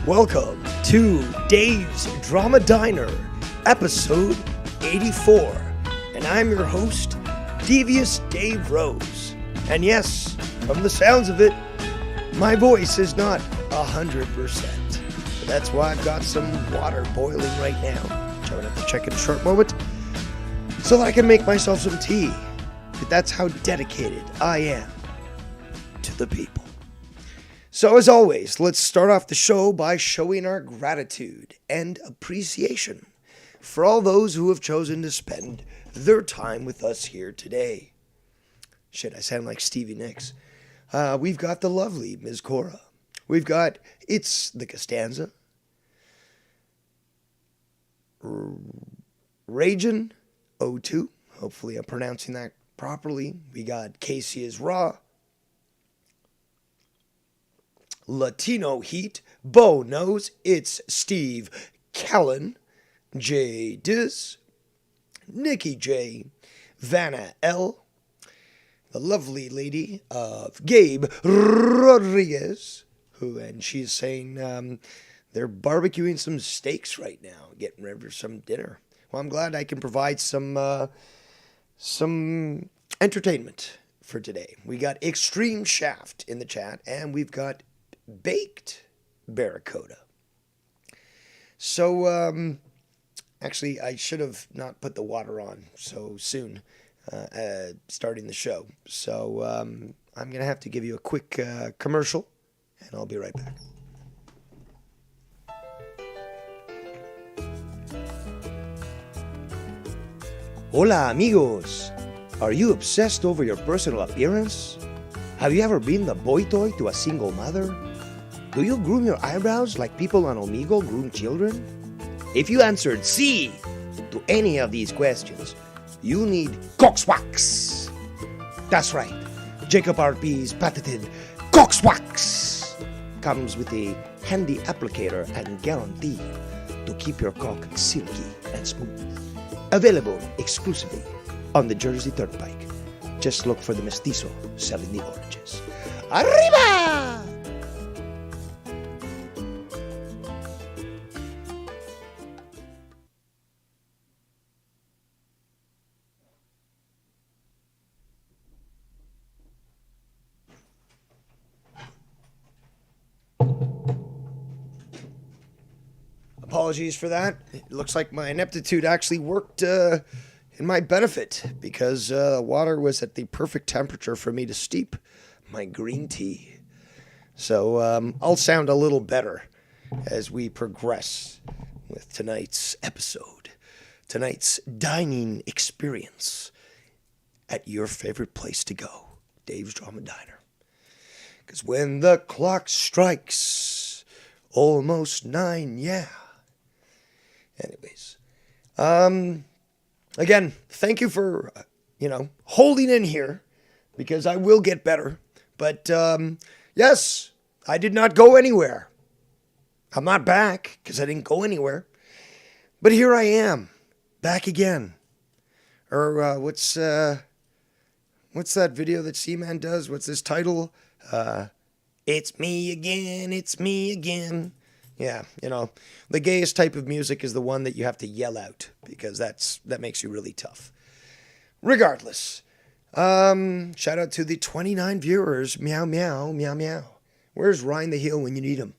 Welcome to Dave's Drama Diner, episode 84. And I'm your host, Devious Dave Rose. And yes, from the sounds of it, my voice is not 100%. So that's why I've got some water boiling right now, which I'm going to have to check in a short moment, so that I can make myself some tea. But that's how dedicated I am to the people. So as always, let's start off the show by showing our gratitude and appreciation for all those who have chosen to spend their time with us here today. Shit, I sound like Stevie Nicks. We've got the lovely Ms. Cora. We've got It's the Costanza. Ragin 02. Hopefully I'm pronouncing that properly. We got Casey is Raw. Latino Heat, Bo knows it's Steve Callan, Jay Diz, Nikki J, Vanna L, the lovely lady of Gabe Rodriguez, and she's saying they're barbecuing some steaks right now, getting ready for some dinner. Well, I'm glad I can provide some entertainment for today. We got Extreme Shaft in the chat, and we've got Baked Barracuda. So, actually, I should have not put the water on so soon, starting the show. So, I'm going to have to give you a quick commercial, and I'll be right back. Hola, amigos. Are you obsessed over your personal appearance? Have you ever been the boy toy to a single mother? Do you groom your eyebrows like people on Omegle groom children? If you answered C to any of these questions, you need Coxwax. That's right, Jacob RP's patented Coxwax comes with a handy applicator and guarantee to keep your cock silky and smooth. Available exclusively on the Jersey Turnpike. Just look for the mestizo selling the oranges. Arriba! Apologies for that. It looks like my ineptitude actually worked in my benefit, because water was at the perfect temperature for me to steep my green tea. So I'll sound a little better as we progress with tonight's episode, tonight's dining experience at your favorite place to go, Dave's Drama Diner. Because when the clock strikes almost 9, yeah. Anyways, again, thank you for, holding in here, because I will get better. But, yes, I did not go anywhere. I'm not back because I didn't go anywhere. But here I am, back again. Or, what's that video that Seaman does? What's this title? It's me again, it's me again. Yeah, the gayest type of music is the one that you have to yell out, because that makes you really tough. Regardless, shout out to the 29 viewers. Meow, meow, meow, meow. Where's Ryan the Heel when you need him?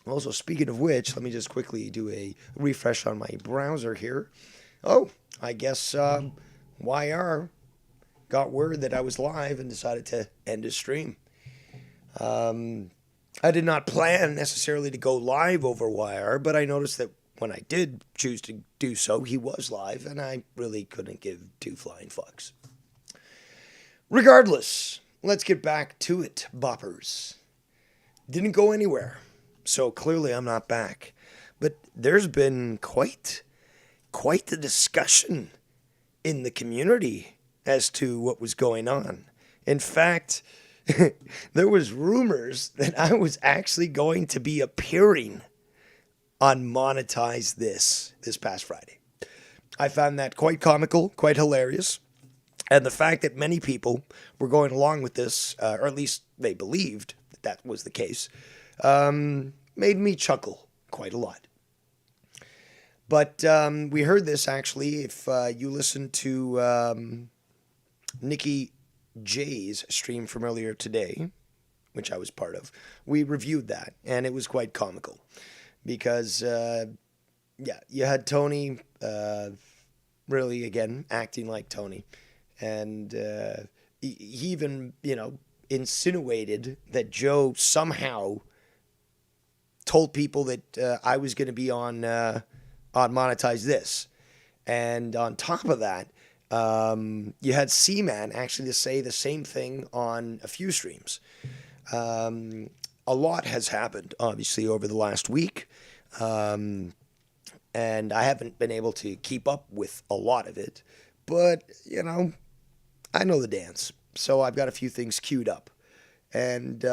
Also, speaking of which, let me just quickly do a refresh on my browser here. Oh, I guess YR got word that I was live and decided to end his stream. I did not plan necessarily to go live over YR, but I noticed that when I did choose to do so, he was live, and I really couldn't give two flying fucks. Regardless, let's get back to it, boppers. Didn't go anywhere, so clearly I'm not back. But there's been quite the discussion in the community as to what was going on. In fact, there was rumors that I was actually going to be appearing on Monetize This past Friday. I found that quite comical, quite hilarious. And the fact that many people were going along with this, or at least they believed that was the case, made me chuckle quite a lot. But we heard this actually. If you listened to Nikki J's stream from earlier today, which I was part of, we reviewed that, and it was quite comical because, you had Tony really, again, acting like Tony, and he even, insinuated that Joe somehow told people that I was going to be on Monetize This. And on top of that, you had Seaman actually to say the same thing on a few streams. A lot has happened, obviously, over the last week. And I haven't been able to keep up with a lot of it. But, I know the dance. So I've got a few things queued up. And,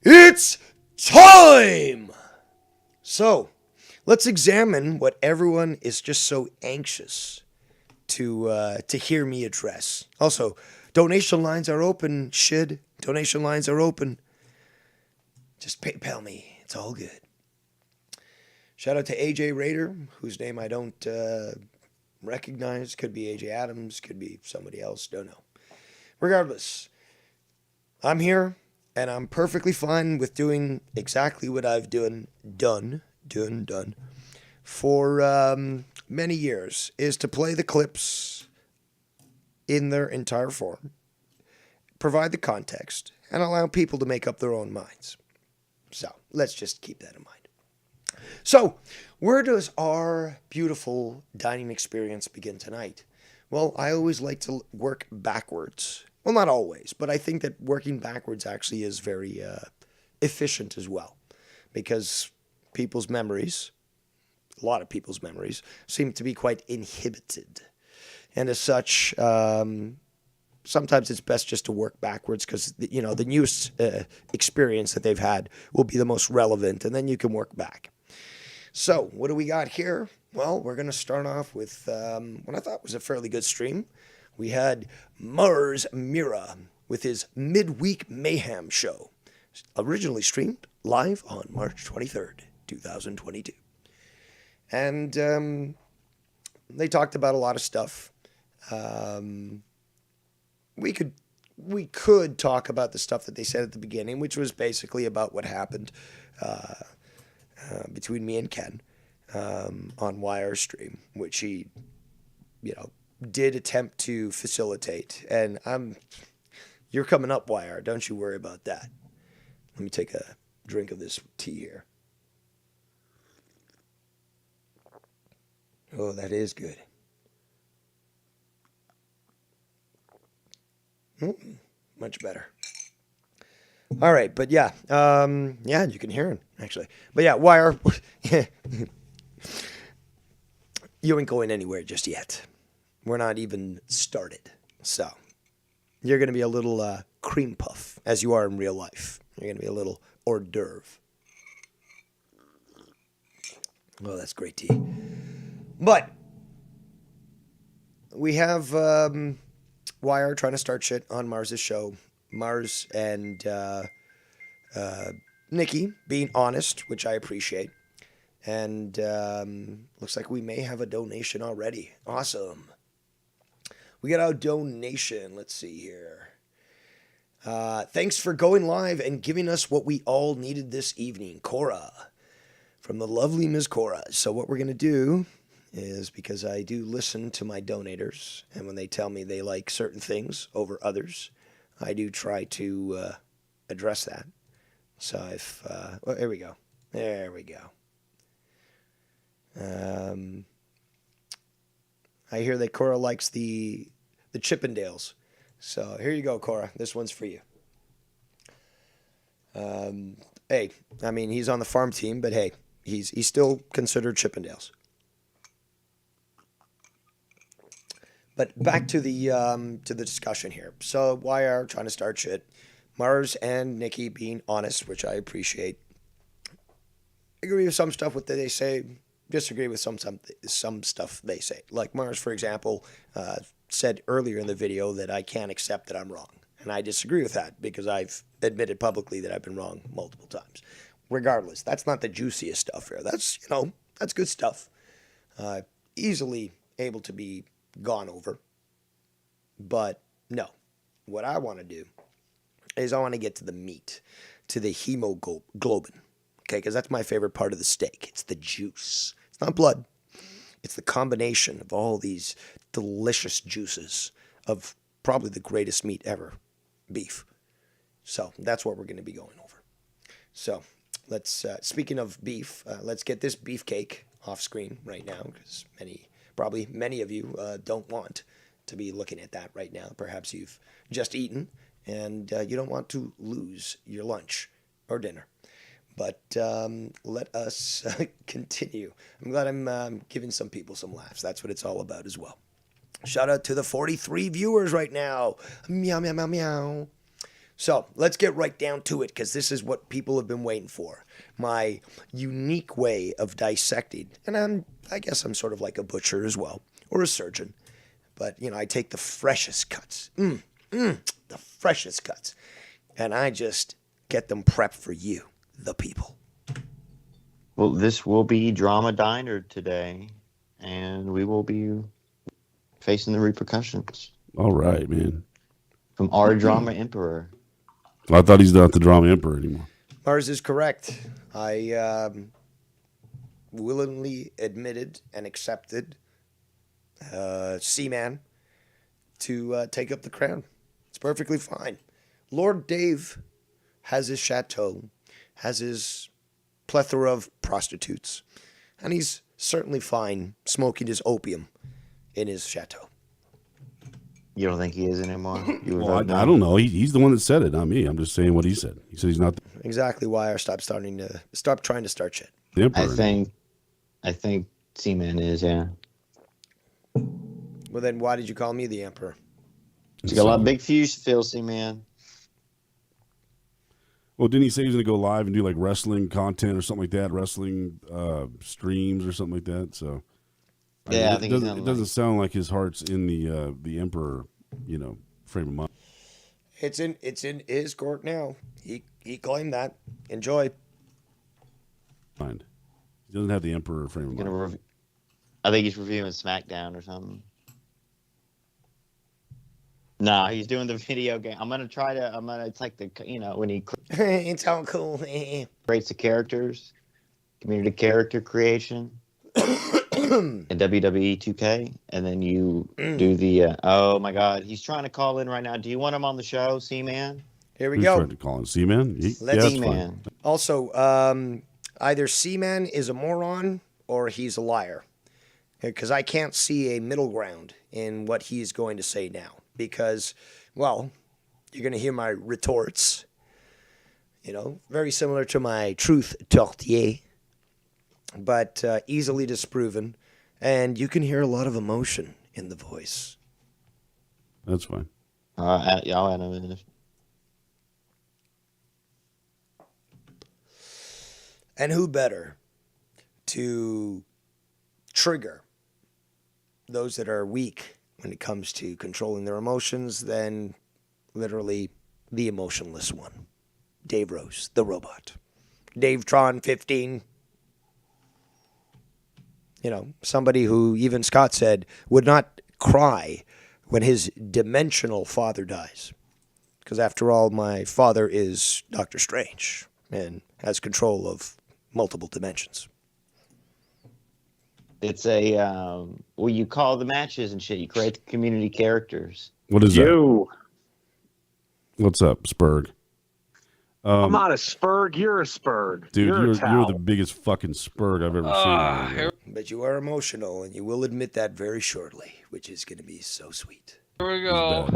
it's time! So, let's examine what everyone is just so anxious to hear me address. Also, donation lines are open, Shid. Donation lines are open. Just PayPal me. It's all good. Shout out to AJ Raider, whose name I don't recognize. Could be AJ Adams. Could be somebody else. Don't know. Regardless, I'm here, and I'm perfectly fine with doing exactly what I've done for many years, is to play the clips in their entire form, provide the context, and allow people to make up their own minds. So let's just keep that in mind. So where does our beautiful dining experience begin tonight? Well, I always like to work backwards. Well, not always, but I think that working backwards actually is very efficient as well, because people's memories, a lot of people's memories, seem to be quite inhibited. And as such, sometimes it's best just to work backwards because, the newest experience that they've had will be the most relevant, and then you can work back. So what do we got here? Well, we're going to start off with what I thought was a fairly good stream. We had Mars Mira with his Midweek Mayhem show, originally streamed live on March 23rd, 2022. And they talked about a lot of stuff. We could talk about the stuff that they said at the beginning, which was basically about what happened between me and Ken on Wire stream, which he, did attempt to facilitate. And you're coming up, Wire. Don't you worry about that. Let me take a drink of this tea here. Oh, that is good. Much better. All right, but yeah, you can hear him, actually. But yeah, Wire, you ain't going anywhere just yet. We're not even started. So you're going to be a little cream puff, as you are in real life. You're going to be a little hors d'oeuvre. Oh, that's great tea. But we have Wire trying to start shit on Mars's show. Mars and Nikki being honest, which I appreciate. And looks like we may have a donation already. Awesome. We got our donation. Let's see here. Thanks for going live and giving us what we all needed this evening. Cora. From the lovely Ms. Cora. So what we're going to do is, because I do listen to my donators, and when they tell me they like certain things over others, I do try to address that. So if, here we go. There we go. I hear that Cora likes the Chippendales. So here you go, Cora. This one's for you. Hey, I mean, he's on the farm team, but hey, he's still considered Chippendales. But back to the discussion here. So why are trying to start shit? Mars and Nikki being honest, which I appreciate. Agree with some stuff what they say. Disagree with some stuff they say. Like Mars, for example, said earlier in the video that I can't accept that I'm wrong. And I disagree with that because I've admitted publicly that I've been wrong multiple times. Regardless, that's not the juiciest stuff here. That's, that's good stuff. Easily able to be gone over. But no, what I want to do is I want to get to the meat, to the hemoglobin. Okay, because that's my favorite part of the steak. It's the juice. It's not blood. It's the combination of all these delicious juices of probably the greatest meat ever, beef. So that's what we're going to be going over. So let's, speaking of beef, let's get this beefcake off screen right now because probably many of you don't want to be looking at that right now. Perhaps you've just eaten and you don't want to lose your lunch or dinner. But let us continue. I'm glad I'm giving some people some laughs. That's what it's all about as well. Shout out to the 43 viewers right now. Meow, meow, meow, meow. So let's get right down to it because this is what people have been waiting for. My unique way of dissecting. And I guess I'm sort of like a butcher as well, or a surgeon. But, I take the freshest cuts. The freshest cuts. And I just get them prepped for you, the people. Well, this will be Drama Diner today, and we will be facing the repercussions. All right, man. From our Drama Emperor. I thought he's not the Drama Emperor anymore. Mars is correct. I willingly admitted and accepted Seaman to take up the crown. It's perfectly fine. Lord Dave has his chateau, has his plethora of prostitutes, and he's certainly fine smoking his opium in his chateau. You don't think he is anymore? Well, I don't know. He's the one that said it, not me. I'm just saying what he said. He said he's not Exactly why I stopped trying to start shit. the Emperor. I think Seaman is, yeah. Well, then why did you call me the Emperor? You got a lot of big fuse to fill, Seaman. Well, didn't he say he was going to go live and do like wrestling content or something like that, wrestling streams or something like that? So Yeah, I I think it doesn't sound like his heart's in the Emperor, frame of mind. It's in his court now. He claimed that. Enjoy. He doesn't have the Emperor frame of mind. I think he's reviewing SmackDown or something. No, he's doing the video game. It's like when he It's all cool. creates the characters, community character creation in WWE 2K, and then you do the, oh my God, he's trying to call in right now. Do you want him on the show, C-Man? Here we Who's go. trying to call him Seaman? C-Man. Also, either Seaman is a moron or he's a liar. Because I can't see a middle ground in what he's going to say now. Because, well, you're going to hear my retorts. Very similar to my truth Tourtière. But easily disproven. And you can hear a lot of emotion in the voice. That's fine. I'll add him in. And who better to trigger those that are weak when it comes to controlling their emotions than literally the emotionless one, Dave Rose, the robot. Dave Tron 15. Somebody who even Scott said would not cry when his dimensional father dies. Because after all, my father is Doctor Strange and has control of multiple dimensions. It's you call the matches and shit. You create the community characters. What is that? What's up, Spurg? I'm not a Spurg. You're a Spurg. Dude, you're the biggest fucking Spurg I've ever seen. But you are emotional, and you will admit that very shortly, which is going to be so sweet. Here we go.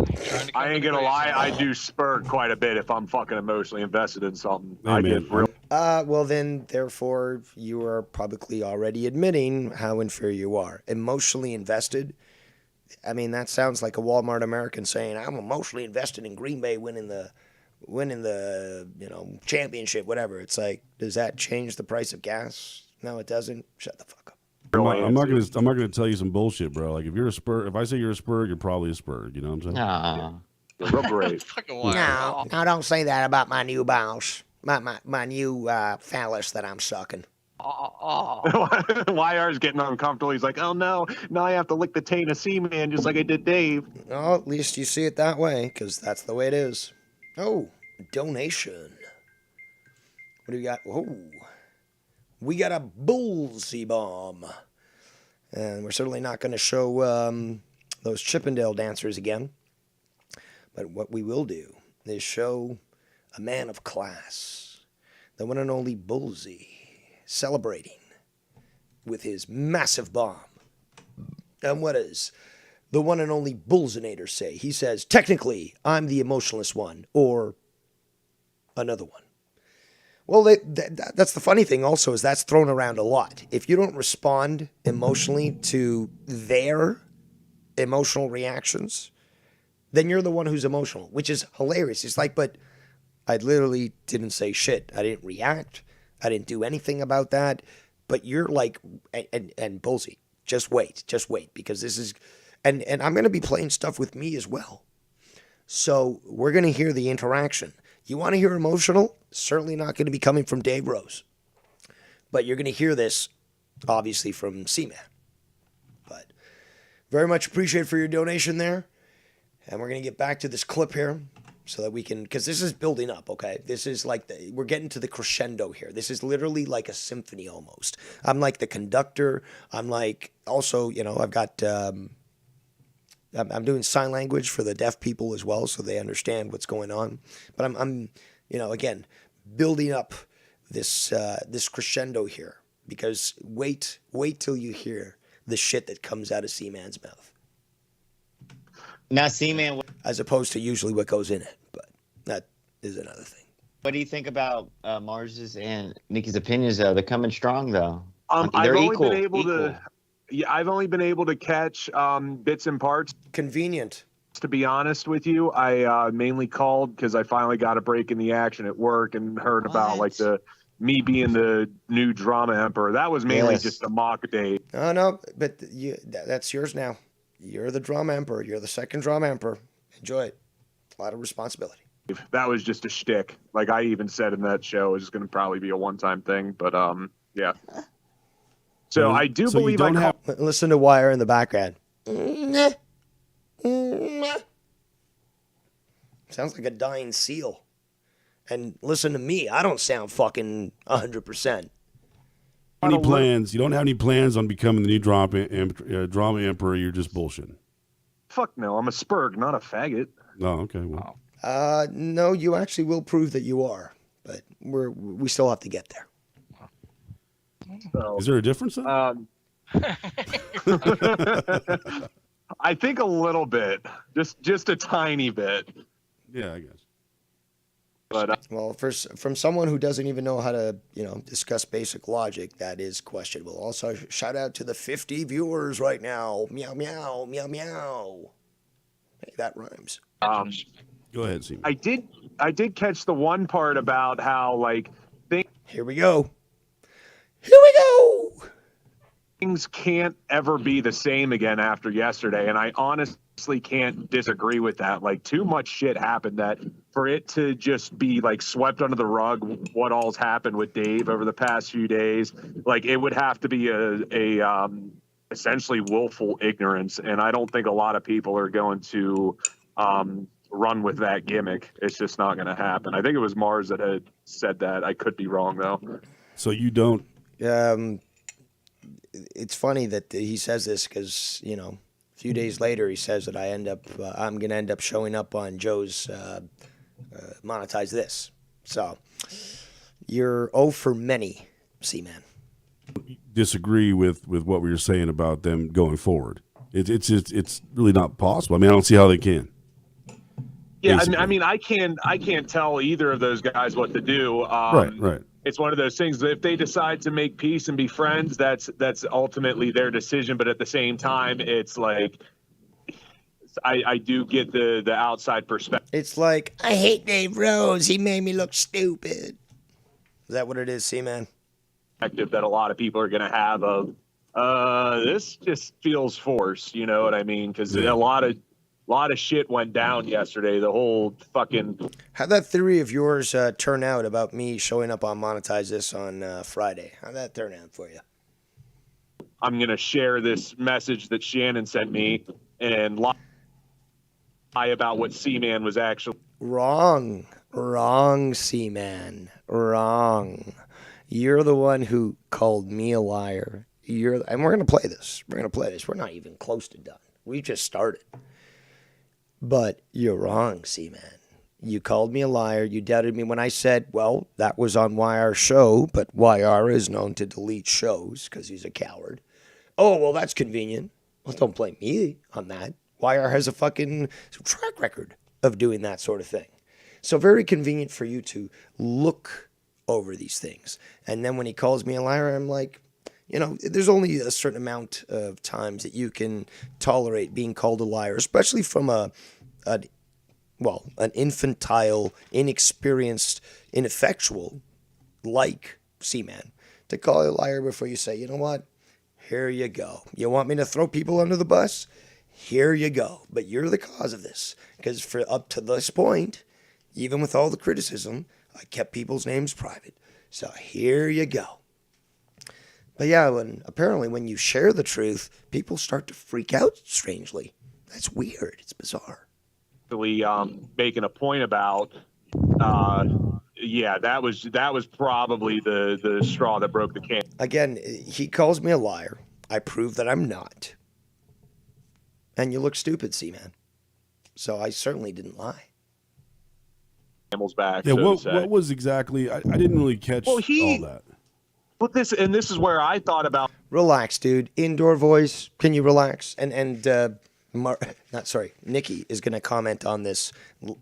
I ain't gonna lie, I do Spurg quite a bit if I'm fucking emotionally invested in something. Hey, I man. get real. Well, then, therefore, you are publicly already admitting how inferior you are. Emotionally invested? I mean, that sounds like a Walmart American saying, I'm emotionally invested in Green Bay winning the championship, whatever. It's like, does that change the price of gas? No, it doesn't. Shut the fuck up. I'm not gonna tell you some bullshit, bro. Like if you're a Spurg, if I say you're a Spurg, you're probably a Spurg. You know what I'm saying? Nah. You're real great. Fucking wire. No, don't say that about my new boss. My new phallus that I'm sucking. YR's getting uncomfortable. He's like, oh no, now I have to lick the taint of Seaman just like I did Dave. Oh, at least you see it that way, because that's the way it is. Oh, donation. What do we got? Oh, we got a bullseye bomb. And we're certainly not going to show those Chippendale dancers again. But what we will do is show a man of class, the one and only Bullseye, celebrating with his massive bomb. And what does the one and only Bullsinator say? He says, technically, I'm the emotionless one, or another one. Well, that's the funny thing also, is that's thrown around a lot. If you don't respond emotionally to their emotional reactions, then you're the one who's emotional, which is hilarious. It's like, but I literally didn't say shit. I didn't react. I didn't do anything about that. But you're like, and Bullseye, just wait, because this is, and I'm going to be playing stuff with me as well. So we're going to hear the interaction. You want to hear emotional? Certainly not going to be coming from Dave Rose. But you're going to hear this, obviously, from C-Man. But very much appreciate for your donation there. And we're going to get back to this clip here so that we can, because this is building up, okay? This is like, we're getting to the crescendo here. This is literally like a symphony almost. I'm like the conductor. I'm like, also, I've got, I'm doing sign language for the deaf people as well, so they understand what's going on. But I'm again, building up this this crescendo here, because wait till you hear the shit that comes out of Seaman's mouth. Now, Seaman, As opposed to usually what goes in it, but that is another thing. what do you think about Mars's and Nikki's opinions, though? They're coming strong, though. I've They're only equal. been able to. Yeah, I've only been able to catch bits and parts. Convenient. To be honest with you, I mainly called because I finally got a break in the action at work and heard about like me being the new drama emperor. That was mainly just a mock day. Oh no, but that's yours now. You're the drama emperor. You're the second drama emperor. Enjoy it. A lot of responsibility. That was just a shtick. Like I even said in that show, it's going to probably be a one-time thing. But yeah. So I do believe I called. Listen to Wire in the background. Sounds like a dying seal. And listen to me. I don't sound fucking 100%. Any plans? You don't have any plans on becoming the new drama emperor? You're just bullshitting. Fuck no. I'm a spurg, not a faggot. Oh, okay. Well, No, you actually will prove that you are. But we still have to get there. So, is there a difference? I think a little bit, just a tiny bit. Yeah, I guess. But Well, from someone who doesn't even know how to, discuss basic logic, that is questionable. Also, shout out to the 50 viewers right now. Meow, meow, meow, meow. Hey, that rhymes. Go ahead, Seaman. I did catch the one part about how Here we go. Here we go. things can't ever be the same again after yesterday, and I honestly can't disagree with that. Like, too much shit happened that for it to just be like swept under the rug, what all's happened with Dave over the past few days, like it would have to be a essentially willful ignorance, and I don't think a lot of people are going to run with that gimmick. It's just not going to happen. I think it was Mars that had said that. I could be wrong though. So you don't. It's funny that he says this because, a few days later he says that I'm going to end up showing up on Joe's Monetize This. So you're 0 for many, C-Man. Disagree with what we were saying about them going forward. It's really not possible. I mean, I don't see how they can. Yeah, Basically. I mean, I can't tell either of those guys what to do. Right. It's one of those things that if they decide to make peace and be friends, that's ultimately their decision. But at the same time, it's like I do get the outside perspective. It's like, I hate Dave Rose. He made me look stupid. Is that what it is, C-Man? That a lot of people are going to have of this just feels forced. You know what I mean? Because a lot of lot of shit went down yesterday. The whole fucking How'd that theory of yours turn out about me showing up on Monetize This on Friday? How'd that turn out for you? I'm going to share this message that Shannon sent me and lie about what C-Man was actually. Wrong, C-Man, wrong. You're the one who called me a liar. And we're gonna play this. We're not even close to done. We just started. But you're wrong, C-Man. You called me a liar. You doubted me when I said, well, that was on YR's show, but YR is known to delete shows because he's a coward. Oh, well, that's convenient. Well, don't blame me on that. YR has a fucking track record of doing that sort of thing. So very convenient for you to look over these things. And then when he calls me a liar, I'm like, there's only a certain amount of times that you can tolerate being called a liar, especially from an infantile, inexperienced, ineffectual like C-Man. To call you a liar before you say, you know what? Here you go. You want me to throw people under the bus? Here you go. But you're the cause of this. Because for up to this point, even with all the criticism, I kept people's names private. So here you go. But yeah, apparently when you share the truth, people start to freak out strangely. That's weird. It's bizarre. Making a point about, that was probably the straw that broke the can. Again, he calls me a liar. I prove that I'm not. And you look stupid, C-Man. So I certainly didn't lie. Camel's back. Yeah, what was exactly? I didn't really catch all that. But this is where I thought about. Relax, dude. Indoor voice. Can you relax? Nikki is going to comment on this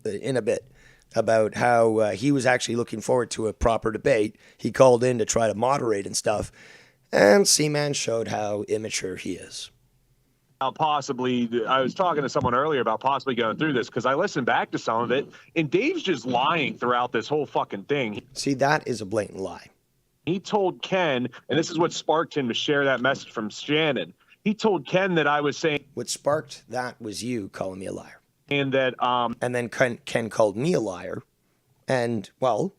in a bit about how he was actually looking forward to a proper debate. He called in to try to moderate and stuff. And C-Man showed how immature he is. I was talking to someone earlier about possibly going through this because I listened back to some of it, and Dave's just lying throughout this whole fucking thing. See, that is a blatant lie. He told Ken, and this is what sparked him to share that message from Shannon. He told Ken that I was saying. What sparked that was you calling me a liar. And that. And then Ken called me a liar. And, well,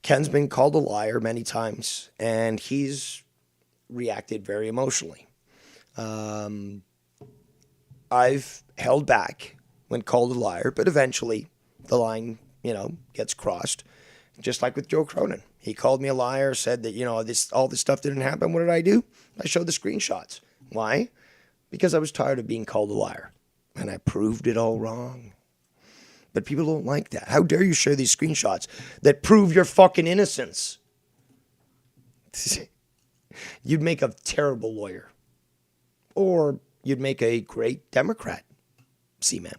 Ken's been called a liar many times, and he's reacted very emotionally. I've held back when called a liar, but eventually the line, gets crossed. Just like with Joe Cronin. He called me a liar, said that, all this stuff didn't happen. What did I do? I showed the screenshots. Why? Because I was tired of being called a liar. And I proved it all wrong. But people don't like that. How dare you share these screenshots that prove your fucking innocence? You'd make a terrible lawyer. Or you'd make a great Democrat, C-Man.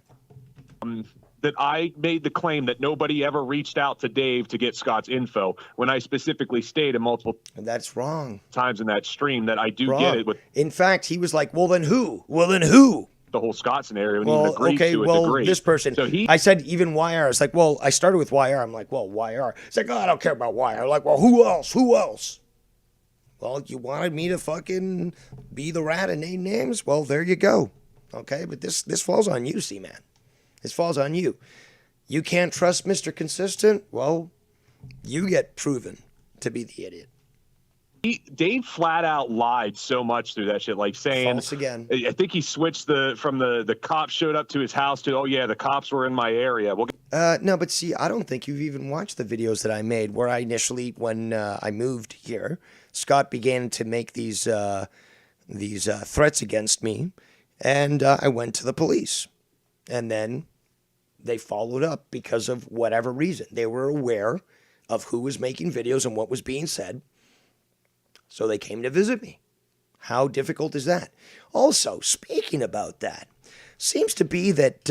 That I made the claim that nobody ever reached out to Dave to get Scott's info when I specifically stated multiple That's wrong. times in that stream that I do Wrong. get it with In fact, he was like, well, then who? Well, then who? the whole Scott scenario and Well, even agreed okay, to a well, degree. this person. So I said even YR. I was like, well, I started with YR. I'm like, well, YR. It's like, oh, I don't care about YR. I'm like, well, who else? Who else? Well, you wanted me to fucking be the rat and name names? Well, there you go. Okay, but this falls on you, C-Man. This falls on you. You can't trust Mr. Consistent? Well, you get proven to be the idiot. Dave flat out lied so much through that shit, like saying False again. I think he switched from the cops showed up to his house to, oh yeah, the cops were in my area. Well, No, but see, I don't think you've even watched the videos that I made where I initially, when I moved here, Scott began to make these threats against me, and I went to the police. And then they followed up because of whatever reason. They were aware of who was making videos and what was being said. So they came to visit me. How difficult is that? Also, speaking about that, seems to be that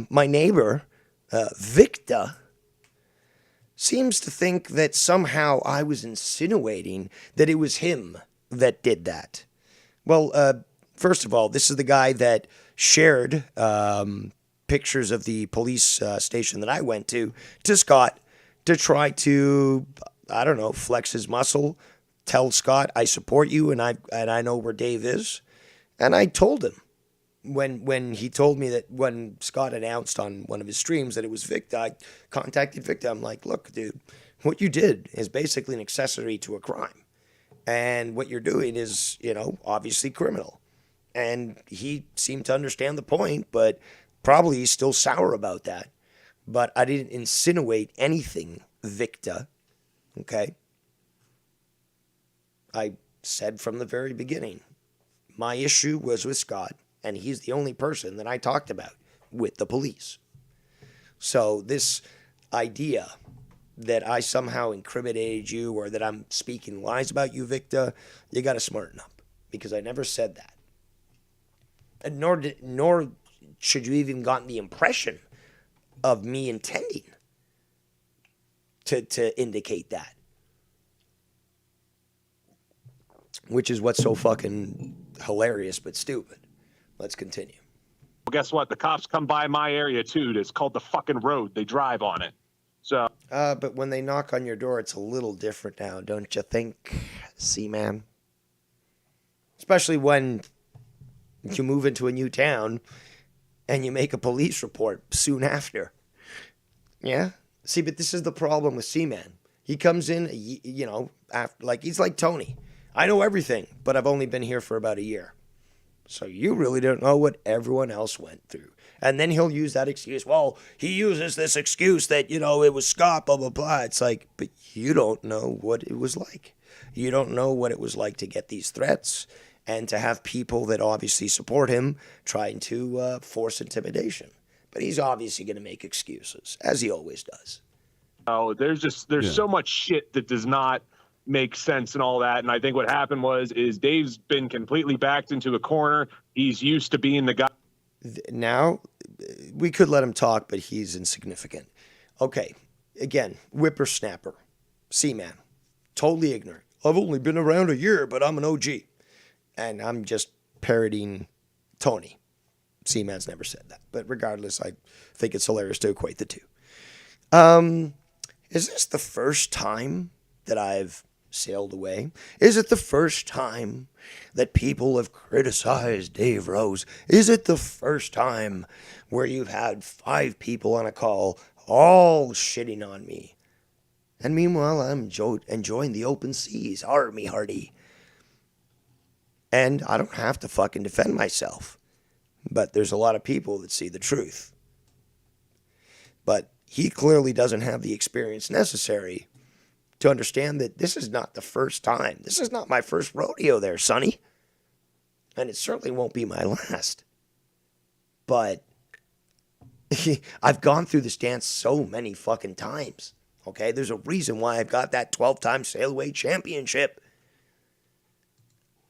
my neighbor, Victor, seems to think that somehow I was insinuating that it was him that did that. Well, first of all, this is the guy that shared pictures of the police station that I went to Scott to try to, I don't know, flex his muscle, tell Scott I support you and I know where Dave is. And I told him when he told me that when Scott announced on one of his streams that it was Victor, I contacted Victor. I'm like, look, dude, what you did is basically an accessory to a crime. And what you're doing is, obviously criminal. And he seemed to understand the point, but probably he's still sour about that. But I didn't insinuate anything, Victor. Okay? I said from the very beginning, my issue was with Scott, and he's the only person that I talked about with the police. So this idea that I somehow incriminated you or that I'm speaking lies about you, Victor, you got to smarten up, because I never said that. And nor should you even gotten the impression of me intending to indicate that. Which is what's so fucking hilarious but stupid. Let's continue. Well, guess what? The cops come by my area too. It's called the fucking road. They drive on it. So. But when they knock on your door, it's a little different now, don't you think, Seaman? Especially when you move into a new town and you make a police report soon after. Yeah? See, but this is the problem with Seaman. He comes in, after, like he's like Tony. I know everything, but I've only been here for about a year. So you really don't know what everyone else went through. And then he'll use that excuse. Well, he uses this excuse that, it was Scott, blah, blah, blah. It's like, but you don't know what it was like. You don't know what it was like to get these threats and to have people that obviously support him trying to force intimidation. But he's obviously going to make excuses, as he always does. Oh, there's so much shit that does not make sense and all that. And I think what happened is Dave's been completely backed into a corner. He's used to being the guy. Now, we could let him talk, but he's insignificant. Okay, again, whippersnapper, Seaman, totally ignorant. I've only been around a year, but I'm an OG. And I'm just parroting Tony. Seaman's never said that. But regardless, I think it's hilarious to equate the two. Is this the first time that I've sailed away? Is it the first time that people have criticized Dave Rose? Is it the first time where you've had 5 people on a call all shitting on me? And meanwhile, I'm enjoying the open seas, army hardy. And I don't have to fucking defend myself. But there's a lot of people that see the truth. But he clearly doesn't have the experience necessary to understand that this is not the first time. This is not my first rodeo there, Sonny. And it certainly won't be my last. But I've gone through this dance so many fucking times. Okay? There's a reason why I've got that 12-time Sailaway Championship.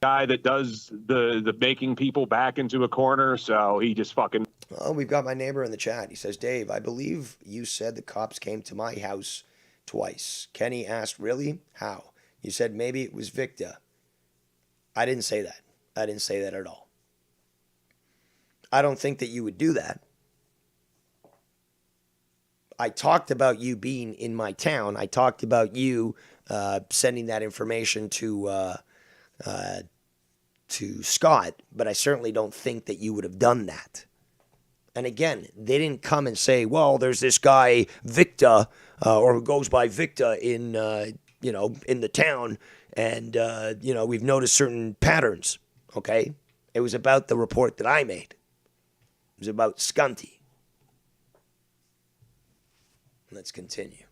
Guy that does the making people back into a corner, so he just fucking. Oh, we've got my neighbor in the chat. He says, Dave, I believe you said the cops came to my house twice. Kenny asked, really? How? You said maybe it was Victor. I didn't say that. I didn't say that at all. I don't think that you would do that. I talked about you being in my town. I talked about you sending that information to Scott, but I certainly don't think that you would have done that. And again, they didn't come and say, well, there's this guy, Victor, or who goes by Victor in the town, and, we've noticed certain patterns, okay? It was about the report that I made. It was about Scunty. Let's continue.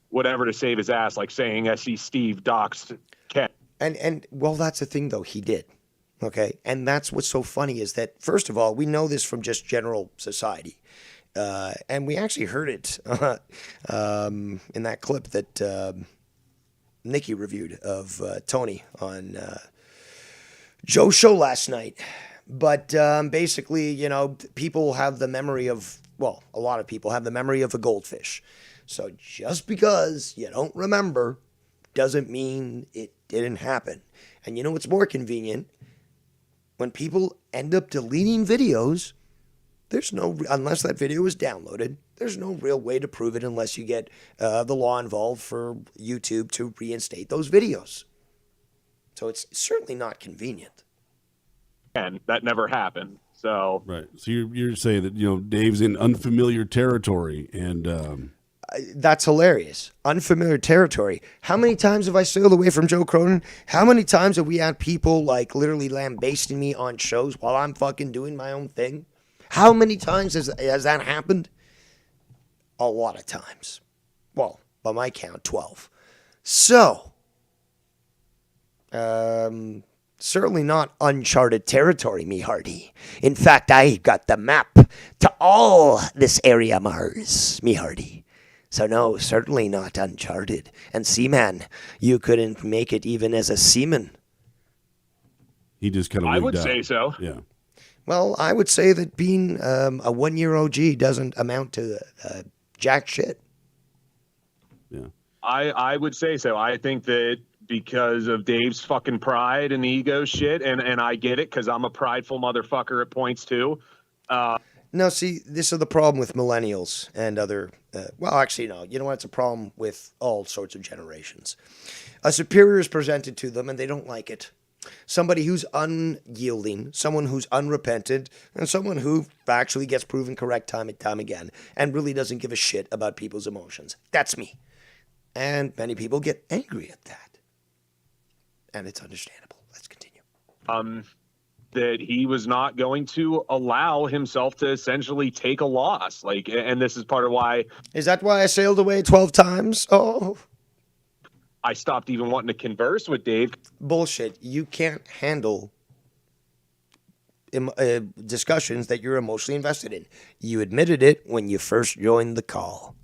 Whatever to save his ass, like saying SC Steve doxed Ken. And well, that's the thing, though. He did. Okay? And that's what's so funny is that, first of all, we know this from just general society. And we actually heard it in that clip that Nikki reviewed of Tony on Joe's show last night. But basically, people have the memory of, well, a lot of people have the memory of a goldfish. So just because you don't remember doesn't mean it didn't happen. And you know what's more convenient? When people end up deleting videos, unless that video is downloaded, there's no real way to prove it unless you get the law involved for YouTube to reinstate those videos. So it's certainly not convenient. and that never happened. So Right. So you're saying that, Dave's in unfamiliar territory, and That's hilarious. Unfamiliar territory. How many times have I sailed away from Joe Cronin? How many times have we had people like literally lambasting me on shows while I'm fucking doing my own thing? How many times has that happened? A lot of times. Well, by my count, 12. So, certainly not uncharted territory, me hearty. In fact, I got the map to all this area, Mars, me hearty. So no, certainly not uncharted. And Seaman, you couldn't make it even as a seaman. he just kind of. I would say so. Yeah. Well, I would say that being a one-year OG doesn't amount to jack shit. Yeah. I would say so. I think that because of Dave's fucking pride and ego shit, and I get it because I'm a prideful motherfucker at points too. No, see, this is the problem with millennials and other. Well, actually, no. You know what? It's a problem with all sorts of generations. A superior is presented to them, and they don't like it. Somebody who's unyielding, someone who's unrepentant, and someone who actually gets proven correct time and time again, and really doesn't give a shit about people's emotions. That's me. And many people get angry at that. And it's understandable. Let's continue. That he was not going to allow himself to essentially take a loss. Like, and this is part of why Is that why I sailed away 12 times? Oh, I stopped even wanting to converse with Dave. bullshit. You can't handle discussions that you're emotionally invested in. You admitted it when you first joined the call.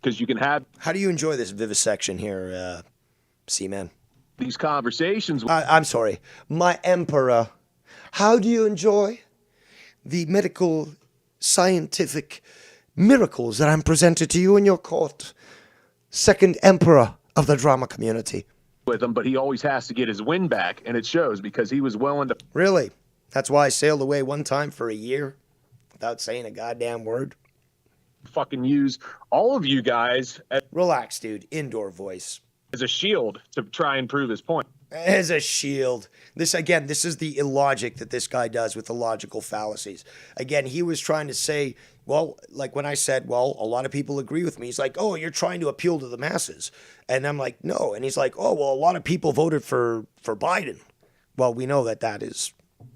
Because you can have How do you enjoy this vivisection here, Seaman? these conversations. I'm sorry. My emperor. How do you enjoy the medical, scientific miracles that I'm presented to you in your court? Second emperor of the drama community. With him, but he always has to get his win back, and it shows because he was willing to Really? That's why I sailed away one time for a year without saying a goddamn word. fucking use all of you guys Relax, dude. Indoor voice. as a shield to try and prove his point. As a shield. This is the illogic that this guy does with the logical fallacies. Again, he was trying to say, well, like when I said, well, a lot of people agree with me. He's like, oh, you're trying to appeal to the masses. And I'm like, no. And he's like, oh, well, a lot of people voted for Biden. Well, we know that is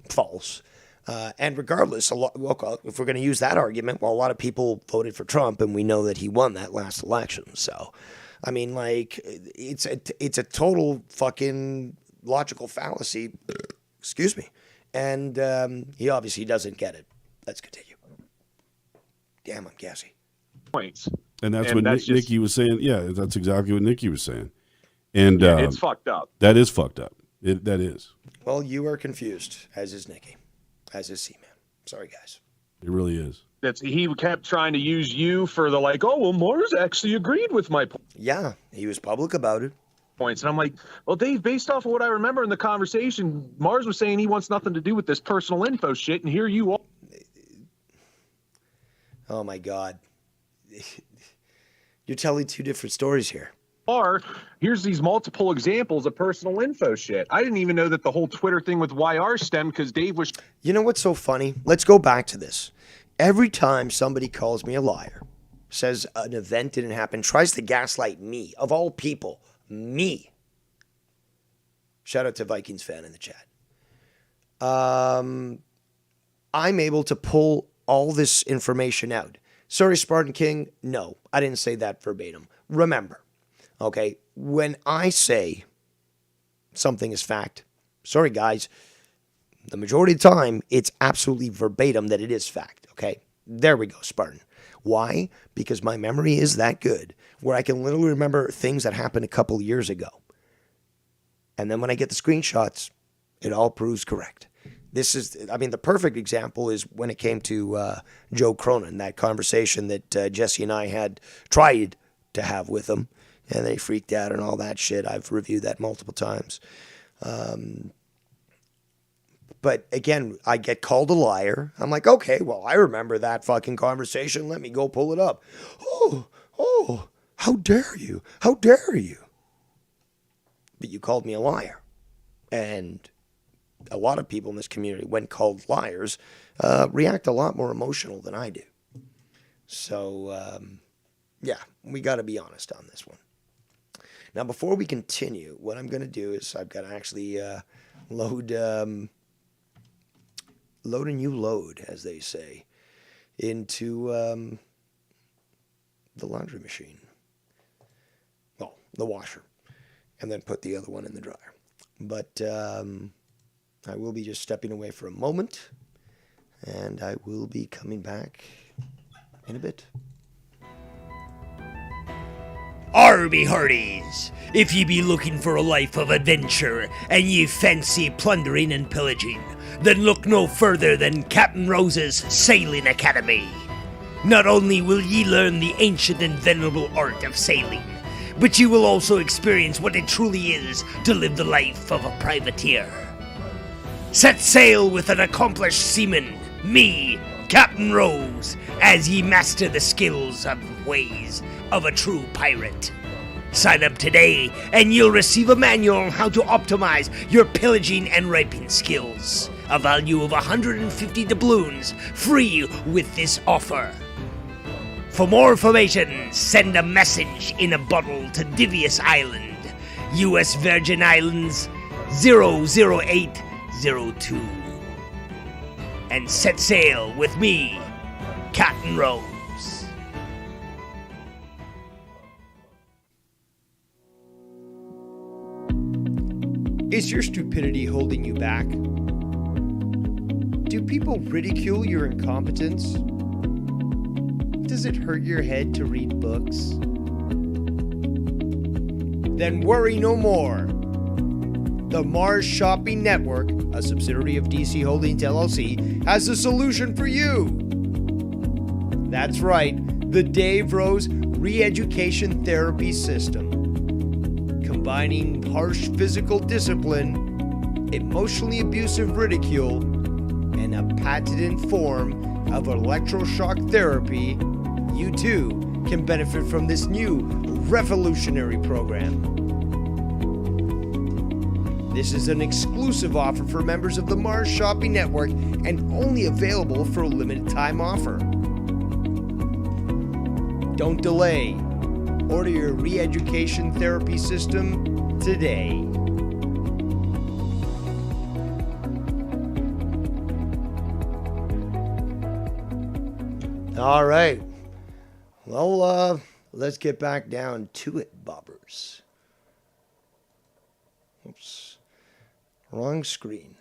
false. And regardless, if we're going to use that argument, well, a lot of people voted for Trump, and we know that he won that last election. So, I mean, like, it's a total fucking logical fallacy. Excuse me. And he obviously doesn't get it. Let's continue. Damn, I'm gassy. Points. And that's And what that's just- Nikki was saying. Yeah, that's exactly what Nikki was saying. And It's fucked up. that is fucked up. That is. Well, you are confused, as is Nikki, as is Seaman. Sorry, guys. It really is. He kept trying to use you for the like, oh, well, Mars actually agreed with my Yeah, he was public about it. points. And I'm like, well, Dave, based off of what I remember in the conversation, Mars was saying he wants nothing to do with this personal info shit. And here you are. Oh, my God. You're telling two different stories here. Here's these multiple examples of personal info shit. I didn't even know that the whole Twitter thing with YR stemmed because Dave was You know what's so funny? Let's go back to this. Every time somebody calls me a liar, says an event didn't happen, tries to gaslight me, of all people, me. Shout out to Vikings fan in the chat. I'm able to pull all this information out. Sorry, Spartan King. No, I didn't say that verbatim. Remember, okay, when I say something is fact, sorry, guys, the majority of the time, it's absolutely verbatim that it is fact, okay? There we go, Spartan. Why? Because my memory is that good, where I can literally remember things that happened a couple years ago. And then when I get the screenshots, it all proves correct. The perfect example is when it came to Joe Cronin, that conversation that Jesse and I had tried to have with him, and they freaked out and all that shit. I've reviewed that multiple times. But again, I get called a liar. I'm like, okay, well, I remember that fucking conversation. Let me go pull it up. Oh, how dare you? How dare you? But you called me a liar. And a lot of people in this community, when called liars, react a lot more emotional than I do. So, yeah, we got to be honest on this one. Now, before we continue, what I'm going to do is I've got to actually load a new load, as they say, into the laundry machine. Well, the washer. And then put the other one in the dryer. But I will be just stepping away for a moment. And I will be coming back in a bit. Army hearties, if ye be looking for a life of adventure, and ye fancy plundering and pillaging, then look no further than Captain Rose's Sailing Academy. Not only will ye learn the ancient and venerable art of sailing, but ye will also experience what it truly is to live the life of a privateer. Set sail with an accomplished seaman, me, Captain Rose, as ye master the skills and ways of a true pirate. Sign up today, and you'll receive a manual on how to optimize your pillaging and raping skills. A value of 150 doubloons, free with this offer. For more information, send a message in a bottle to Divius Island, U.S. Virgin Islands 00802. And set sail with me, Captain Rose. Is your stupidity holding you back? Do people ridicule your incompetence? Does it hurt your head to read books? Then worry no more. The Mars Shopping Network, a subsidiary of DC Holdings LLC, has a solution for you. That's right, the Dave Rose Re-Education Therapy System. Combining harsh physical discipline, emotionally abusive ridicule, and a patented form of electroshock therapy, you too can benefit from this new revolutionary program. This is an exclusive offer for members of the Mars Shopping Network and only available for a limited time offer. Don't delay. Order your re-education therapy system today. All right. Well, let's get back down to it, bobbers. Oops. Wrong screen.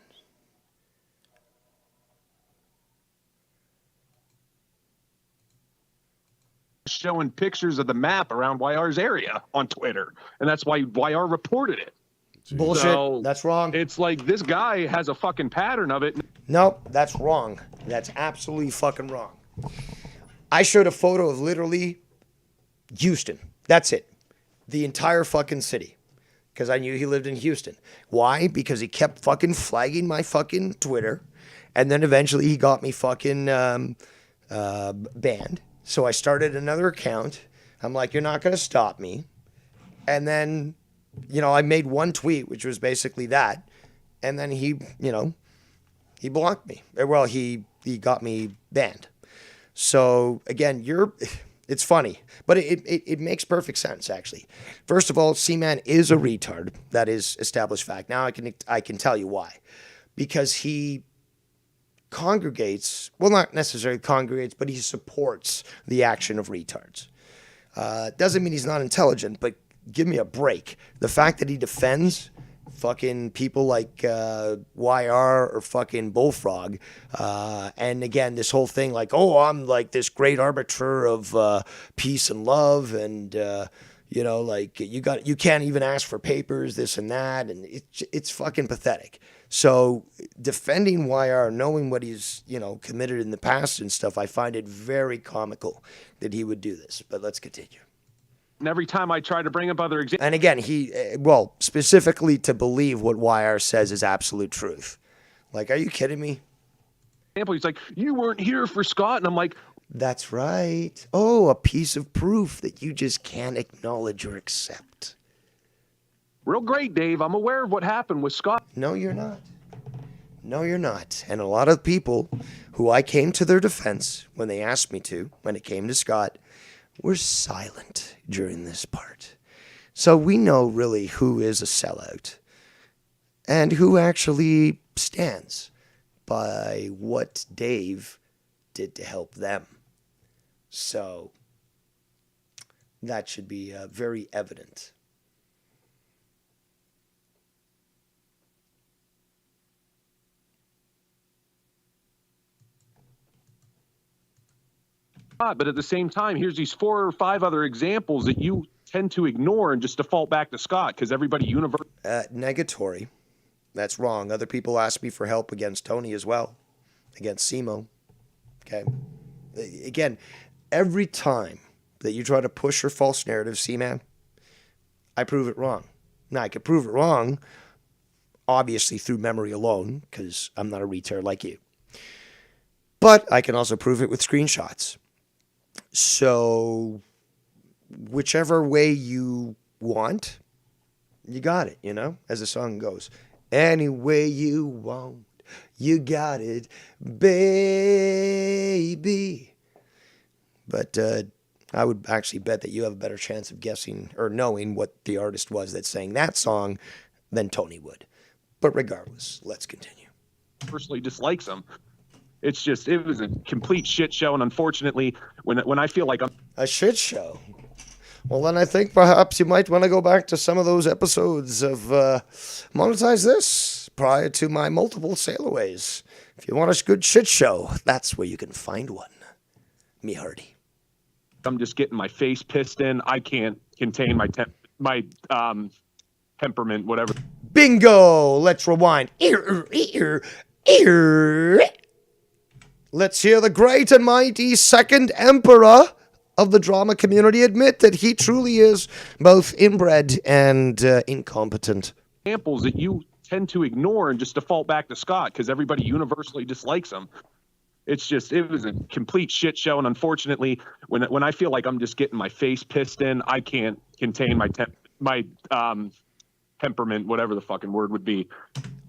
Showing pictures of the map around YR's area on Twitter, and that's why YR reported it. Bullshit. So, that's wrong. It's like this guy has a fucking pattern of it. Nope, that's wrong. That's absolutely fucking wrong. I showed a photo of literally Houston. That's it. The entire fucking city. Because I knew he lived in Houston. Why? Because he kept fucking flagging my fucking Twitter. And then eventually he got me fucking banned. So I started another account. I'm like, you're not going to stop me. And then, I made one tweet, which was basically that. And then he blocked me. Well, he got me banned. So again, it's funny, but it makes perfect sense, actually. First of all, Seaman is a retard. That is established fact. Now I can tell you why. Because he congregates, well, not necessarily congregates, but he supports the action of retards. Doesn't mean he's not intelligent, but give me a break. The fact that he defends fucking people like YR or fucking Bullfrog, and again, this whole thing like, oh, I'm like this great arbiter of peace and love, and like you can't even ask for papers, this and that, and it's fucking pathetic. So defending YR, knowing what he's, committed in the past and stuff, I find it very comical that he would do this. But let's continue. And every time I try to bring up other examples. And again, specifically to believe what YR says is absolute truth. Like, are you kidding me? He's like, you weren't here for Scott. And I'm like, that's right. Oh, a piece of proof that you just can't acknowledge or accept. Real great, Dave. I'm aware of what happened with Scott. No, you're not. No, you're not. And a lot of people who I came to their defense when they asked me to, when it came to Scott, were silent during this part. So we know really who is a sellout and who actually stands by what Dave did to help them. So that should be very evident. But at the same time, here's these 4 or 5 other examples that you tend to ignore and just default back to Scott because everybody universally. Negatory. That's wrong. Other people asked me for help against Tony as well, against Simo. Okay. Again, every time that you try to push your false narrative, C-Man, I prove it wrong. Now, I could prove it wrong, obviously through memory alone, because I'm not a retard like you. But I can also prove it with screenshots. So, whichever way you want, you got it, you know, as the song goes. Any way you want, you got it, baby. But I would actually bet that you have a better chance of guessing or knowing what the artist was that sang that song than Tony would. But regardless, let's continue. Personally dislikes him. It's just, it was a complete shit show. And unfortunately, when I feel like I'm a shit show. Well, then I think perhaps you might want to go back to some of those episodes of Monetize This prior to my multiple sailaways. If you want a good shit show, that's where you can find one. Me Hardy. I'm just getting my face pissed in. I can't contain my temperament, whatever. Bingo! Let's rewind. Let's hear the great and mighty second emperor of the drama community admit that he truly is both inbred and incompetent. Examples that you tend to ignore and just default back to Scott because everybody universally dislikes him. It's just, it was a complete shit show. And unfortunately, when I feel like I'm just getting my face pissed in, I can't contain my temperament, whatever the fucking word would be.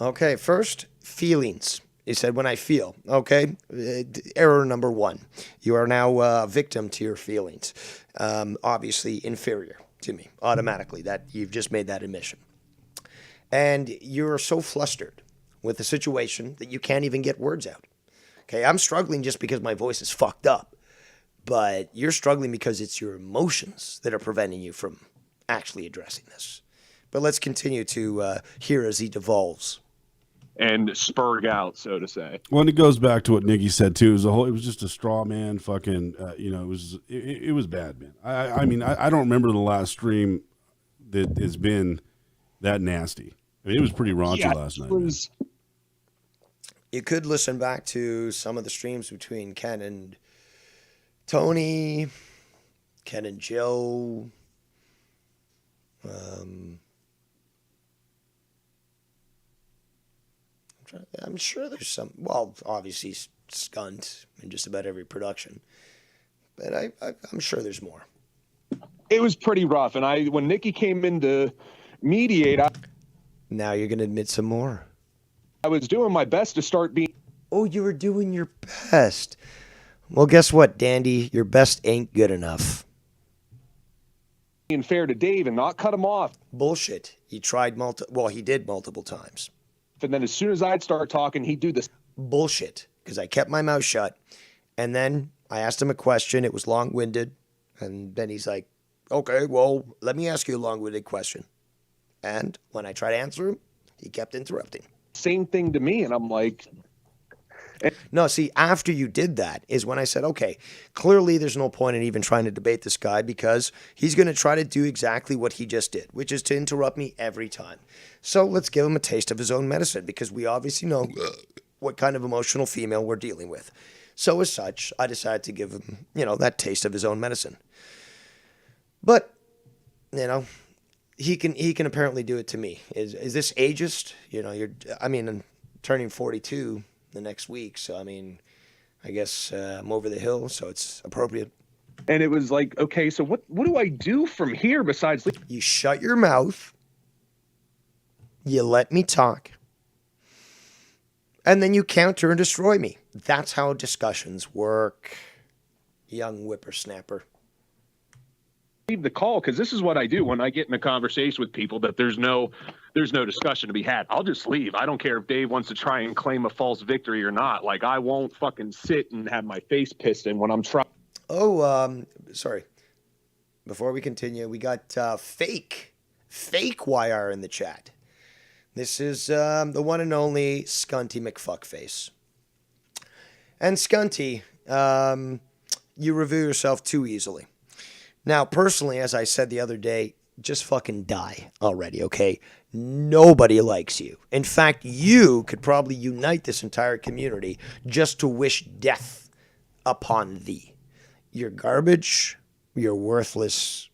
Okay, first, feelings. He said, when I feel, okay? Error number 1. You are now a victim to your feelings. Obviously inferior to me, automatically. That you've just made that admission. And you're so flustered with the situation that you can't even get words out. Okay, I'm struggling just because my voice is fucked up. But you're struggling because it's your emotions that are preventing you from actually addressing this. But let's continue to hear as he devolves. And spurg out, so to say. Well, and it goes back to what Niggy said too. It was just a straw man. Fucking, it was bad, man. I mean, I don't remember the last stream that has been that nasty. I mean, it was pretty raunchy last night. You could listen back to some of the streams between Ken and Tony, Ken and Joe. I'm sure there's some, well, obviously Skunt in just about every production, but I'm sure there's more. It was pretty rough, and when Nikki came in to mediate, now you're going to admit some more. I was doing my best to start being... Oh, you were doing your best. Well, guess what, Dandy? Your best ain't good enough. Being fair to Dave and not cut him off. Bullshit. He tried he did multiple times. And then as soon as I'd start talking, he'd do this. Bullshit. Because I kept my mouth shut. And then I asked him a question. It was long-winded. And then he's like, okay, well, let me ask you a long-winded question. And when I tried to answer him, he kept interrupting. Same thing to me. And I'm like... No, see, after you did that is when I said, okay, clearly there's no point in even trying to debate this guy because he's going to try to do exactly what he just did, which is to interrupt me every time. So let's give him a taste of his own medicine because we obviously know what kind of emotional female we're dealing with. So as such, I decided to give him, that taste of his own medicine. But, he can apparently do it to me. Is this ageist? I'm turning 42 the next week. So, I guess I'm over the hill, so it's appropriate. And it was like, okay, so what do I do from here besides... You shut your mouth. You let me talk. And then you counter and destroy me. That's how discussions work, young whippersnapper. Leave the call, because this is what I do when I get in a conversation with people that there's no discussion to be had. I'll just leave. I don't care if Dave wants to try and claim a false victory or not. Like, I won't fucking sit and have my face pissed in when I'm trying. Oh, sorry. Before we continue, we got fake YR in the chat. This is the one and only Scunty McFuckface. And Scunty, you review yourself too easily. Now, personally, as I said the other day, just fucking die already, okay? Nobody likes you. In fact, you could probably unite this entire community just to wish death upon thee. You're garbage. You're worthless.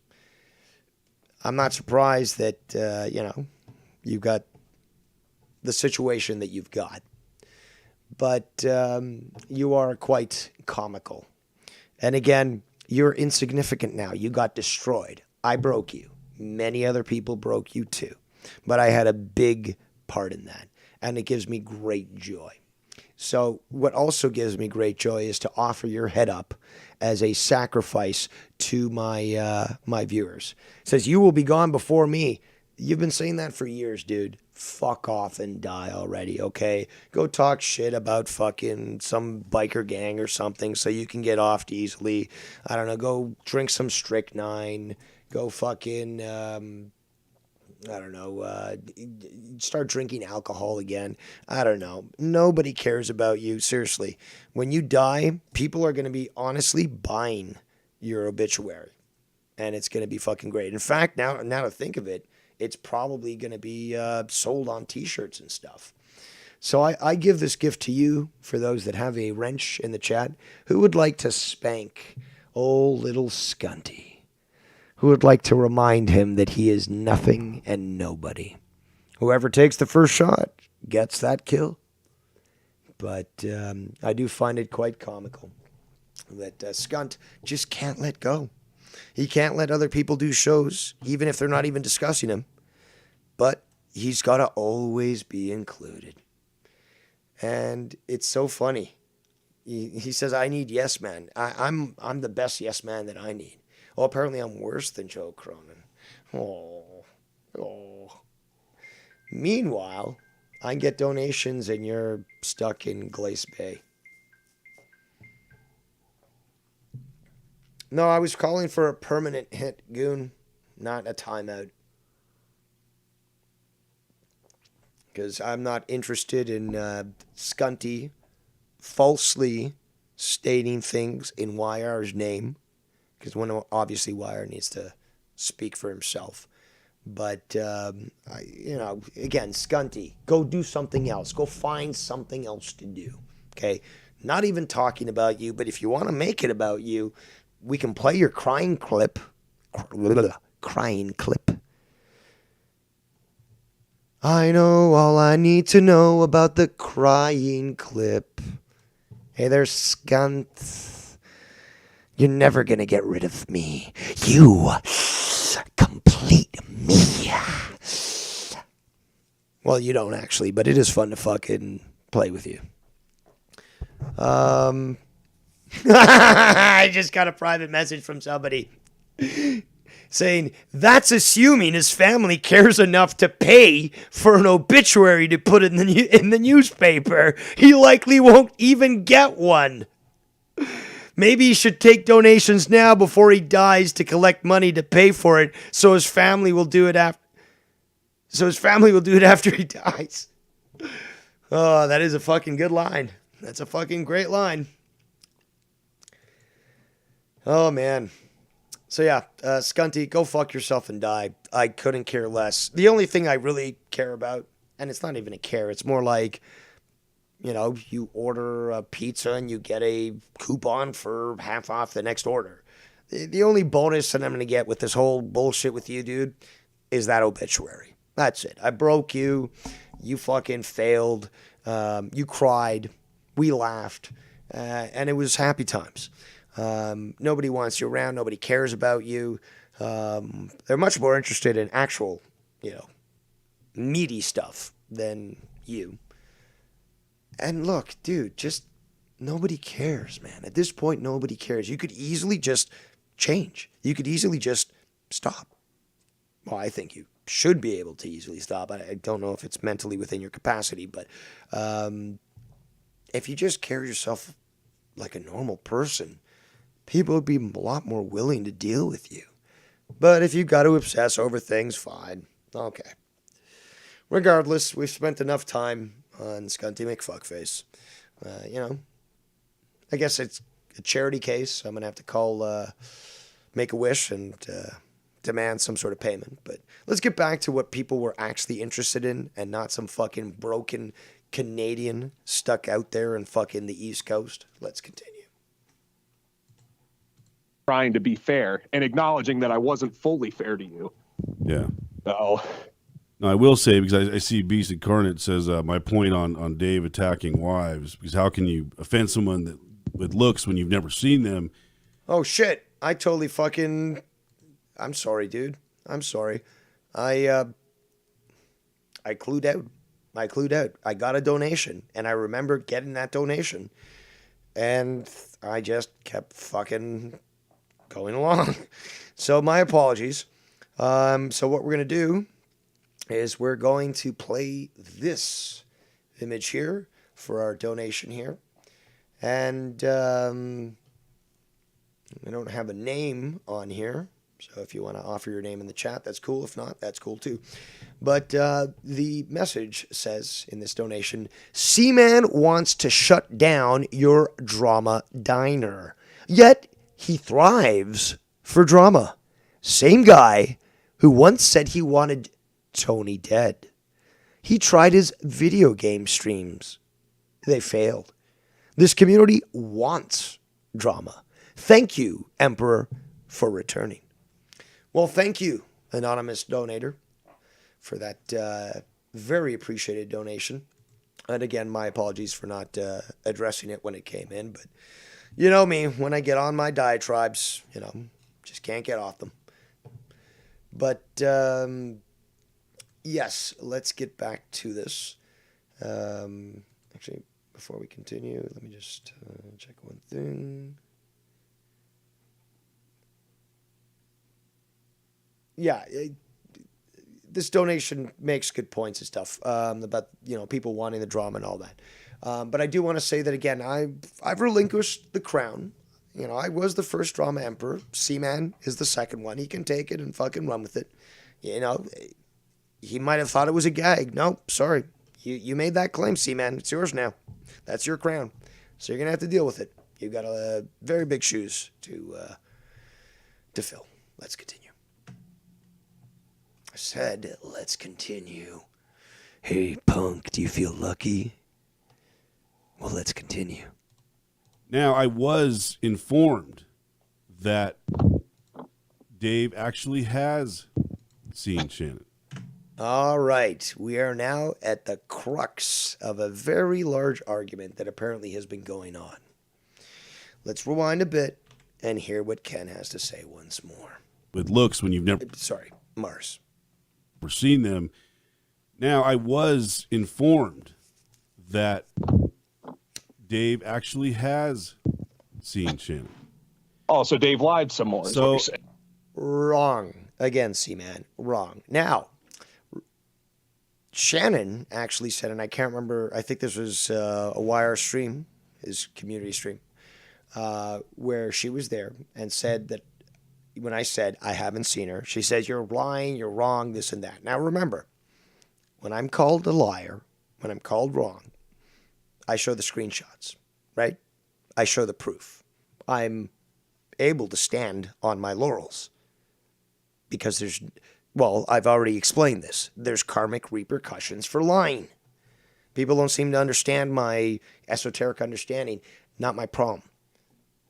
I'm not surprised that, you've got the situation that you've got. But you are quite comical. And again, you're insignificant now. You got destroyed. I broke you. Many other people broke you too. But I had a big part in that. And it gives me great joy. So what also gives me great joy is to offer your head up as a sacrifice to my my viewers. It says, you will be gone before me. You've been saying that for years, dude. Fuck off and die already, okay? Go talk shit about fucking some biker gang or something so you can get off easily. I don't know, go drink some strychnine. Go fucking, start drinking alcohol again. I don't know. Nobody cares about you, seriously. When you die, people are going to be honestly buying your obituary. And it's going to be fucking great. In fact, now to think of it, it's probably going to be sold on T-shirts and stuff. So I give this gift to you, for those that have a wrench in the chat. Who would like to spank old little Scunty? Who would like to remind him that he is nothing and nobody? Whoever takes the first shot gets that kill. But I do find it quite comical that Scunt just can't let go. He can't let other people do shows, even if they're not even discussing him. But he's got to always be included. And it's so funny. He says, I need yes man. I'm the best yes man that I need. Oh, apparently I'm worse than Joe Cronin. Oh. Meanwhile, I get donations and you're stuck in Glace Bay. No, I was calling for a permanent hit, Goon, not a timeout. Because I'm not interested in Scunty falsely stating things in YR's name. Because obviously YR needs to speak for himself. But, again, Scunty, go do something else. Go find something else to do. Okay? Not even talking about you, but if you want to make it about you, we can play your crying clip. Crying clip. I know all I need to know about the crying clip. Hey there, Scunt. You're never going to get rid of me. You complete me. Well, you don't actually, but it is fun to fucking play with you. I just got a private message from somebody saying, that's assuming his family cares enough to pay for an obituary to put in the newspaper. He likely won't even get one. Maybe he should take donations now before he dies to collect money to pay for it, so his family will do it after. After he dies. Oh, that is a fucking good line. That's a fucking great line. Oh, man. So, yeah, Scunty, go fuck yourself and die. I couldn't care less. The only thing I really care about, and it's not even a care, it's more like, you order a pizza and you get a coupon for half off the next order. The only bonus that I'm going to get with this whole bullshit with you, dude, is that obituary. That's it. I broke you. You fucking failed. You cried. We laughed. And it was happy times. Nobody wants you around. Nobody cares about you. They're much more interested in actual, meaty stuff than you. And look, dude, just nobody cares, man. At this point, nobody cares. You could easily just change. You could easily just stop. Well, I think you should be able to easily stop. I don't know if it's mentally within your capacity, but if you just carry yourself like a normal person, people would be a lot more willing to deal with you. But if you've got to obsess over things, fine. Okay. Regardless, we've spent enough time on Scunty McFuckface. I guess it's a charity case. I'm going to have to call Make-A-Wish and demand some sort of payment. But let's get back to what people were actually interested in and not some fucking broken Canadian stuck out there in fucking the East Coast. Let's continue. Trying to be fair and acknowledging that I wasn't fully fair to you. Yeah. So. No, I will say, because I see Beast Incarnate says, my point on Dave attacking wives, because how can you offend someone that with looks when you've never seen them? Oh, shit. I totally fucking... I'm sorry, dude. I'm sorry. I clued out. I got a donation, and I remember getting that donation, and I just kept fucking going along. So my apologies. So what we're going to do is we're going to play this image here for our donation here. And I don't have a name on here. So if you want to offer your name in the chat, that's cool. If not, that's cool too. But the message says in this donation, Seaman wants to shut down your drama diner. Yet he thrives for drama. Same guy who once said he wanted Tony dead. He tried his video game streams. They failed. This community wants drama. Thank you, Emperor, for returning. Well, thank you, anonymous donator, for that very appreciated donation. And again, my apologies for not addressing it when it came in. But you know me, when I get on my diatribes, just can't get off them. But yes, let's get back to this. Actually, before we continue, let me just check one thing. Yeah, this donation makes good points and stuff about people wanting the drama and all that. But I do want to say that again, I've relinquished the crown. I was the first drama emperor. Seaman is the second one. He can take it and fucking run with it. He might have thought it was a gag. No, sorry. You made that claim, Seaman. It's yours now. That's your crown. So you're going to have to deal with it. You've got very big shoes to fill. Let's continue. I said, let's continue. Hey, punk, do you feel lucky? Well, let's continue. Now, I was informed that Dave actually has seen Shannon. All right. We are now at the crux of a very large argument that apparently has been going on. Let's rewind a bit and hear what Ken has to say once more. With looks when you've never... Sorry, Mars. Seen them. Now, I was informed that Dave actually has seen Shannon. Oh, so Dave lied some more. So wrong. Again, Seaman, wrong. Now, Shannon actually said, and I can't remember, I think this was a Wire stream, his community stream, where she was there and said that when I said, I haven't seen her, she says, you're lying, you're wrong, this and that. Now remember, when I'm called a liar, when I'm called wrong, I show the screenshots, right? I show the proof. I'm able to stand on my laurels because I've already explained this. There's karmic repercussions for lying. People don't seem to understand my esoteric understanding. Not my problem.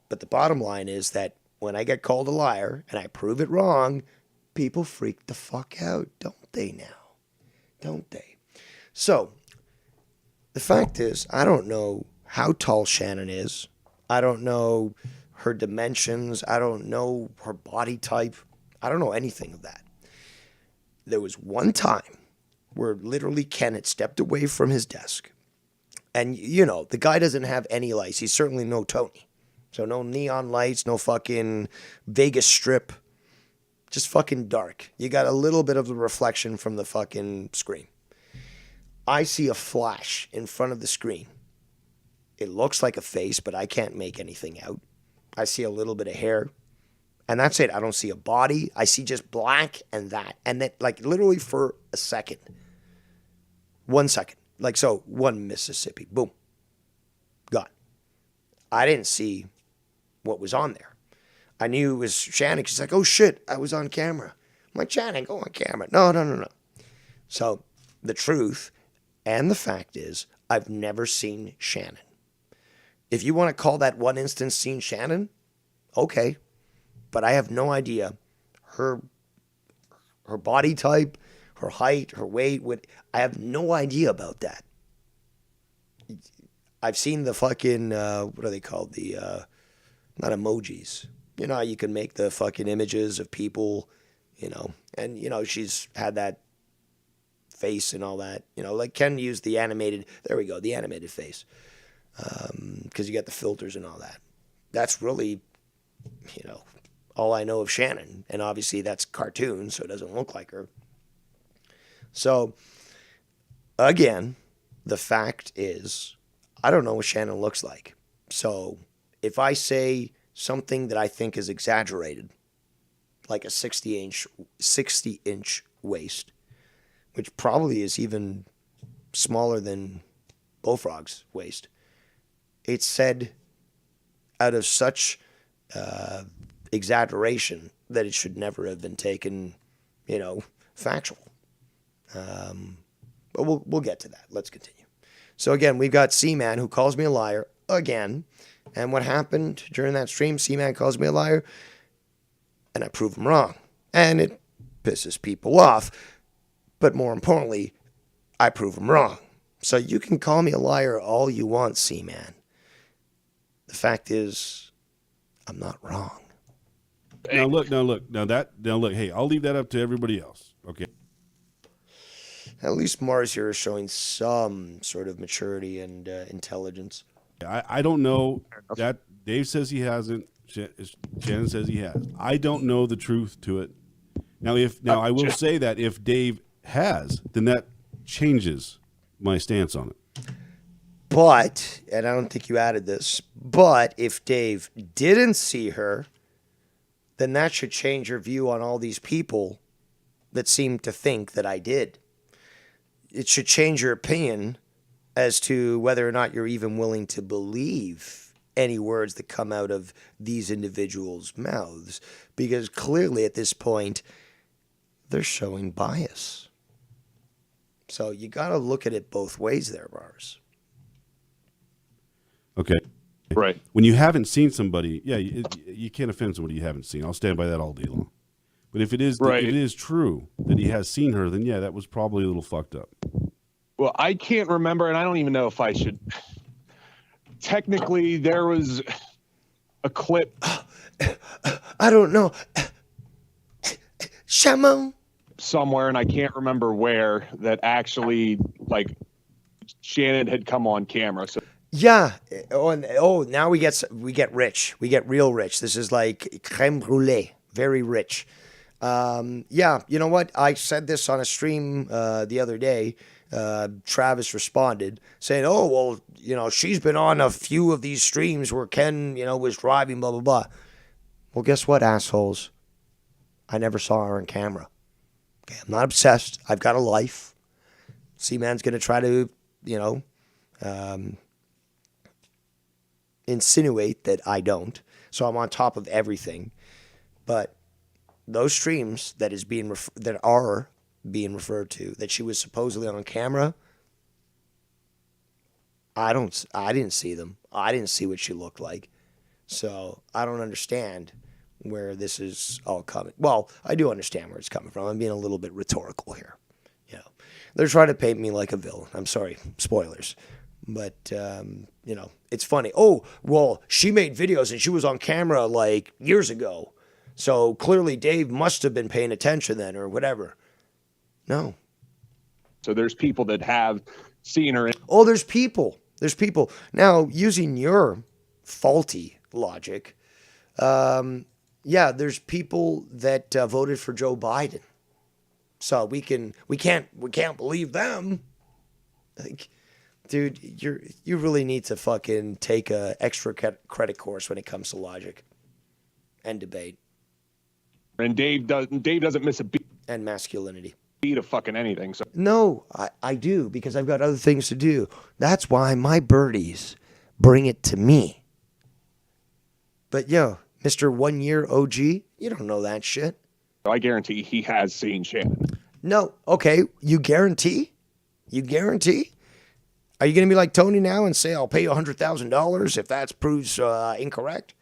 But the bottom line is that when I get called a liar and I prove it wrong, people freak the fuck out, don't they now? Don't they? So, the fact is, I don't know how tall Shannon is. I don't know her dimensions. I don't know her body type. I don't know anything of that. There was one time where literally Ken had stepped away from his desk And, you know, the guy doesn't have any lights. He's certainly no Tony. So no neon lights, no fucking Vegas Strip. Just fucking dark. You got a little bit of the reflection from the fucking screen. I see a flash in front of the screen. It looks like a face, but I can't make anything out. I see a little bit of hair. And that's it. I don't see a body. I see just black and that. And then, like, literally for a second. 1 second. Like, so, one Mississippi. Boom. Gone. I didn't see what was on there. I knew it was Shannon. She's like, oh, shit, I was on camera. I'm like, Shannon, go on camera. No. So, the truth and the fact is, I've never seen Shannon. If you want to call that one instance seen Shannon, okay. But I have no idea her body type, her height, her weight. I have no idea about that. I've seen the fucking, what are they called? The, not emojis. You know how you can make the fucking images of people, you know. And, you know, she's had that face and all that. You know, like Ken used the animated, there we go, the animated face. Because you got the filters and all that. That's really, you know, all I know of Shannon. And obviously that's cartoon, so it doesn't look like her. So, again, the fact is, I don't know what Shannon looks like. So, if I say something that I think is exaggerated, like a 60-inch waist, which probably is even smaller than Bullfrog's waist, it's said out of such exaggeration that it should never have been taken, you know, factual. But we'll get to that. Let's continue. So again, we've got Seaman who calls me a liar again. And what happened during that stream, Seaman calls me a liar, and I prove him wrong. And it pisses people off. But more importantly, I prove him wrong. So you can call me a liar all you want, Seaman. The fact is, I'm not wrong. Now look. Hey, I'll leave that up to everybody else. Okay. At least Mars here is showing some sort of maturity and intelligence. I don't know that Dave says he hasn't. Shannon says he has. I don't know the truth to it. Now, I will say that if Dave has, then that changes my stance on it. But, and I don't think you added this, but if Dave didn't see her, then that should change your view on all these people that seem to think that I did. It should change your opinion as to whether or not you're even willing to believe any words that come out of these individuals' mouths. Because clearly at this point, they're showing bias. So you got to look at it both ways there, Mars. Okay. Right. When you haven't seen somebody, you can't offend somebody you haven't seen. I'll stand by that all day long. But if it is right. if it is true that he has seen her, then that was probably a little fucked up. Well, I can't remember, and I don't even know if I should. Technically, there was a clip. I don't know. Shamo? Somewhere, and I can't remember where, that actually, like, Shannon had come on camera. So yeah. Now we get rich. We get real rich. This is like creme brulee. Very rich. You know what? I said this on a stream the other day. Travis responded saying, oh, well, you know, she's been on a few of these streams where Ken, you know, was driving, blah, blah, blah. Well, guess what, assholes? I never saw her on camera. Okay, I'm not obsessed. I've got a life. Seaman's going to try to, you know, insinuate that I don't. So I'm on top of everything. But those streams that are being referred to, that she was supposedly on camera, I didn't see them. I didn't see what she looked like. So I don't understand where this is all coming. Well, I do understand where it's coming from. I'm being a little bit rhetorical here. You know, they're trying to paint me like a villain. I'm sorry, spoilers. But, you know, it's funny. Oh, well, she made videos and she was on camera like years ago. So clearly Dave must have been paying attention then or whatever. No. there's people that have seen her. Oh, there's people. There's people now using your faulty logic. There's people that voted for Joe Biden, so we can't believe them. Like, dude, you really need to fucking take a extra credit course when it comes to logic and debate And Dave doesn't miss a beat and masculinity. of fucking anything. So No, I do, because I've got other things to do. That's why my birdies bring it to me. But yo, Mr. 1 year OG, you don't know that shit. I guarantee he has seen Shannon. No, okay, you guarantee? You guarantee? Are you going to be like Tony now and say, I'll pay you $100,000 if that proves incorrect?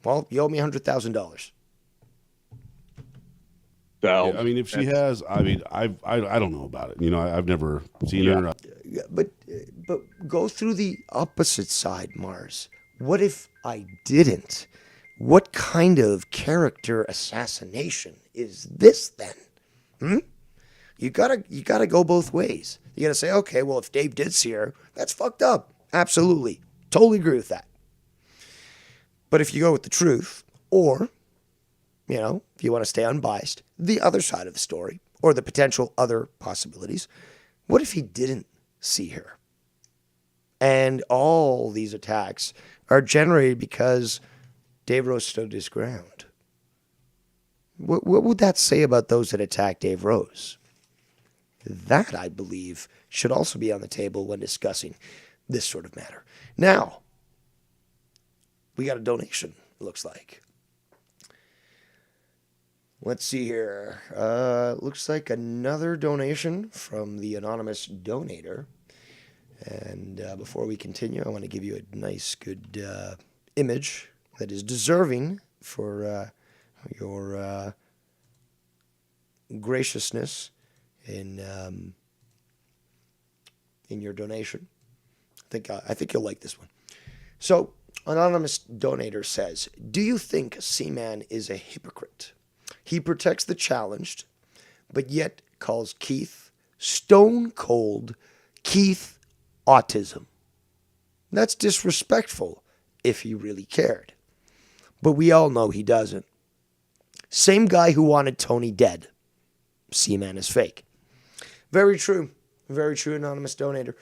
Well, you owe me $100,000. So Yeah, I mean, if she has, I mean, I don't know about it. You know, I've never seen her. Yeah, but go through the opposite side, Mars. What if I didn't? What kind of character assassination is this then? You gotta go both ways. You gotta say, okay, well, if Dave did see her, that's fucked up. Absolutely, totally agree with that. But if you go with the truth, or if you want to stay unbiased, the other side of the story, or the potential other possibilities, what if he didn't see her? And all these attacks are generated because Dave Rose stood his ground. What would that say about those that attack Dave Rose? That, I believe, should also be on the table when discussing this sort of matter. Now, we got a donation, it looks like. Let's see here. Looks like another donation from the anonymous donator. And before we continue, I want to give you a nice, good image that is deserving for your graciousness in your donation. I think you'll like this one. So, anonymous donator says, do you think Seaman is a hypocrite? He protects the challenged, but yet calls Keith stone cold Keith autism. That's disrespectful if he really cared. But we all know he doesn't. Same guy who wanted Tony dead. Seaman is fake. Very true. Very true, anonymous donator.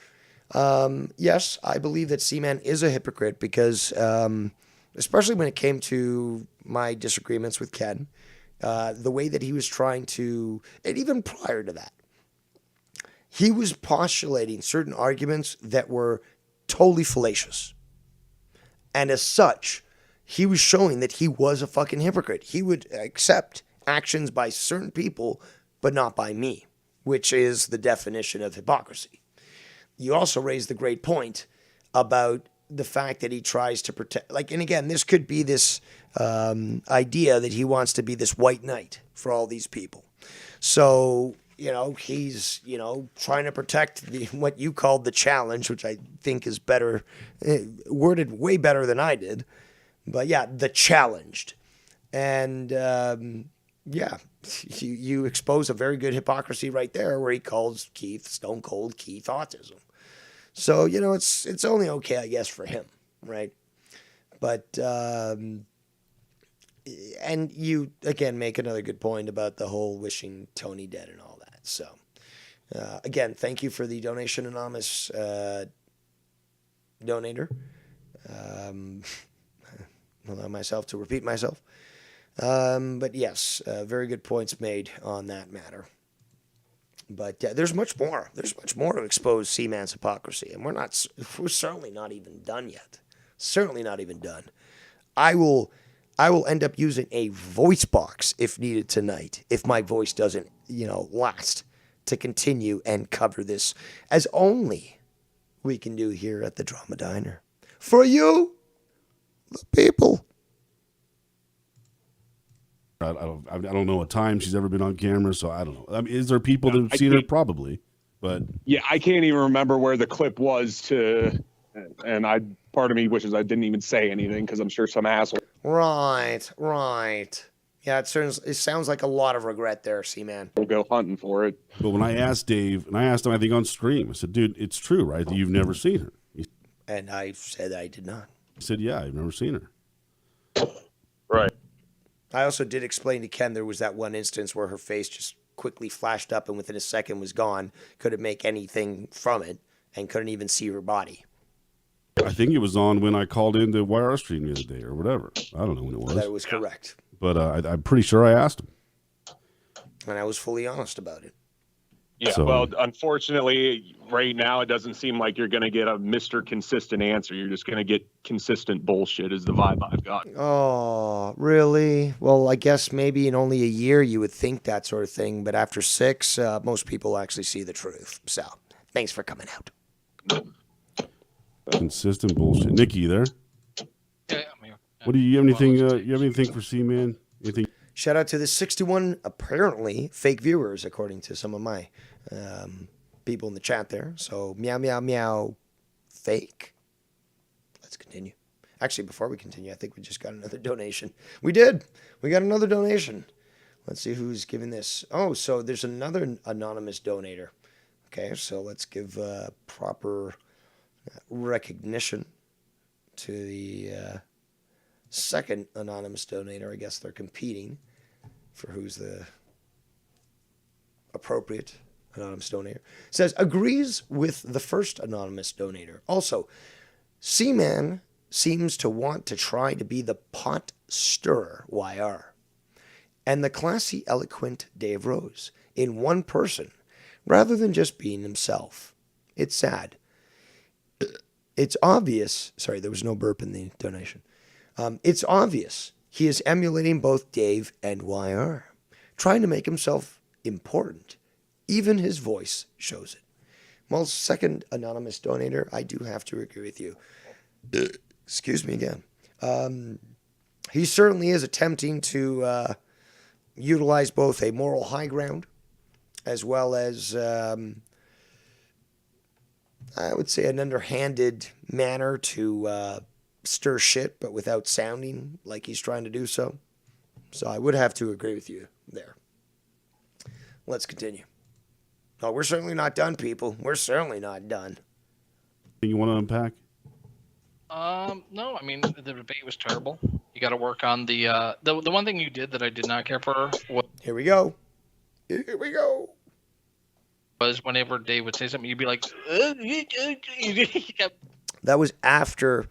Yes, I believe that Seaman is a hypocrite because, especially when it came to my disagreements with Ken, the way that he was trying to, and even prior to that, he was postulating certain arguments that were totally fallacious. And as such, he was showing that he was a fucking hypocrite. He would accept actions by certain people, but not by me, which is the definition of hypocrisy. You also raised the great point about the fact that he tries to protect, and again, this could be this idea that he wants to be this white knight for all these people. So, he's, trying to protect what you called the challenge, which I think is better, worded way better than I did. But yeah, the challenged. And you expose a very good hypocrisy right there where he calls Keith stone cold Keith autism. So, it's only okay, I guess, for him, right? But, and you, again, make another good point about the whole wishing Tony dead and all that. So, again, thank you for the donation, anonymous donator. Allow myself to repeat myself. But yes, very good points made on that matter. But there's much more. There's much more to expose Seaman's hypocrisy, and we're certainly not even done yet. Certainly not even done. I will end up using a voice box if needed tonight, if my voice doesn't, last, to continue and cover this, as only we can do here at the Drama Diner. For you, the people. I don't know what time she's ever been on camera, so I don't know. I mean, is there people that have seen her? Probably, but yeah, I can't even remember where the clip was and part of me wishes I didn't even say anything because I'm sure some asshole. Right. Yeah, it sounds like a lot of regret there, Seaman. We'll go hunting for it. when I asked Dave, and I asked him, I think on stream, I said, "Dude, it's true, right? That you've never seen her." And I said I did not. He said, yeah, I've never seen her. Right. I also did explain to Ken there was that one instance where her face just quickly flashed up and within a second was gone. Couldn't make anything from it and couldn't even see her body. I think it was on when I called in the YR stream the other day or whatever. I don't know when it was. That was correct. But I'm pretty sure I asked him. And I was fully honest about it. Yeah, So- well, unfortunately, right now, it doesn't seem like you're going to get a Mr. Consistent answer. You're just going to get consistent bullshit is the vibe I've got. Oh, really? Well, I guess maybe in only a year you would think that sort of thing. But after 6, most people actually see the truth. So thanks for coming out. Consistent bullshit. Nikki, you there? Yeah, I'm here. What do you have anything? You have anything for C-Man? Anything? Shout out to the 61 apparently fake viewers, according to some of my people in the chat there. So meow, meow, meow, fake. Let's continue. Actually, before we continue, I think we just got another donation. We did. We got another donation. Let's see who's giving this. Oh, so there's another anonymous donator. Okay, so let's give proper recognition to the second anonymous donator. I guess they're competing for who's the appropriate anonymous donator. Says, agrees with the first anonymous donator. Also, C-Man seems to want to try to be the pot stirrer, YR, and the classy, eloquent Dave Rose in one person, rather than just being himself. It's sad. It's obvious. Sorry, there was no burp in the donation. It's obvious he is emulating both Dave and YR, trying to make himself important. Even his voice shows it. Well, second anonymous donator, I do have to agree with you. Excuse me again. He certainly is attempting to utilize both a moral high ground as well as, I would say, an underhanded manner to stir shit, but without sounding like he's trying to do so. So I would have to agree with you there. Let's continue. Oh, we're certainly not done, people. We're certainly not done. You want to unpack? No, I mean, the debate was terrible. You got to work on the one thing you did that I did not care for Here we go. Here we go. was whenever Dave would say something, you'd be like, That was after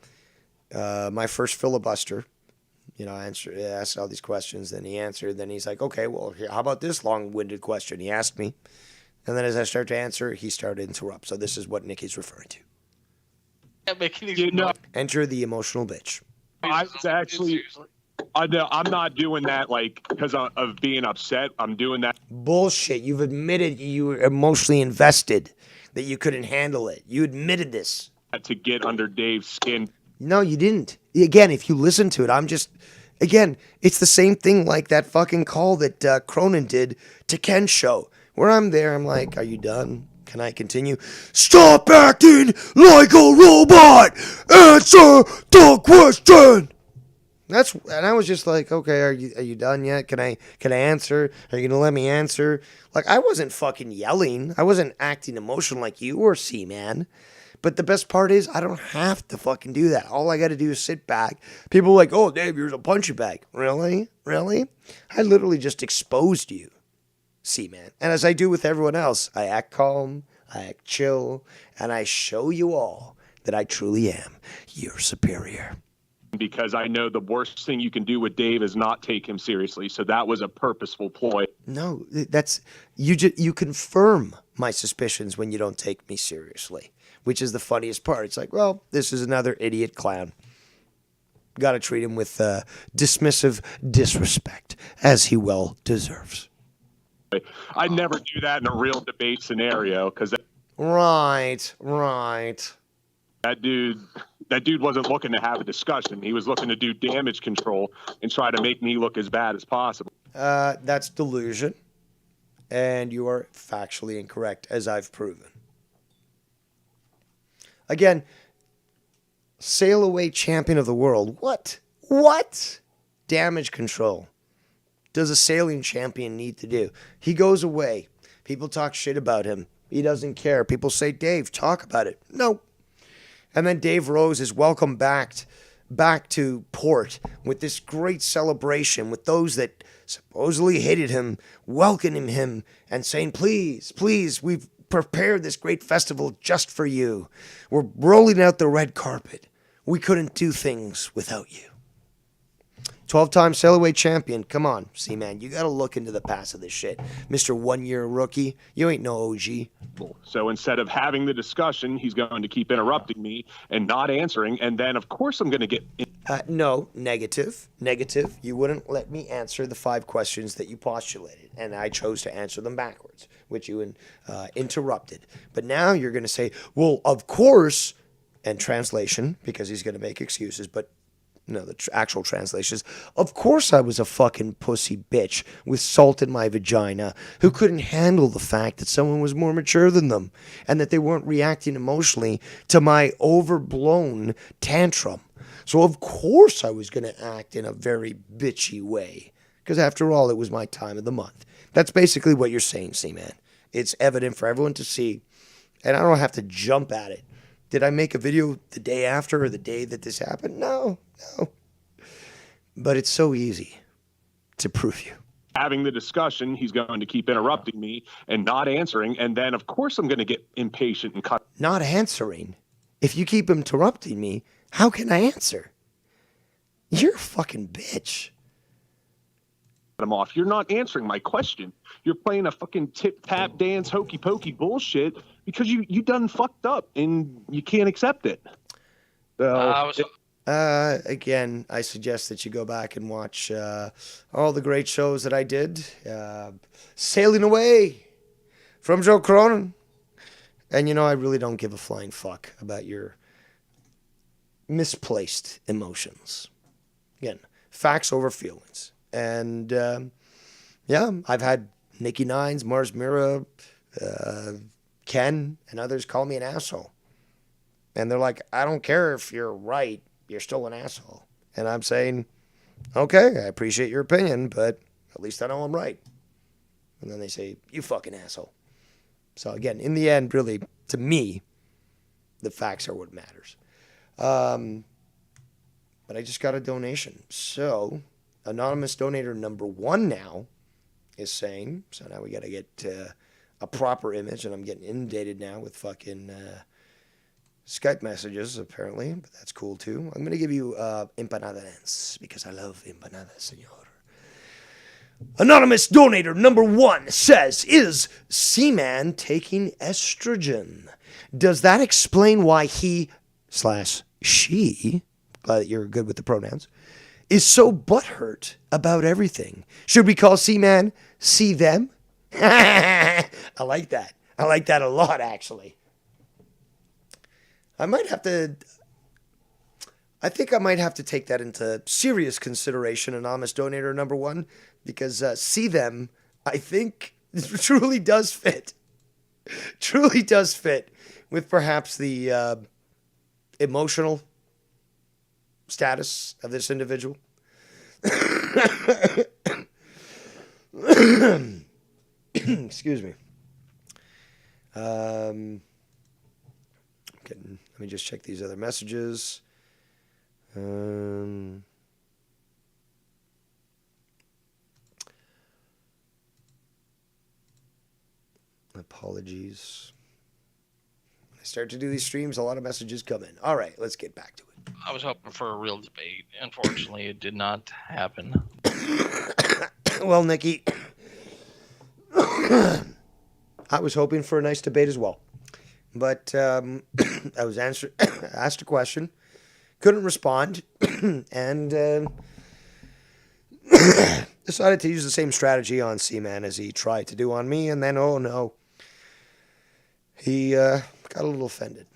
my first filibuster. You know, I asked all these questions, then he answered. Then he's like, okay, well, how about this long-winded question? He asked me. And then as I start to answer, he started to interrupt. So this is what Nikki's referring to. making Enter the emotional bitch. I was actually, I'm not doing that like because of being upset. I'm doing that. Bullshit. You've admitted you were emotionally invested, that you couldn't handle it. You admitted this. To get under Dave's skin. No, you didn't. Again, if you listen to it, again, it's the same thing like that fucking call that Cronin did to Ken's show, where I'm there, I'm like, are you done? Can I continue? Stop acting like a robot! Answer the question! And I was just like, okay, are you done yet? Can I answer? Are you gonna let me answer? Like, I wasn't fucking yelling. I wasn't acting emotional like you were, C-Man. But the best part is I don't have to fucking do that. All I got to do is sit back. People are like, oh, Dave, you're a punching bag. Really? Really? I literally just exposed you, C-Man. And as I do with everyone else, I act calm, I act chill, and I show you all that I truly am your superior. Because I know the worst thing you can do with Dave is not take him seriously. So that was a purposeful ploy. No, that's you confirm my suspicions when you don't take me seriously, which is the funniest part. It's like, well, this is another idiot clown. Got to treat him with dismissive disrespect, as he well deserves. I'd never do that in a real debate scenario because Right. that dude wasn't looking to have a discussion. He was looking to do damage control and try to make me look as bad as possible. That's delusion, and you are factually incorrect, as I've proven. Again, sail away champion of the world. What? Damage control does a sailing champion need to do? He goes away. People talk shit about him. He doesn't care. People say, Dave, talk about it. No. And then Dave Rose is welcomed back to port with this great celebration with those that supposedly hated him, welcoming him and saying, please, please, we've prepared this great festival just for you. We're rolling out the red carpet. We couldn't do things without you. 12-time sailaway champion. Come on, C-Man. You got to look into the past of this shit. Mr. One-year rookie. You ain't no OG. So instead of having the discussion, he's going to keep interrupting me and not answering. And then, of course, I'm going to get... No, negative. Negative. You wouldn't let me answer the 5 questions that you postulated, and I chose to answer them backwards, which you interrupted. But now you're going to say, well, of course, and translation, because he's going to make excuses, but no, the actual translation is, of course I was a fucking pussy bitch with salt in my vagina who couldn't handle the fact that someone was more mature than them and that they weren't reacting emotionally to my overblown tantrum. So of course I was going to act in a very bitchy way because after all, it was my time of the month. That's basically what you're saying, C-Man. It's evident for everyone to see, and I don't have to jump at it. Did I make a video the day after or the day that this happened? No. But it's so easy to prove you. Having the discussion, he's going to keep interrupting me and not answering. And then, of course, I'm going to get impatient and cut. Not answering? If you keep interrupting me, how can I answer? You're a fucking bitch. Him off. You're not answering my question. You're playing a fucking tip-tap dance, hokey-pokey bullshit because you done fucked up and you can't accept it. Again, I suggest that you go back and watch all the great shows that I did. Sailing Away from Joe Cronin. And, I really don't give a flying fuck about your misplaced emotions. Again, facts over feelings. And, I've had Nikki Nines, Mars Mira, Ken, and others call me an asshole. And they're like, I don't care if you're right. You're still an asshole. And I'm saying, okay, I appreciate your opinion, but at least I know I'm right. And then they say, you fucking asshole. So again, in the end, really, to me, the facts are what matters. But I just got a donation. So, anonymous donator number 1 now is saying, so now we got to get a proper image, and I'm getting inundated now with fucking Skype messages, apparently, but that's cool too. I'm going to give you empanadas, because I love empanadas, senor. Anonymous donator number 1 says, is C-Man taking estrogen? Does that explain why he / she, glad that you're good with the pronouns, is so butthurt about everything? Should we call C-Man see them? I like that. I like that a lot, actually. I think I might have to take that into serious consideration, anonymous donator number 1, because see them, I think, truly does fit. Truly does fit with perhaps the emotional status of this individual. Excuse me. Let me just check these other messages. Apologies. When I start to do these streams, a lot of messages come in. All right, let's get back to it. I was hoping for a real debate. Unfortunately, it did not happen. Well, Nikki, I was hoping for a nice debate as well. But I was asked a question, couldn't respond, and decided to use the same strategy on C-Man as he tried to do on me, and then, oh no, he got a little offended.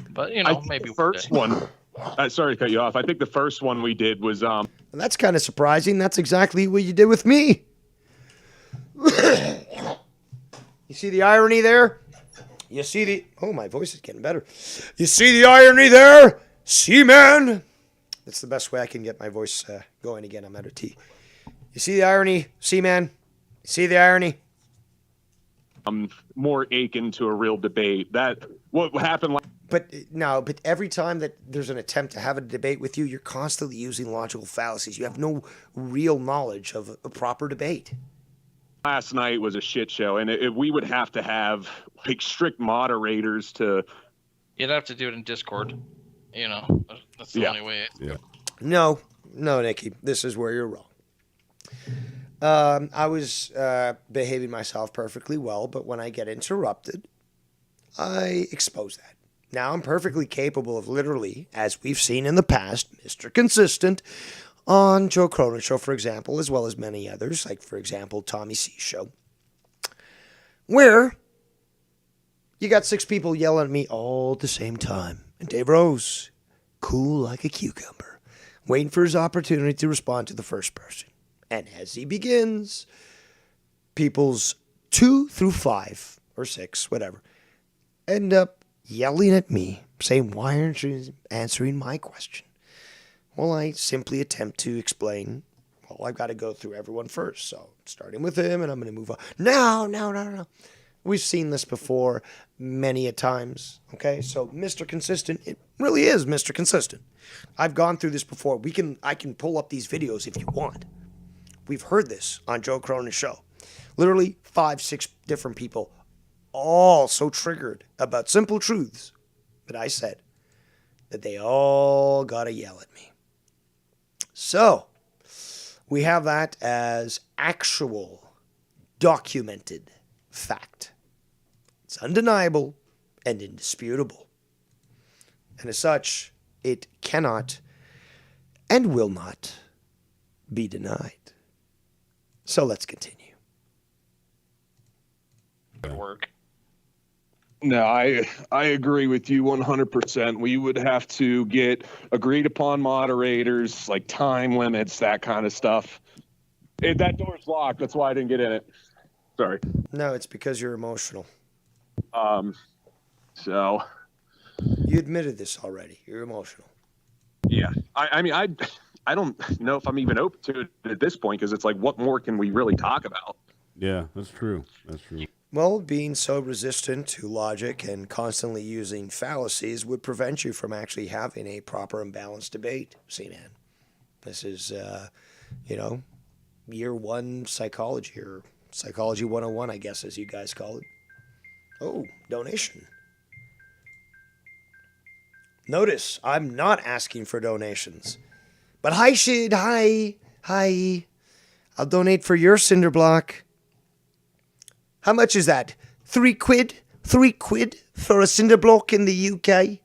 But, maybe the first one. Sorry to cut you off. I think the first one we did was... And that's kind of surprising. That's exactly what you did with me. You see the irony there? You see the... Oh, my voice is getting better. You see the irony there? C-Man? That's the best way I can get my voice going again. I'm out of tea. You see the irony, C-Man? You see the irony? More akin to a real debate. That what happened... But every time that there's an attempt to have a debate with you, you're constantly using logical fallacies. You have no real knowledge of a proper debate. Last night was a shit show, and we would have to have like strict moderators to. You'd have to do it in Discord. You know, that's the only way. Yeah. No, Nikki, this is where you're wrong. I was behaving myself perfectly well, but when I get interrupted, I expose that. Now I'm perfectly capable of literally, as we've seen in the past, Mr. Consistent on Joe Cronin's show, for example, as well as many others, like, for example, Tommy C's show, where you got 6 people yelling at me all at the same time. And Dave Rose, cool like a cucumber, waiting for his opportunity to respond to the first person. And as he begins, people's 2 through 5 or 6, whatever, end up yelling at me, saying, why aren't you answering my question? Well, I simply attempt to explain, well, I've got to go through everyone first. So starting with him, and I'm going to move on. No. We've seen this before many a times, okay? So Mr. Consistent, it really is Mr. Consistent. I've gone through this before. I can pull up these videos if you want. We've heard this on Joe Cronin's show. Literally 5, 6 different people, all so triggered about simple truths that I said that they all got to yell at me. So we have that as actual documented fact. It's undeniable and indisputable. And as such, it cannot and will not be denied. So let's continue. Good work. No, I agree with you 100%. We would have to get agreed upon moderators, like time limits, that kind of stuff. That door's locked. That's why I didn't get in it. Sorry. No, it's because you're emotional. So. You admitted this already. You're emotional. Yeah. I mean, I don't know if I'm even open to it at this point, because it's like, what more can we really talk about? Yeah, that's true. Well, being so resistant to logic and constantly using fallacies would prevent you from actually having a proper and balanced debate, C-Man. This is, year 1 psychology, or psychology 101, I guess, as you guys call it. Oh, donation. Notice, I'm not asking for donations. But hi, Shid, hi. I'll donate for your cinder block. How much is that? 3 quid? 3 quid for a cinder block in the UK?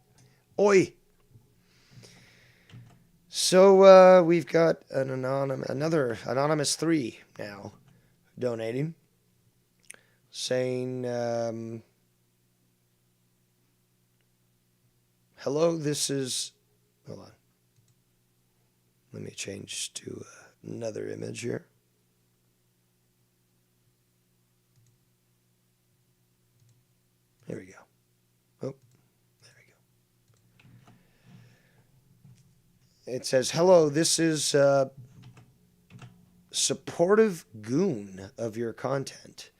Oi. So we've got another anonymous 3 now donating, saying, hello, this is, hold on. Let me change to another image here. Here we go. Oh, there we go. It says, hello, this is supportive goon of your content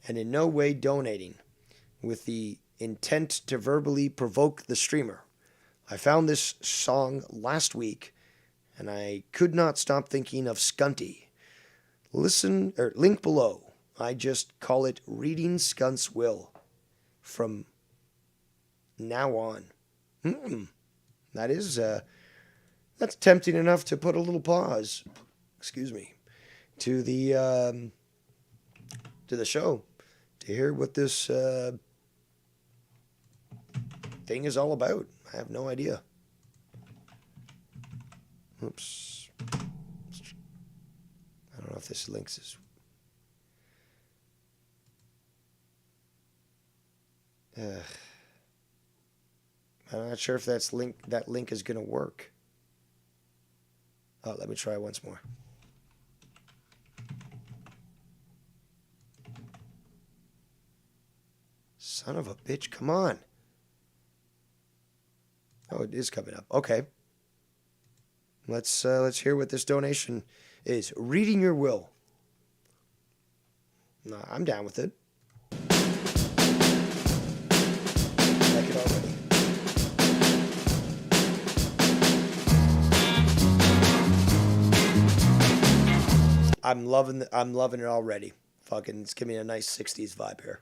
and in no way donating with the intent to verbally provoke the streamer. I found this song last week and I could not stop thinking of Scunty. Link below. I just call it Reading Scunt's Will. From now on. That's tempting enough to put a little pause, to the show, to hear what this thing is all about. I have no idea. Oops. I don't know if this link is... I'm not sure if that link is going to work. Oh, let me try once more. Son of a bitch, come on. Oh, it is coming up. Okay. Let's hear what this donation is. Reading your will. No, I'm down with it. Like it already. I'm loving it already. Fucking, it's giving me a nice 60s vibe here.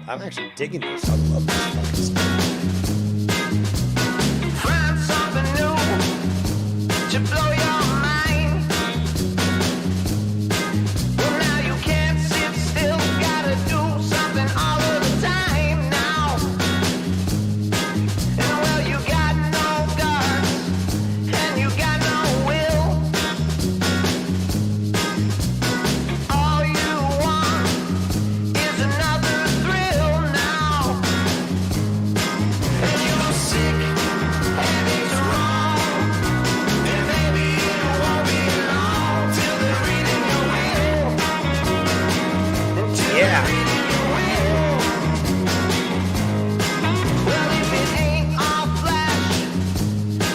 I'm actually digging this. I love this fucking stuff. Find something new to blow your mind. Well, now you can't sit still, gotta do something all of the time now. And well, you got no guts, and you got no will. All you want is another thrill now. And you're sick, and it's wrong. And maybe it won't be long till they're reading your will. Until Yeah. they're reading your will. Well, if it ain't all flash,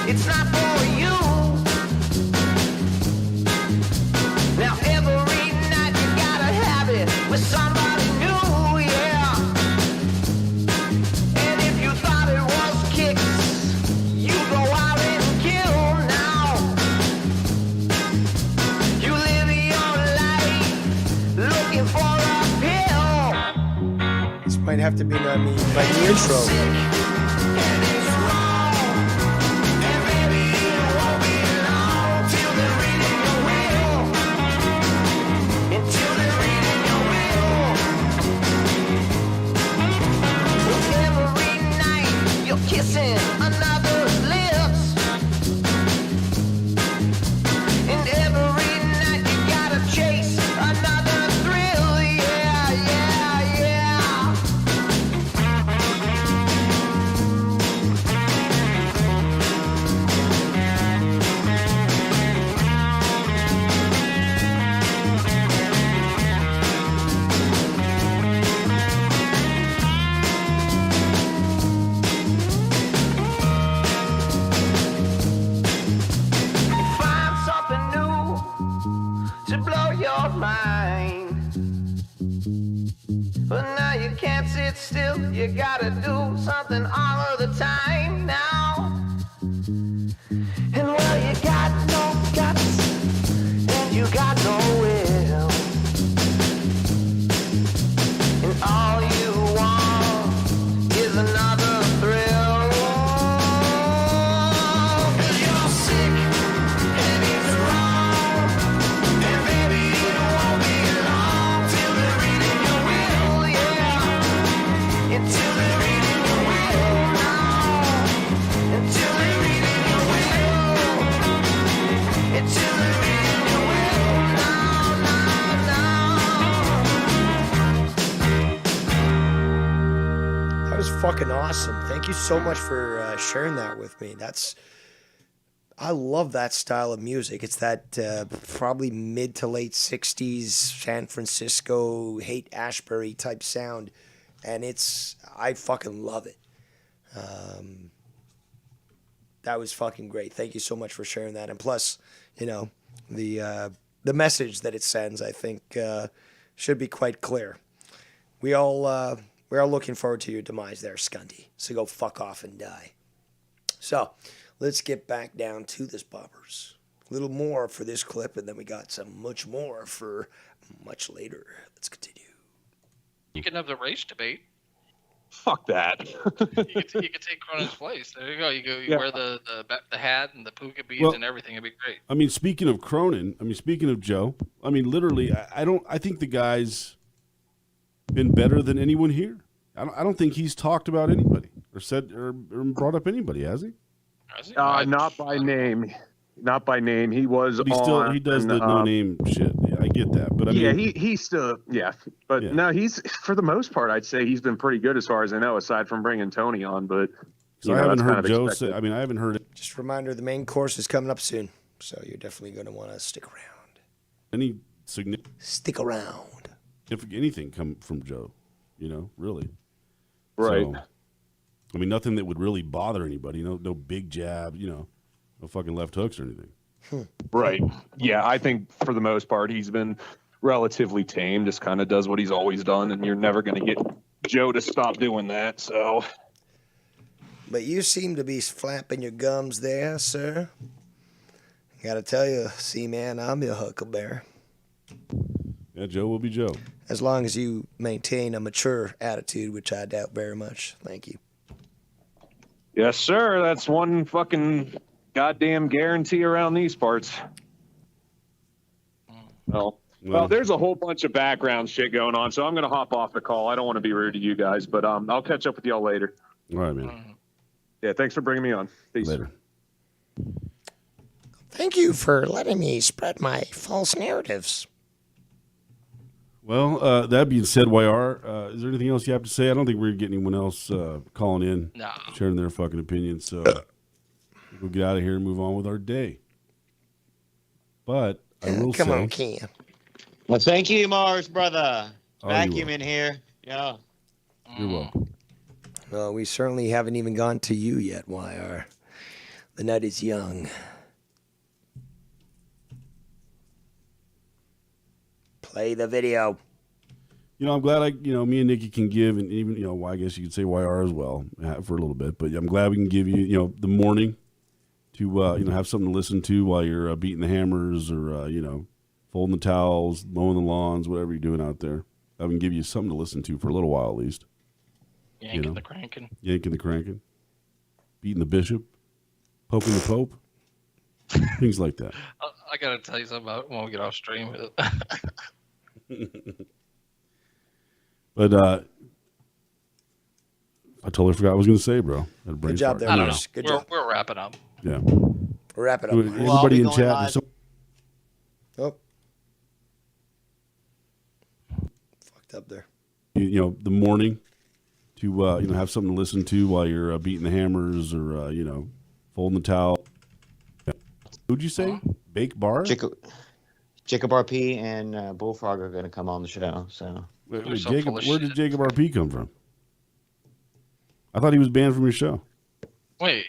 it's not for you. Now every night you gotta have it with somebody new, yeah. And if you thought it was kicks, you go out and kill now. You live your life looking for a pill. This might have to be my new intro. Sick, and it's wrong. And maybe it won't be long till they're reading your will. Until they're reading your will. Every night you're kissing another's lips. And every night you gotta chase another thrill. Yeah, yeah, yeah. Find something new to blow your mind. But now you can't sit still, you gotta do something all of the time now. And well, you got no guts, and you got no will. And all you want is another thrill. 'Cause you're sick, and it's wrong. And maybe it won't be long till they're reading your will, yeah. Until they're reading your will now. Until they're reading your will. Until they're reading your will now, now, now. That was fucking awesome. Thank you so much for sharing that with me. I love that style of music. It's that probably mid to late 60s San Francisco, Haight-Ashbury type sound. And I fucking love it. That was fucking great. Thank you so much for sharing that. And plus, the message that it sends, I think, should be quite clear. We're all looking forward to your demise there, Scundy. So go fuck off and die. So let's get back down to this, bobbers. A little more for this clip, and then we got some much more for much later. Let's continue. You can have the race debate. Fuck that. You could take Cronin's place. There you go. You wear the hat and the puka beads Well, and everything. It'd be great. I mean, speaking of Cronin, speaking of Joe, literally, I think the guy's been better than anyone here. I don't think he's talked about anybody or said or brought up anybody, has he? Has he? Not by name. Not by name. He was But on. he does the no name shit. Yeah, I get that, but he's still but Yeah. no, he's for the most part, I'd say he's been pretty good as far as I know, aside from bringing Tony on. But I haven't that's heard kind of Joe expected. say. I haven't heard Just a reminder, the main course is coming up soon. So you're definitely going to want to stick around. any significant Stick around. anything come from Joe. Really. Right. I mean, nothing that would really bother anybody. No big jab, no fucking left hooks or anything. Right. Yeah, I think for the most part he's been relatively tame, just kind of does what he's always done, and you're never going to get Joe to stop doing that. So, But you seem to be flapping your gums there, sir. Gotta tell you, man, I'm your huckleberry. Yeah, Joe will be Joe. As long as you maintain a mature attitude, which I doubt very much. Thank you. yes, sir. That's one fucking goddamn guarantee around these parts. Well, there's a whole bunch of background shit going on, so I'm going to hop off the call. I don't want to be rude to you guys, but I'll catch up with y'all later. All right, man. Yeah, thanks for bringing me on. Peace. Later. Thank you for letting me spread my false narratives. Well, that being said, YR, is there anything else you have to say? I don't think we're going to get anyone else calling in, sharing their fucking opinions. So we'll get out of here and move on with our day. But I will Come say... on, Ken. Well, thank you, Mars, brother. Oh, Vacuum in here. Yeah. You're welcome. Well, we certainly haven't even gone to you yet, YR. The night is young. Play the video. I'm glad me and Nikki can give, and even, I guess you could say YR as well for a little bit, but I'm glad we can give you, the morning to, have something to listen to while you're beating the hammers or, folding the towels, mowing the lawns, whatever you're doing out there. I can give you something to listen to for a little while at least. Yanking the cranking. Yanking the cranking. Beating the bishop. Poking the pope. Things like that. I got to tell you something about when we get off stream. But I totally forgot what I was going to say, bro. Had a brain Good job fart. there, I don't know. Mars. Good job. We're wrapping up. Yeah. Wrap it up. Mars. Everybody in going chat. live. Oh. Fucked up there. The morning to have something to listen to while you're beating the hammers or folding the towel. Who'd you say? Bake bar? Jacob RP and Bullfrog are going to come on the show. So Wait, You're so Jacob, full of where did shit. Jacob RP come from? I thought he was banned from your show. Wait.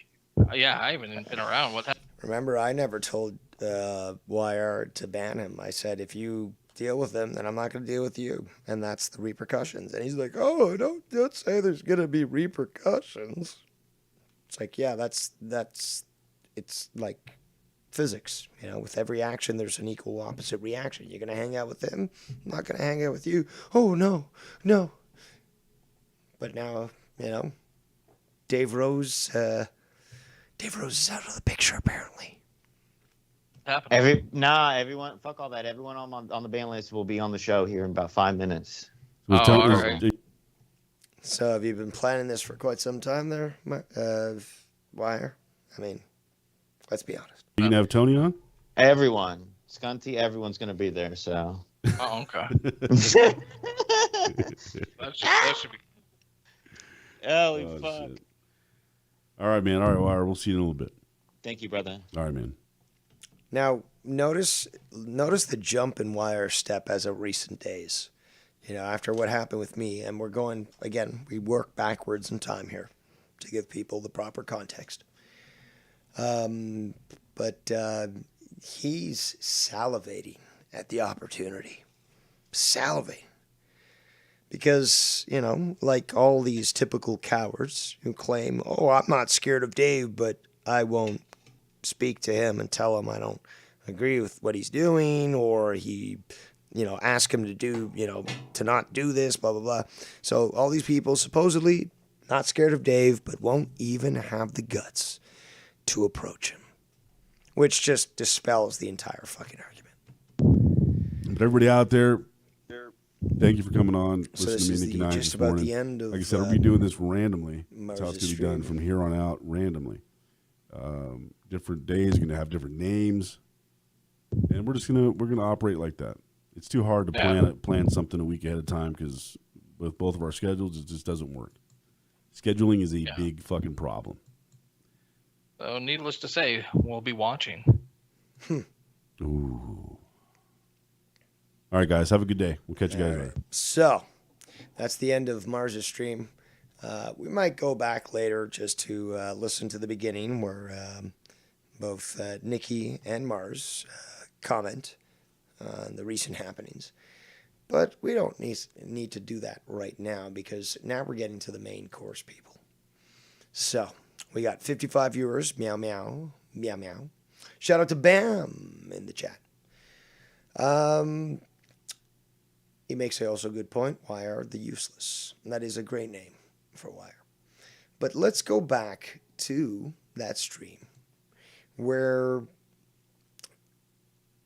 Yeah, I haven't been around. What happened? Remember, I never told YR to ban him. I said, if you deal with him, then I'm not going to deal with you. And that's the repercussions. And he's like, oh, don't say there's going to be repercussions. It's like, yeah, it's like physics. With every action, there's an equal opposite reaction. You're going to hang out with him. I'm not going to hang out with you. Oh, no. But now, Dave Rose is out of the picture, apparently. Happened. everyone, fuck all that. Everyone on the ban list will be on the show here in about 5 minutes. So Oh, tell- all right. So have you been planning this for quite some time there, Wire? I mean, let's be honest. You can have Tony on? Everyone, Scunty, everyone's going to be there. So Oh, okay. That should be. holy Oh, fuck! shit. All right, man. All right, Wire. We'll see you in a little bit. Thank you, brother. All right, man. Now, notice the jump in Wire step as of recent days. After what happened with me, and we're going, again, we work backwards in time here to give people the proper context. But he's salivating at the opportunity. Salivating. Because, like all these typical cowards who claim, oh, I'm not scared of Dave, but I won't speak to him and tell him I don't agree with what he's doing, or he, ask him to do, to not do this, blah, blah, blah. So all these people supposedly not scared of Dave, but won't even have the guts to approach him, which just dispels the entire fucking argument. But everybody out there, thank you for coming on. So Listen this to me, is Nicky the, Nine just this about morning. the end of Like I said, we'll be doing this randomly. That's how it's Mars' going to be done stream. from here on out, randomly. Different days are going to have different names, and we're gonna operate like that. It's too hard to plan something a week ahead of time because with both of our schedules, it just doesn't work. Scheduling is a big fucking problem. So, needless to say, we'll be watching. Ooh. All right, guys, have a good day. We'll catch you guys later. So, that's the end of Mars' stream. We might go back later just to listen to the beginning where both Nikki and Mars comment on the recent happenings. But we don't need to do that right now because now we're getting to the main course, people. So, we got 55 viewers. Meow, meow, meow, meow. Shout out to Bam in the chat. He makes also a good point. Wire the Useless. And that is a great name for Wire. But let's go back to that stream where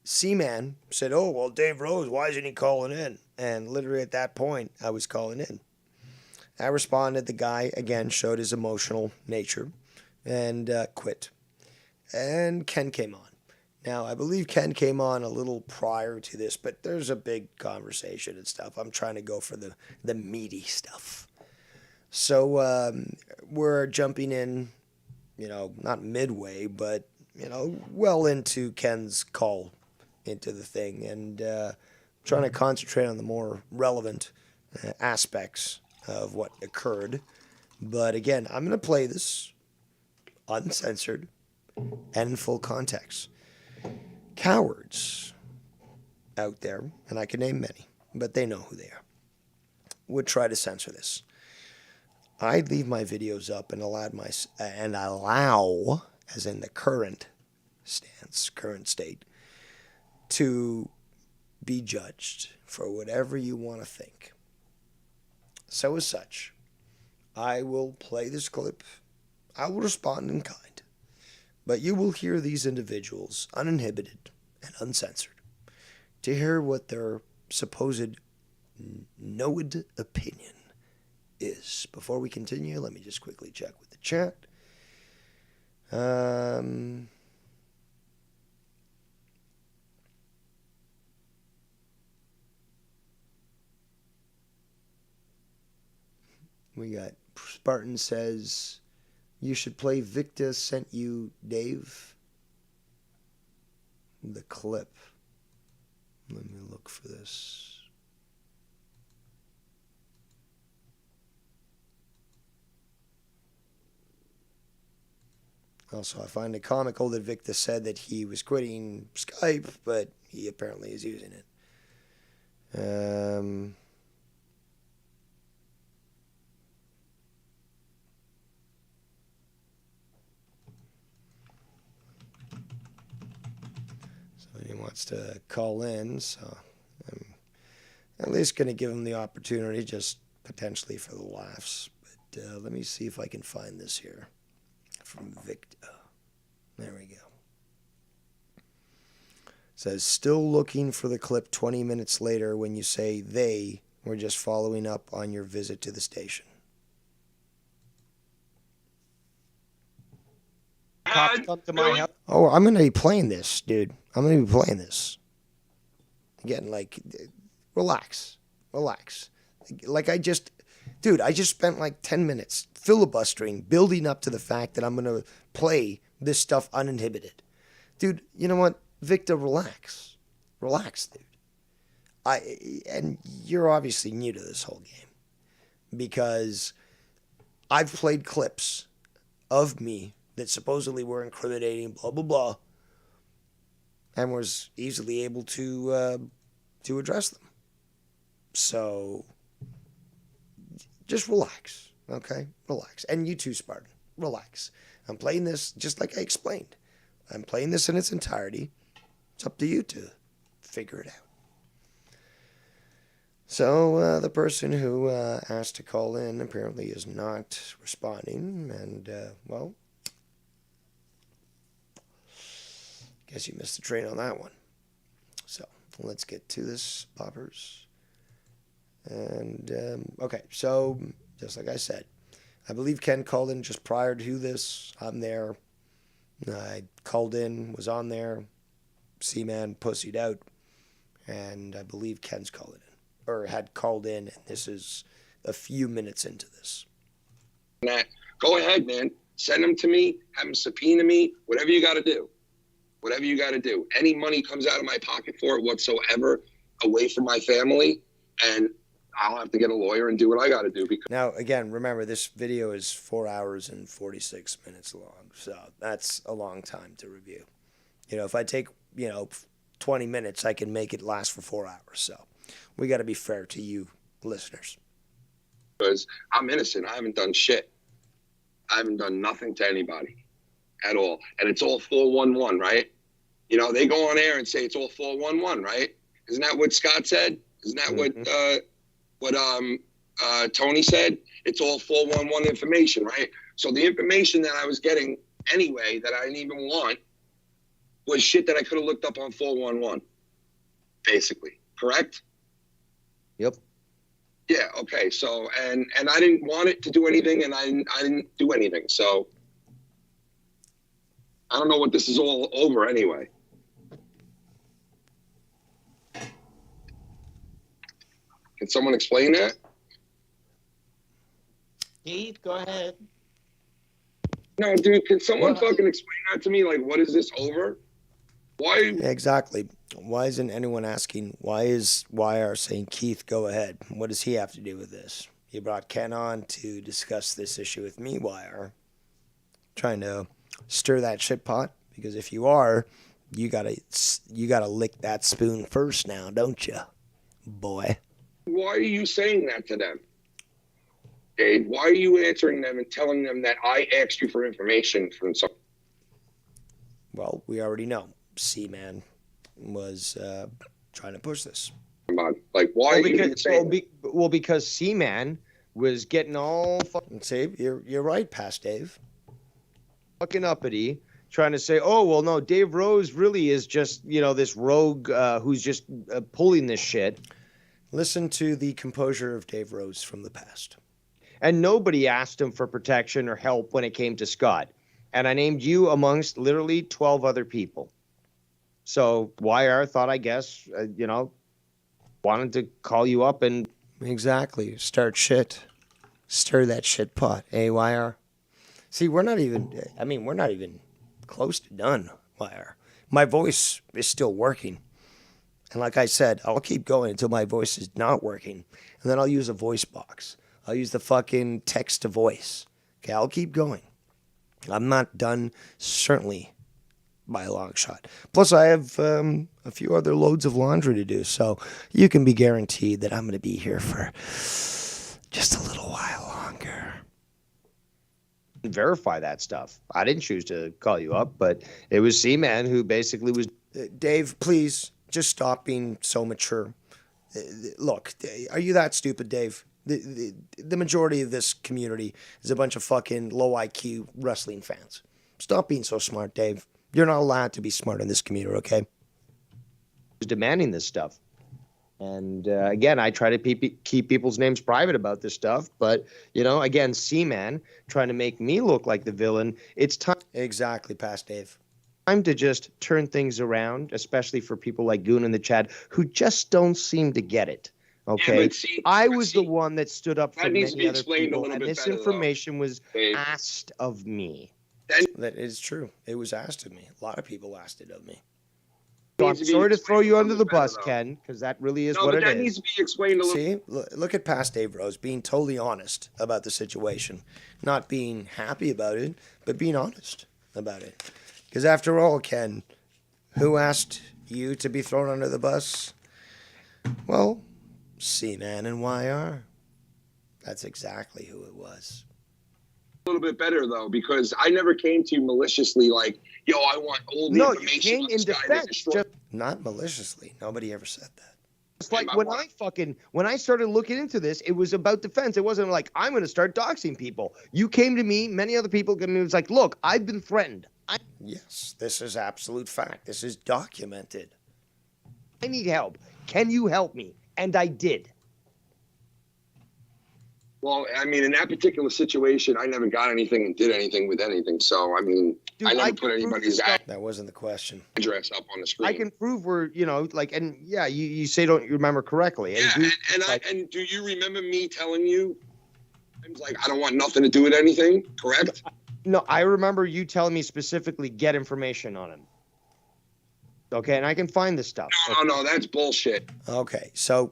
Seaman said, oh, well, Dave Rose, why isn't he calling in? And literally at that point, I was calling in. I responded. The guy, again, showed his emotional nature and quit. And Ken came on. Now, I believe Ken came on a little prior to this, but there's a big conversation and stuff. I'm trying to go for the meaty stuff. So we're jumping in, not midway, but, well into Ken's call into the thing and trying to concentrate on the more relevant aspects of what occurred. But again, I'm going to play this uncensored and in full context. Cowards out there, and I can name many, but they know who they are, would try to censor this. I'd leave my videos up and allow, as in the current state, to be judged for whatever you want to think. So as such, I will play this clip. I will respond in kind. But you will hear these individuals uninhibited and uncensored to hear what their supposed knowed opinion is. Before we continue, let me just quickly check with the chat. We got Spartan says, you should play Victor sent you, Dave. The clip. Let me look for this. Also, I find it comical that Victor said that he was quitting Skype, but he apparently is using it. He wants to call in, so I'm at least going to give him the opportunity, just potentially for the laughs. But let me see if I can find this here from Victor. There we go. Says, still looking for the clip 20 minutes later when you say they were just following up on your visit to the station. Cops come to my house. Oh, I'm going to be playing this, dude. I'm going to be playing this. Again, relax. Like I just spent like 10 minutes filibustering, building up to the fact that I'm going to play this stuff uninhibited. Dude, you know what? Victor, relax. Relax, dude. And you're obviously new to this whole game because I've played clips of me that supposedly were incriminating, blah, blah, blah, and was easily able to address them. So, just relax, okay? Relax. And you too, Spartan. Relax. I'm playing this just like I explained. I'm playing this in its entirety. It's up to you to figure it out. So, the person who asked to call in apparently is not responding, and, well, guess you missed the train on that one. So, let's get to this, poppers. And, okay, so, just like I said, I believe Ken called in just prior to this. I'm there. I called in, was on there. Seaman pussied out. And I believe Ken's calling in. Or had called in, and this is a few minutes into this. Go ahead, man. Send them to me. Have them subpoena me. Whatever you got to do. Whatever you got to do. Any money comes out of my pocket for it whatsoever, away from my family, and I'll have to get a lawyer and do what I got to do because Now, again, remember, this video is 4 hours and 46 minutes long, so that's a long time to review. You know, if I take, 20 minutes, I can make it last for 4 hours, so we got to be fair to you listeners. I'm innocent. I haven't done shit. I haven't done nothing to anybody at all. And it's all 411, right? You know, they go on air and say it's all 411, right? Isn't that what Scott said? Isn't that what Tony said? It's all 411 information, right? So the information that I was getting anyway that I didn't even want was shit that I could have looked up on 411, basically. Correct? Yep. Yeah, okay. So and I didn't want it to do anything, and I didn't do anything. So I don't know what this is all over anyway. Can someone explain that? Keith, go ahead. No, dude, can someone fucking explain that to me? Like, what is this over? Why? Yeah, exactly. Why isn't anyone asking, why is YR saying, Keith, go ahead? What does he have to do with this? You brought Ken on to discuss this issue with me, YR. Trying to stir that shit pot? Because if you are, you gotta lick that spoon first now, don't you, boy? Why are you saying that to them? Dave, why are you answering them and telling them that I asked you for information from some? Well, we already know. C-Man was trying to push this. Like, why are you saying Well, because C-Man was getting all See, you're right, past Dave. fucking uppity, trying to say, oh, well, no, Dave Rose really is just, this rogue who's just pulling this shit. Listen to the composure of Dave Rose from the past. And nobody asked him for protection or help when it came to Scott. And I named you amongst literally 12 other people. So YR thought, I guess, wanted to call you up and... Exactly. Start shit. Stir that shit pot. YR. See, we're not even close to done, YR. My voice is still working. And like I said, I'll keep going until my voice is not working. And then I'll use a voice box. I'll use the fucking text to voice. Okay, I'll keep going. I'm not done, certainly, by a long shot. Plus, I have a few other loads of laundry to do. So you can be guaranteed that I'm going to be here for just a little while longer. verify that stuff. I didn't choose to call you up, but it was C-Man who basically was... Dave, please, just stop being so mature. Look, are you that stupid, Dave? The majority of this community is a bunch of fucking low IQ wrestling fans. Stop being so smart, Dave. You're not allowed to be smart in this community, okay? Demanding this stuff. And again, I try to keep people's names private about this stuff. But, you know, again, C-Man trying to make me look like the villain. It's time. Exactly, past Dave. Time to just turn things around, especially for people like Goon in the chat who just don't seem to get it. Okay, Yeah, I was the one that stood up for that needs to many be other explained a people, little and bit this better, information was Dave. asked of me. That is true. It was asked of me. A lot of people asked it of me. So I'm Needs to be sorry to throw explained you a under little the better, bus, though. Ken, because that really is No, what but it that is. needs to be explained a little. See, look at past Dave Rose being totally honest about the situation. Not being happy about it, but being honest about it. Because after all, Ken, who asked you to be thrown under the bus? Well, C-Man and YR. That's exactly who it was. A little bit better though, because I never came to you maliciously like, yo, I want all the No, you information came on in this guy to defense. destroy. Just Not maliciously. Nobody ever said that. like my when wife. when I started looking into this, it was about defense. It wasn't like I'm going to start doxing people. You came to me, many other people came to me. It was like, look, I've been threatened. Yes, this is absolute fact. This is documented. I need help. Can you help me? And I did. Well, I mean, in that particular situation, I never got anything and did anything with anything. So, I mean, Dude, I I never can put prove anybody's this stuff. That wasn't the question. address up on the screen. I can prove we're, you know, like, and yeah, you say don't remember correctly. And Yeah, who- and do you remember me telling you? I was like, I don't want nothing to do with anything. Correct? No, I remember you telling me specifically get information on him. Okay, and I can find this stuff. No, that's bullshit. Okay, so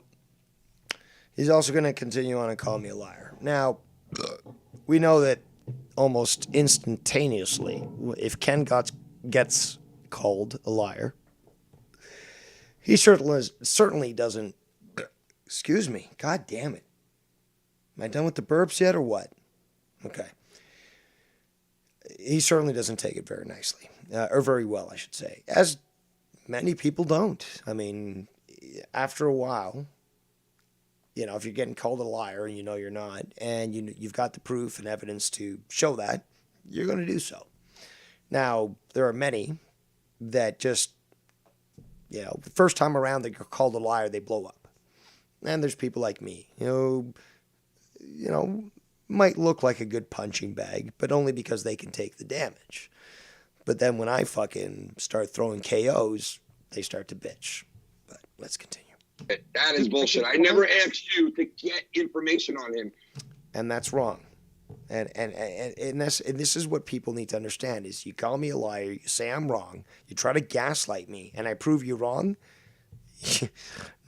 He's also going to continue on and call me a liar. Now, we know that almost instantaneously, if Ken gets called a liar, he certainly doesn't. Excuse me. God damn it. Am I done with the burps yet or what? Okay. He certainly doesn't take it very nicely, or very well, I should say, as many people don't. I mean, after a while, if you're getting called a liar and you know you're not, and you've got the proof and evidence to show that, you're going to do so. Now, there are many that just, the first time around they are called a liar, they blow up. And there's people like me, might look like a good punching bag, but only because they can take the damage. But then when I fucking start throwing KOs, they start to bitch. But let's continue. That is bullshit. I never asked you to get information on him. And that's wrong. And this is what people need to understand is you call me a liar, you say I'm wrong, you try to gaslight me, and I prove you wrong.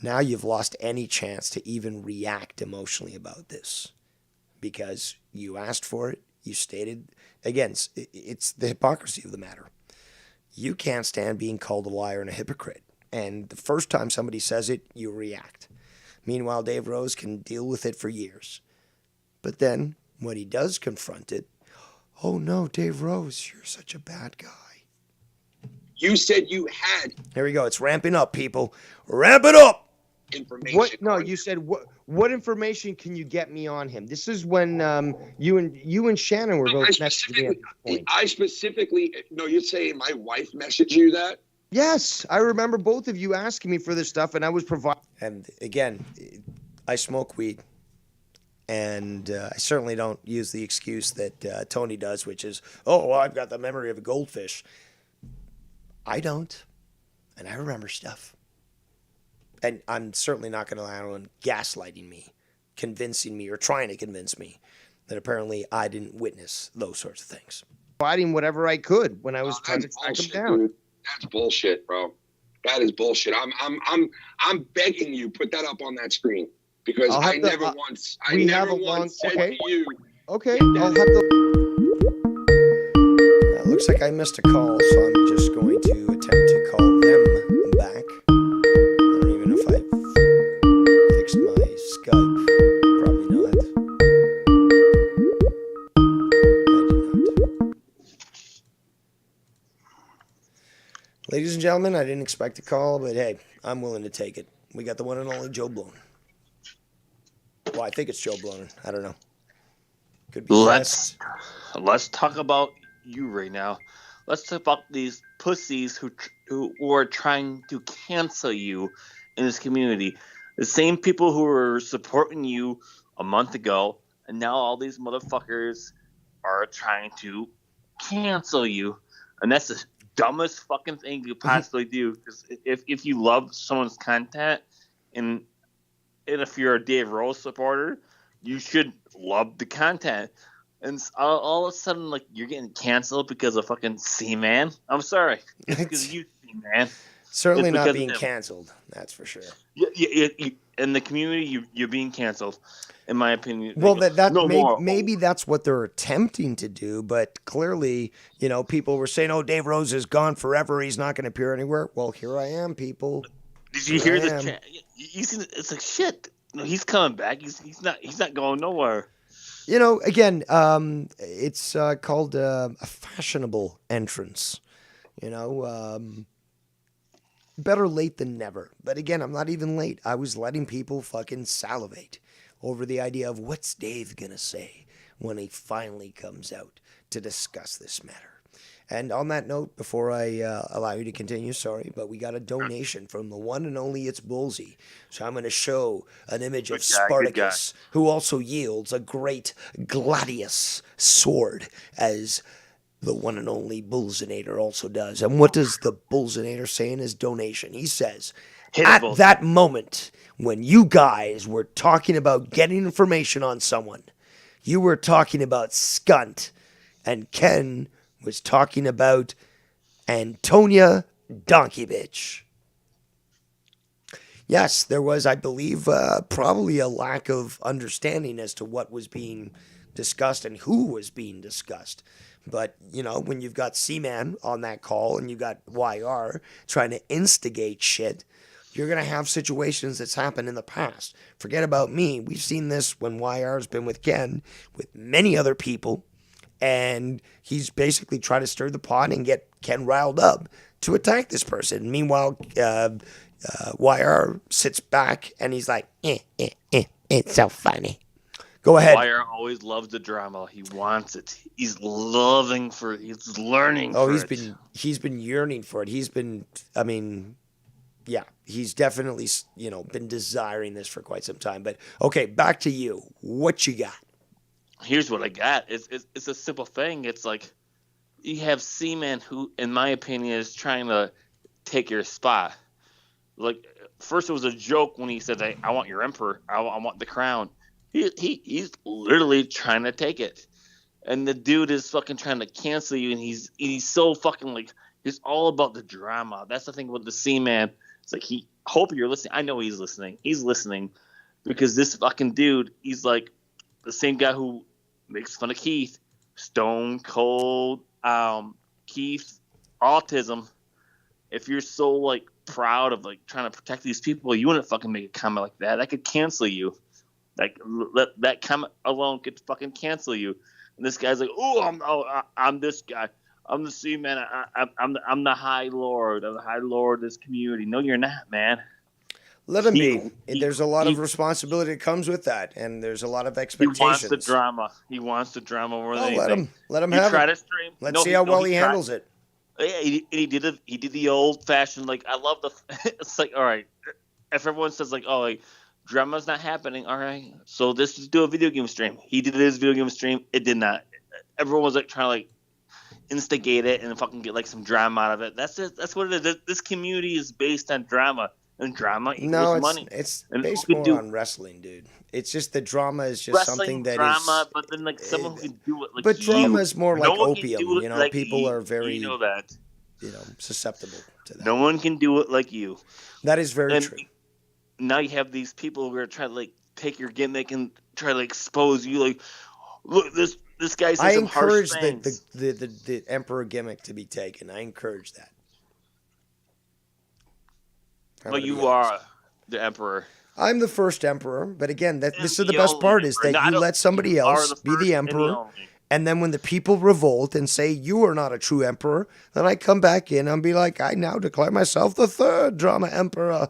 Now you've lost any chance to even react emotionally about this. Because you asked for it, you stated, again, it's the hypocrisy of the matter. You can't stand being called a liar and a hypocrite. And the first time somebody says it, you react. Meanwhile, Dave Rose can deal with it for years. But then, when he does confront it, oh no, Dave Rose, you're such a bad guy. You said you had. Here we go. It's ramping up, people. Ramp it up! Information. What? No, you said what information can you get me on him? This is when you and Shannon were both messaging me at this point. I specifically, no, you're saying my wife messaged you that? Yes, I remember both of you asking me for this stuff, and I was providing. And again, I smoke weed, and I certainly don't use the excuse that Tony does, which is, oh, well, I've got the memory of a goldfish. I don't, and I remember stuff. And I'm certainly not going to allow anyone gaslighting me, convincing me, or trying to convince me that apparently I didn't witness those sorts of things. Providing whatever I could when I was trying to track him down. Dude. That's bullshit, bro. That is bullshit. I'm begging you, put that up on that screen because I never once said to you. Okay, I'll have to. Looks like I missed a call, so I'm just going to attempt to call them back. I don't even know if I fixed my Skype. Probably not. I did not. Ladies and gentlemen, I didn't expect a call, but hey, I'm willing to take it. We got the one and only Joe Blown. Well, I think it's Joe Blown. I don't know. Could be. Let's talk about you right now. Let's talk about these pussies who are trying to cancel you in this community. The same people who were supporting you a month ago, and now all these motherfuckers are trying to cancel you. And that's the dumbest fucking thing you could possibly do. Because if you love someone's content, and if you're a Dave Rose supporter, you should love the content. And all of a sudden, like, you're getting canceled because of fucking C-Man. I'm sorry. It's because of you, C-Man. Certainly not being canceled. That's for sure. In the community, you're being canceled, in my opinion. Well, maybe that's what they're attempting to do, but clearly, people were saying, "Oh, Dave Rose is gone forever. He's not going to appear anywhere." Well, here I am, people. Did you hear this? You see, it's like shit. He's coming back. He's not going nowhere. Again, it's called a fashionable entrance. Better late than never. But again, I'm not even late. I was letting people fucking salivate over the idea of what's Dave gonna say when he finally comes out to discuss this matter. And on that note, before I allow you to continue, sorry, but we got a donation from the one and only It's Bullsy. So I'm going to show an image of Spartacus, who also yields a great gladius sword, as the one and only Bullsinator also does. And what does the Bullsinator say in his donation? He says, at that moment when you guys were talking about getting information on someone, you were talking about Skunt, and Ken was talking about Antonia Donkey Bitch. yes, there was, I believe, probably a lack of understanding as to what was being discussed and who was being discussed. But, you know, when you've got Seaman on that call and you've got YR trying to instigate shit, you're going to have situations that's happened in the past. Forget about me. We've seen this when YR's been with Ken, with many other people, and he's basically trying to stir the pot and get Ken riled up to attack this person. Meanwhile, YR sits back and he's like, it's so funny. Go ahead. Wire always loves the drama. He wants it. He's loving for it. He's learning Oh, for he's it. he's been yearning for it. He's been, I mean, yeah, he's definitely, you know, been desiring this for quite some time. But okay, back to you. What you got? Here's what I got. It's a simple thing. It's like you have Seaman who, in my opinion, is trying to take your spot. Like, first it was a joke when he said, I want your emperor. I want the crown. He's literally trying to take it. And the dude is fucking trying to cancel you, and he's so fucking, like, he's all about the drama. That's the thing with the Seaman. It's like, hope you're listening. I know he's listening. He's listening because this fucking dude, he's like the same guy who makes fun of Keith, Stone Cold, Keith, autism. If you're so, like, proud of, like, trying to protect these people, you wouldn't fucking make a comment like that. That could cancel you. Like, that comment alone could fucking cancel you. And this guy's like, I'm this guy. I'm the Seaman. I'm the High Lord. I'm the High Lord of this community. No, you're not, man. Let him be. There's a lot of responsibility that comes with that, and there's a lot of expectations. He wants the drama. He wants the drama more than anything. Let him You have try it. to stream. Let's see how well he handles it. Yeah, he did the old fashioned, like, I love the. It's like, all right, if everyone says, like, oh, like, drama's not happening, all right, so let's just do a video game stream. He did his video game stream. It did not. Everyone was like trying to, like, instigate it and fucking get, like, some drama out of it. That's it. That's what it is. This community is based on drama, and drama equals money. It's and based more on wrestling, dude. It's just the drama is just wrestling something that drama, is. but then, like, someone who can do it like But drama you. is more No like one can opium. do it You know, like people you. are very, You know that. you know, susceptible to that. No one can do it like you. That is very And true. now you have these people who are trying to, like, take your gimmick and try to, like, expose you. Like, look, this guy says I some harsh encourage things. the emperor gimmick to be taken. I encourage that. But you are the emperor. I'm the first emperor, but again, this is the the best only part is emperor. that No, I you don't- let somebody you are else the be first the and the emperor, only. and then when the people revolt and say you are not a true emperor, then I come back in and be like, I now declare myself the third drama emperor.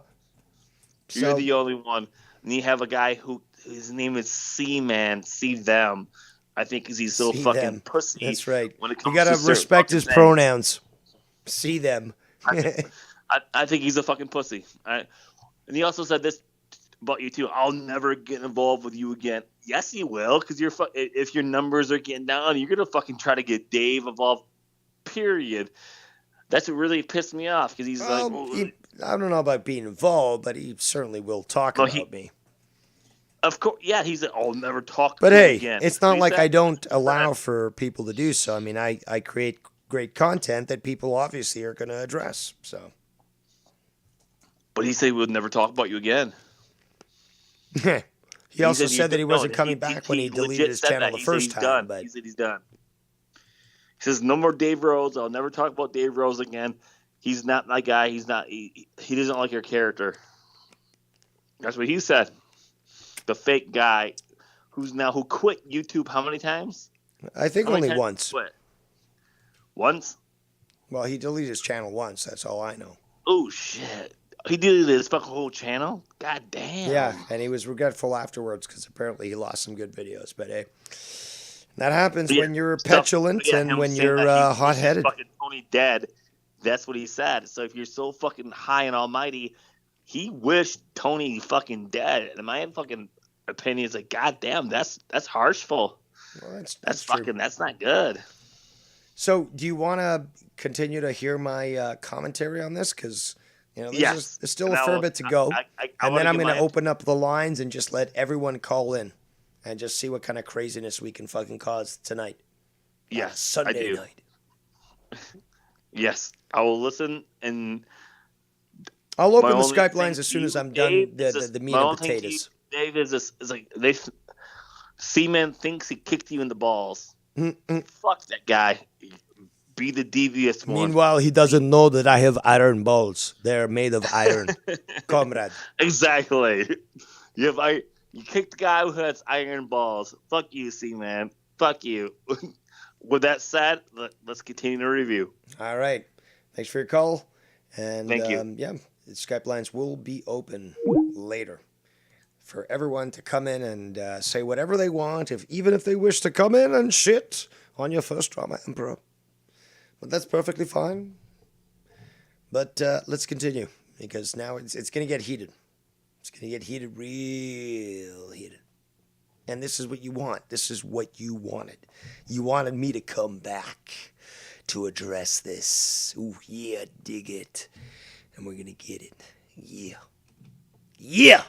You're So the only one. And you have a guy who his name is Seaman. See them. I think because he's so see fucking them. pussy. That's right. When it You comes gotta to certain respect fucking his things. pronouns. See them. I think he's a fucking pussy. And he also said this about you too. I'll never get involved with you again. Yes, you will, because if your numbers are getting down, you're gonna fucking try to get Dave involved. Period. That's what really pissed me off because he's like, I don't know about being involved, but he certainly will talk about me. Of course, yeah. He's like, I'll never talk But to hey, you again. it's not He like said- I don't allow for people to do so. I mean, I create great content that people obviously are going to address. So, But he said he would never talk about you again. he also said that he wasn't no, coming back when he legit deleted his said channel that. the He said first he's time. done. But He said he's done. He says no more Dave Rose. I'll never talk about Dave Rose again. He's not my guy. He's not. He doesn't like your character. That's what he said. The fake guy who quit YouTube how many times? I think How many only times once. he quit? Once? Well, he deleted his channel once. That's all I know. Oh shit! He deleted his fucking whole channel. God damn. Yeah, and he was regretful afterwards because apparently he lost some good videos. But hey, that happens Yeah, when you're stuff- petulant yeah, and him when saying you're that he's hot-headed. Fucking Tony dead. That's what he said. So if you're so fucking high and almighty, he wished Tony fucking dead. And my fucking opinion is like, God damn, that's harshful. Well, That's true. fucking. That's not good. So, do you want to continue to hear my commentary on this? Because Yes. there's still a Now, fair bit to go, I and wanna then I'm give going to my- open up the lines and just let everyone call in, and just see what kind of craziness we can fucking cause tonight. Yes, Sunday I do. night. Yes, I will listen. And I'll open My the only Skype thing lines as to soon you, as I'm Dave, done is the this- meat my and only thing to you, potatoes. Dave, is this is like Seaman thinks he kicked you in the balls. Fuck that guy. Be the devious one. Meanwhile, he doesn't know that I have iron balls. They're made of iron, comrade. Exactly. You kicked the guy who has iron balls. Fuck you, Seaman. Fuck you. With that said, let's continue the review. All right. Thanks for your call. And Thank you. Yeah, the Skype lines will be open later for everyone to come in and say whatever they want, even if they wish to come in and shit on your first Drama Emperor. But that's perfectly fine. But let's continue, because now it's going to get heated. It's going to get heated, real heated. And this is what you want. This is what you wanted. You wanted me to come back to address this. Ooh, yeah, dig it. And we're going to get it. Yeah. Yeah.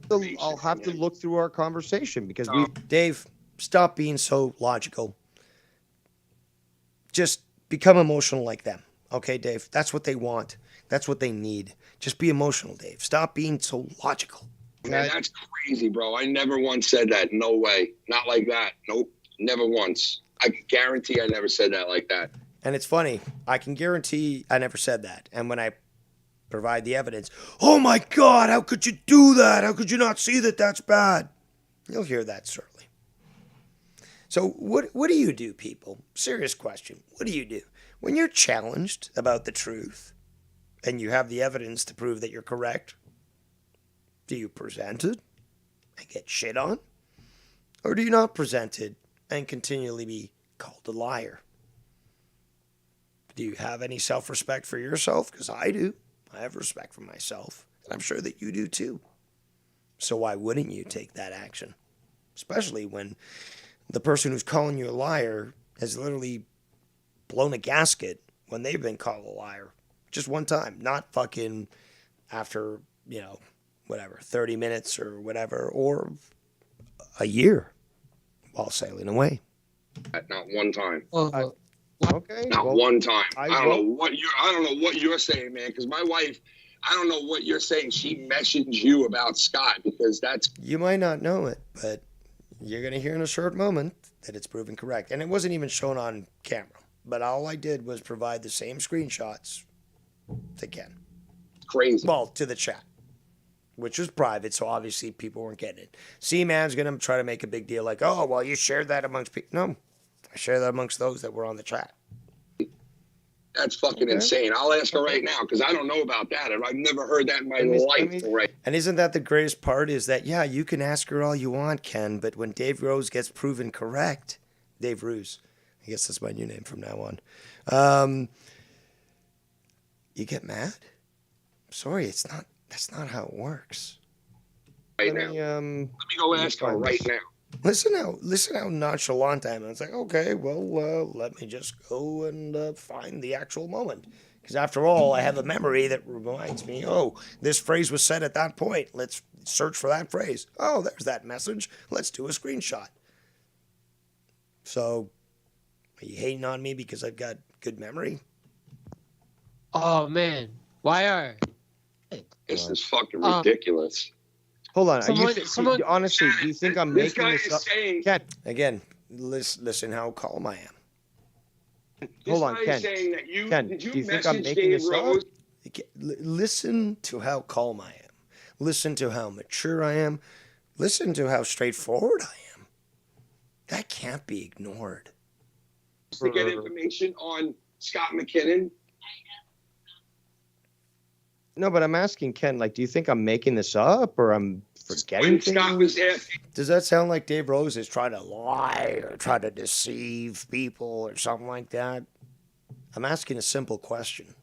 I'll have to look through our conversation because Dave, stop being so logical. Just become emotional like them. Okay, Dave? That's what they want. That's what they need. Just be emotional, Dave. Stop being so logical. Man, that's crazy, bro. I never once said that. No way. Not like that. Nope. Never once. I can guarantee I never said that like that. And it's funny. I can guarantee I never said that. And when I provide the evidence, oh my God, how could you do that? How could you not see that that's bad? You'll hear that certainly. So what do you do, people? Serious question. What do you do? When you're challenged about the truth and you have the evidence to prove that you're correct, do you present it and get shit on? Or do you not present it and continually be called a liar? Do you have any self-respect for yourself? Because I do. I have respect for myself. And I'm sure that you do too. So why wouldn't you take that action? Especially when the person who's calling you a liar has literally blown a gasket when they've been called a liar. Just one time. Not fucking after, 30 minutes or whatever, or a year while sailing away. Not one time. okay. Not well, one time. I I don't know what you're saying, man. Because my wife, I don't know what you're saying. She messaged you about Scott because that's. You might not know it, but you're going to hear in a short moment that it's proven correct. And it wasn't even shown on camera. But all I did was provide the same screenshots to Ken. Crazy. Well, to the chat, which was private, so obviously people weren't getting it. C-Man's going to try to make a big deal like, oh, well, you shared that amongst people. No, I shared that amongst those that were on the chat. That's fucking insane. I'll ask her right now because I don't know about that. And I've never heard that in my life. Right. And isn't that the greatest part is that, yeah, you can ask her all you want, Ken, but when Dave Rose gets proven correct, Dave Ruse, I guess that's my new name from now on, you get mad? Sorry, that's not how it works. Right now. Let me go ask her right now. Listen how nonchalant I am. It's like, okay, well, let me just go and find the actual moment. Because after all, I have a memory that reminds me, oh, this phrase was said at that point. Let's search for that phrase. Oh, there's that message. Let's do a screenshot. So, are you hating on me because I've got good memory? Oh, man. Why are... This is fucking ridiculous. Hold on. Someone- Honestly, do you think I'm This making guy this is up? saying. Ken, Again, listen how calm I am. hold on, This guy Ken. is saying that Ken, did you do you think I'm message making Dave this up? Rose? Listen to how calm I am. Listen to how mature I am. Listen to how straightforward I am. That can't be ignored. To get information on Scott McKinnon. No, but I'm asking Ken, like, do you think I'm making this up or I'm forgetting When Scott was things? asking. Does that sound like Dave Rose is trying to lie or try to deceive people or something like that? I'm asking a simple question.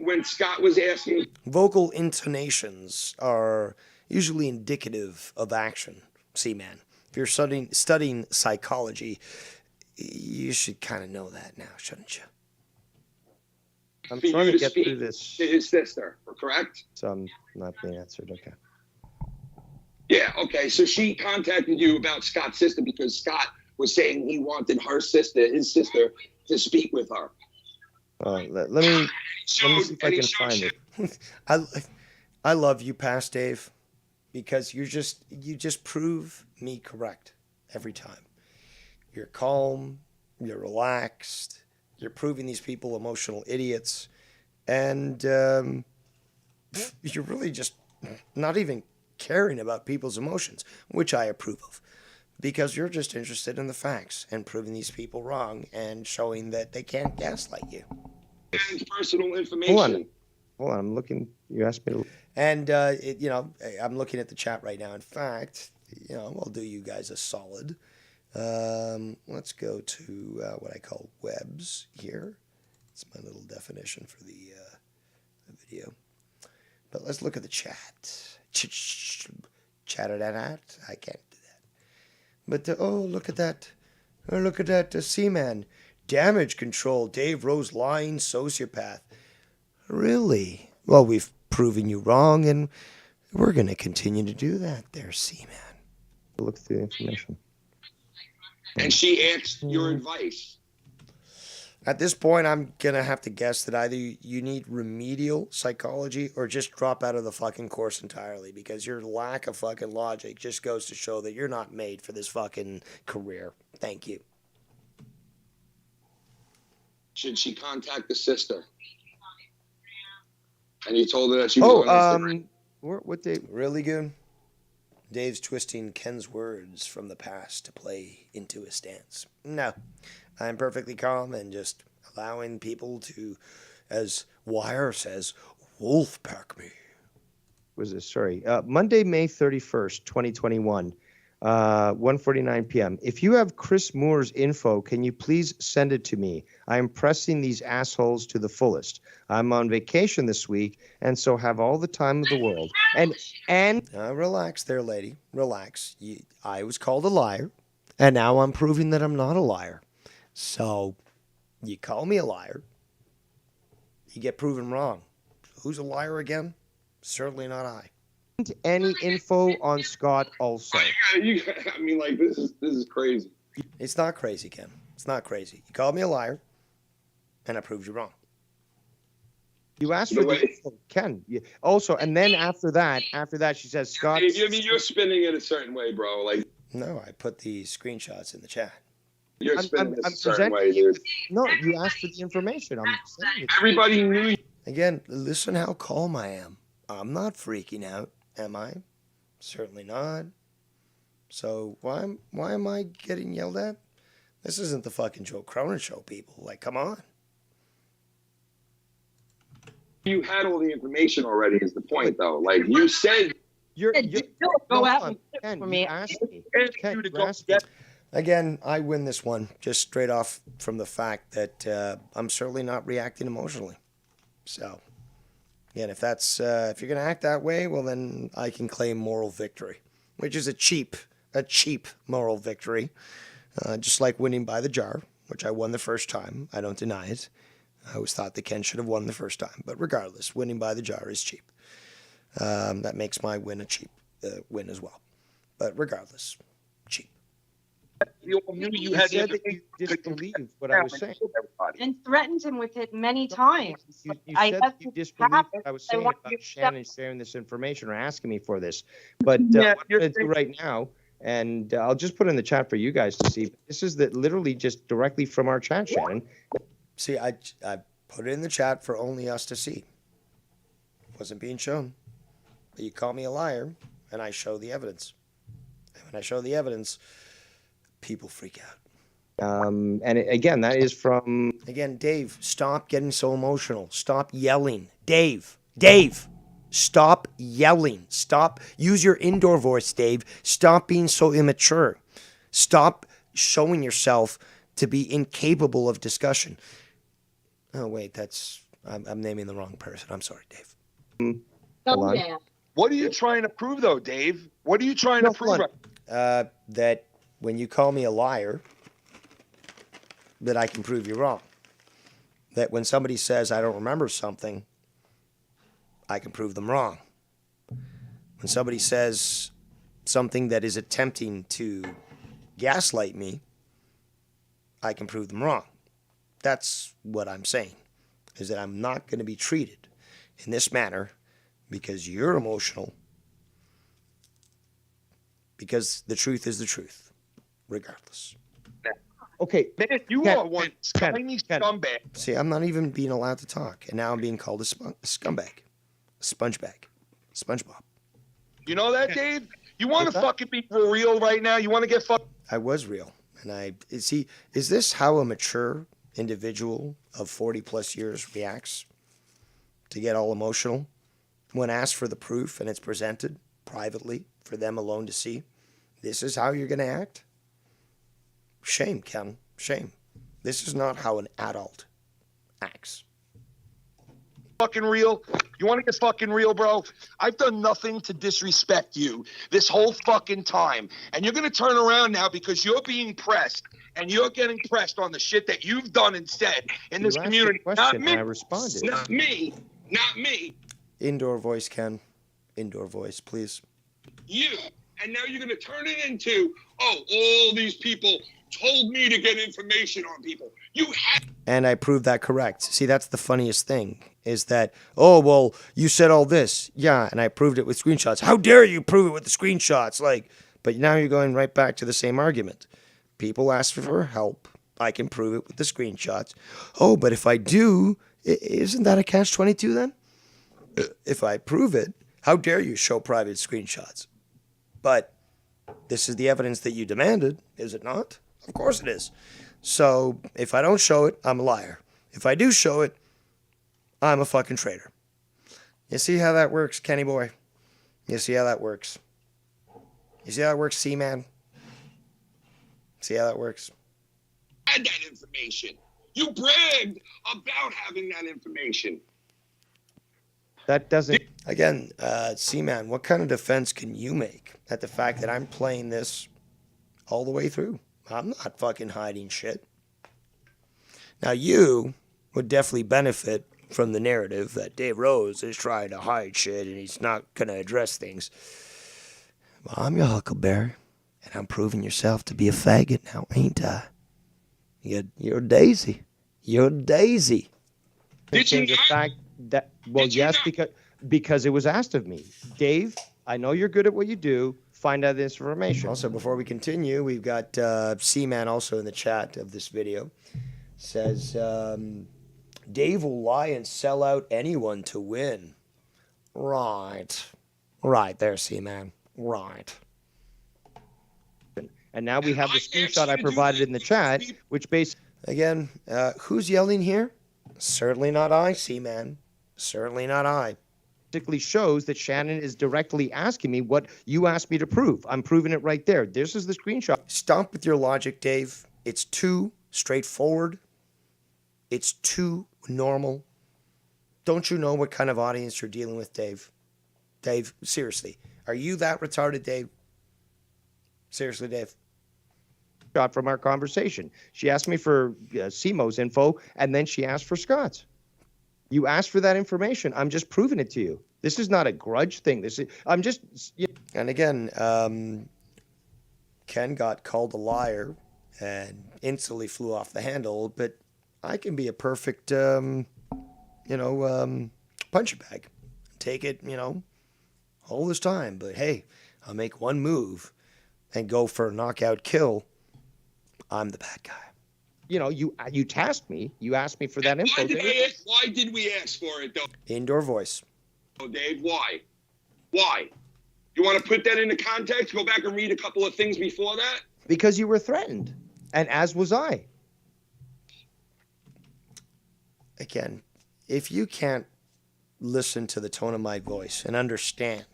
When Scott was asking. Vocal intonations are usually indicative of action, C-Man. If you're studying psychology, you should kind of know that now, shouldn't you? I'm for trying you to get speak through this. To his sister, correct? So I'm not being answered. Okay. Yeah, okay. So she contacted you about Scott's sister because Scott was saying he wanted his sister, to speak with her. Let me see if I can find it. I love you, past Dave, because you just prove me correct every time. You're calm, you're relaxed, you're proving these people emotional idiots, and you're really just not even caring about people's emotions, which I approve of, because you're just interested in the facts and proving these people wrong and showing that they can't gaslight you. It's personal information. Hold on. I'm looking. You asked me to. And I'm looking at the chat right now. In fact, I'll do you guys a solid. Let's go to what I call webs here. It's my little definition for the video. But let's look at the chat. Chat it out. I can't do that. But look at that. Oh, look at that Seaman. Damage control. Dave Rose lying sociopath. Really? Well, we've proven you wrong, and we're going to continue to do that there, Seaman. Look through the information. And she asked your advice. At this point, I'm going to have to guess that either you need remedial psychology or just drop out of the fucking course entirely, because your lack of fucking logic just goes to show that you're not made for this fucking career. Thank you. Should she contact the sister? And you told her that she was on Instagram. What day? Really good. Dave's twisting Ken's words from the past to play into his stance. No, I'm perfectly calm and just allowing people to, as Wire says, wolfpack me. Was this? Sorry. Monday, May 31st, 2021, 1:49 p.m. If you have Chris Moore's info, can you please send it to me? I am pressing these assholes to the fullest. I'm on vacation this week, and so have all the time of the world. And relax there, lady. Relax. I was called a liar, and now I'm proving that I'm not a liar. So, you call me a liar, you get proven wrong. Who's a liar again? Certainly not I. Any info on Scott also? I mean, like, this is crazy. It's not crazy, Ken. It's not crazy. You called me a liar, and I proved you wrong. You asked for the info, Ken. Also, and then after that, she says, Scott. You're spinning it a certain way, bro. Like, no, I put the screenshots in the chat. You're spinning it a certain way, dude. No, you asked for the information. I'm saying it. Everybody knew. Again, listen how calm I am. I'm not freaking out, am I? Certainly not. So why am I getting yelled at? This isn't the fucking Joe Cronin show, people. Like, come on. You had all the information already is the point, though. Like, you said... You're go out and for me. Again, I win this one just straight off from the fact that I'm certainly not reacting emotionally. So, again, if you're going to act that way, well, then I can claim moral victory, which is a cheap moral victory. Just like winning by the jar, which I won the first time. I don't deny it. I always thought that Ken should have won the first time. But regardless, winning by the jar is cheap. That makes my win a cheap win as well. But regardless, cheap. You knew you had said that you disbelieved what I was saying. And threatened him with it many times. You said that you disbelieved what I was saying about Shannon sharing this information or asking me for this. But what I'm going to do right now, and I'll just put it in the chat for you guys to see. This is literally just directly from our chat, Shannon. See, I put it in the chat for only us to see. It wasn't being shown. But you call me a liar, and I show the evidence. And when I show the evidence, people freak out. Again, that is from... Again, Dave, stop getting so emotional. Stop yelling. Dave, stop yelling. Use your indoor voice, Dave. Stop being so immature. Stop showing yourself to be incapable of discussion. Oh, wait, I'm naming the wrong person. I'm sorry, Dave. Hold on. What are you trying to prove, though, Dave? What are you trying to prove? That when you call me a liar, that I can prove you wrong. That when somebody says I don't remember something, I can prove them wrong. When somebody says something that is attempting to gaslight me, I can prove them wrong. That's what I'm saying. is that I'm not going to be treated in this manner because you're emotional, because the truth is the truth, regardless. Okay, Man, you Ken, are one Ken, tiny Ken. scumbag. See, I'm not even being allowed to talk, and now I'm being called a scumbag, a spongebag, SpongeBob. You know that, Dave? You want to What's that? fucking be for real right now? You want to get fucked? I was real, and is this how a mature individual of 40 plus years reacts? To get all emotional when asked for the proof and it's presented privately for them alone to see? This is how you're going to act? Shame, Ken. Shame. This is not how an adult acts. Fucking real? You want to get fucking real, bro? I've done nothing to disrespect you this whole fucking time. And you're going to turn around now because you're being pressed and you're getting pressed on the shit that you've done and said in this You asked a community. question Not and me. I responded. Not me. Not me. Indoor voice, Ken. Indoor voice, please. You. And now you're going to turn it into, oh, all these people told me to get information on people. You have. And I proved that correct. See, that's the funniest thing, is that, oh, well, you said all this. Yeah, and I proved it with screenshots. How dare you prove it with the screenshots? Like, but now you're going right back to the same argument. People ask for help. I can prove it with the screenshots. Oh, but if I do, isn't that a catch-22 then? If I prove it, how dare you show private screenshots? But this is the evidence that you demanded, is it not? Of course it is. So if I don't show it, I'm a liar. If I do show it, I'm a fucking traitor. You see how that works, Kenny boy? You see how that works? You see how that works, C-Man? See how that works? Had that information. You bragged about having that information. That doesn't. Again, C-Man, what kind of defense can you make at the fact that I'm playing this all the way through? I'm not fucking hiding shit. Now, you would definitely benefit from the narrative that Dave Rose is trying to hide shit and he's not going to address things. Well, I'm your Huckleberry, and I'm proving yourself to be a faggot now, ain't I? You're Daisy. You're Daisy. Did you the not? fact that, well, Did you yes, not? because it was asked of me. Dave, I know you're good at what you do. Find out this information. Also, before we continue, we've got C-Man also in the chat of this video. Says, Dave will lie and sell out anyone to win. Right. Right there, C-Man. Right. And now we have the I asked screenshot you I to do provided that. in the chat, which basically Again, who's yelling here? Certainly not I, C-Man. Certainly not I. shows that Shannon is directly asking me what you asked me to prove. I'm proving it right there. This is the screenshot. Stop with your logic, Dave. It's too straightforward. It's too normal. Don't you know what kind of audience you're dealing with, Dave? Dave, seriously. Are you that retarded, Dave? Seriously, Dave? Shot from our conversation. She asked me for Simo's info, and then she asked for Scott's. You asked for that information. I'm just proving it to you. This is not a grudge thing. I'm just. And again, Ken got called a liar and instantly flew off the handle, but I can be a perfect, punching bag. Take it, all this time. But hey, I'll make one move and go for a knockout kill. I'm the bad guy. You tasked me. You asked me for that info. Why did we ask for it, though, Indoor voice. Dave? Why? Why? You want to put that into context? Go back and read a couple of things before that? Because you were threatened, and as was I. Again, if you can't listen to the tone of my voice and understand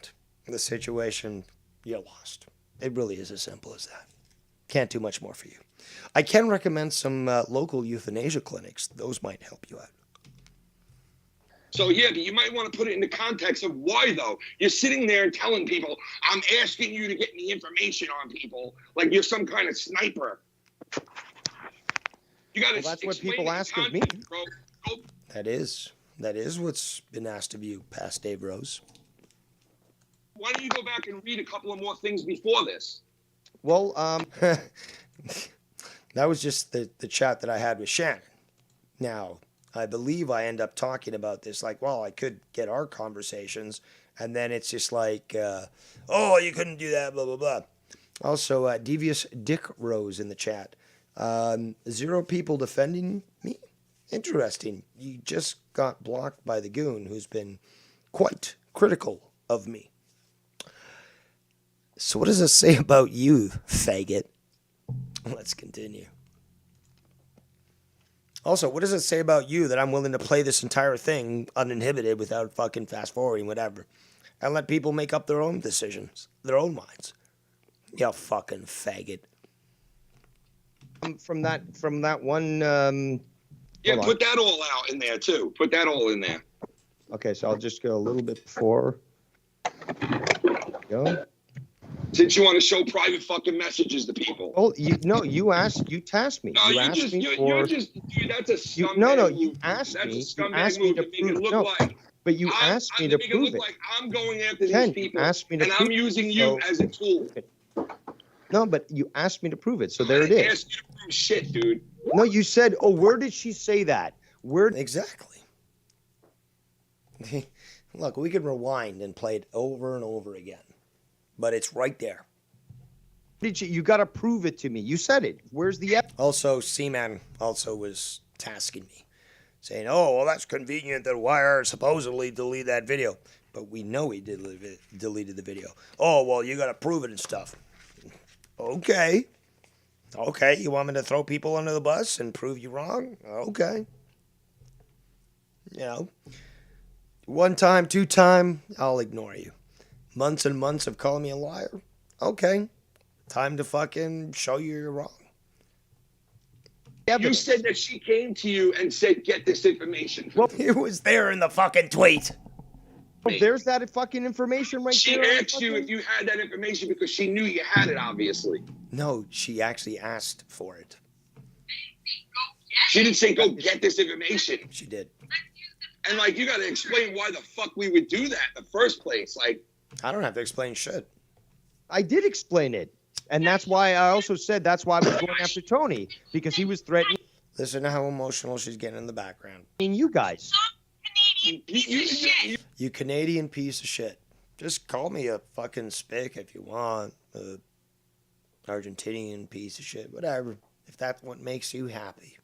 the situation, you're lost. It really is as simple as that. Can't do much more for you. I can recommend some local euthanasia clinics. Those might help you out. So, yeah, but you might want to put it in the context of why, though. You're sitting there and telling people, I'm asking you to get me information on people, like you're some kind of sniper. You got to Well, that's what people ask of me. Bro. That is what's been asked of you, past Dave Rose. Why don't you go back and read a couple of more things before this? Well, that was just the chat that I had with Shannon. Now, I believe I end up talking about this like, well, I could get our conversations, and then it's just like, oh, you couldn't do that, blah, blah, blah. Also, Devious Dick Rose in the chat. 0 people defending me? Interesting. You just got blocked by the goon who's been quite critical of me. So what does this say about you, faggot? Let's continue. Also, what does it say about you that I'm willing to play this entire thing uninhibited without fucking fast forwarding, whatever, and let people make up their own decisions, their own minds? You fucking faggot. From that one. Yeah, hold put that all out in there too. Put that all in there. Okay, so I'll just go a little bit before. Go. Since you want to show private fucking messages to people. Oh, you tasked me. No, you asked me for. dude, that's a scumbag. You asked That's me. a scumbag You asked me move to to make it prove. look No, like but you asked me to make prove it. Look like I'm going after Ken, these people, asked me to and prove I'm using it, you so- as a tool. No, but you asked me to prove it, so there I it didn't is. ask you to prove shit, dude. No, you said, "Oh, where did she say that? Where?" Exactly. Look, we could rewind and play it over and over again, but it's right there. Did you got to prove it to me? You said it. Where's the? Also, Seaman also was tasking me, saying, "Oh, well, that's convenient that Wire supposedly deleted that video, but we know he deleted the video. Oh, well, you got to prove it and stuff." Okay, you want me to throw people under the bus and prove you wrong? Okay, one time, 2 time, I'll ignore you. Months and months of calling me a liar? Okay. Time to fucking show you you're wrong. You said that she came to you and said, "Get this information." Well, it was there in the fucking tweet. Well, there's that fucking information right She there. asked you if you had that information because she knew you had it, obviously. No, she actually asked for it. She didn't say, "Go get this information." She did. And, like, you got to explain why the fuck we would do that in the first place. Like, I don't have to explain shit. I did explain it. And that's why I also said that's why I was going after Tony, because he was threatening. Listen to how emotional she's getting in the background. You guys. You Canadian piece of shit. Just call me a fucking spick if you want. A Argentinian piece of shit. Whatever. If that's what makes you happy.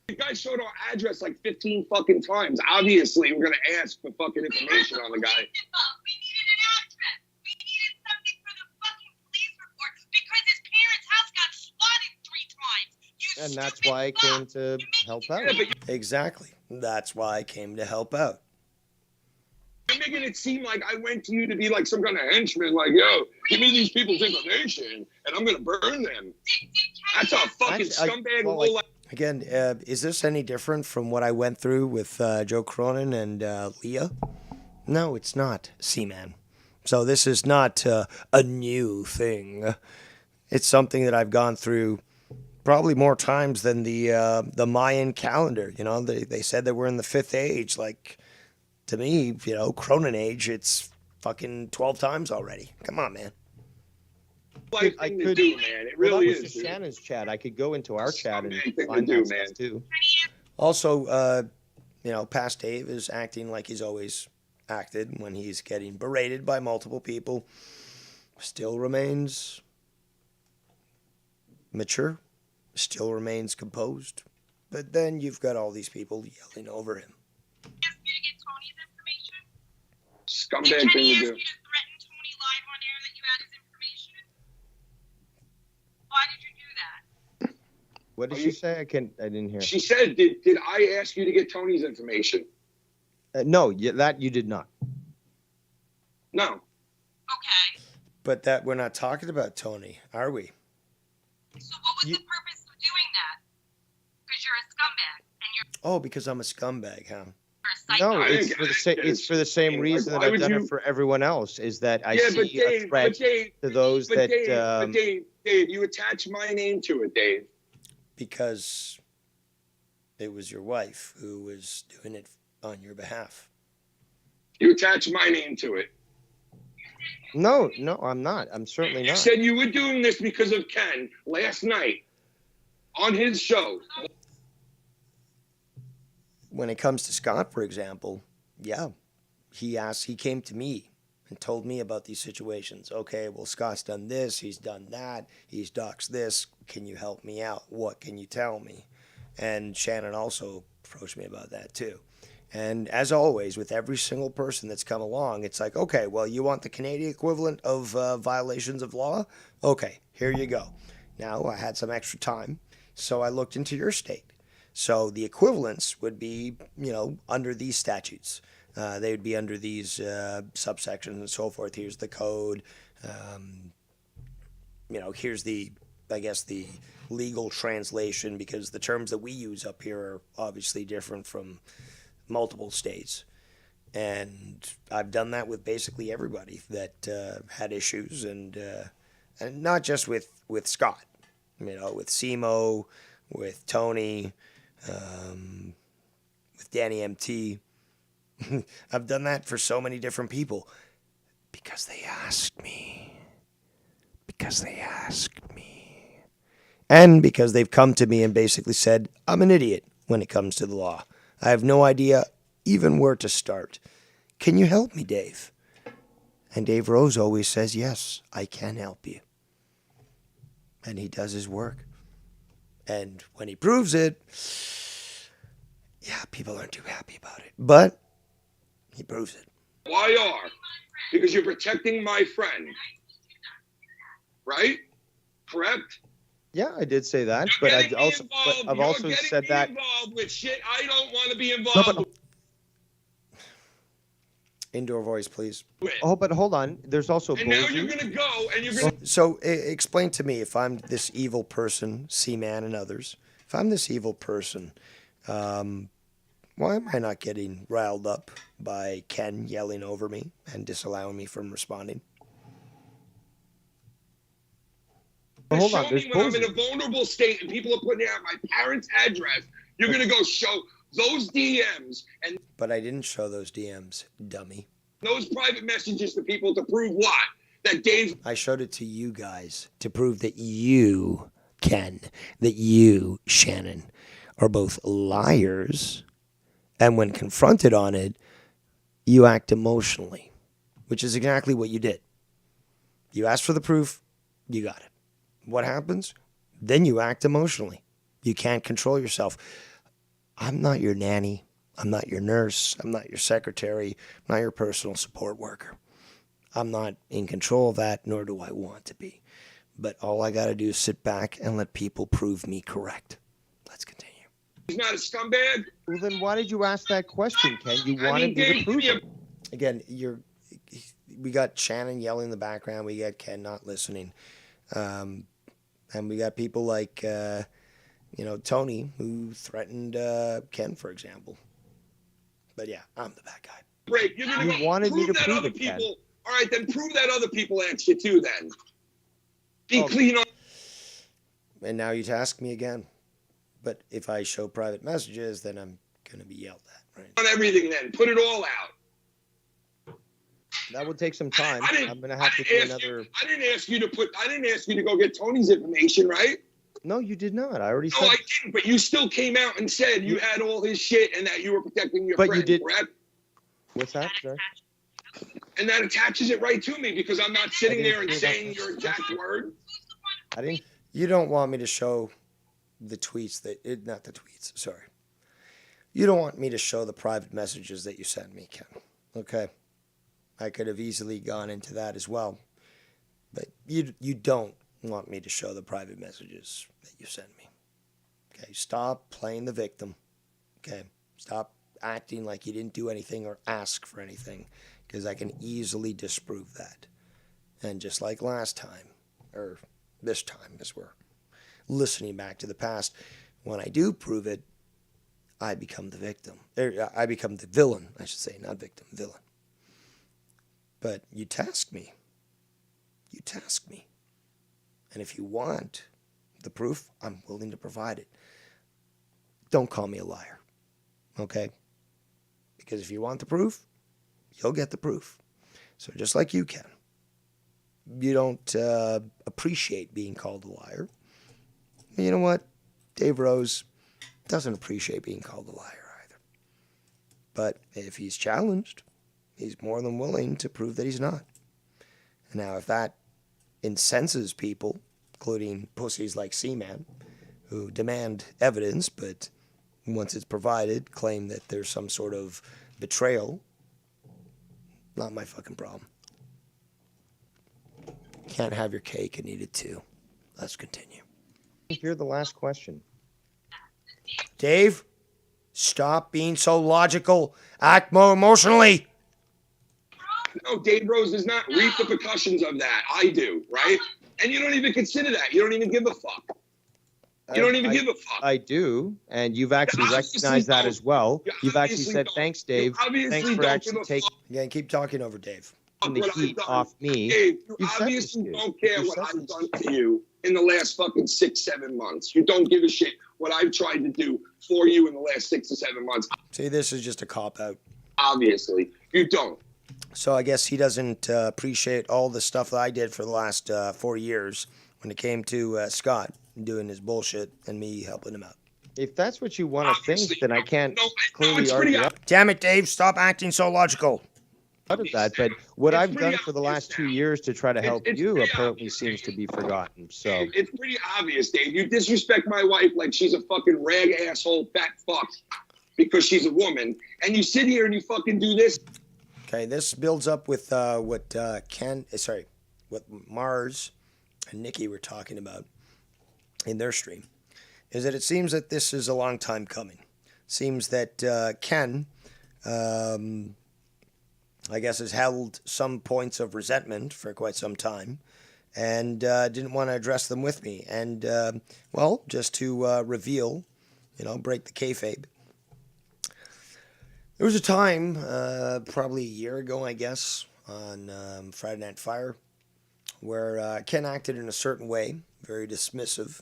you guys showed our address like 15 fucking times. Obviously, we're going to ask for fucking information on the guy. And that's why I came to help out. Exactly. That's why I came to help out. You're making it seem like I went to you to be like some kind of henchman, like, yo, give me these people's information, and I'm going to burn them. That's a fucking scumbag. Again, is this any different from what I went through with Joe Cronin and Leah? No, it's not, Seaman. So this is not a new thing. It's something that I've gone through probably more times than the Mayan calendar. You know, they said that we're in the 5th age. Like, to me, you know, Cronin age, it's fucking 12 times already. Come on, man. I could do, man. It really is. Just Shannon's chat. I could go into our chat and find that stuff too. Also, you know, past Dave is acting like he's always acted when he's getting berated by multiple people. Still remains mature. Still remains composed. But then you've got all these people yelling over him. Scumbag thing to do. What did she say? I didn't hear. She said, did I ask you to get Tony's information? No, that you did not. No. But that we're not talking about Tony, are we? So what was the purpose of doing that? Because you're a scumbag and you're Oh, because I'm a scumbag, huh? No, it's for the same reason that I've done it for everyone else. Is that I see a threat to those that. Dave, you attach my name to it, Dave. Because it was your wife who was doing it on your behalf. You attach my name to it. No, I'm not. I'm certainly not. You said you were doing this because of Ken last night on his show. when it comes to Scott, for example, yeah, he came to me and told me about these situations. Okay, well, Scott's done this, he's done that, he's doxed this. Can you help me out? What can you tell me? And Shannon also approached me about that too. And as always, with every single person that's come along, it's like, okay, well, you want the Canadian equivalent of violations of law? Okay, here you go. Now, I had some extra time, so I looked into your state. So the equivalents would be, under these statutes. They would be under these subsections and so forth. Here's the code. Here's the legal translation, because the terms that we use up here are obviously different from multiple states. And I've done that with basically everybody that had issues, and not just with Scott, with Simo, with Tony, with Danny MT. I've done that for so many different people because they asked me. And because they've come to me and basically said, I'm an idiot when it comes to the law. I have no idea even where to start. Can you help me, Dave? And Dave Rose always says, yes, I can help you. And he does his work. And when he proves it, yeah, people aren't too happy about it. But he proves it. Why are? Because you're protecting my friend. Right? Correct? Yeah, I did say that, You're but getting I've me also getting said me that. involved with shit I don't want to be involved with. Indoor voice, please. Oh, but hold on. There's also And now Bozy. you're gonna go and you're gonna. So explain to me, if I'm this evil person, Seaman and others, if I'm this evil person, why am I not getting riled up by Ken yelling over me and disallowing me from responding? But hold on, Show there's me when I'm in Bozy. a vulnerable state and people are putting out my parents' address. You're gonna go show those DMs and But I didn't show those DMs, dummy. those private messages to people to prove what? That Dave. I showed it to you guys to prove that you, Ken, that you, Shannon, are both liars, and when confronted on it, you act emotionally, which is exactly what you did. You asked for the proof, you got it. What happens? Then you act emotionally. You can't control yourself. I'm not your nanny. I'm not your nurse. I'm not your secretary. I'm not your personal support worker. I'm not in control of that, nor do I want to be. But all I got to do is sit back and let people prove me correct. Let's continue. He's not a scumbag. Well, then why did you ask that question, Ken? You I wanted mean, me to Dave, prove give me it. Again, we got Shannon yelling in the background. We got Ken not listening. And we got people like, Tony, who threatened Ken, for example. But yeah, I'm the bad guy. break. You're gonna You go wanted me prove to that prove other it, Ken. people. All right, then prove that other people asked you too. Then be Oh. clean on And now you task me again. But if I show private messages, then I'm going to be yelled at, right? everything. Then put it all out. That would take some time. I didn't- I'm gonna have to do another. I didn't ask you to go get Tony's information, right? No, you did not. I already No, said. I didn't. But you still came out and said you had all his shit and that you were protecting your But friend. you did- Correct? What's that, sir? And that attaches it right to me because I'm not sitting didn't there and say that. saying your exact word. I didn't. You don't want me to show the tweets not the tweets, sorry. You don't want me to show the private messages that you sent me, Ken. Okay? I could have easily gone into that as well. But you don't want me to show the private messages that you sent me. Okay? Stop playing the victim. Okay? Stop acting like you didn't do anything or ask for anything, because I can easily disprove that. And just like last time, or this time as we're listening back to the past, when I do prove it, I become the victim. I become the villain, I should say, not victim, villain. But you task me. You task me. And if you want the proof, I'm willing to provide it. Don't call me a liar. Okay? Because if you want the proof, you'll get the proof. So just like you can. You don't appreciate being called a liar. You know what? Dave Rose doesn't appreciate being called a liar either. But if he's challenged, he's more than willing to prove that he's not. Now, if that incenses people, including pussies like Seaman, who demand evidence, but once it's provided, claim that there's some sort of betrayal, not my fucking problem. Can't have your cake and eat it too. Let's continue. Hear the last question. Dave, stop being so logical. Act more emotionally. No, Dave Rose does not reap the repercussions of that. I do, right? And you don't even consider that. You don't even give a fuck. You don't even give a fuck. I do, and you've actually obviously recognized that don't. as well. You You've actually obviously said, don't. thanks, You Dave. obviously Thanks for don't actually give a taking Again, keep talking over Dave. the what I've heat done. off me. Dave, you You've said this, obviously dude. don't care You've what said I've this. done to you in the last fucking 6-7 months. You don't give a shit what I've tried to do for you in the last 6 to 7 months. See, this is just a cop-out. Obviously, you don't. So I guess he doesn't appreciate all the stuff that I did for the last 4 years when it came to Scott doing his bullshit and me helping him out. If that's what you want to think, Obviously, then I can't no, clearly it's pretty argue Damn it, Dave, stop acting so logical. out of that. But what It's I've pretty done for the obvious last 2 now. years to try to help It's you pretty apparently obvious, seems to Dave. be forgotten. So It's pretty obvious, Dave. You disrespect my wife like she's a fucking rag asshole fat fuck because she's a woman, and you sit here and you fucking do this. Okay, this builds up with what what Mars and Nikki were talking about in their stream, is that it seems that this is a long time coming. Seems that Ken, I guess, has held some points of resentment for quite some time and didn't want to address them with me. And, well, just to reveal, break the kayfabe. There was a time, probably a year ago, I guess, on Friday Night Fire, where Ken acted in a certain way, very dismissive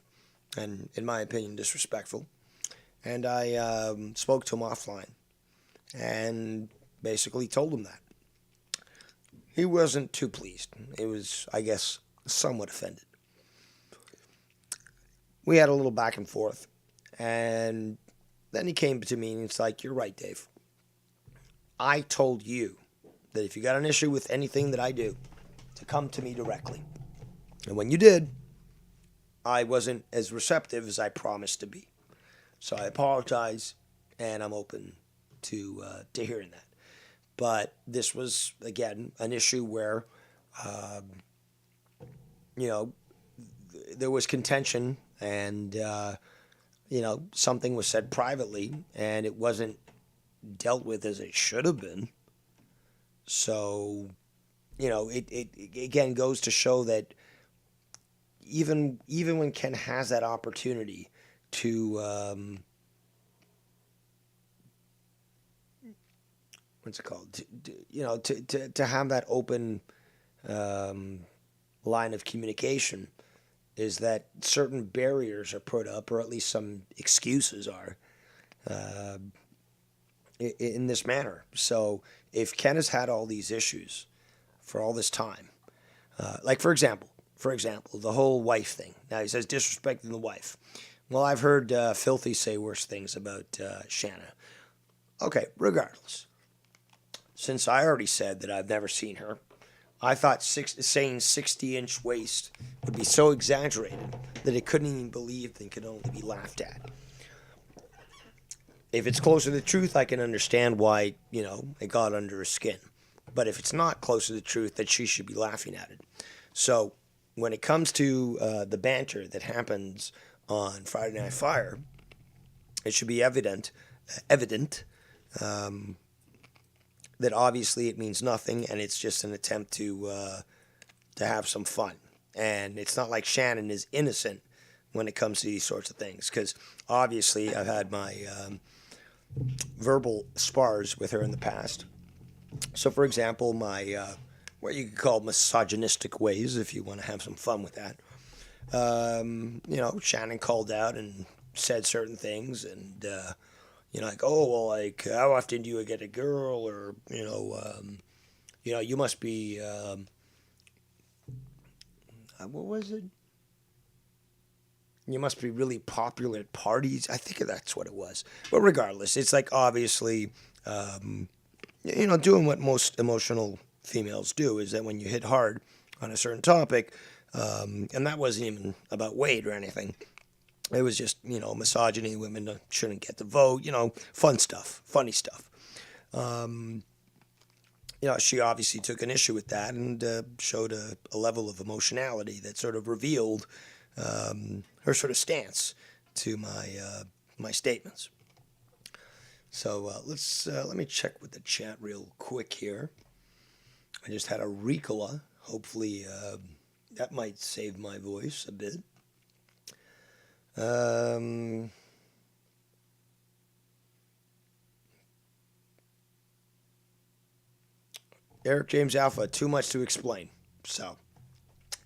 and, in my opinion, disrespectful. And I spoke to him offline and basically told him that. He wasn't too pleased. He was, I guess, somewhat offended. We had a little back and forth. And then he came to me and it's like, you're right, Dave. I told you that if you got an issue with anything that I do, to come to me directly. And when you did, I wasn't as receptive as I promised to be. So I apologize, and I'm open to hearing that. But this was, again, an issue where, there was contention and, something was said privately, and it wasn't dealt with as it should have been. So, it again goes to show that even when Ken has that opportunity to what's it called? To have that open line of communication, is that certain barriers are put up, or at least some excuses are, in this manner. So if Ken has had all these issues for all this time, like for example, the whole wife thing. Now he says disrespecting the wife. Well, I've heard Filthy say worse things about Shanna. Okay, regardless. Since I already said that I've never seen her, I thought saying 60-inch waist would be so exaggerated that it couldn't even be believed and could only be laughed at. If it's closer to the truth, I can understand why, it got under her skin. But if it's not close to the truth, that she should be laughing at it. So when it comes to the banter that happens on Friday Night Fire, it should be evident that obviously it means nothing, and it's just an attempt to have some fun. And it's not like Shannon is innocent when it comes to these sorts of things, because obviously I've had my verbal spars with her in the past. So, for example, my what you could call misogynistic ways, if you want to have some fun with that. Shannon called out and said certain things, and how often do you get a girl, or you must be what was it? You must be really popular at parties. I think that's what it was. But regardless, it's like obviously doing what most emotional females do is that when you hit hard on a certain topic, and that wasn't even about Wade or anything. It was just, misogyny, women shouldn't get the vote, fun stuff, funny stuff. She obviously took an issue with that and showed a level of emotionality that sort of revealed her sort of stance to my statements. So let me check with the chat real quick here. I just had a Ricola. Hopefully that might save my voice a bit. Eric James Alpha, too much to explain. So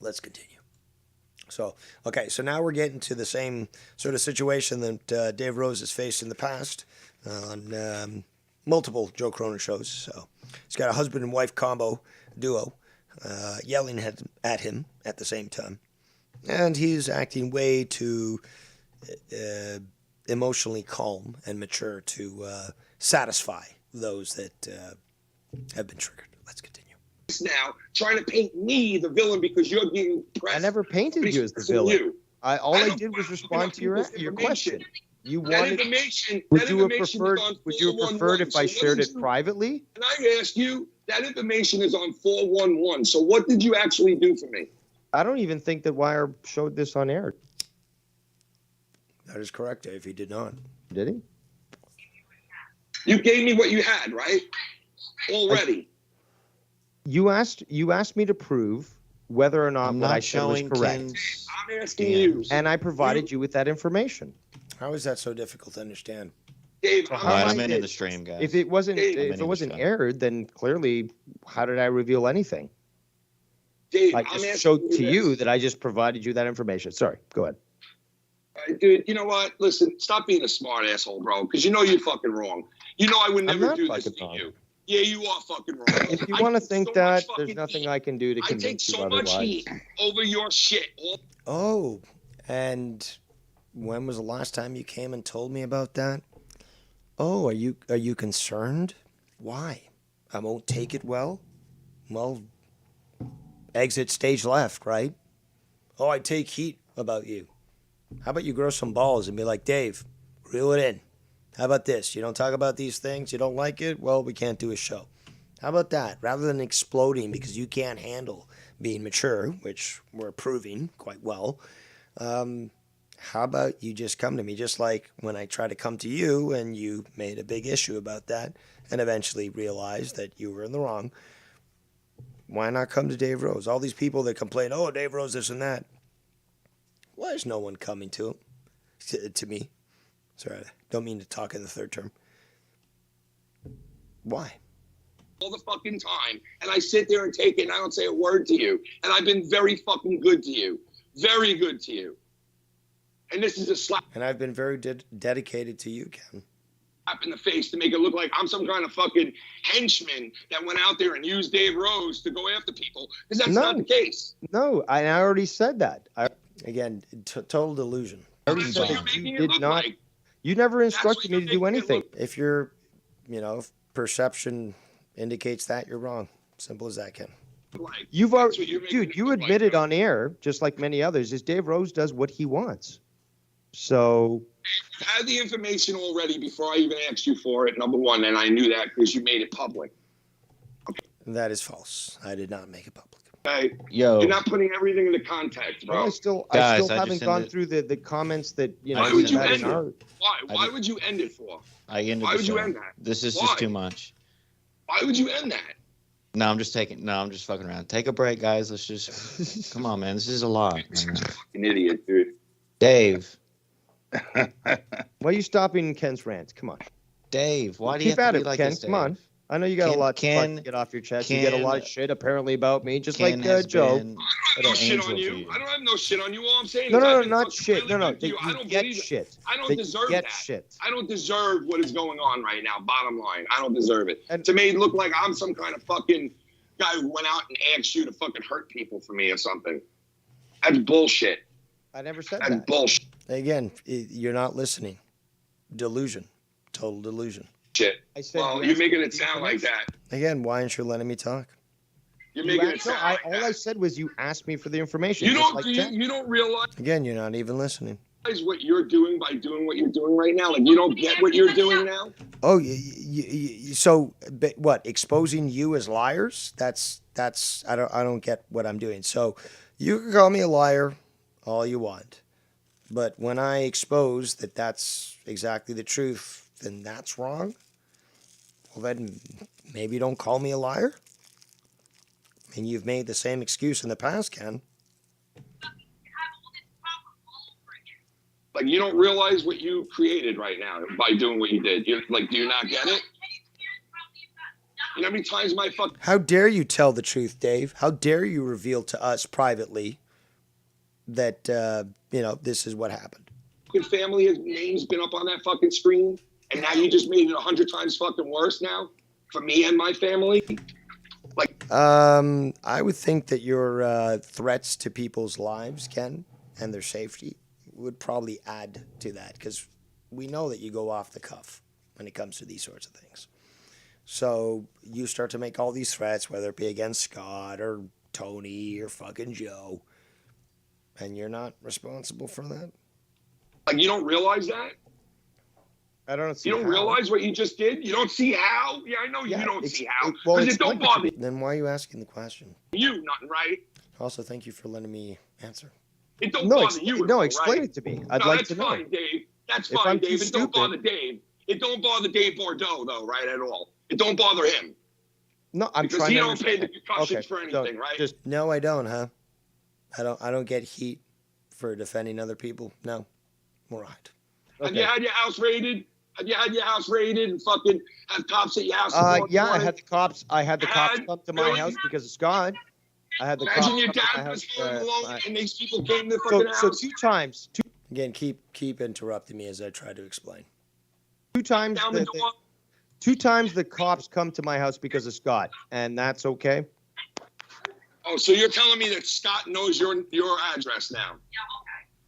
let's continue. So now we're getting to the same sort of situation that Dave Rose has faced in the past on multiple Joe Cronin shows. So he's got a husband and wife duo yelling at him at the same time. And he's acting way too emotionally calm and mature to satisfy those that have been triggered. Let's continue. Now, trying to paint me the villain because you're being pressed. I never painted you as the villain. All I did was respond to your question. You wanted. Would you have preferred if I shared it privately? And I asked you, that information is on 411. So what did you actually do for me? I don't even think that Wire showed this on air. That is correct, Dave. He did not. Did he? You gave me what you had, right? Already. You asked me to prove whether or not what I said was correct. I'm asking you. And I provided you with that information. How is that so difficult to understand? Dave, I'm into the stream, guys. If it wasn't aired, then clearly, how did I reveal anything? Dave, I just showed to you that I just provided you that information. Sorry, go ahead. Dude, you know what? Listen, stop being a smart asshole, bro, because you know you're fucking wrong. You know I would never do this to you. Yeah, you are fucking wrong. If you want to think that, there's nothing I can do to convince you otherwise. I take so much heat over your shit. Oh, and when was the last time you came and told me about that? Oh, are you concerned? Why? I won't take it well? Well, exit stage left, right? Oh, I take heat about you. How about you grow some balls and be like, Dave, reel it in. How about this? You don't talk about these things. You don't like it? Well, we can't do a show. How about that? Rather than exploding because you can't handle being mature, which we're proving quite well, how about you just come to me just like when I tried to come to you and you made a big issue about that and eventually realized that you were in the wrong. Why not come to Dave Rose? All these people that complain, oh, Dave Rose, this and that. Why is no one coming to him? To me? Sorry, I don't mean to talk in the third term. Why? All the fucking time. And I sit there and take it and I don't say a word to you. And I've been very fucking good to you. Very good to you. And this is a slap. And I've been very dedicated to you, Ken. Slap in the face to make it look like I'm some kind of fucking henchman that went out there and used Dave Rose to go after people. Because that's not the case. No, I already said that. Again, total delusion. I already said that you did not. Like. You never instructed me to do anything. If your, perception indicates that, you're wrong. Simple as that, Ken. You've already, dude. You admitted on air, just like many others, is Dave Rose does what he wants. So. I had the information already before I even asked you for it. Number one, and I knew that because you made it public. Okay. That is false. I did not make it public. Hey, you're not putting everything into context, bro. Well, I still haven't gone through the comments that Why would you end it? Why would you end it for? Why would you end that? This is just too much. Why would you end that? No, I'm just fucking around. Take a break, guys. Let's just come on, man. This is a lot. You're a fucking idiot, dude. Dave. Why are you stopping Ken's rant? Come on. Dave, why do you keep have at to it, be like Ken? this, Dave? Come on. I know you got a lot to get off your chest. You get a lot of shit apparently about me, just like Joe. I don't have no shit on you. I don't have no shit on you. All I'm saying is no, not shit. No. I don't get shit. I don't deserve that. Shit. I don't deserve what is going on right now. Bottom line, I don't deserve it. And to me, it look like I'm some kind of fucking guy who went out and asked you to fucking hurt people for me or something. That's bullshit. I never said That's bullshit. Again, you're not listening. Delusion. Total delusion. shit. I said Well, you you're asked making me it for the sound like information. that. Again, why aren't you letting me talk? You're You making it asked- no, sound I, like all that. I said was you asked me for the information. You just don't. like you, Jen. you don't realize Again, you're not even listening. what you're doing by doing what you're doing right now. Like you don't get what you're doing now. Oh, so but what? Exposing you as liars? That's I don't get what I'm doing. So you can call me a liar all you want, but when I expose that that's exactly the truth, then that's wrong. Well, then maybe don't call me a liar. I mean, you've made the same excuse in the past, Ken. Like you don't realize what you created right now by doing what you did. You like, do you not get it? You know how many times my fucking How dare you tell the truth, Dave? How dare you reveal to us privately that this is what happened? family has names been up on that fucking screen, and now you just made it 100 times fucking worse now for me and my family? Like, I would think that your threats to people's lives, Ken, and their safety would probably add to that, because we know that you go off the cuff when it comes to these sorts of things. So you start to make all these threats, whether it be against Scott or Tony or fucking Joe, and you're not responsible for that? like you don't realize that? I don't see You don't how. realize what you just did? You don't see how? Yeah, I know you don't see how. well, Because it explain don't it to bother me. Then why are you asking the question? you, nothing, right? Also, thank you for letting me answer. It don't No, bother you. at no, all, explain right? it to me. I'd No, like that's to know. fine, Dave. That's If fine, I'm too Dave. It don't stupid- bother Dave. It don't bother Dave Bordeaux, though, right, at all. It don't bother him. No, I'm Because trying he to don't pay the understand. concussions Okay, for so anything, right? Just No, I don't, huh? I don't get heat for defending other people. No, we're right. Have you had your house raided? Have you had your house raided and fucking have cops at your house? yeah, I had the cops. I had the cops Had- come to my really? house because of Scott. I had the cops Imagine your come to my dad was house. home alone and these people came to the so, fucking so house. two times, Again, keep interrupting me as I try to explain. two times, Down the door. two times the cops come to my house because of Scott, and that's okay. Oh, so you're telling me that Scott knows your address now?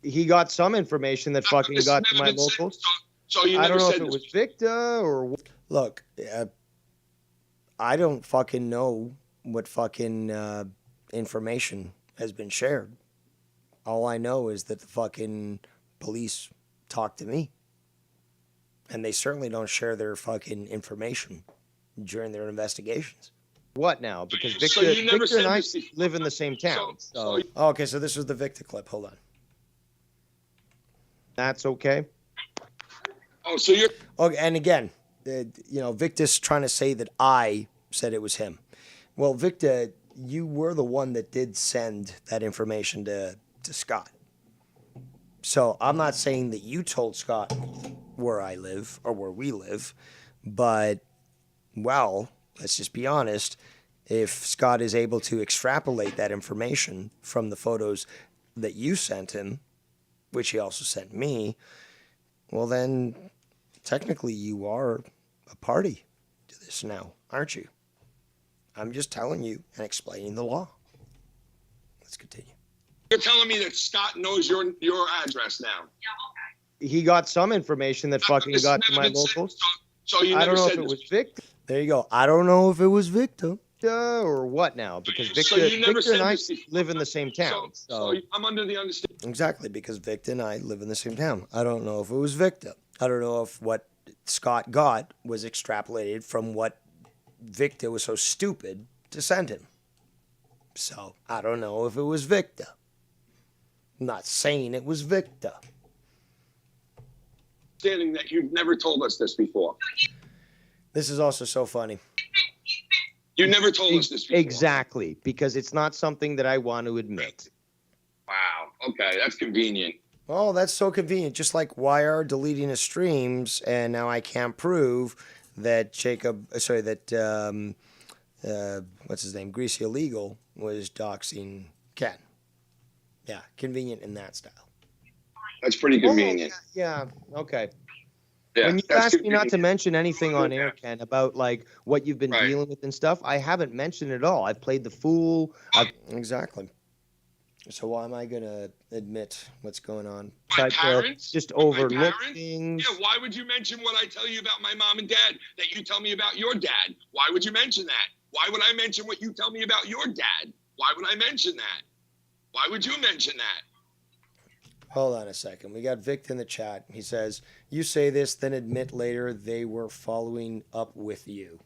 He got some information that fucking This got to never my been said- local. So you I never don't know if said it this. was Victor or what. Look, I don't fucking know what fucking information has been shared. All I know is that the fucking police talk to me. And they certainly don't share their fucking information during their investigations. What now? Because So Victor, you never Victor and said I this before. live in the same town, so Oh, okay, so this was the Victor clip. Hold on. that's okay. Oh, so you're Okay, and again, Victor's trying to say that I said it was him. Well, Victor, you were the one that did send that information to Scott. So I'm not saying that you told Scott where I live or where we live, but, well, let's just be honest. If Scott is able to extrapolate that information from the photos that you sent him, which he also sent me, well, then technically you are a party to this now, aren't you? I'm just telling you and explaining the law. Let's continue. You're telling me that Scott knows your address now? He got some information that fucking This got to never my been said- local. So you I never don't know if said it this. was Victor There you go. I don't know if it was Victor. or what now, because So Victor, you never Victor and said I this before. live in the same town. So I'm under the understanding. Exactly, because Victor and I live in the same town. I don't know if it was Victor. I don't know if what Scott got was extrapolated from what Victor was so stupid to send him. So I don't know if it was Victor. I'm not saying it was Victor. Understanding that you've never told us this before. This is also so funny. You never told us this before. Exactly, because it's not something that I want to admit. Wow. Okay, that's convenient. Oh, that's so convenient. Just like YR deleting his streams, and now I can't prove that what's his name, Greasy Illegal, was doxing Ken. Yeah, convenient in that style. That's pretty convenient. Yeah, okay. Yeah, when you that's asked me not to convenient. mention anything on air, Ken, about like what you've been Right. dealing with and stuff, I haven't mentioned it at all. I've played the fool. Exactly. So why am I gonna admit what's going on? My Try to parents? just With my overlook parents? things. Yeah, why would you mention what I tell you about my mom and dad that you tell me about your dad? Why would you mention that? Why would I mention what you tell me about your dad? Why would I mention that? Why would you mention that? Hold on a second. We got Vic in the chat. He says, "You say this, then admit later they were following up with you.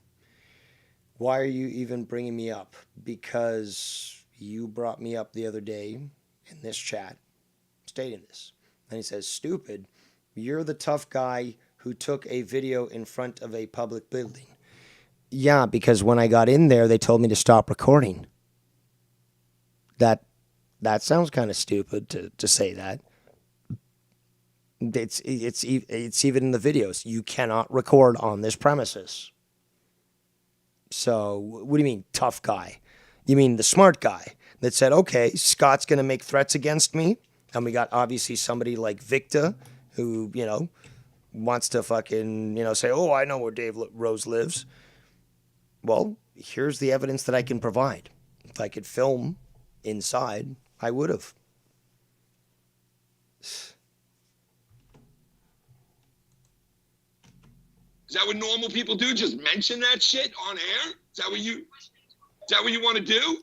Why are you even bringing me up? Because you brought me up the other day in this chat stating this." And he says, "Stupid, you're the tough guy who took a video in front of a public building." Yeah, because when I got in there, they told me to stop recording. That sounds kind of stupid to say that. It's even in the videos. You cannot record on this premises. So what do you mean, tough guy? You mean the smart guy that said, okay, Scott's going to make threats against me. And we got obviously somebody like Victor who, wants to fucking, say, oh, I know where Dave Rose lives. Well, here's the evidence that I can provide. If I could film inside, I would have. Is that what normal people do? Just mention that shit on air? Is that what you want to do?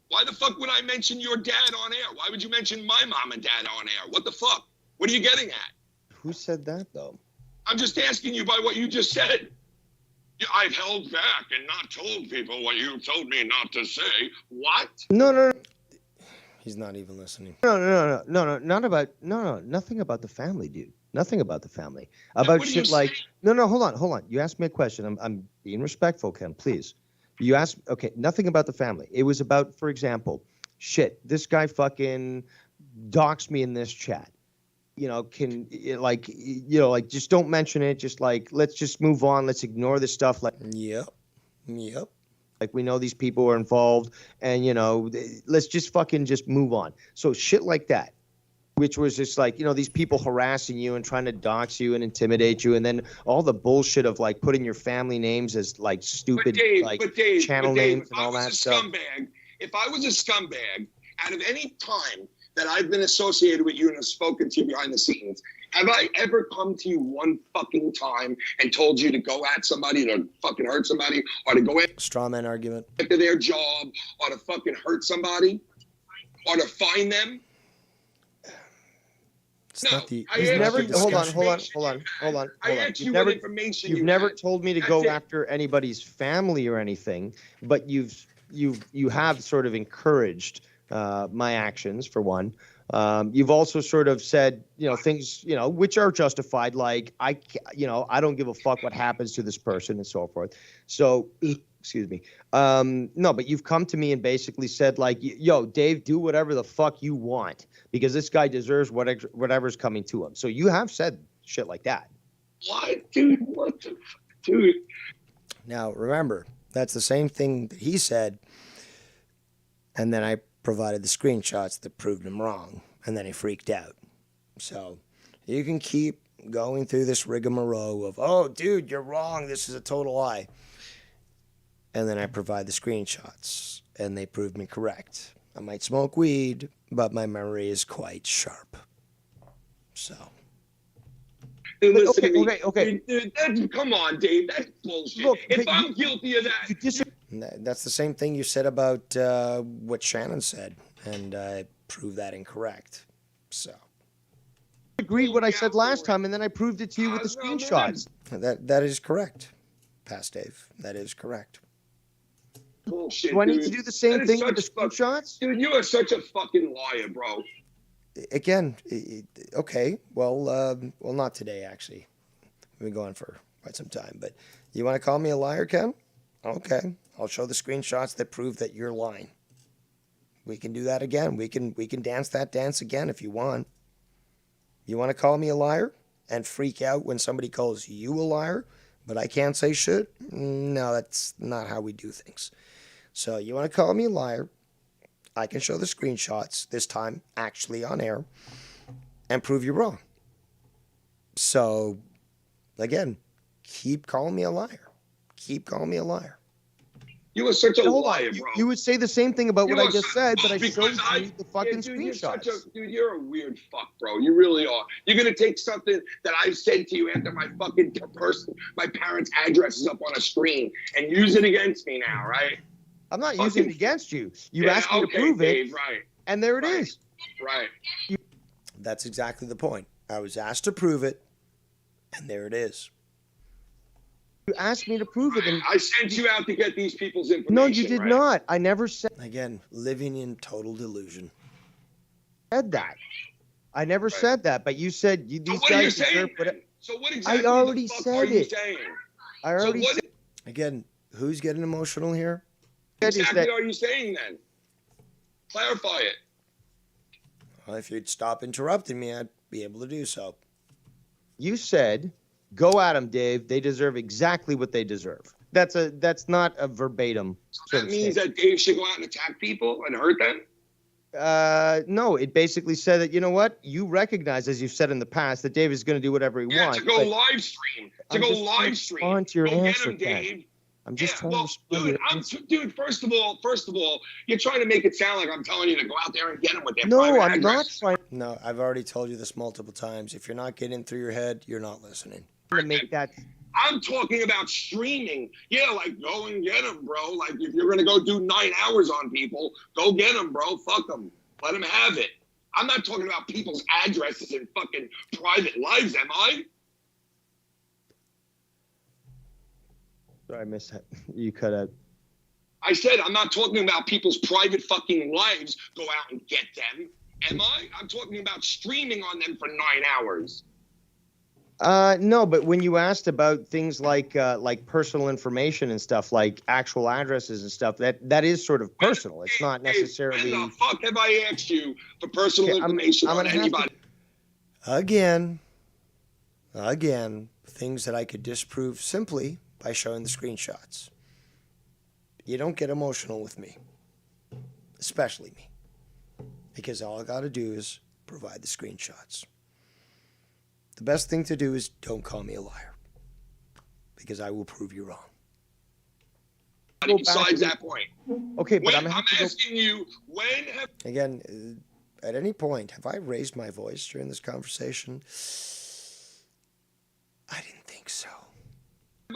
Why the fuck would I mention your dad on air? Why would you mention my mom and dad on air? What the fuck? What are you getting at? Who said that though? I'm just asking you by what you just said. I've held back and not told people what you told me not to say. What? No. He's not even listening. No, nothing about the family, dude. Nothing about the family. About what are shit you like saying? no, hold on. You asked me a question. I'm being respectful, Ken, please. You asked nothing about the family. It was about, for example, shit, this guy fucking doxed me in this chat. Just don't mention it. Just let's just move on. Let's ignore this stuff. Yep. Like we know these people are involved, and let's just fucking just move on. So shit like that, which was just these people harassing you and trying to dox you and intimidate you, and then all the bullshit of putting your family names as stupid channel names and all that stuff. If I was a scumbag, out of any time that I've been associated with you and have spoken to you behind the scenes, have I ever come to you one fucking time and told you to go at somebody, to fucking hurt somebody, or to go straw man argument after their job, or to fucking hurt somebody, or to find them? You've never hold on. You've never told me to go after anybody's family or anything, but you have sort of encouraged my actions, for one. You've also sort of said, things, which are justified, like I don't give a fuck what happens to this person and so forth. So, excuse me. No, but you've come to me and basically said yo, Dave, do whatever the fuck you want because this guy deserves whatever's coming to him. So you have said shit like that. What, dude? What the fuck, dude? Now, remember, that's the same thing that he said, and then I provided the screenshots that proved him wrong, and then he freaked out. So you can keep going through this rigmarole of, oh, dude, you're wrong, this is a total lie. And then I provide the screenshots, and they proved me correct. I might smoke weed, but my memory is quite sharp. So. Dude, listen to me. Okay. Dude, come on, Dave. That's bullshit. Look, if I'm guilty of that. That's the same thing you said about what Shannon said, and I proved that incorrect. So. I agreed what I said last time, and then I proved it to you with the screenshots. That is correct, Past Dave. That is correct. Bullshit, Do I need dude. to do the same thing with the screenshots? Dude, you are such a fucking liar, bro. Again, okay. Well, not today, actually. We've been going for quite some time. But you want to call me a liar, Ken? Okay. I'll show the screenshots that prove that you're lying. We can do that again. We can dance that dance again if you want. You want to call me a liar and freak out when somebody calls you a liar, but I can't say shit? No, that's not how we do things. So you want to call me a liar? I can show the screenshots, this time actually on air, and prove you wrong. So, again, keep calling me a liar. Keep calling me a liar. You are such a Hold on. liar, bro. You would say the same thing about You what I are just said, but I because showed you the fucking dude, you're screenshots. dude, you're a weird fuck, bro. You really are. You're gonna take something that I've said to you after my fucking my parents' address is up on a screen and use it against me now, right? I'm not using it against you. You asked me to prove Dave, it, right? and there it is. Right. That's exactly the point. I was asked to prove it, and there it is. You asked me to prove it, and I sent you out to get these people's information. no, you did right? not. I never said Again, living in total delusion. that. I never said that, but you said So these what are you guys deserve saying? what. So what exactly already the fuck said are you it. saying? I already so what said Again, who's getting emotional here? is exactly that are you saying then? Clarify it. Well, if you'd stop interrupting me, I'd be able to do so. you said, "Go at them, Dave. They deserve exactly what they deserve." That's not a verbatim. That means that Dave should go out and attack people and hurt them? No, it basically said that, you know what? You recognize, as you've said in the past, that Dave is going to do whatever he wants. To go but live stream. I'm just trying to respond to your Go get answer, him, Ken. Dave. I'm just trying to well, respond to dude, your answer. dude, first of all, you're trying to make it sound like I'm telling you to go out there and get them with their No, private I'm not address. trying No, I've already told you this multiple times. If you're not getting through your head, you're not listening. to make that. I'm talking about streaming. Yeah, like go and get them, bro. Like if you're gonna go do 9 hours on people, go get them, bro. Fuck them. Let them have it. I'm not talking about people's addresses and fucking private lives, am I? Sorry, I missed that. You cut out. I said I'm not talking about people's private fucking lives. Go out and get them. Am I? I'm talking about streaming on them for 9 hours. No, but when you asked about things like personal information and stuff, like actual addresses and stuff, that is sort of personal. It's not necessarily. When the fuck have I asked you for personal information I'm on gonna have to- anybody? Again, things that I could disprove simply by showing the screenshots. You don't get emotional with me, especially me, because all I got to do is provide the screenshots. The best thing to do is don't call me a liar, because I will prove you wrong. Besides that point. Okay, but I'm I'm happy to asking you, when have Again, at any point, have I raised my voice during this conversation? I didn't think so.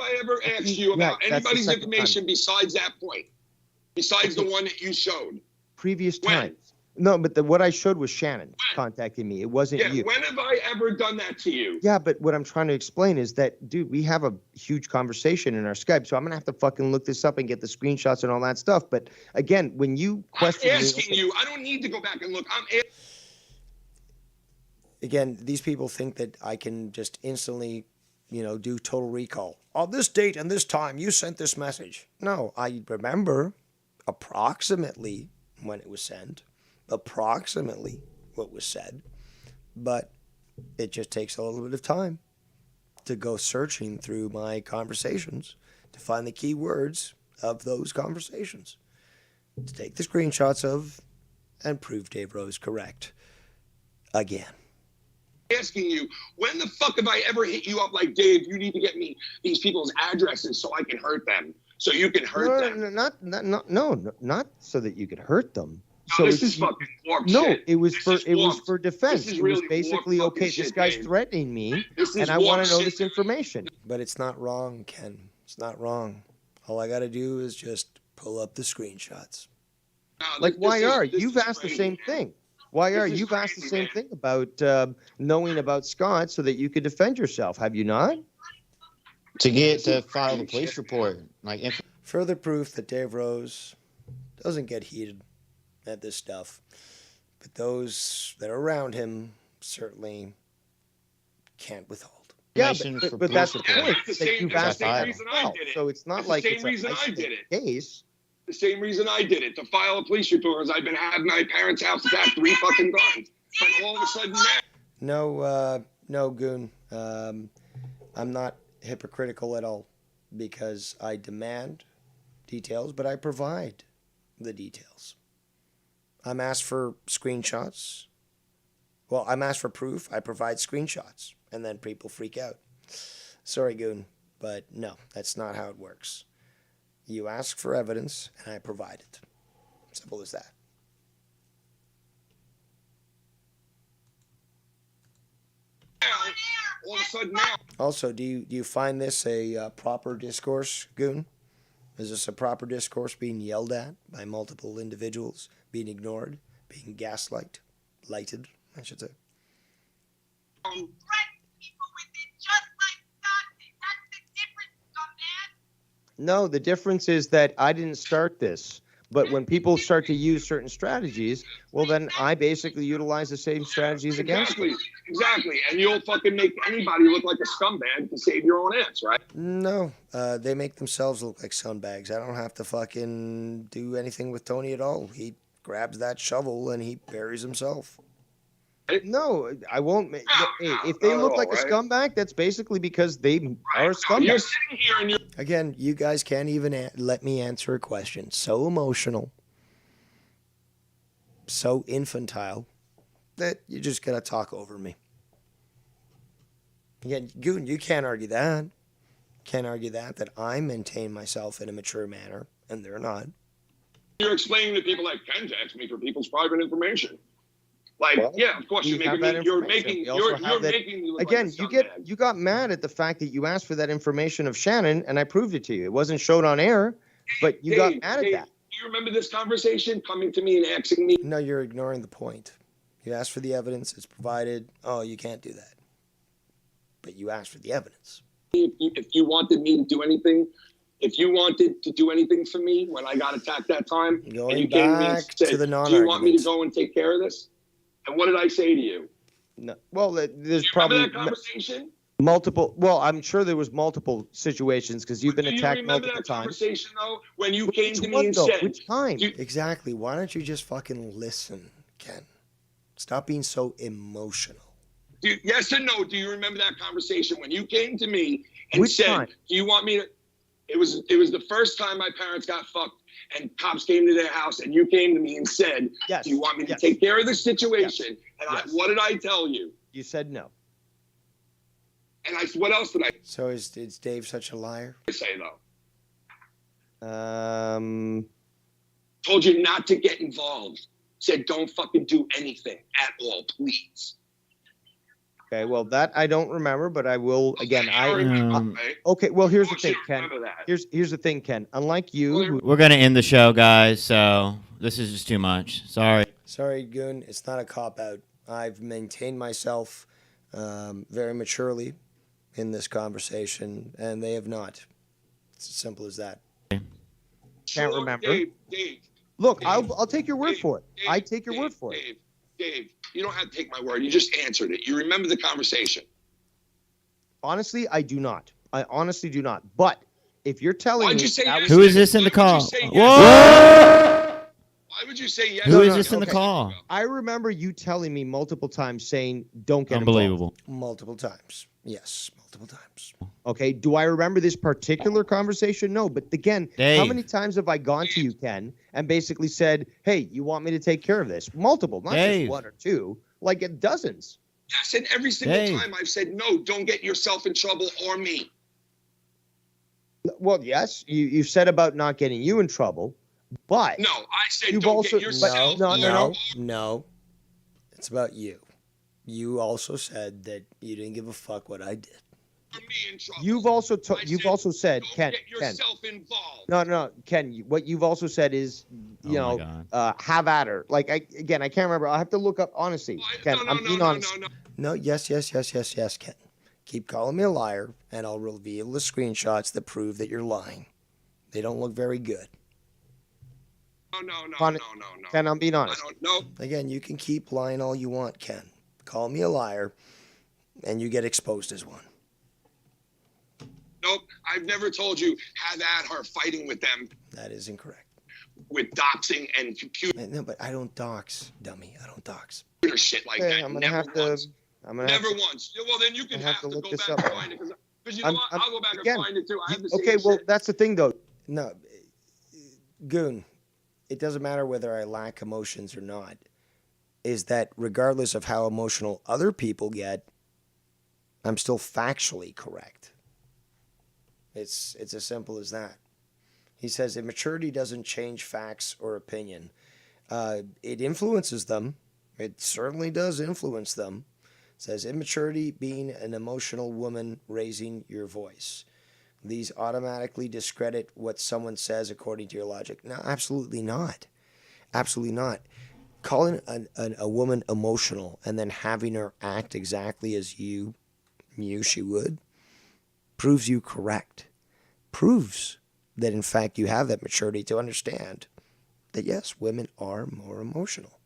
I ever asked you Yeah, about that's the anybody's second information besides that point? Besides the one that you showed? previous When? times. No, but what I showed was Shannon contacting me. It wasn't Yeah, you. when have I ever done that to you? Yeah, but what I'm trying to explain is that, dude, we have a huge conversation in our Skype, so I'm gonna have to fucking look this up and get the screenshots and all that stuff. But again, when you question I'm me, asking you. I don't need to go back and look. Again, these people think that I can just instantly, do total recall. On this date and this time, you sent this message. No, I remember approximately when it was sent, approximately what was said, but it just takes a little bit of time to go searching through my conversations to find the key words of those conversations, to take the screenshots of and prove Dave Rose correct again. Asking you, when the fuck have I ever hit you up like, Dave, you need to get me these people's addresses so I can hurt them, so you can hurt them? not so that you could hurt them. No, So this it's- is fucking warped No, shit. it was This for is it was warped. for defense. This is It was really basically, warped okay, fucking this shit, guy's Dave. threatening me, This is and I want warped to know shit. this information. But it's not wrong, Ken. It's not wrong. All I got to do is just pull up the screenshots. No, Like, this why is- are this you've is asked the crazy, same man. thing? Why This are is you've asked the crazy, same man. thing about knowing about Scott so that you could defend yourself? Have you not? To get to file the police report. Further proof that Dave Rose doesn't get heated at this stuff, but those that are around him certainly can't withhold. Yeah, Information for but that's the police report. point. That's the that same- you've that's asked the same that reason as I well. did it. So it's not That's the like same it's an reason I isolated did it. case. The same reason I did it, to file a police report, is I've been having my parents' house attacked 3 fucking times. But all of a sudden now, No, Goon. I'm not hypocritical at all because I demand details, but I provide the details. I'm asked for screenshots. Well, I'm asked for proof. I provide screenshots, and then people freak out. Sorry, Goon, but no, that's not how it works. You ask for evidence, and I provide it. Simple as that. All of a sudden now. Also, do you find this a proper discourse, Goon? Is this a proper discourse being yelled at by multiple individuals, being ignored, being lighted, I should say? Threaten people with it just like Dante. That's the difference, scumbag. No, the difference is that I didn't start this. But when people start to use certain strategies, well, then I basically utilize the same strategies against them. Exactly. And you'll fucking make anybody look like a scumbag to save your own ass, right? No, they make themselves look like scumbags. I don't have to fucking do anything with Tony at all. He grabs that shovel and he buries himself. No, I won't. Hey, if they look like a scumbag, that's basically because they are a scumbag. You're sitting here and you're Again, you guys can't even let me answer a question. So emotional, so infantile, that you just gotta talk over me. Again, Goon, you can't argue that. Can't argue that I maintain myself in a mature manner, and they're not. you're explaining to people like Ken asked me for people's private information. Like, Well, yeah, of course you you're have making that me, you're information. making We also you're have that- making me look Again, like a scumbag. you got mad at the fact that you asked for that information of Shannon, and I proved it to you. It wasn't shown on air, but you got Dave, mad at Dave, that. Do you remember this conversation coming to me and asking me? No, you're ignoring the point. You asked for the evidence, it's provided. Oh, you can't do that. But you asked for the evidence. If you wanted me to do anything, if you wanted to do anything for me when I got attacked that time, and Going you came to me and back said, to the "Do you want me to non-argument. go and take care of this?" And what did I say to you? No, well, there's Do you probably remember that conversation? multiple. Well, I'm sure there was multiple situations because you've been Do you attacked remember multiple that times. conversation though, when you came Which to me one, and though? said, Which time? Exactly. Why don't you just fucking listen, Ken? Stop being so emotional. yes or no, do you remember that conversation when you came to me and Which said, time? "Do you want me to?" It was the first time my parents got fucked and cops came to their house and you came to me and said, Yes. "Do you want me to Yes. take care of this situation?" And Yes. what did I tell you? You said no. And what else did I So is Dave such a liar? say though? Told you not to get involved. Said don't fucking do anything at all, please. Okay, well that I don't remember, but I will again. Right? Okay, well here's the Of course thing, you Ken. remember that. Here's the thing, Ken. Unlike you, who, We're gonna end the show, guys. So this is just too much. Sorry. Sorry, Goon. It's not a cop out. I've maintained myself very maturely in this conversation, and they have not. It's as simple as that. can't remember. Dave, Look, Dave, I'll take your word for it. I take your word for it. Dave, you don't have to take my word. You just answered it. You remember the conversation. Honestly, I do not. I honestly do not. But if you're telling Why'd me you say that yes? Who is this in the call? say yes? Whoa! Why would you say yes? Who is this in the call? I remember you telling me multiple times saying, "Don't get Unbelievable. Multiple times. Yes, multiple times. involved." Okay. Do I remember this particular conversation? No. But again, how Dave. many times have I gone to you, Ken, and basically said, "Hey, you want me to take care of this?" Multiple, not Dave. just one or two, like dozens. Yes, and every single Dave. time I've said no. Don't get yourself in trouble or me. Well, yes, you've said about not getting you in trouble, but No, I said You've don't also- get yourself. No, no, no. No. It's about you. You also said that you didn't give a fuck what I did. or me in trouble. you've also said, Don't Ken, get Ken. yourself involved. No, Ken. What you've also said is, you Oh my know, God. have at her. Like I can't remember. I have to look up honestly, Ken. I'm being honest. No, yes, Ken. Keep calling me a liar, and I'll reveal the screenshots that prove that you're lying. They don't look very good. No. Ken, I'm being honest. No. Again, you can keep lying all you want, Ken. Call me a liar, and you get exposed as one. Nope. I've never told you have at her fighting with them That is incorrect. with doxing and computer No, but I don't dox, dummy. I don't dox. shit like Okay, that. I'm gonna Never have to. once. I'm gonna Never have to. once. Well, then you can I have have to to look go this back up. and find it. Because you know I'm- what? I'll go back again, and find it too. I have the same Okay, well, shit. that's the thing, though. No, Goon, it doesn't matter whether I lack emotions or not. Is that regardless of how emotional other people get, I'm still factually correct. It's as simple as that. He says immaturity doesn't change facts or opinion. It influences them. It certainly does influence them. It says immaturity being an emotional woman raising your voice. These automatically discredit what someone says according to your logic. No, absolutely not. Absolutely not. Calling a woman emotional and then having her act exactly as she would, proves you correct. Proves that, in fact, you have that maturity to understand that, yes, women are more emotional.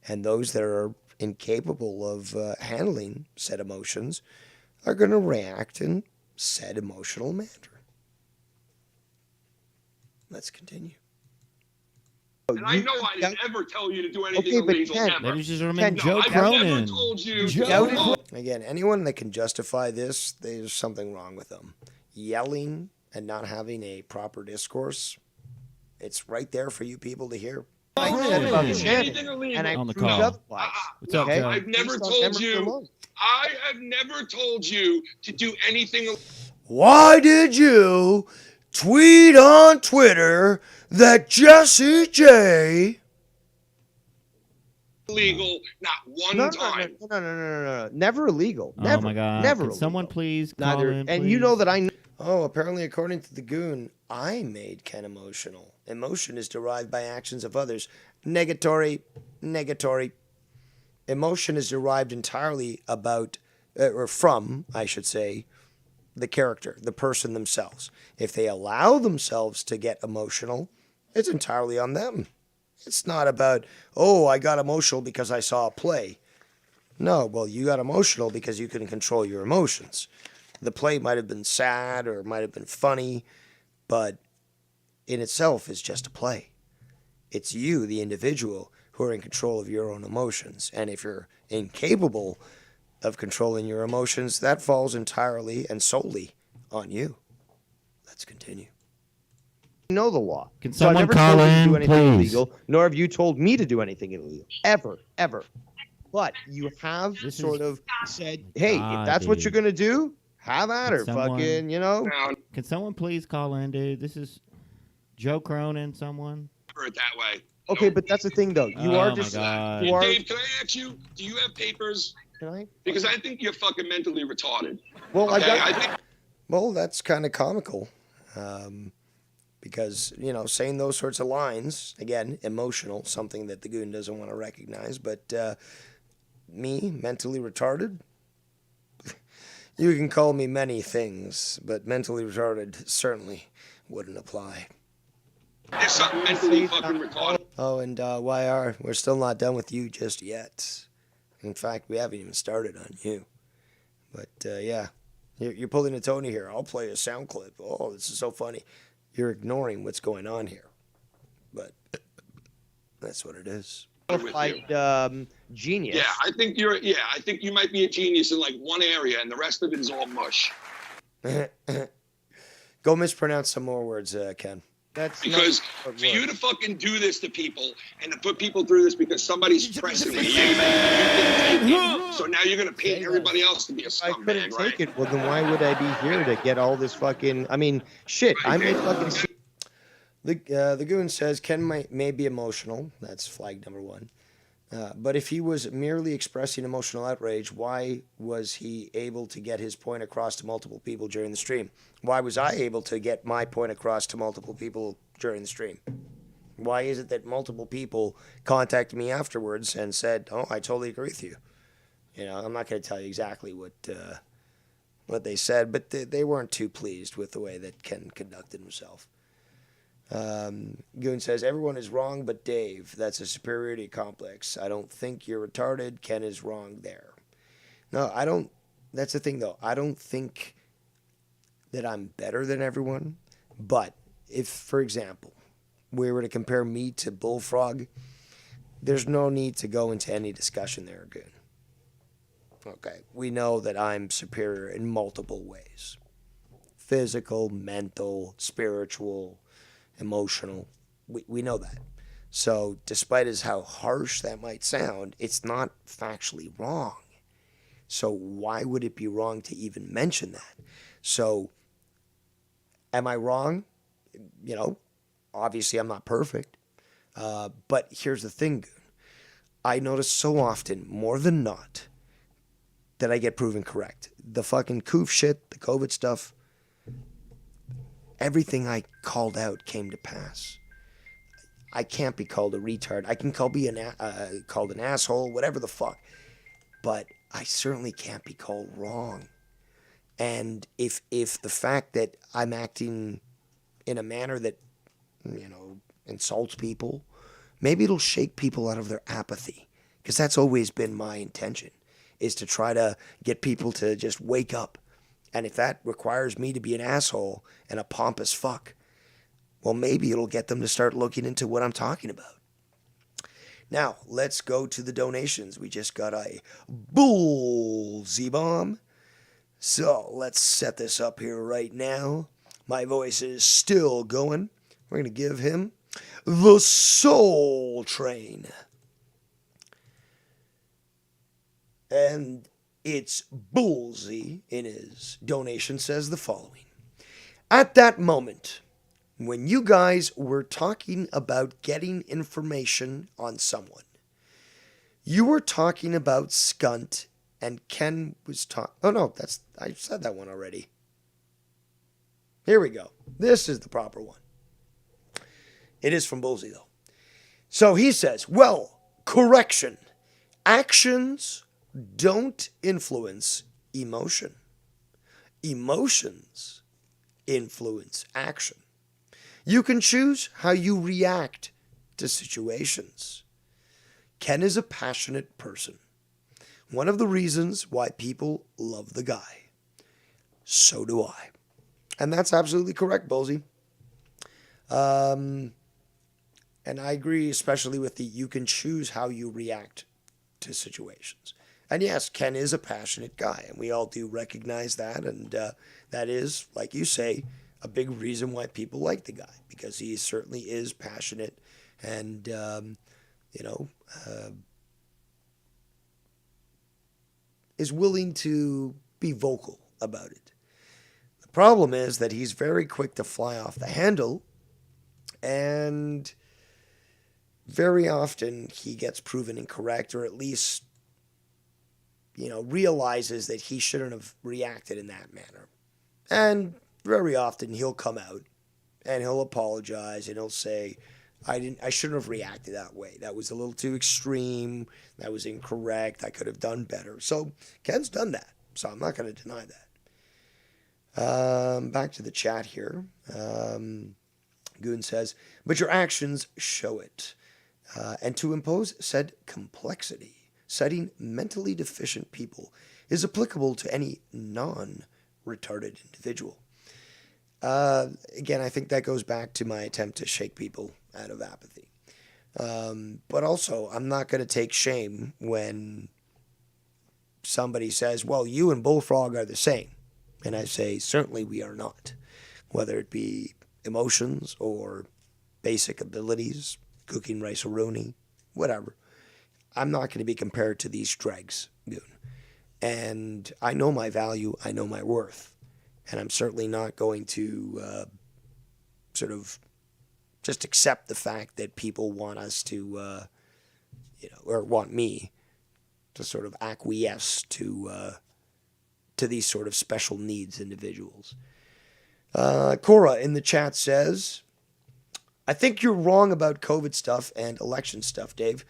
And those that are incapable of handling said emotions are going to react in said emotional manner. Let's continue. And I know I didn't ever tell you to do anything Okay, but illegal Ken, ever. Ladies and gentlemen, No, Joe I've never Cronin. told you. Again, anyone that can justify this, there's something wrong with them. Yelling and not having a proper discourse, it's right there for you people to hear. I said about Hey. Shannon, Anything illegal. and I On the proved call. otherwise. What's up, Okay? Joe? I've never Based on told memory you. alone. I have never told you to do anything Why did you tweet on Twitter that Jesse J... illegal, not one No, time. no. Never illegal. Never. Oh my God! Never Can illegal. someone please call Neither. in, And you know please? that I know. Oh, apparently, according to the goon, I made Ken emotional. Emotion is derived by actions of others. Negatory. Emotion is derived entirely about, or from, I should say, the character, the person themselves. If they allow themselves to get emotional, it's entirely on them. It's not about, oh, I got emotional because I saw a play. No, well, you got emotional because you couldn't control your emotions. The play might have been sad or might have been funny, but in itself is just a play. It's you, the individual, who are in control of your own emotions. And if you're incapable of controlling your emotions, that falls entirely and solely on you. Let's continue. Know the law. Can So I've someone never call told you to in, do anything please? illegal, nor have you told me to do anything illegal. Ever. But you have This sort is- of said, hey, God, if that's what you're dude. going to do, have at Can her. someone- Fucking, you know. Now, Can someone please call in, dude? This is Joe Cronin. Someone. it that way. Okay, but that's the thing, though. You Oh are my just. God. You are. Dave, can I ask you, do you have papers? Can I? Because I think you're fucking mentally retarded. Well, Okay, I I got. think Well, that's kind of comical. Because, saying those sorts of lines, again, emotional, something that the goon doesn't want to recognize, but me, mentally retarded, you can call me many things, but mentally retarded certainly wouldn't apply. there's something mentally fucking retarded. Oh, and YR, we're still not done with you just yet. In fact, we haven't even started on you. But yeah, you're pulling a Tony here. I'll play a sound clip. Oh, this is so funny. You're ignoring what's going on here. But that's what it is. Qualified genius. Yeah, I think I think you might be a genius in like one area, and the rest of it is all mush. Go mispronounce some more words, Ken. That's Because not for you to fucking do this to people and to put people through this because somebody's pressing you, you couldn't take it. So now you're gonna paint everybody else to be a I couldn't scumbag, right? take it. Well, then why would I be here to get all this fucking? I mean, shit. I made fucking. The goon says Ken may be emotional. That's flag number one. But if he was merely expressing emotional outrage, why was he able to get his point across to multiple people during the stream? Why was I able to get my point across to multiple people during the stream? Why is it that multiple people contacted me afterwards and said, "Oh, I totally agree with you"? I'm not going to tell you exactly what they said, but they weren't too pleased with the way that Ken conducted himself. Goon says, everyone is wrong but Dave. That's a superiority complex. I don't think you're retarded. Ken is wrong there. No, I don't. That's the thing, though. I don't think that I'm better than everyone. But if, for example, we were to compare me to Bullfrog, there's no need to go into any discussion there, Goon. Okay, we know that I'm superior in multiple ways. Physical, mental, spiritual, emotional. We know that. So despite as how harsh that might sound, it's not factually wrong. So why would it be wrong to even mention that? So am I wrong? obviously I'm not perfect. But here's the thing, Goon. I notice so often, more than not, that I get proven correct. The fucking coof shit, the COVID stuff, everything I called out came to pass. I can't be called a retard. I can called an asshole, whatever the fuck. But I certainly can't be called wrong. And if the fact that I'm acting in a manner that, insults people, maybe it'll shake people out of their apathy. Because that's always been my intention, is to try to get people to just wake up. And if that requires me to be an asshole and a pompous fuck, well, maybe it'll get them to start looking into what I'm talking about. Now, let's go to the donations. We just got a bullseye bomb. So, let's set this up here right now. My voice is still going. We're going to give him the Soul Train. And it's Bullseye in his donation says the following. At that moment, when you guys were talking about getting information on someone, you were talking about Skunt, and Ken was talking... Oh, no, I said that one already. Here we go. This is the proper one. It is from Bullseye, though. So he says, well, correction. Actions don't influence emotion. Emotions influence action. You can choose how you react to situations. Ken is a passionate person. One of the reasons why people love the guy. So do I. And that's absolutely correct, Bullseye. And I agree, especially with the you can choose how you react to situations. And yes, Ken is a passionate guy, and we all do recognize that. And that is, like you say, a big reason why people like the guy, because he certainly is passionate and, is willing to be vocal about it. The problem is that he's very quick to fly off the handle, and very often he gets proven incorrect, or at least, realizes that he shouldn't have reacted in that manner. And very often he'll come out and he'll apologize and he'll say, I shouldn't have reacted that way. That was a little too extreme. That was incorrect. I could have done better. So Ken's done that. So I'm not going to deny that. Back to the chat here. Goon says, but your actions show it. And to impose said complexity, setting mentally deficient people is applicable to any non-retarded individual. Again, I think that goes back to my attempt to shake people out of apathy. But also, I'm not going to take shame when somebody says, well, you and Bullfrog are the same. And I say, certainly we are not. Whether it be emotions or basic abilities, cooking rice-a-roni, whatever. I'm not going to be compared to these dregs, Goon. And I know my value, I know my worth. And I'm certainly not going to sort of just accept the fact that people want us to, or want me to sort of acquiesce to these sort of special needs individuals. Cora in the chat says, I think you're wrong about COVID stuff and election stuff, Dave,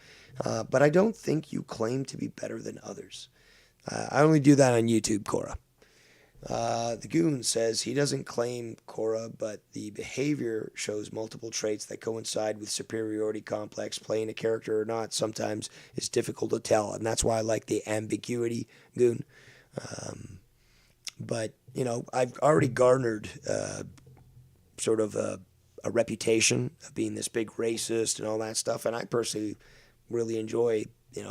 but I don't think you claim to be better than others. I only do that on YouTube, Cora. The Goon says he doesn't claim Cora, but the behavior shows multiple traits that coincide with superiority complex. Playing a character or not sometimes is difficult to tell, and that's why I like the ambiguity, Goon. But, I've already garnered sort of a reputation of being this big racist and all that stuff, and I personally really enjoy,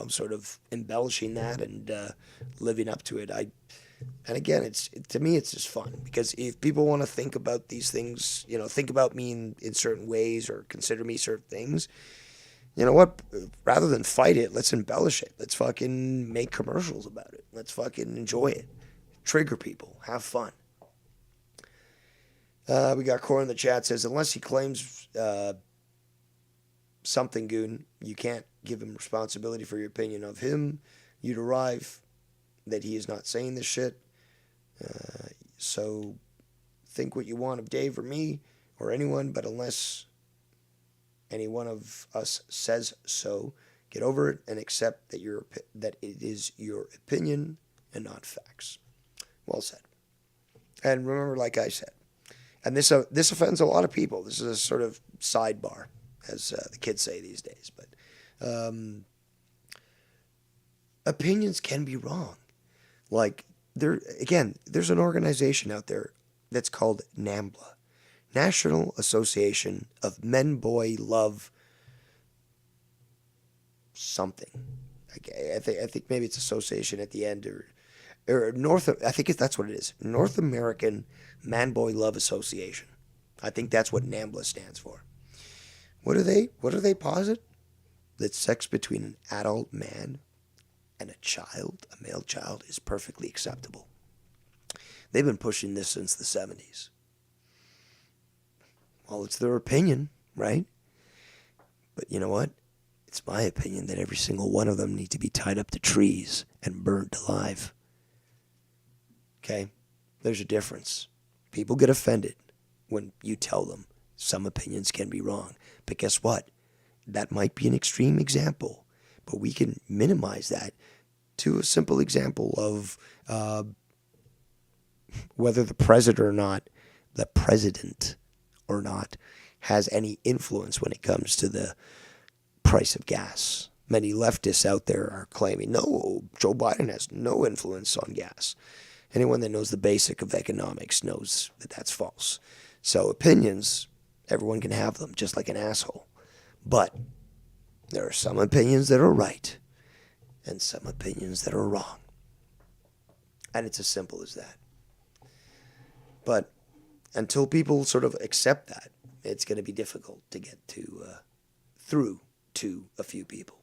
sort of embellishing that and living up to it. And again, to me, it's just fun, because if people want to think about these things, think about me in certain ways or consider me certain things, you know what? Rather than fight it, let's embellish it. Let's fucking make commercials about it. Let's fucking enjoy it. Trigger people. Have fun. We got Core in the chat says, unless he claims something, Goon, you can't give him responsibility for your opinion of him. You derive that he is not saying this shit. So think what you want of Dave or me or anyone, but unless any one of us says so, get over it and accept that it is your opinion and not facts. Well said. And remember, like I said, and this offends a lot of people. This is a sort of sidebar, as the kids say these days. But opinions can be wrong. Like, there's an organization out there that's called NAMBLA, National Association of Men, Boy, Love, something. I think maybe it's association at the end, or I think that's what it is. North American Man, Boy, Love Association. I think that's what NAMBLA stands for. What do they posit? That sex between an adult man and a male child, is perfectly acceptable. They've been pushing this since the 70s. Well, it's their opinion, right? But you know what? It's my opinion that every single one of them need to be tied up to trees and burned alive. Okay? There's a difference. People get offended when you tell them some opinions can be wrong. But guess what? That might be an extreme example, but we can minimize that to a simple example of whether the president or not has any influence when it comes to the price of gas. Many leftists out there are claiming, no, Joe Biden has no influence on gas. Anyone that knows the basic of economics knows that that's false. So opinions, everyone can have them, just like an asshole. But there are some opinions that are right and some opinions that are wrong. And it's as simple as that. But until people sort of accept that, it's going to be difficult to get through to a few people.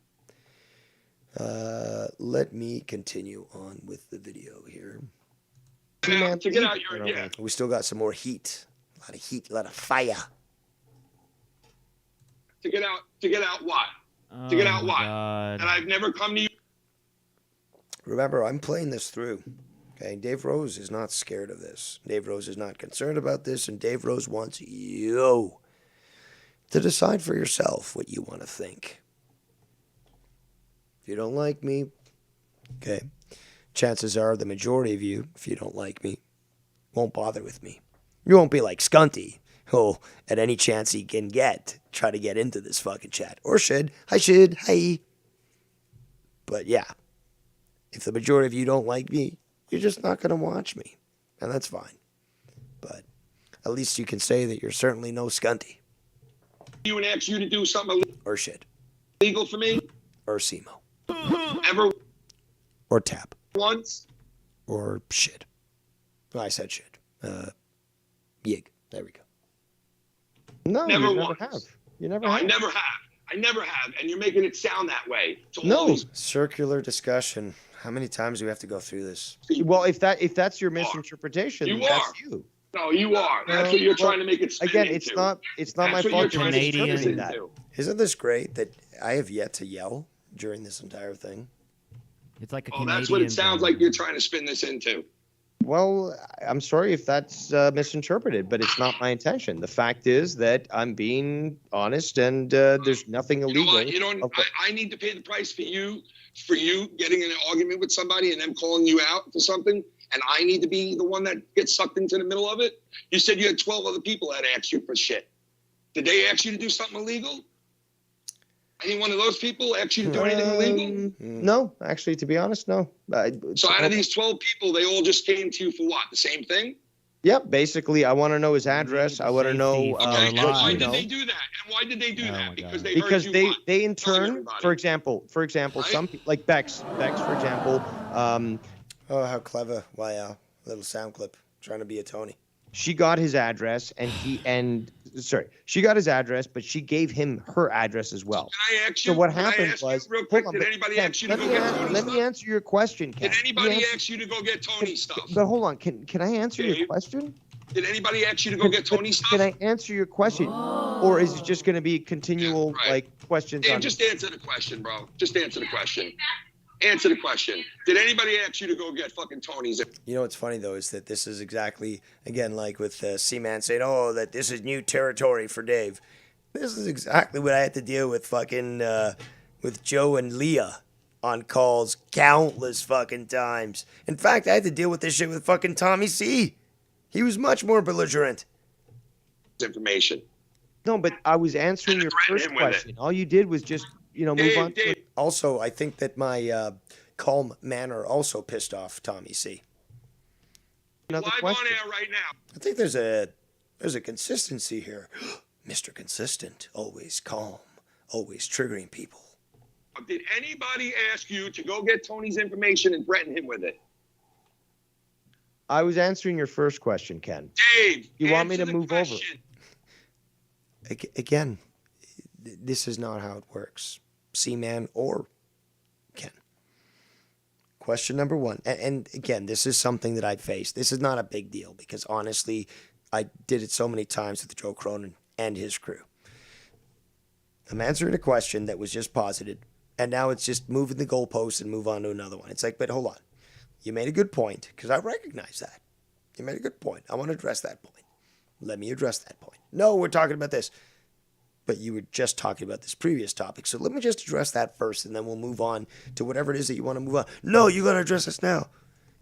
Let me continue on with the video here. To get out your, yeah. We still got some more heat. A lot of heat, a lot of fire. To get out what? To get out what? And I've never come to you. Remember, I'm playing this through. Okay, Dave Rose is not scared of this. Dave Rose is not concerned about this, and Dave Rose wants you to decide for yourself what you want to think. If you don't like me, okay, chances are the majority of you, if you don't like me, won't bother with me. You won't be like Scunty, who'll, at any chance he can get, try to get into this fucking chat. Or should. Hi. But yeah, if the majority of you don't like me, you're just not going to watch me. And that's fine. But at least you can say that you're certainly no Scunty. You and ask you to do something Or should. illegal for me? Or Simo. Ever Or Tap. once? Or shit. I said shit. Yig. There we go. No, Never you never once. have. You never No, have. I never have. And you're making it sound that way. To all No. these Circular discussion. How many times do we have to go through this? Well, if that's your misinterpretation, You then that's are. you. No, you are. That's what you're trying to make it spin Again, into. it's not my That's what fault. you're trying to Canadian. spin it that. into. Isn't this great that I have yet to yell during this entire thing? It's like a Oh, Canadian. that's what it sounds thing. like you're trying to spin this into. Well, I'm sorry if that's misinterpreted, but it's not my intention. The fact is that I'm being honest, and there's nothing You know illegal. what? You don't. I need to pay the price for you getting in an argument with somebody and them calling you out for something, and I need to be the one that gets sucked into the middle of it. You said you had 12 other people that asked you for shit. Did they ask you to do something illegal? Any one of those people ask you to do anything illegal? No, actually, to be honest, no. So out of these 12 people, they all just came to you for what? The same thing? Yep, basically, I want to know his address. I want to know Safety Okay, for and lives. why you did know. they do that? And why did they do Oh that? my Because God. they Because heard you what? they in Telling turn, everybody. for example, Right? some like Bex, for example, Oh, how clever. Wow. Little sound clip. Trying to be a Tony. she got his address, and she got his address, but she gave him her address as well. Can I ask you? So what can I happened ask you was, real quick, hold on, did but anybody Ken, ask you to let go me get an- Tony let stuff? me answer your question, Ken. Did Let me anybody answer- ask you to go get Tony stuff? But hold on, can I answer your Dave? question? Did anybody ask you to go get Tony's stuff? Can I answer your question, or is it just going to be continual Yeah, right. like questions? Dave, on just answer the question, bro. Just answer the question. Answer the question. Did anybody ask you to go get fucking Tony's? You know what's funny though is that this is exactly again like with C-Man saying, "Oh, that this is new territory for Dave." This is exactly what I had to deal with fucking with Joe and Leah on calls countless fucking times. In fact, I had to deal with this shit with fucking Tommy C. He was much more belligerent. Information. No, but I was answering your first him with it. question. All you did was just move Dave, on. Dave, Also, I think that my calm manner also pissed off Tommy C. Another live question. on air right now. I think there's a consistency here. Mr. Consistent, always calm, always triggering people. Did anybody ask you to go get Tony's information and threaten him with it? I was answering your first question, Ken. Dave, You want me answer to the move question. Again, this is not how it works. C-Man or Ken. Question number one. And again, this is something that I faced. This is not a big deal because honestly, I did it so many times with Joe Cronin and his crew. I'm answering a question that was just posited, and now it's just moving the goalposts and move on to another one. It's like, but hold on. You made a good point, because I recognize that. You made a good point. I want to address that point. Let me address that point. No, we're talking about this. But you were just talking about this previous topic, so let me just address that first, and then we'll move on to whatever it is that you want to move on. No, you got to address this now.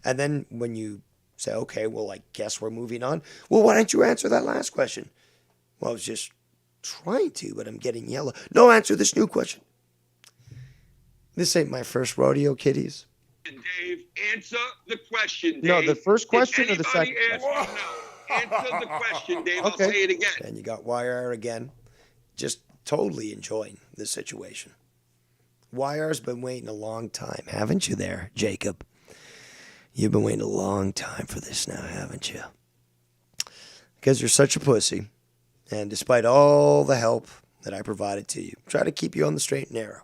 And then when you say, okay, well, I guess we're moving on. Well, why don't you answer that last question? Well, I was just trying to, but I'm getting yellow. No, answer this new question. This ain't my first rodeo, kiddies. Dave, answer the question, Dave. No, the first question Did or the anybody second ask you? No. Answer the question, Dave. I'll Okay. say it again. And you got YR again, just totally enjoying the situation. YR's been waiting a long time, haven't you there, Jacob? You've been waiting a long time for this now, haven't you? Because you're such a pussy, and despite all the help that I provided to you, try to keep you on the straight and narrow.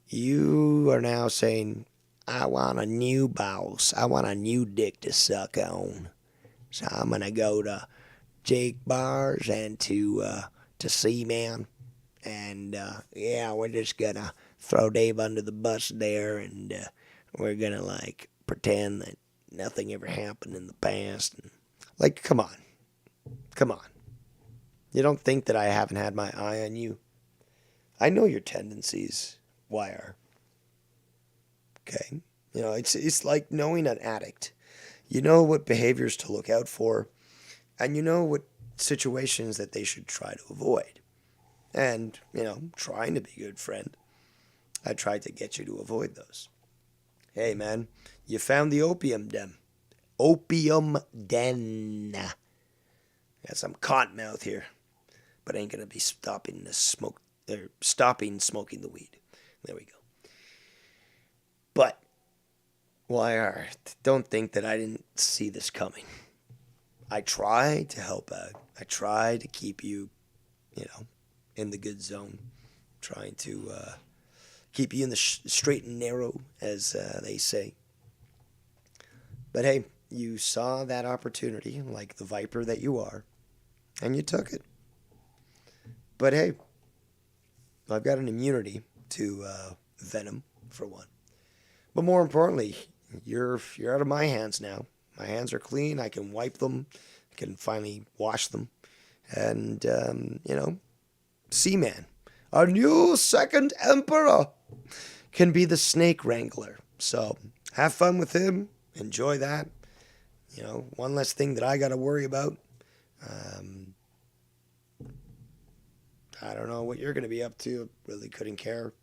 You are now saying, I want a new boss. I want a new dick to suck on. So I'm going to go to Jake Bars and to C-Man. And, yeah, we're just going to throw Dave under the bus there. And we're going to, like, pretend that nothing ever happened in the past. And, like, come on. Come on. You don't think that I haven't had my eye on you? I know your tendencies. Wire. Okay? You know, it's like knowing an addict. You know what behaviors to look out for, and you know what situations that they should try to avoid. And, you know, trying to be a good friend, I tried to get you to avoid those. Hey, man, you found the opium den. Opium den. Got some cottonmouth here, but ain't gonna be stopping smoking the weed. There we go. But, YR, don't think that I didn't see this coming. I tried to help out. I tried to keep you, you know, in the good zone. Trying to keep you in the straight and narrow, as they say. But hey, you saw that opportunity, like the viper that you are, and you took it. But hey, I've got an immunity to venom, for one. But more importantly, you're out of my hands now. My hands are clean. I can wipe them. I can finally wash them. And, you know, C-Man, our new second emperor, can be the snake wrangler. So have fun with him. Enjoy that. You know, one less thing that I got to worry about. I don't know what you're going to be up to. Really couldn't care.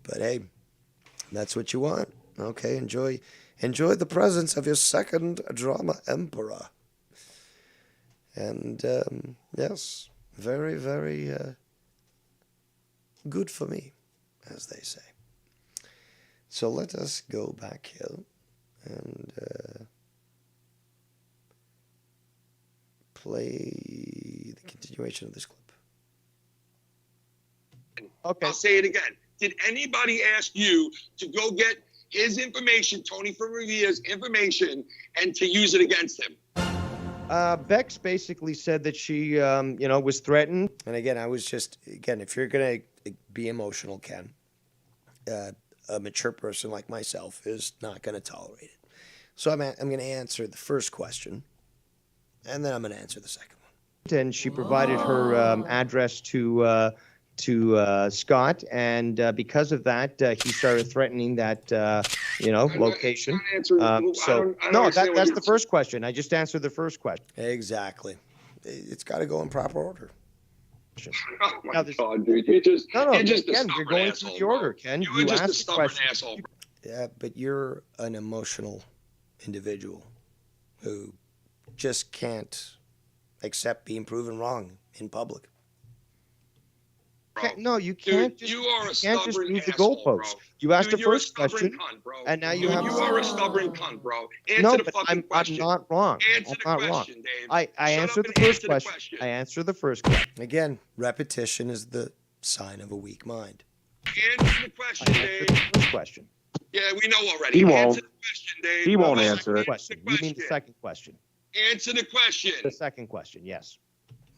But hey, that's what you want. Okay, enjoy the presence of your second drama emperor. And yes, very, very good for me, as they say. So let us go back here and play the continuation of this clip. Okay. I'll say it again. Did anybody ask you to go get his information, Tony from Revilla's information, and to use it against him? Bex basically said that she, was threatened. And again, I was just, if you're going to be emotional, Ken, a mature person like myself is not going to tolerate it. So I'm going to answer the first question, and then I'm going to answer the second one. And she provided her address to Scott, and because of that, he started threatening that, location. That's the first question. I just answered the first question. Exactly. It's got to go in proper order. Oh my God, dude! You're just Ken, you're going through the order, Ken. You're just a asked the stubborn question. asshole. Yeah, but you're an emotional individual who just can't accept being proven wrong in public. No, you can't. Dude, you are a can't just stubborn move the asshole, bro. goalposts. You asked Dude, the you're a first stubborn question, cunt, bro. and now you Dude, have. you are a stubborn cunt, bro. Answer No, the but fucking question. I'm not wrong. Answer I'm the not wrong. question, Dave. I Shut answered up the and first answer the question. I answered the first question. Again, repetition is the sign of a weak mind. Answer the question, I answered Dave. the first question. Yeah, we know already. He won't. Answer the question, Dave. He won't No, answer it. Question. You mean the second question? Answer the question. The second question, yes.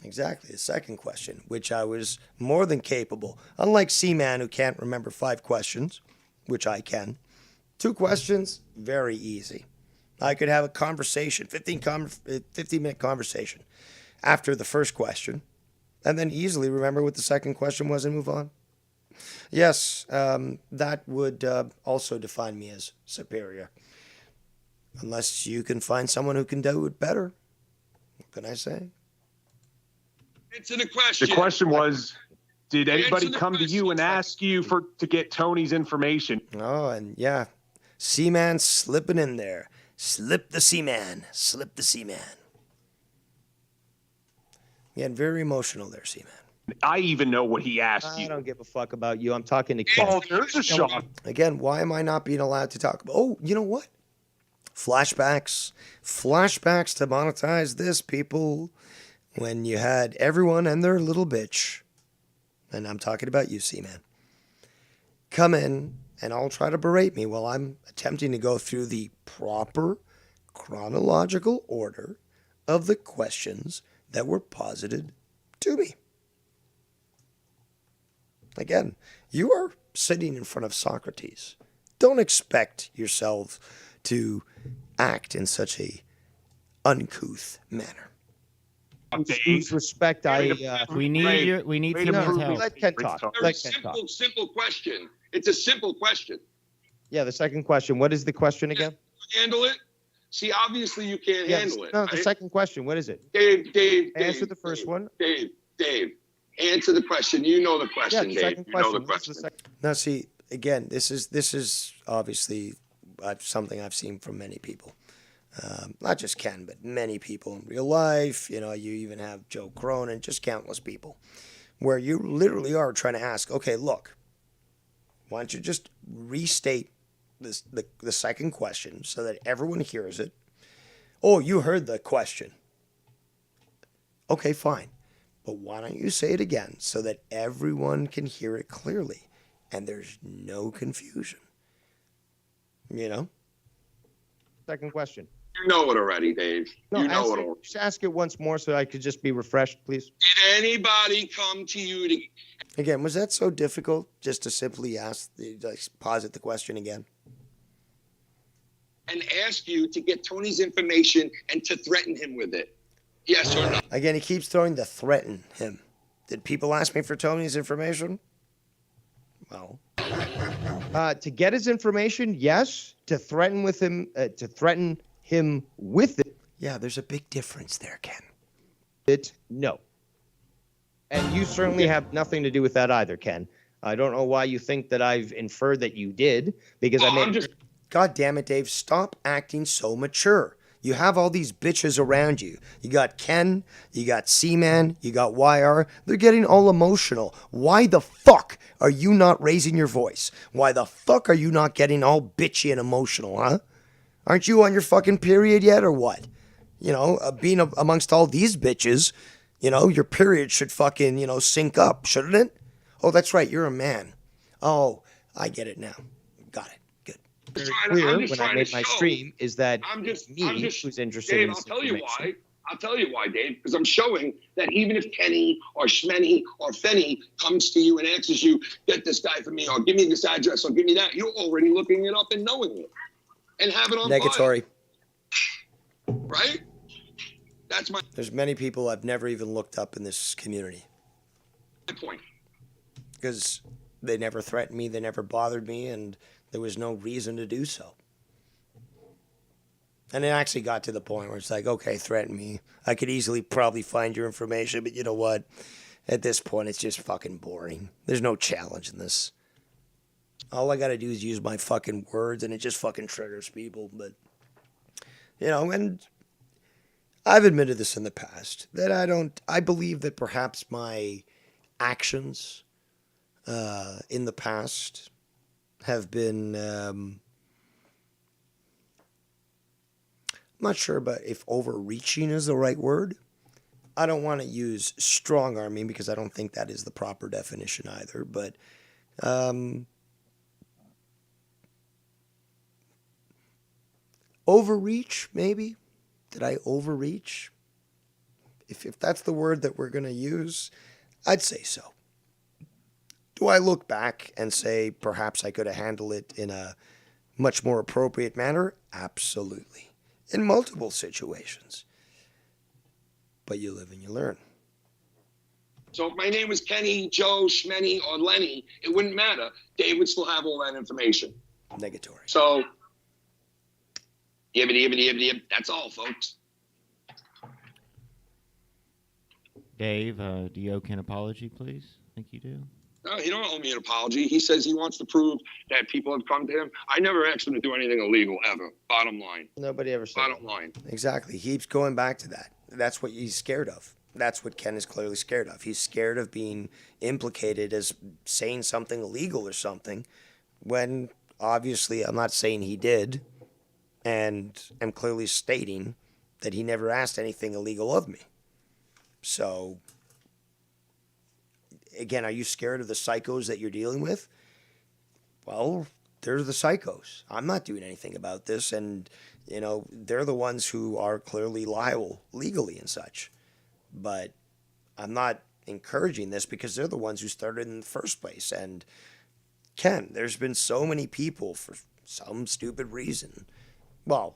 Exactly, the second question, which I was more than capable. Unlike Seaman, who can't remember 5 questions, which I can. 2 questions, very easy. I could have a conversation, 15-minute conversation after the first question, and then easily remember what the second question was and move on. Yes, that would also define me as superior. Unless you can find someone who can do it better. What can I say? Answer the question. The question was, did anybody Answer the come to you and ask you to get Tony's information? Oh, and yeah, Seaman slipping in there. Slip the Seaman. Slip the Seaman. Getting very emotional there, Seaman. I even know what he asked I you. don't give a fuck about you. I'm talking to Ken. Oh, there's a shock. Again, why am I not being allowed to talk about? Oh, you know what? Flashbacks to monetize this, people. When you had everyone and their little bitch, and I'm talking about you, Seaman, come in and all try to berate me while I'm attempting to go through the proper chronological order of the questions that were posited to me. Again, you are sitting in front of Socrates. Don't expect yourself to act in such a uncouth manner. Whose respect We need Seaman's help. Let Ken talk. Very Let Ken talk. simple question. It's a simple question. Yeah, the second question. What is the question again? Handle it. See, obviously you can't handle it. No, the right? second question. What is it? Dave. Answer the first one. Dave. Answer the question. You know the question, Yeah, the Dave. second You know question. the What's question. the second? Now, see, again, this is obviously something I've seen from many people. Not just Ken, but many people in real life. You know, you even have Joe Cronin, just countless people, where you literally are trying to ask, okay, look, why don't you just restate the second question so that everyone hears it? Oh, you heard the question. Okay, fine. But why don't you say it again so that everyone can hear it clearly and there's no confusion? You know? Second question. You know it already, Dave. No, you know it already. just ask it once more so I could just be refreshed, please. Did anybody come to you to Again, was that so difficult just to simply posit the question again? and ask you to get Tony's information and to threaten him with it? Yes or no? Again, he keeps throwing the threaten him. Did people ask me for Tony's information? Well, to get his information, yes. To threaten him with it. yeah, there's a big difference there, Ken. No. And you certainly have nothing to do with that either, Ken. I don't know why you think that I've inferred that you did, because I made. God damn it, Dave, stop acting so mature. You have all these bitches around you. You got Ken, you got Seaman, you got YR. They're getting all emotional. Why the fuck are you not raising your voice? Why the fuck are you not getting all bitchy and emotional, huh? Aren't you on your fucking period yet or what? You know, being amongst all these bitches, you know, your period should fucking, you know, sync up, shouldn't it? Oh, that's right, you're a man. Oh, I get it now. Got it. Good. Very clear when I made my stream is that I'm just me I'm just, who's interested Dave, in I'll this tell you information. why. I'll tell you why, Dave, because I'm showing that even if Kenny or Schmenny or Fenny comes to you and asks you, get this guy for me, or give me this address, or give me that, you're already looking it up and knowing it and have it on Negatory. file. Right? That's my There's many people I've never even looked up in this community point. because they never threatened me, they never bothered me, and there was no reason to do so. And it actually got to the point where it's like, okay, threaten me. I could easily probably find your information, but you know what? At this point, it's just fucking boring. There's no challenge in this. All I got to do is use my fucking words, and it just fucking triggers people. But, you know, and I've admitted this in the past, that I believe that perhaps my actions in the past have been, I'm not sure but if overreaching is the right word. I don't want to use strong arming because I don't think that is the proper definition either. But overreach, maybe? Did I overreach? If that's the word that we're going to use, I'd say so. Do I look back and say perhaps I could have handled it in a much more appropriate manner? Absolutely. In multiple situations. But you live and you learn. So if my name was Kenny, Joe, Schmenny, or Lenny, it wouldn't matter. Dave would still have all that information. Negatory. So, yibbity. That's all, folks. Dave, do you owe Ken an apology, please? I think you do. No, he don't owe me an apology. He says he wants to prove that people have come to him. I never asked him to do anything illegal, ever. Bottom line. Nobody ever said Bottom line. Exactly. He keeps going back to that. That's what he's scared of. That's what Ken is clearly scared of. He's scared of being implicated as saying something illegal or something when obviously I'm not saying he did, and am clearly stating that he never asked anything illegal of me. So, again, are you scared of the psychos that you're dealing with? Well, they're the psychos. I'm not doing anything about this, and, you know, they're the ones who are clearly liable legally and such. But I'm not encouraging this because they're the ones who started in the first place. And, Ken, there's been so many people for some stupid reason. Well,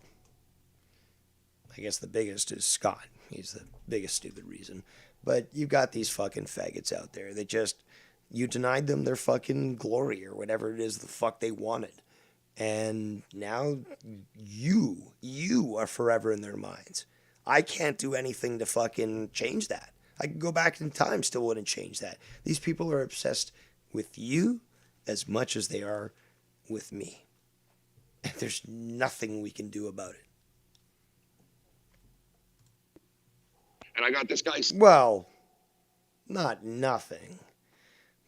I guess the biggest is Scott. He's the biggest stupid reason. But you've got these fucking faggots out there that just, you denied them their fucking glory or whatever it is the fuck they wanted. And now you are forever in their minds. I can't do anything to fucking change that. I could go back in time, still wouldn't change that. These people are obsessed with you as much as they are with me. And there's nothing we can do about it. And I got this guy. Well, not nothing.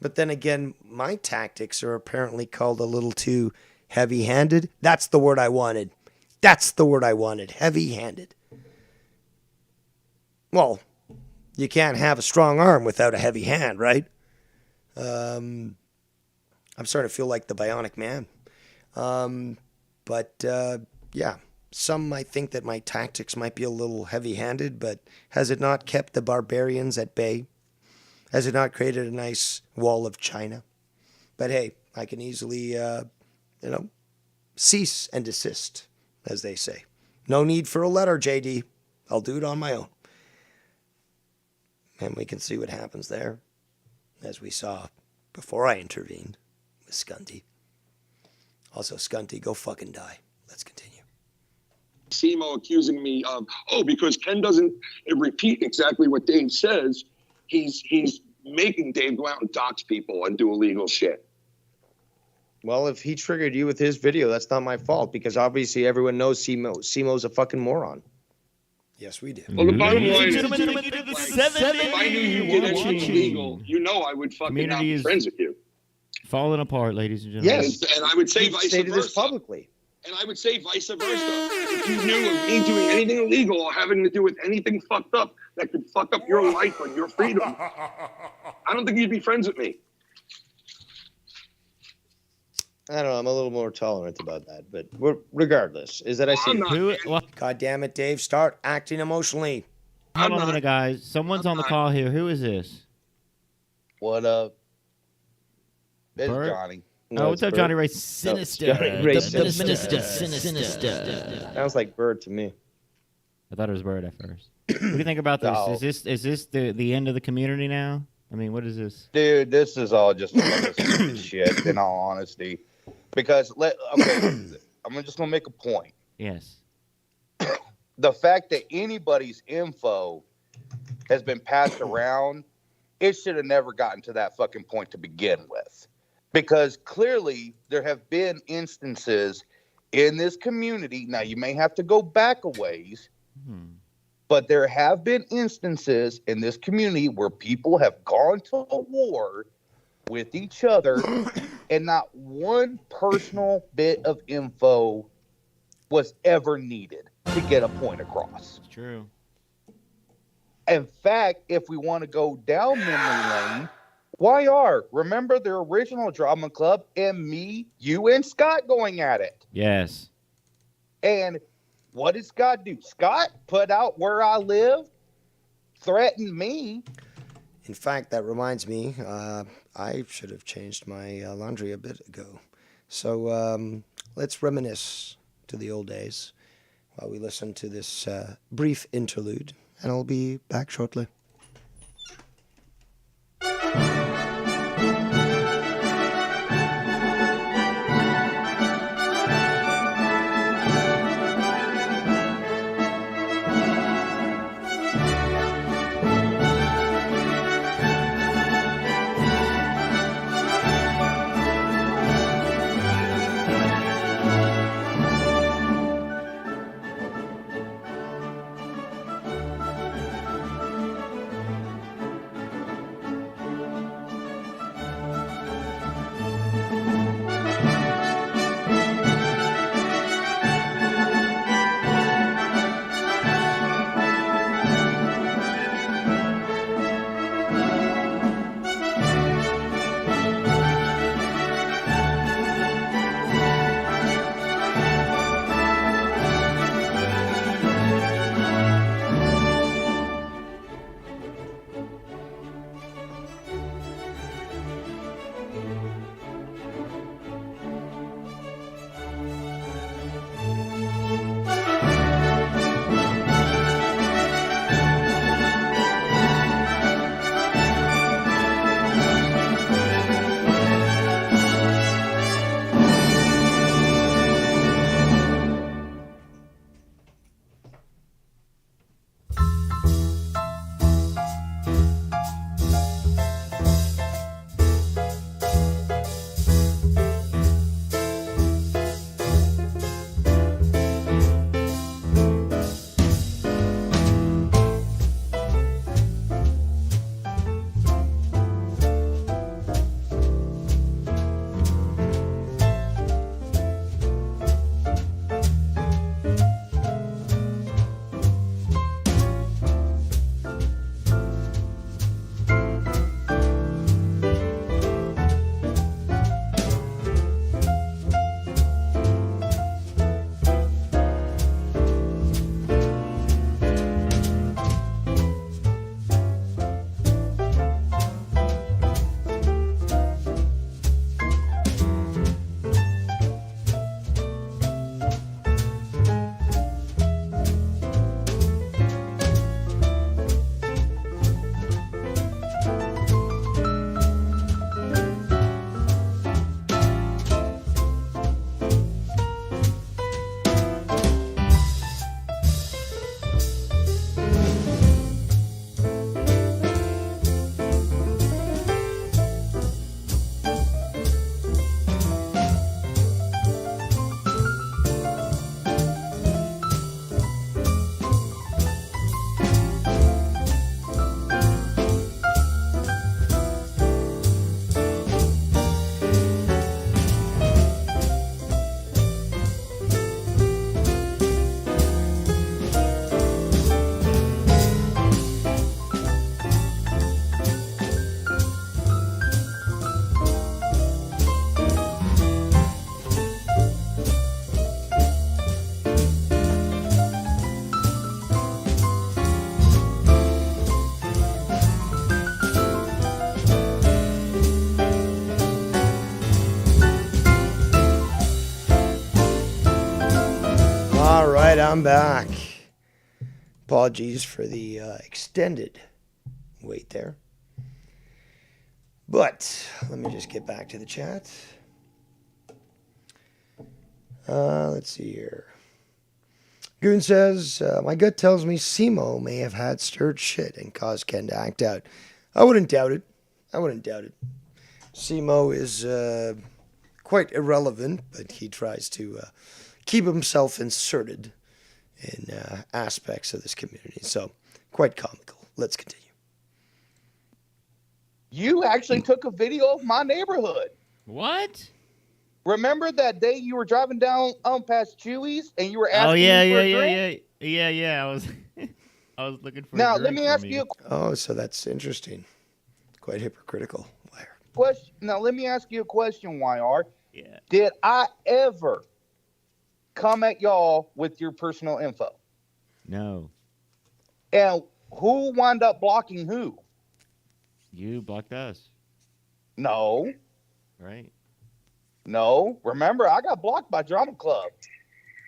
But then again, my tactics are apparently called a little too heavy-handed. That's the word I wanted. That's the word I wanted. Heavy-handed. Well, you can't have a strong arm without a heavy hand, right? I'm starting to feel like the Bionic Man. Yeah. Some might think that my tactics might be a little heavy-handed, but has it not kept the barbarians at bay? Has it not created a nice wall of China? But hey, I can easily, cease and desist, as they say. No need for a letter, JD. I'll do it on my own. And we can see what happens there, as we saw before I intervened with Scunty. Also, Scunty, go fucking die. Let's continue. Simo accusing me of, because Ken doesn't repeat exactly what Dave says, he's making Dave go out and dox people and do illegal shit. Well, if he triggered you with his video, that's not my fault because obviously everyone knows Simo's a fucking moron. Yes, we do. Well, the bottom line is, if I knew you did anything illegal, I would fucking not Community be is friends with you. falling apart, ladies and gentlemen. Yes. And I would say You've vice stated versa. this publicly. And I would say vice versa. If you knew of me doing anything illegal or having to do with anything fucked up that could fuck up your life and your freedom, I don't think you'd be friends with me. I don't know. I'm a little more tolerant about that, but regardless, is that I see I'm not. God damn it, Dave. Start acting emotionally. hold on a minute, guys. Someone's on the call here. Who is this? What up? It's Bert? Johnny. Oh, what's up, Johnny Ray? Sinister. The minister. Sinister. Sounds like Bird to me. I thought it was Bird at first. What do you think about this? No. Is this the end of the community now? I mean, what is this? Dude, this is all just a bunch of stupid shit, in all honesty. Because, I'm just going to make a point. Yes. The fact that anybody's info has been passed around, it should have never gotten to that fucking point to begin with. Because clearly there have been instances in this community. Now, you may have to go back a ways, but there have been instances in this community where people have gone to a war with each other and not one personal bit of info was ever needed to get a point across. It's true. In fact, if we want to go down memory lane, remember the original drama club and me, you, and Scott going at it. Yes. And what did Scott do? Scott put out where I live, threatened me. In fact, that reminds me, I should have changed my laundry a bit ago. So let's reminisce to the old days while we listen to this brief interlude, and I'll be back shortly. All right, I'm back. Apologies for the extended wait there. But let me just get back to the chat. Let's see here. Goon says, my gut tells me Simo may have had stirred shit and caused Ken to act out. I wouldn't doubt it. Simo is quite irrelevant, but he tries to keep himself inserted in aspects of this community. So, quite comical. Let's continue. You actually took a video of my neighborhood. What? Remember that day you were driving down past Chewy's and you were asking Oh me yeah, for yeah, a yeah, drink? yeah. I was, I was looking for. Now a let drink me from ask you a Oh, so that's interesting. Quite hypocritical. question. Now let me ask you a question, YR. Yeah. Did I ever come at y'all with your personal info? No, And who wound up blocking who? you blocked us, No, right? no. Remember, I got blocked by Drama Club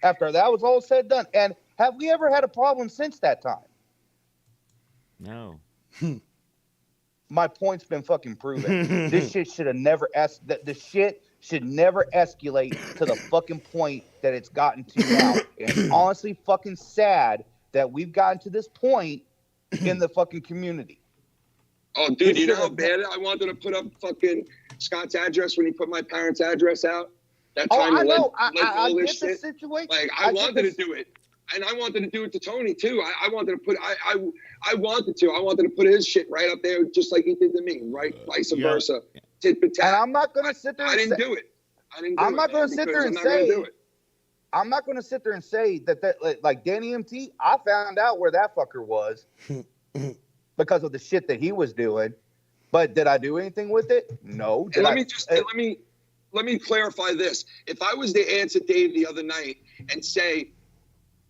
after that was all said and done. And have we ever had a problem since that time? No. My point's been fucking proven. This shit should have never the shit should never escalate to the fucking point that it's gotten to now. And it's honestly fucking sad that we've gotten to this point in the fucking community. Oh, dude, you know how bad I wanted to put up fucking Scott's address when he put my parents' address out? That time I to know. let all I this get the shit. situation. Like, I wanted to do it. And I wanted to do it to Tony, too. I wanted to put, I wanted to put his shit right up there just like he did to me, right? Vice versa. Tit for tat. And I'm not going to sit there and I didn't say, do it. I didn't do I'm it, not going to sit there and say, I'm not going to sit there and say that like Danny MT, I found out where that fucker was because of the shit that he was doing. But did I do anything with it? No. And let me clarify this. If I was to answer Dave the other night and say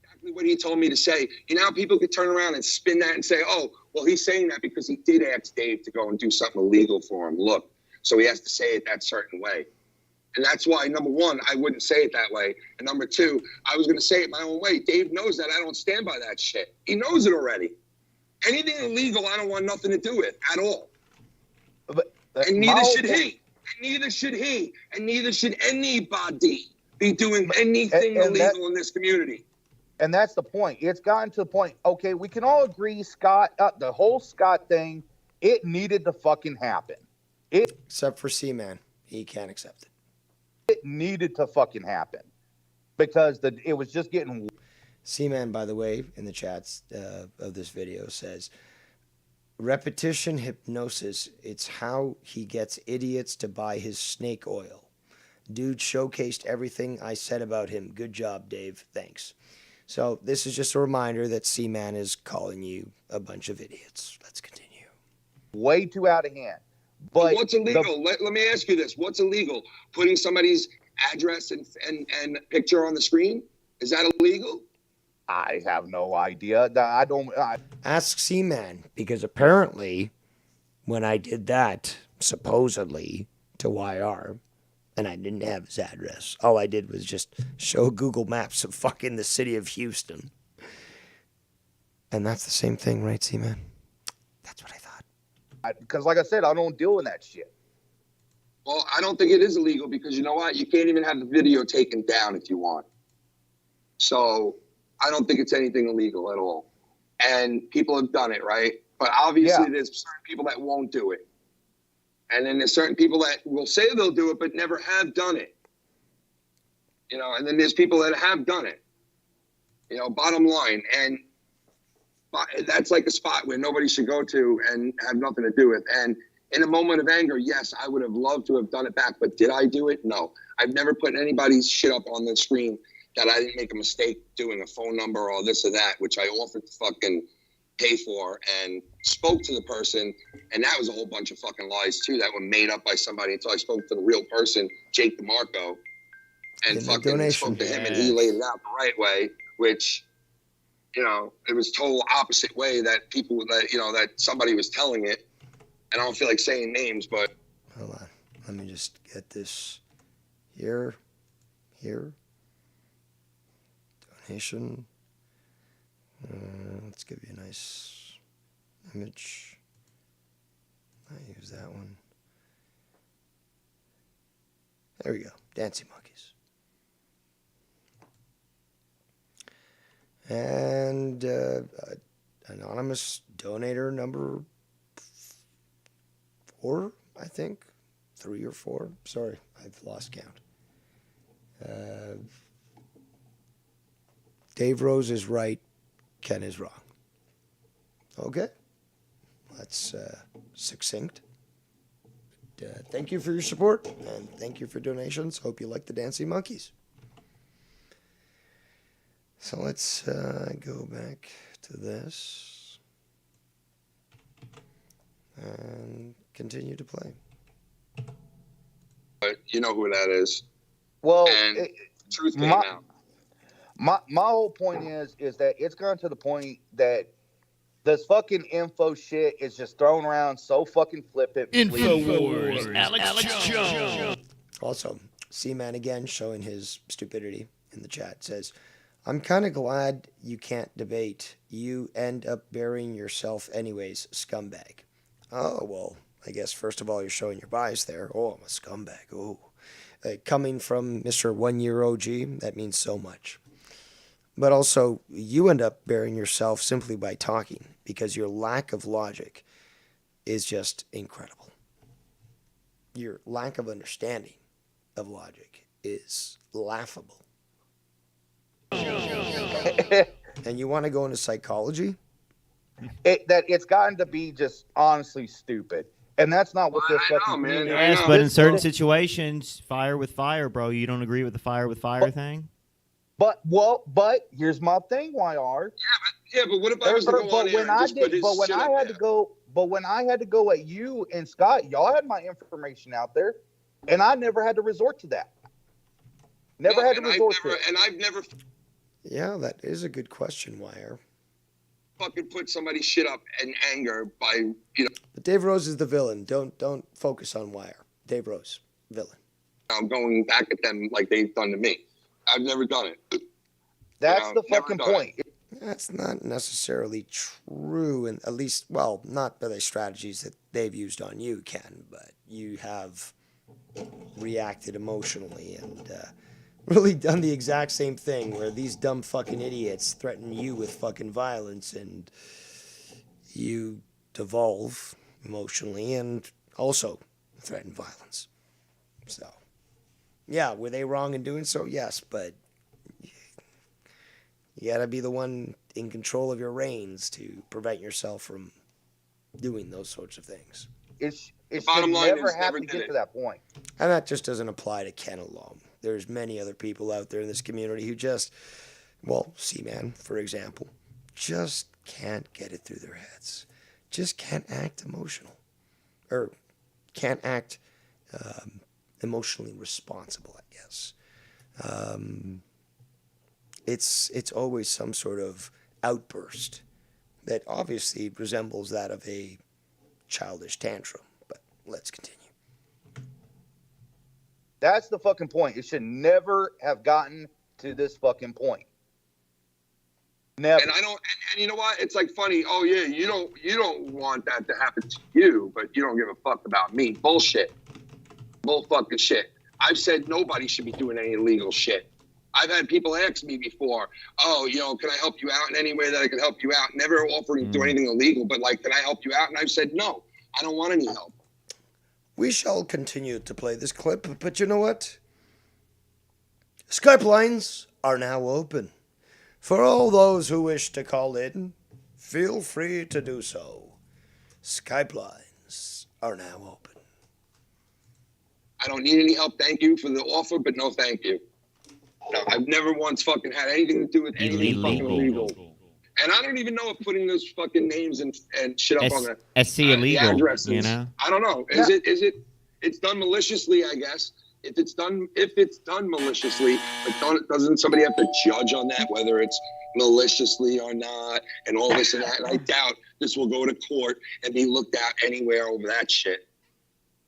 exactly what he told me to say, you know how people could turn around and spin that and say, oh, well, he's saying that because he did ask Dave to go and do something illegal for him. Look, so he has to say it that certain way. And that's why, number one, I wouldn't say it that way. And number two, I was going to say it my own way. Dave knows that I don't stand by that shit. He knows it already. Anything illegal, I don't want nothing to do with at all. And neither should he. And neither should he. And neither should anybody be doing anything illegal in this community. And that's the point. It's gotten to the point, okay, we can all agree, Scott, the whole Scott thing, it needed to fucking happen. Except for C-Man. He can't accept it. It needed to fucking happen. Because it was just getting... C-Man, by the way, in the chats of this video says, repetition hypnosis, it's how he gets idiots to buy his snake oil. Dude showcased everything I said about him. Good job, Dave. Thanks. So this is just a reminder that C-Man is calling you a bunch of idiots. Let's continue. Way too out of hand. But what's illegal? Let me ask you this. What's illegal? Putting somebody's address and picture on the screen? Is that illegal? I have no idea. Ask C-Man, because apparently when I did that, supposedly, to YR, and I didn't have his address, all I did was just show Google Maps of fucking the city of Houston. And that's the same thing, right, C-Man? That's what I thought. Because like I said, I don't deal in that shit. Well, I don't think it is illegal because you know what? You can't even have the video taken down if you want. So I don't think it's anything illegal at all. And people have done it, right? But obviously there's certain people that won't do it. And then there's certain people that will say they'll do it but never have done it. You know, and then there's people that have done it. You know, bottom line. And that's like a spot where nobody should go to and have nothing to do with. And in a moment of anger, yes, I would have loved to have done it back. But did I do it? No. I've never put anybody's shit up on the screen that I didn't make a mistake doing a phone number or this or that, which I offered to fucking pay for and spoke to the person. And that was a whole bunch of fucking lies too that were made up by somebody until I spoke to the real person, Jake DeMarco, and fucking spoke to him and he laid it out the right way, which, you know, it was total opposite way that people that, you know, that somebody was telling it. And I don't feel like saying names, but. Hold on. Let me just get this here. donation. Let's give you a nice image. I use that one. There we go. Dancing monkeys. And anonymous donator number 4, I think. 3 or 4. Sorry, I've lost count. Dave Rose is right. Ken is wrong. Okay. That's succinct. Thank you for your support, and thank you for donations. Hope you like the Dancing Monkeys. So let's go back to this and continue to play. But you know who that is. Well, And truth came my, out. my whole point is that it's gone to the point that this fucking info shit is just thrown around so fucking flippantly. InfoWars, Alex Jones. Also, C-Man again showing his stupidity in the chat says, I'm kind of glad you can't debate. You end up burying yourself anyways, scumbag. Oh, well, I guess first of all, you're showing your bias there. Oh, I'm a scumbag. Oh. Coming from Mr. 1 Year OG, that means so much. But also, you end up burying yourself simply by talking because your lack of logic is just incredible. Your lack of understanding of logic is laughable. And you want to go into psychology? It's gotten to be just honestly stupid. And that's not what this fucking community Yes, but in certain situations, fire with fire, bro. You don't agree with the fire with fire thing? But here's my thing, YR. Yeah, but what if I was to go on air and just put his shit up there? But when I had to go at you and Scott, y'all had my information out there, and I never had to resort to that. Never had to resort to it. And I've never Yeah, that is a good question, Wire. fucking put somebody's shit up in anger by, you know, But Dave Rose is the villain. Don't focus on Wire. Dave Rose, villain. I'm going back at them like they've done to me. I've never done it. That's the fucking point. That's not necessarily true, and at least, well, not by the strategies that they've used on you, Ken, but you have reacted emotionally and really done the exact same thing where these dumb fucking idiots threaten you with fucking violence and you devolve emotionally and also threaten violence. So, yeah, were they wrong in doing so? Yes, but you gotta be the one in control of your reins to prevent yourself from doing those sorts of things. It should bottom line never is have never to did get it. to that point. And that just doesn't apply to Ken alone. There's many other people out there in this community who just, well, C-Man, for example, just can't get it through their heads. Just can't act emotional. Or can't act emotionally responsible, I guess. It's always some sort of outburst that obviously resembles that of a childish tantrum. But let's continue. That's the fucking point. It should never have gotten to this fucking point. Never. And I don't. And you know what? It's like funny. Oh yeah, you don't want that to happen to you, but you don't give a fuck about me. Bullshit. Bull fucking shit. I've said nobody should be doing any illegal shit. I've had people ask me before, oh, can I help you out in any way that I can help you out? Never offering to do anything illegal, but like, can I help you out? And I've said, no, I don't want any help. We shall continue to play this clip, but you know what? Skype lines are now open. For all those who wish to call in, feel free to do so. Skype lines are now open. I don't need any help. Thank you for the offer, but no thank you. No, I've never once fucking had anything to do with anything fucking illegal. And I don't even know if putting those fucking names and shit up on the SC illegal, the addresses. you know? I don't know. Is it? It's done maliciously, I guess. If it's done maliciously, but doesn't somebody have to judge on that, whether it's maliciously or not, and all this and that? And I doubt this will go to court and be looked at anywhere over that shit.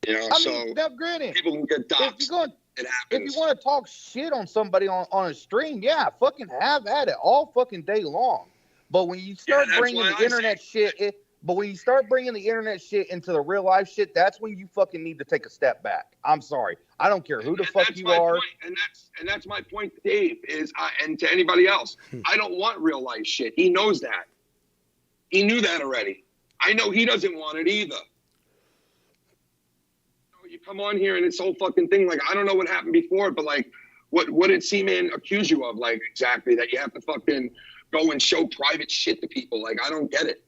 I mean, now granted, people can get doxxed. It If happens. you want to talk shit on somebody on a stream, yeah, fucking have at it all fucking day long. But when you start that's bringing why the internet shit, but when you start bringing the internet shit into the real life shit, that's when you fucking need to take a step back. I'm sorry. I don't care who the fuck That's you my are. point, and that's my point, Dave. And to anybody else, I don't want real life shit. He knows that. He knew that already. I know he doesn't want it either. You come on here and this whole fucking thing, like, I don't know what happened before, but like, what did C-Man accuse you of? Like, exactly, that you have to fucking go and show private shit to people. Like, I don't get it.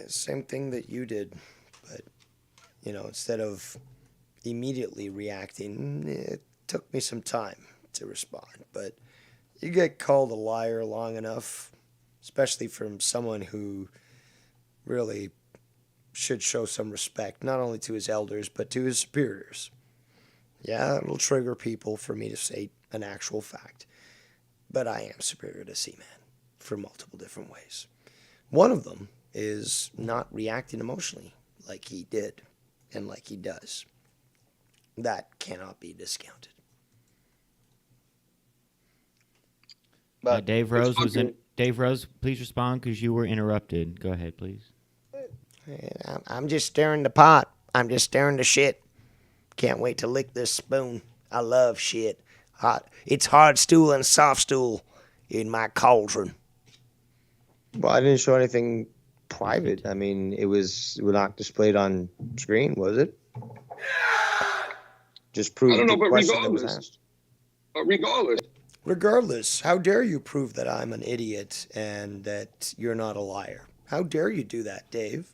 Same thing that you did, but, you know, instead of immediately reacting, it took me some time to respond. But you get called a liar long enough, especially from someone who really should show some respect, not only to his elders, but to his superiors. Yeah, it'll trigger people for me to say an actual fact, but I am superior to C-Man for multiple different ways. One of them is not reacting emotionally like he did and like he does. That cannot be discounted. But Dave Rose was in. Dave Rose, please respond because you were interrupted. Go ahead, please. I'm just stirring the pot. I'm just stirring the shit. Can't wait to lick this spoon. I love shit. It's hard stool and soft stool in my cauldron. Well, I didn't show anything private. I mean, it was not displayed on screen, was it? Just prove I don't know, the but question that was regardless. asked. Regardless, how dare you prove that I'm an idiot and that you're not a liar? How dare you do that, Dave?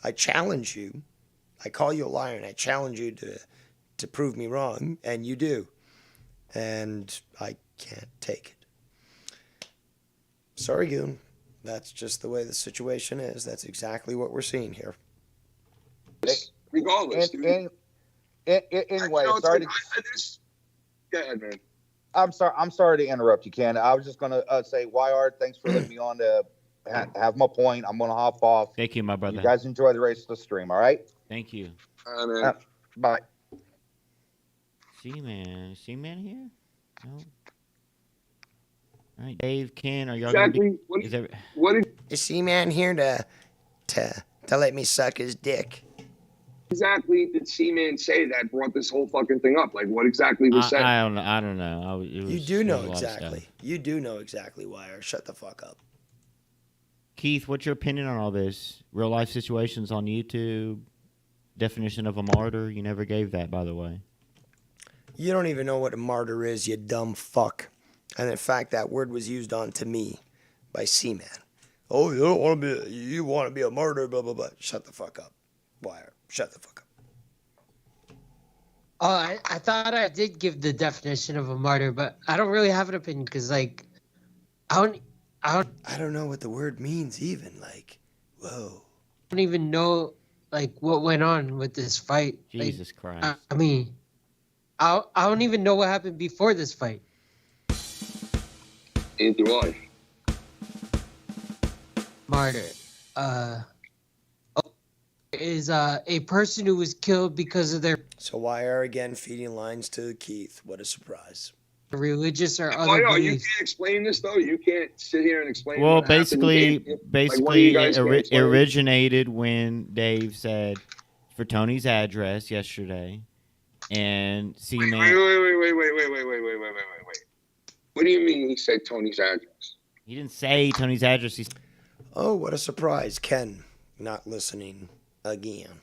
I challenge you. I call you a liar and I challenge you to prove me wrong, and you do. And I can't take it. Sorry, Goon. That's just the way the situation is. That's exactly what we're seeing here. Regardless, anyway, it's sorry. like, go ahead, man. I'm sorry to interrupt you, Ken. I was just gonna say, YR, thanks for letting me on to have my point. I'm gonna hop off. Thank you, my brother. You guys enjoy the rest of the stream, all right? Thank you. Bye. C-Man here? No. All right, Dave, Ken, are y'all Exactly. gonna be? Is C-Man here to let me suck his dick? Exactly did C-Man say that brought this whole fucking thing up? Like, what exactly was said? I don't know. You do know exactly. You do know exactly, Wire. Shut the fuck up. Keith, what's your opinion on all this? Real life situations on YouTube? Definition of a martyr? You never gave that, by the way. You don't even know what a martyr is, you dumb fuck. And in fact, that word was used on to me by C-Man. Oh, you want to be a martyr, blah, blah, blah. Shut the fuck up, Wire. Shut the fuck up. Oh, I thought I did give the definition of a martyr, but I don't really have an opinion because, like, I don't know what the word means even. Like, whoa. I don't even know, like, what went on with this fight. Jesus like, Christ. I mean, I don't even know what happened before this fight. Neither do I. Martyr. Is a person who was killed because of their So Wire again feeding lines to Keith. What a surprise. religious or Oh, other no, you beliefs. can't explain this though. You can't sit here and explain. Well, what happened. You can't- like, one of you guys can't it explain. originated when Dave said for Tony's address yesterday, and C-Man. Wait. What do you mean he said Tony's address? He didn't say Tony's address. He Oh, what a surprise. Ken not listening again.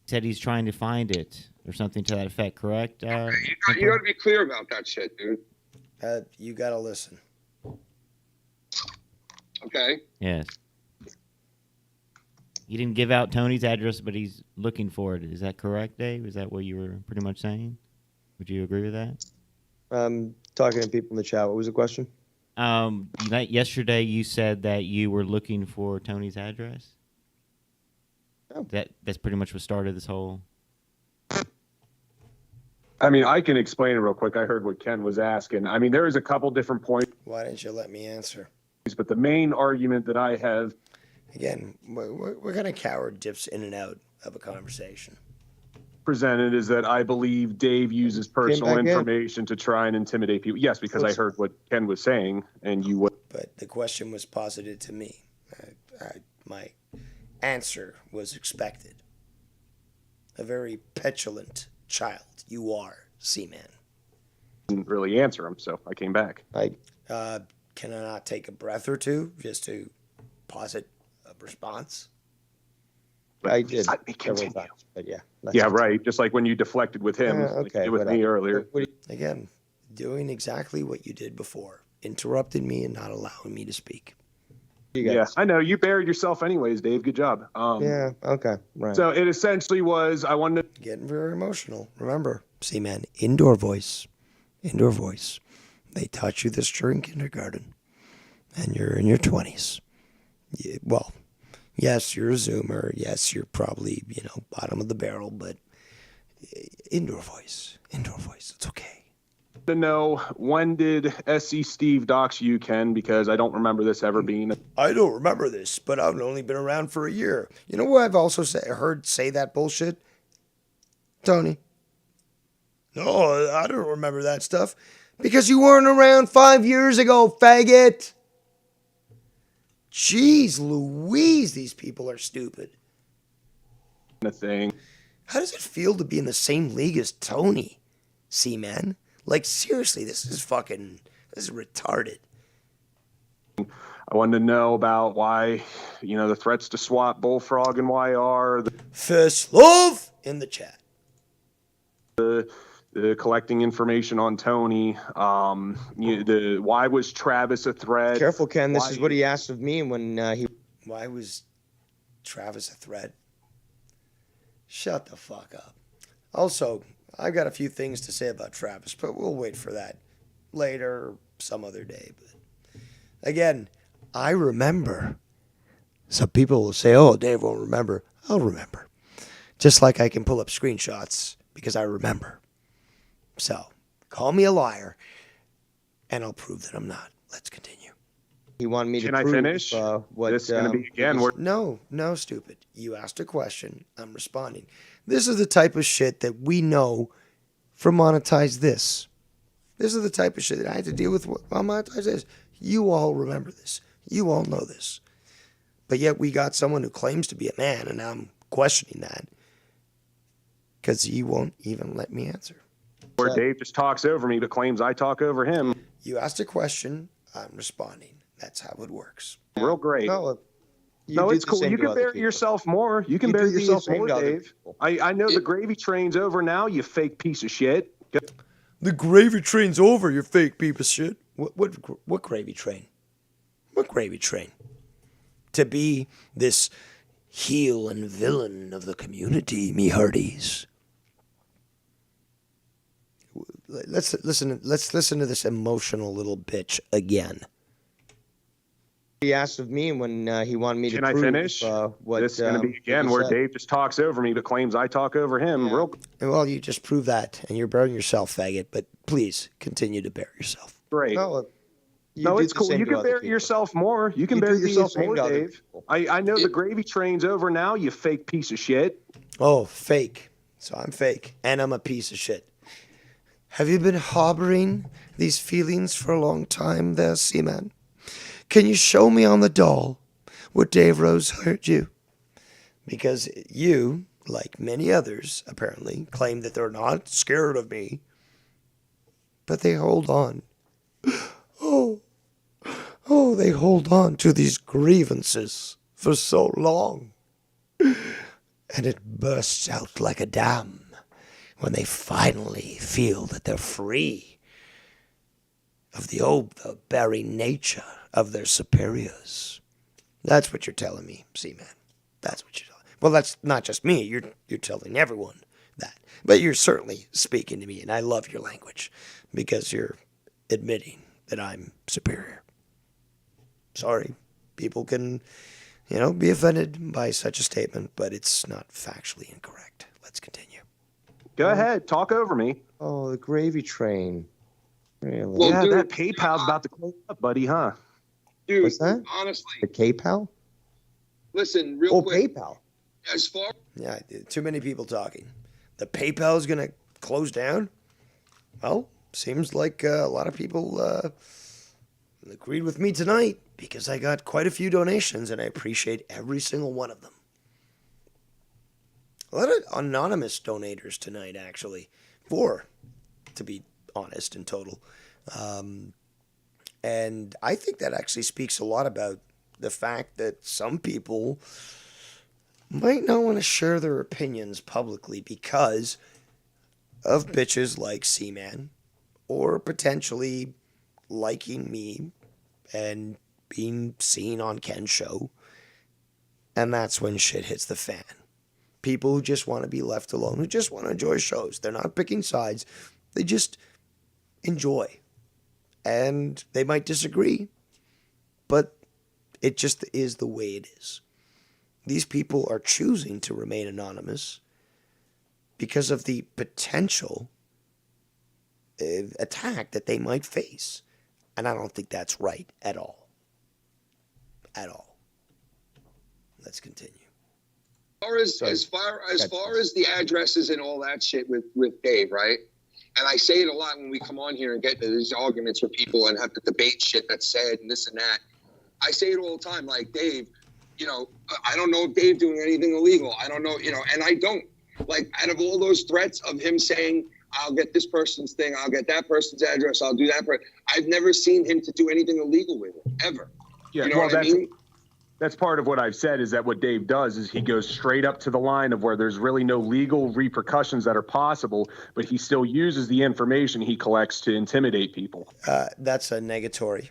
said he's trying to find it or something to that effect, correct? You got to be clear about that shit, dude. You got to listen. Okay. Yes. He didn't give out Tony's address, but he's looking for it. Is that correct, Dave? Is that what you were pretty much saying? Would you agree with that? Talking to people in the chat. What was the question? Yesterday you said that you were looking for Tony's address. Oh. That's pretty much what started this whole. I mean, I can explain it real quick. I heard what Ken was asking. I mean, there is a couple different points, Why didn't you let me answer? but the main argument that I have, Again, what kind of coward dips in and out of a conversation? presented is that I believe Dave uses personal back in. information to try and intimidate people. Yes, because I heard what Ken was saying, and you would. But the question was posited to me. My answer was expected. A very petulant child you are, Seaman. Didn't really answer him, so I came back. Can I not take a breath or two just to posit a response? I did. Let me several continue. times, but yeah. Yeah, right. Just like when you deflected with him, like you Okay. did with me earlier. Again, doing exactly what you did before, interrupting me and not allowing me to speak. Yeah, I know. You buried yourself anyways, Dave. Good job. Yeah, okay, right. So it essentially was, I wanted to... Getting very emotional. Remember, Seaman, indoor voice. Indoor voice. They taught you this during kindergarten, and you're in your 20s. Well, yes, you're a Zoomer. Yes, you're probably, bottom of the barrel, but indoor voice. Indoor voice. It's okay. to know, when did SC Steve dox you, Ken? Because I don't remember this ever being... I don't remember this, but I've only been around for a year. You know what I've also heard say that bullshit? Tony. No, I don't remember that stuff. Because you weren't around 5 years ago, faggot. Jeez Louise, these people are stupid. A thing. How does it feel to be in the same league as Tony, Seaman? Like, seriously, this is retarded. I wanted to know about why, the threats to swap Bullfrog and YR. First love in the chat. The collecting information on Tony. Why was Travis a threat? Careful, Ken. This is what he asked of me when he... Why was Travis a threat? Shut the fuck up. Also, I've got a few things to say about Travis, but we'll wait for that later or some other day. But again, I remember. Some people will say, oh, Dave won't remember. I'll remember. Just like I can pull up screenshots because I remember. So, call me a liar, and I'll prove that I'm not. Let's continue. He wanted me Can to I prove finish? what... This is going to be, again, No, stupid. You asked a question. I'm responding. This is the type of shit that we know from Monetize This. This is the type of shit that I had to deal with on Monetize This. You all remember this. You all know this. But yet we got someone who claims to be a man, and I'm questioning that because he won't even let me answer. Where Dave just talks over me but claims I talk over him. You asked a question. I'm responding. That's how it works. Real great. No, it's cool. You can bury yourself more. You can bury yourself more, Dave. I know the gravy train's over now, you fake piece of shit. The gravy train's over, you fake piece of shit. What gravy train? What gravy train? To be this heel and villain of the community, me hearties. Let's listen to this emotional little bitch again. He asked of me when he wanted me to Can I prove finish? what... This is going to be, again, where Dave just talks over me but claims I talk over him. Yeah. Well, you just proved that, and you're burying yourself, faggot, but please continue to bury yourself. Great. No, it's cool. You can bury yourself more. You can bury yourself more, Dave. I know the gravy train's over now, you fake piece of shit. Oh, fake. So I'm fake, and I'm a piece of shit. Have you been harboring these feelings for a long time there, Seaman? Can you show me on the doll where Dave Rose hurt you? Because you, like many others, apparently, claim that they're not scared of me. But they hold on. Oh, they hold on to these grievances for so long. And it bursts out like a dam when they finally feel that they're free of the overbearing nature of their superiors. That's what you're telling me, Seaman. That's what you're telling me. Well, that's not just me. You're telling everyone that. But you're certainly speaking to me, and I love your language because you're admitting that I'm superior. Sorry. People can, be offended by such a statement, but it's not factually incorrect. Let's continue. Go ahead. Talk over me. Oh, the gravy train. Really? Well, Yeah, dude, that PayPal's about to close up, buddy, huh? Dude, What's that? honestly, The K-Pal? listen, real quick. PayPal. As far Yeah, too many people talking. the PayPal is going to close down? Well, seems like a lot of people agreed with me tonight because I got quite a few donations and I appreciate every single one of them. A lot of anonymous donators tonight, actually. 4, to be honest, in total. And I think that actually speaks a lot about the fact that some people might not want to share their opinions publicly because of bitches like Seaman or potentially liking me and being seen on Ken's show. And that's when shit hits the fan. People who just want to be left alone, who just want to enjoy shows. They're not picking sides. They just enjoy. And they might disagree, but it just is the way it is. These people are choosing to remain anonymous because of the potential attack that they might face. And I don't think that's right at all. At all. Let's continue. As far as the addresses and all that shit with Dave, right? And I say it a lot when we come on here and get into these arguments with people and have to debate shit that's said and this and that. I say it all the time, like, Dave, you know, I don't know if Dave doing anything illegal. I don't know, you know, and I don't. Like, out of all those threats of him saying, I'll get this person's thing, I'll get that person's address, I'll do that. I've never seen him to do anything illegal with it, ever. Yeah, you know what I mean? That's part of what I've said is that what Dave does is he goes straight up to the line of where there's really no legal repercussions that are possible, but he still uses the information he collects to intimidate people. That's a negatory.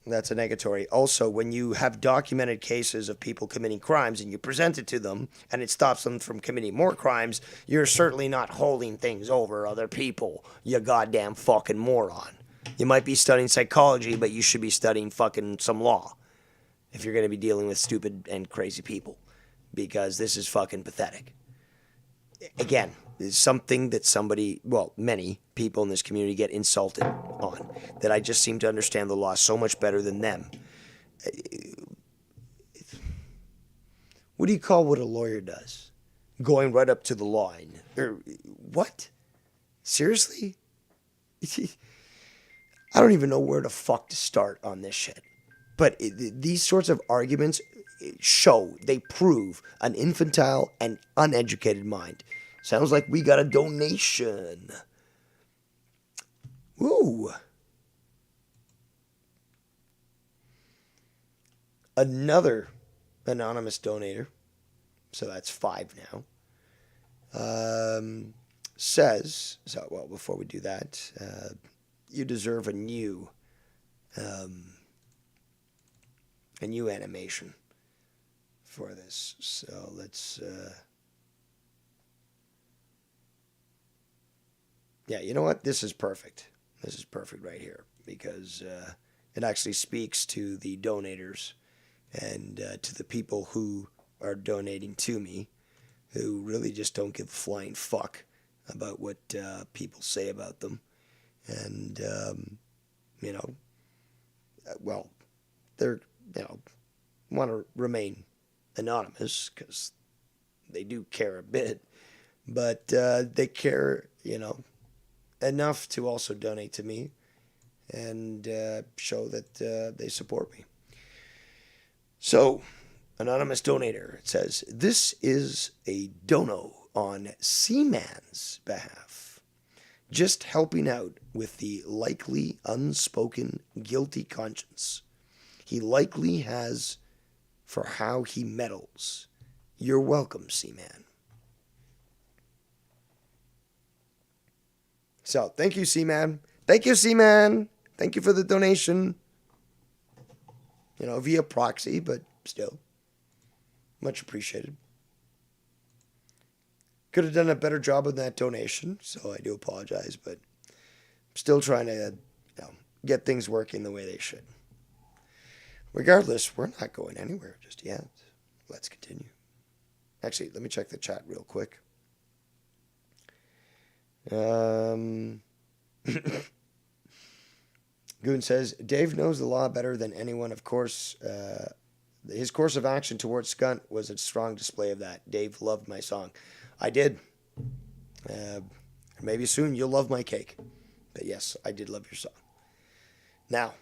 That's a negatory. Also, when you have documented cases of people committing crimes and you present it to them and it stops them from committing more crimes, you're certainly not holding things over other people, you goddamn fucking moron. You might be studying psychology, but you should be studying fucking some law if you're going to be dealing with stupid and crazy people, because this is fucking pathetic. Again, it's something that many people in this community get insulted on, that I just seem to understand the law so much better than them. What do you call what a lawyer does? Going right up to the line. What? Seriously? I don't even know where the fuck to start on this shit. But these sorts of arguments they prove an infantile and uneducated mind. Sounds like we got a donation. Ooh. Another anonymous donator, so that's 5 now, says, before we do that, you deserve a new animation for this. So let's, yeah, you know what? This is perfect. This is perfect right here because it actually speaks to the donators and to the people who are donating to me, who really just don't give a flying fuck about what people say about them. And, they're, want to remain anonymous because they do care a bit, but they care, enough to also donate to me and show that they support me. So, anonymous donator, it says, this is a dono on Seaman's behalf, just helping out with the likely unspoken guilty conscience he likely has for how he meddles. You're welcome, Seaman. So, thank you, Seaman. Thank you, Seaman. Thank you for the donation. Via proxy, but still. Much appreciated. Could have done a better job on that donation, so I do apologize, but I'm still trying to get things working the way they should. Regardless, we're not going anywhere just yet. Let's continue. Actually, let me check the chat real quick. Goon says, Dave knows the law better than anyone. Of course, his course of action towards Skunt was a strong display of that. Dave loved my song. I did. Maybe soon you'll love my cake. But yes, I did love your song. Now,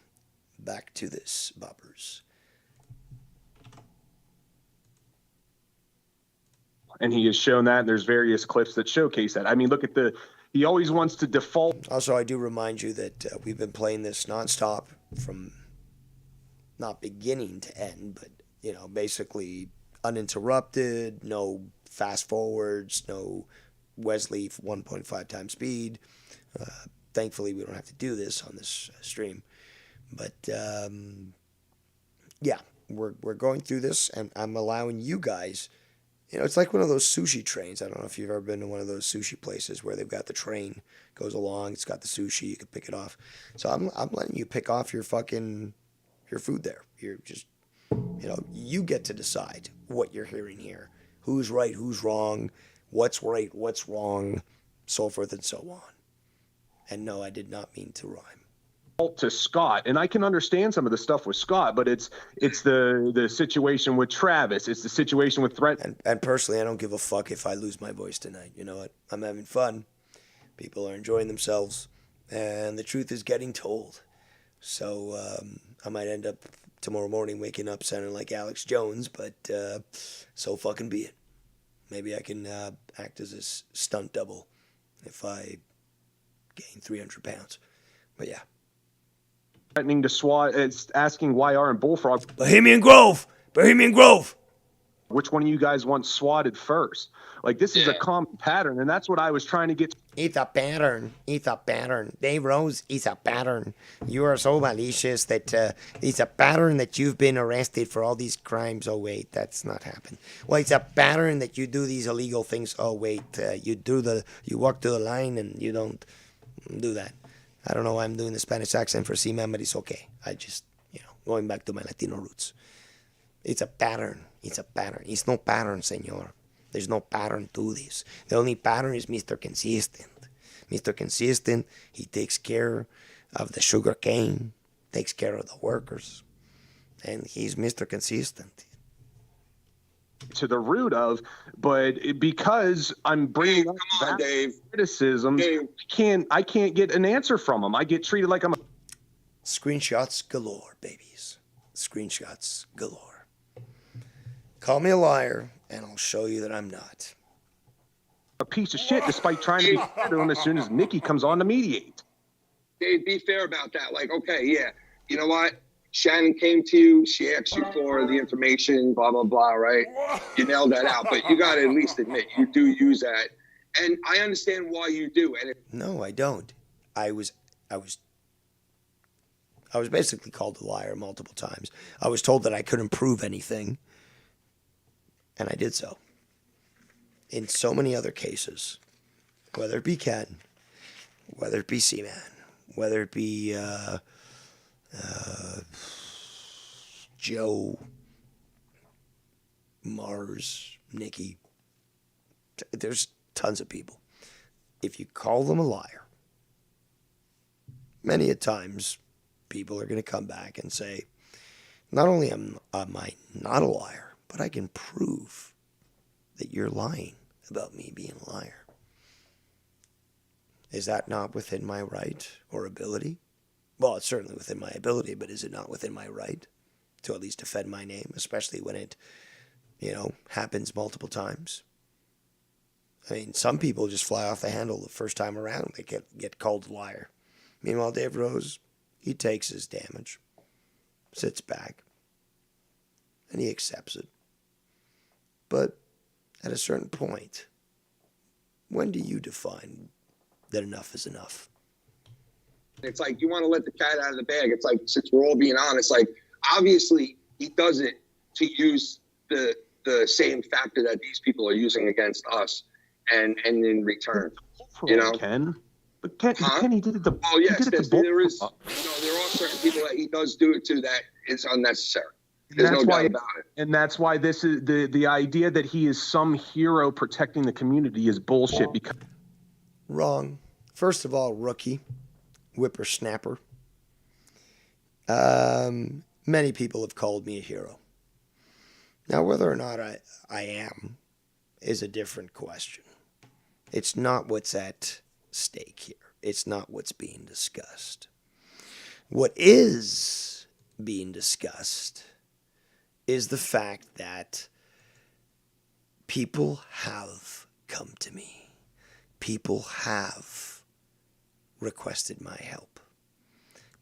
back to this, boppers. And he has shown that. There's various clips that showcase that. I mean, look at he always wants to default. Also, I do remind you that we've been playing this nonstop from not beginning to end, but, basically uninterrupted, no fast forwards, no Wesley 1.5 times speed. Thankfully, we don't have to do this on this stream. But, yeah, we're going through this, and I'm allowing you guys. It's like one of those sushi trains. I don't know if you've ever been to one of those sushi places where they've got the train goes along. It's got the sushi. You can pick it off. So I'm letting you pick off your food there. You're just, you get to decide what you're hearing here. Who's right, who's wrong, what's right, what's wrong, so forth and so on. And no, I did not mean to rhyme. To Scott, and I can understand some of the stuff with Scott, but it's the situation with Travis. It's the situation with Threat. And personally, I don't give a fuck if I lose my voice tonight. You know what? I'm having fun. People are enjoying themselves, and the truth is getting told. So I might end up tomorrow morning waking up sounding like Alex Jones, but so fucking be it. Maybe I can act as a stunt double if I gain 300 pounds. But yeah. Threatening to swat. It's asking why aren't Bullfrog. Bohemian Grove. Which one of you guys wants swatted first? Like, this is a common pattern, and that's what I was trying to get. It's a pattern. Dave Rose, it's a pattern. You are so malicious that it's a pattern that you've been arrested for all these crimes. Oh, wait, that's not happened. Well, it's a pattern that you do these illegal things. Oh, wait, you walk to the line and you don't do that. I don't know why I'm doing the Spanish accent for C-Man, but it's okay. I just, going back to my Latino roots. It's a pattern. It's no pattern, senor. There's no pattern to this. The only pattern is Mr. Consistent. Mr. Consistent, he takes care of the sugar cane, takes care of the workers, and he's Mr. Consistent. To the root of, but because I'm bringing up that criticism, I can't get an answer from him. I get treated like I'm a screenshots galore, babies. Screenshots galore. Call me a liar, and I'll show you that I'm not. A piece of shit, despite trying to be fair to him as soon as Nikki comes on to mediate. Dave, be fair about that. Like, okay, yeah, you know what? Shannon came to you. She asked you for the information, blah, blah, blah, right? You nailed that out. But you got to at least admit you do use that. And I understand why you do. No, I don't. I was basically called a liar multiple times. I was told that I couldn't prove anything. And I did so. In so many other cases, whether it be Ken, whether it be Seaman, whether it be Joe, Mars, Nikki, there's tons of people. If you call them a liar, many a times people are going to come back and say, not only am I not a liar, but I can prove that you're lying about me being a liar. Is that not within my right or ability? Well, it's certainly within my ability, but is it not within my right to at least defend my name, especially when it, happens multiple times? I mean, some people just fly off the handle the first time around. They get called a liar. Meanwhile, Dave Rose, he takes his damage, sits back, and he accepts it. But at a certain point, when do you define that enough is enough? It's like you want to let the cat out of the bag. It's like, since we're all being honest, like, obviously he does it to use the same factor that these people are using against us, and in return, Ken. But Ken, he did it. Oh yes, there are certain people that he does do it to that is unnecessary. There's no doubt about it. And that's why this is the idea that he is some hero protecting the community is bullshit. Because wrong. First of all, rookie, whippersnapper. Many people have called me a hero. Now, whether or not I am is a different question. It's not what's at stake here. It's not what's being discussed. What is being discussed is the fact that people have come to me. People have requested my help.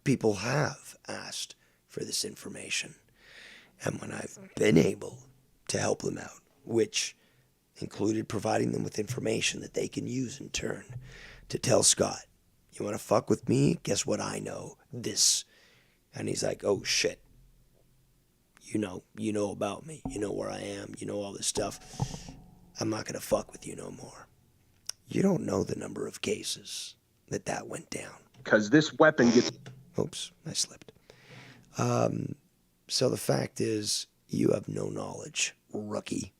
People have asked for this information. And when I've been able to help them out, which included providing them with information that they can use in turn to tell Scott, you want to fuck with me? Guess what I know? This. And he's like, oh shit. You know about me. You know where I am. You know all this stuff. I'm not going to fuck with you no more. You don't know the number of cases that went down. Because this weapon gets... Oops, I slipped. So the fact is, you have no knowledge, rookie,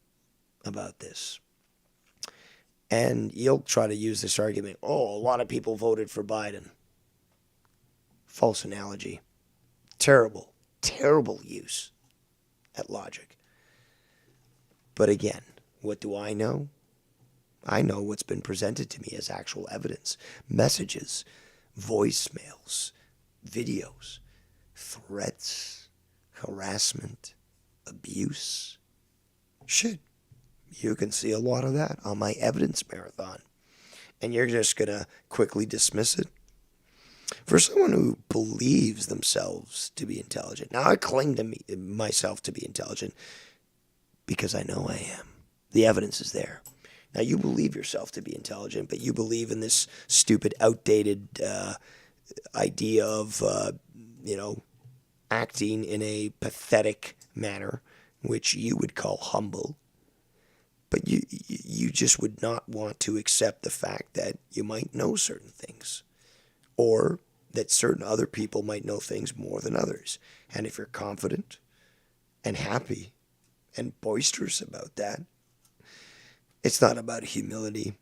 about this. And you'll try to use this argument, oh, a lot of people voted for Biden. False analogy. Terrible, terrible use at logic. But again, what do I know? I know what's been presented to me as actual evidence. Messages, voicemails, videos, threats, harassment, abuse. Shit, you can see a lot of that on my evidence marathon. And you're just going to quickly dismiss it? For someone who believes themselves to be intelligent. Now, I claim to myself to be intelligent because I know I am. The evidence is there. Now, you believe yourself to be intelligent, but you believe in this stupid, outdated idea of, acting in a pathetic manner, which you would call humble. But you just would not want to accept the fact that you might know certain things, or that certain other people might know things more than others. And if you're confident and happy and boisterous about that, it's not about humility.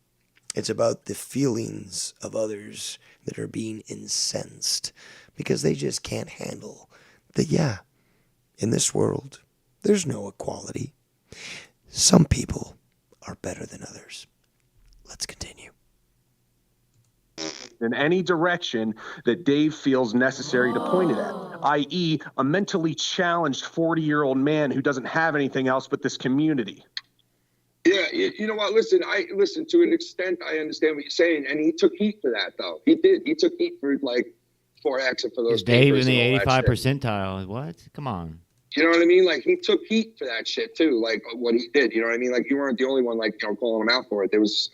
It's about the feelings of others that are being incensed because they just can't handle that, in this world, there's no equality. Some people are better than others. Let's continue. In any direction that Dave feels necessary to point it at, i.e., a mentally challenged 40-year-old man who doesn't have anything else but this community. Yeah, you know what? Listen, to an extent, I understand what you're saying, and he took heat for that, though. He did. He took heat for like 4X and for those. Is Dave in papers the and all that 85 shit. percentile? What? Come on. You know what I mean? Like, he took heat for that shit too. Like what he did. You know what I mean? Like, you weren't the only one, like, calling him out for it. There was,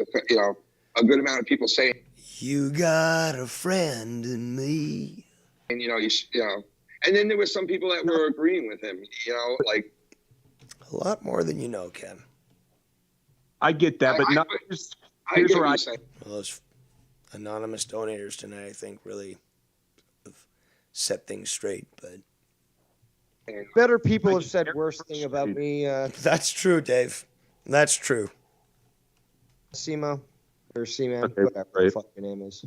a good amount of people saying, "You got a friend in me," and and then there were some people that were agreeing with him. Like a lot more than you know, Ken. I get that, but here's where I say. Well, those anonymous donators tonight, I think, really have set things straight. But better people have said worse thing about me. That's true, Dave. That's true. Simo or C-Man, Okay, whatever the fuck your name is.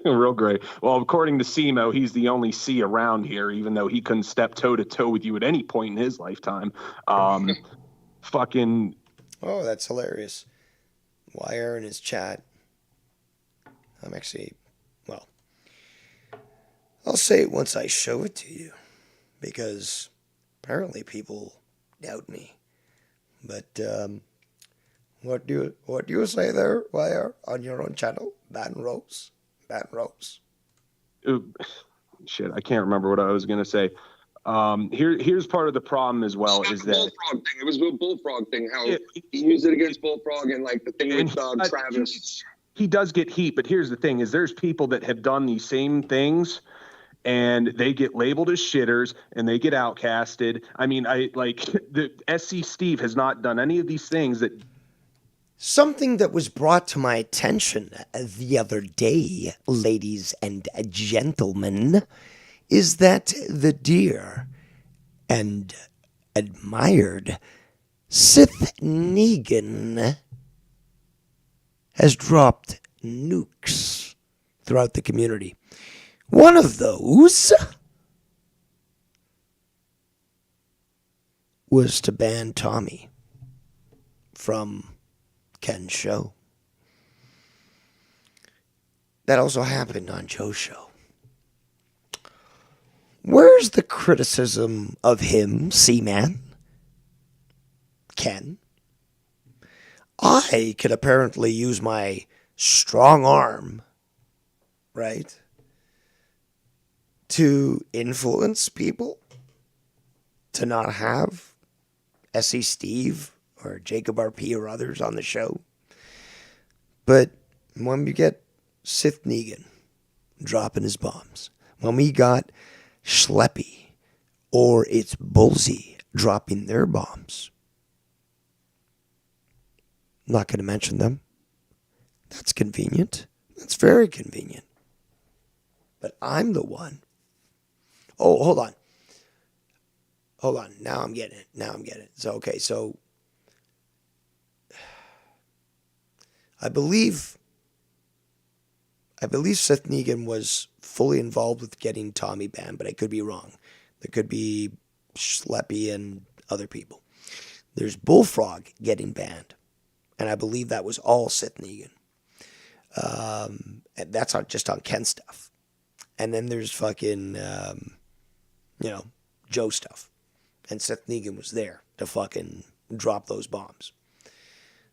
Real great. Well, according to Simo, he's the only C around here, even though he couldn't step toe to toe with you at any point in his lifetime. Fucking. Oh, that's hilarious. Wire in his chat. I'm actually, I'll say it once I show it to you, because apparently people doubt me. But what do you say there, Wire, on your own channel? Baton Rose? Shit, I can't remember what I was gonna say. Here's part of the problem as well is that bullfrog thing. It was the bullfrog thing. How he used it against bullfrog and like the thing with Travis. He does get heat, but here's the thing: is there's people that have done these same things, and they get labeled as shitters and they get outcasted. I mean, the SC Steve has not done any of these things that. Something that was brought to my attention the other day, ladies and gentlemen, is that the dear and admired Sith Negan has dropped nukes throughout the community. One of those was to ban Tommy from Ken's show. that also happened on Joe's show. Where's the criticism of him, C-Man? Ken? I could apparently use my strong arm, right, to influence people to not have S.E. Steve or Jacob RP or others on the show. But when we get Sith Negan dropping his bombs, when we got Schleppy or it's Bullseye dropping their bombs, I'm not going to mention them. That's convenient. That's very convenient. But I'm the one. Oh, hold on. Hold on. Now I'm getting it. So, okay, so I believe Seth Negan was fully involved with getting Tommy banned, but I could be wrong. There could be Schleppy and other people. There's Bullfrog getting banned, and I believe that was all Seth Negan. And that's just on Ken stuff. And then there's fucking, Joe stuff. And Seth Negan was there to fucking drop those bombs.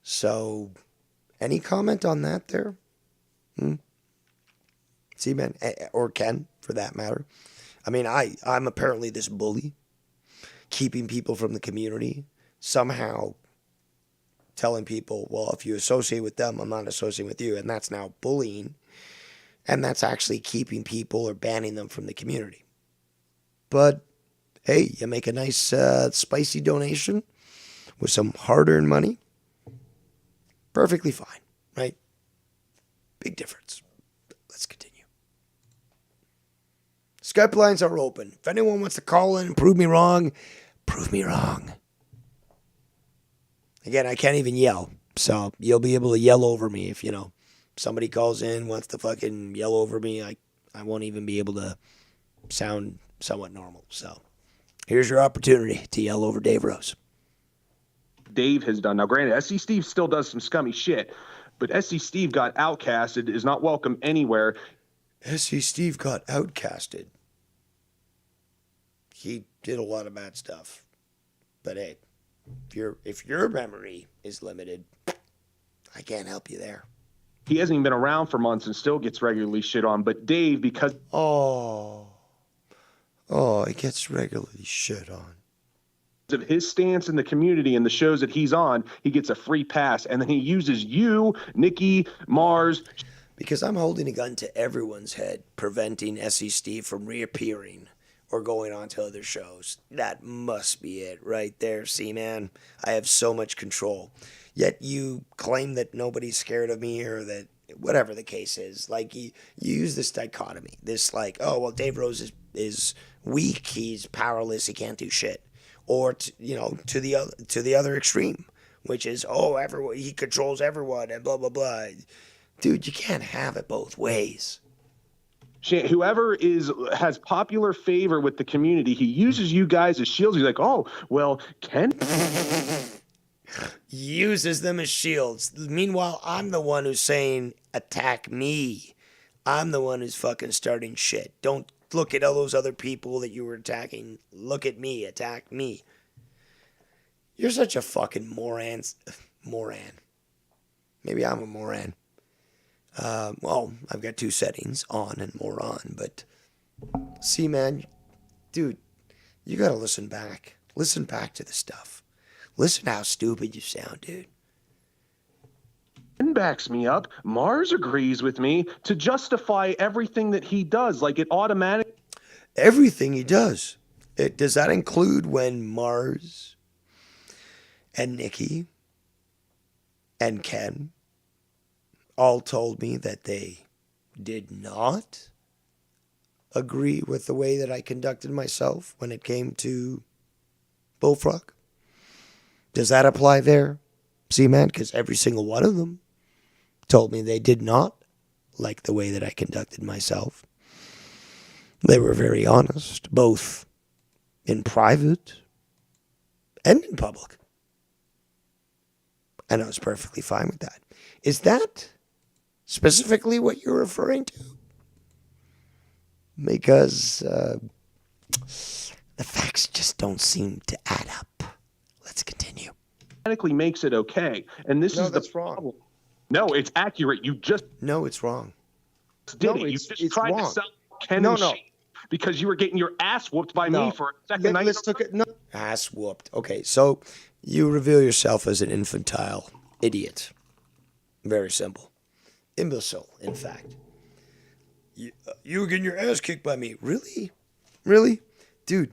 So, any comment on that there? See, man, or Ken, for that matter. I mean, I'm apparently this bully, keeping people from the community, somehow telling people, well, if you associate with them, I'm not associating with you, and that's now bullying, and that's actually keeping people or banning them from the community. But, hey, you make a nice, spicy donation with some hard-earned money, perfectly fine, right? Big difference. Let's continue. Skype lines are open. If anyone wants to call in and prove me wrong, prove me wrong. Again, I can't even yell, so you'll be able to yell over me if, somebody calls in, wants to fucking yell over me. I won't even be able to sound somewhat normal. So here's your opportunity to yell over Dave Rose. Dave has done. Now, granted, SC Steve still does some scummy shit, but SC Steve got outcasted, is not welcome anywhere. SC Steve got outcasted. He did a lot of bad stuff. But hey, if your memory is limited, I can't help you there. He hasn't even been around for months and still gets regularly shit on. But Dave, because he gets regularly shit on. of his stance in the community and the shows that he's on, he gets a free pass. And then he uses you, Nikki, Mars. Because I'm holding a gun to everyone's head, preventing SE Steve from reappearing or going on to other shows. That must be it right there, C-Man. I have so much control. Yet you claim that nobody's scared of me or that whatever the case is. Like, you use this dichotomy. This like, oh, well, Dave Rose is weak. He's powerless. He can't do shit. Or, to the other extreme, which is, everyone, he controls everyone and blah, blah, blah. Dude, you can't have it both ways. Whoever has popular favor with the community, he uses you guys as shields. He's like, oh, well, Ken uses them as shields. Meanwhile, I'm the one who's saying, attack me. I'm the one who's fucking starting shit. Don't look at all those other people that you were attacking. Look at me. Attack me. You're such a fucking moron. Maybe I'm a moron. Well, I've got two settings, on and moron, but see, man, dude, you gotta listen back. Listen back to the stuff. Listen how stupid you sound, dude. backs me up. Mars agrees with me to justify everything that he does. Like it automatically. Everything he does. Does that include when Mars and Nikki and Ken all told me that they did not agree with the way that I conducted myself when it came to Bullfrog? Does that apply there? See, man, because every single one of them told me they did not like the way that I conducted myself. They were very honest, both in private and in public. And I was perfectly fine with that. Is that specifically what you're referring to? Because the facts just don't seem to add up. Let's continue. Automatically makes it okay, and this No, is the that's wrong. problem. No, it's accurate. You just No, it's wrong. did No, it. You it's- just it's tried wrong. to sell Ken No, and no. Sheep because you were getting your ass whooped by No. me for a second night. Let's look at no. Ass whooped. Okay, so you reveal yourself as an infantile idiot. Very simple. Imbecile, in fact. You were getting your ass kicked by me. Really? Really? Dude,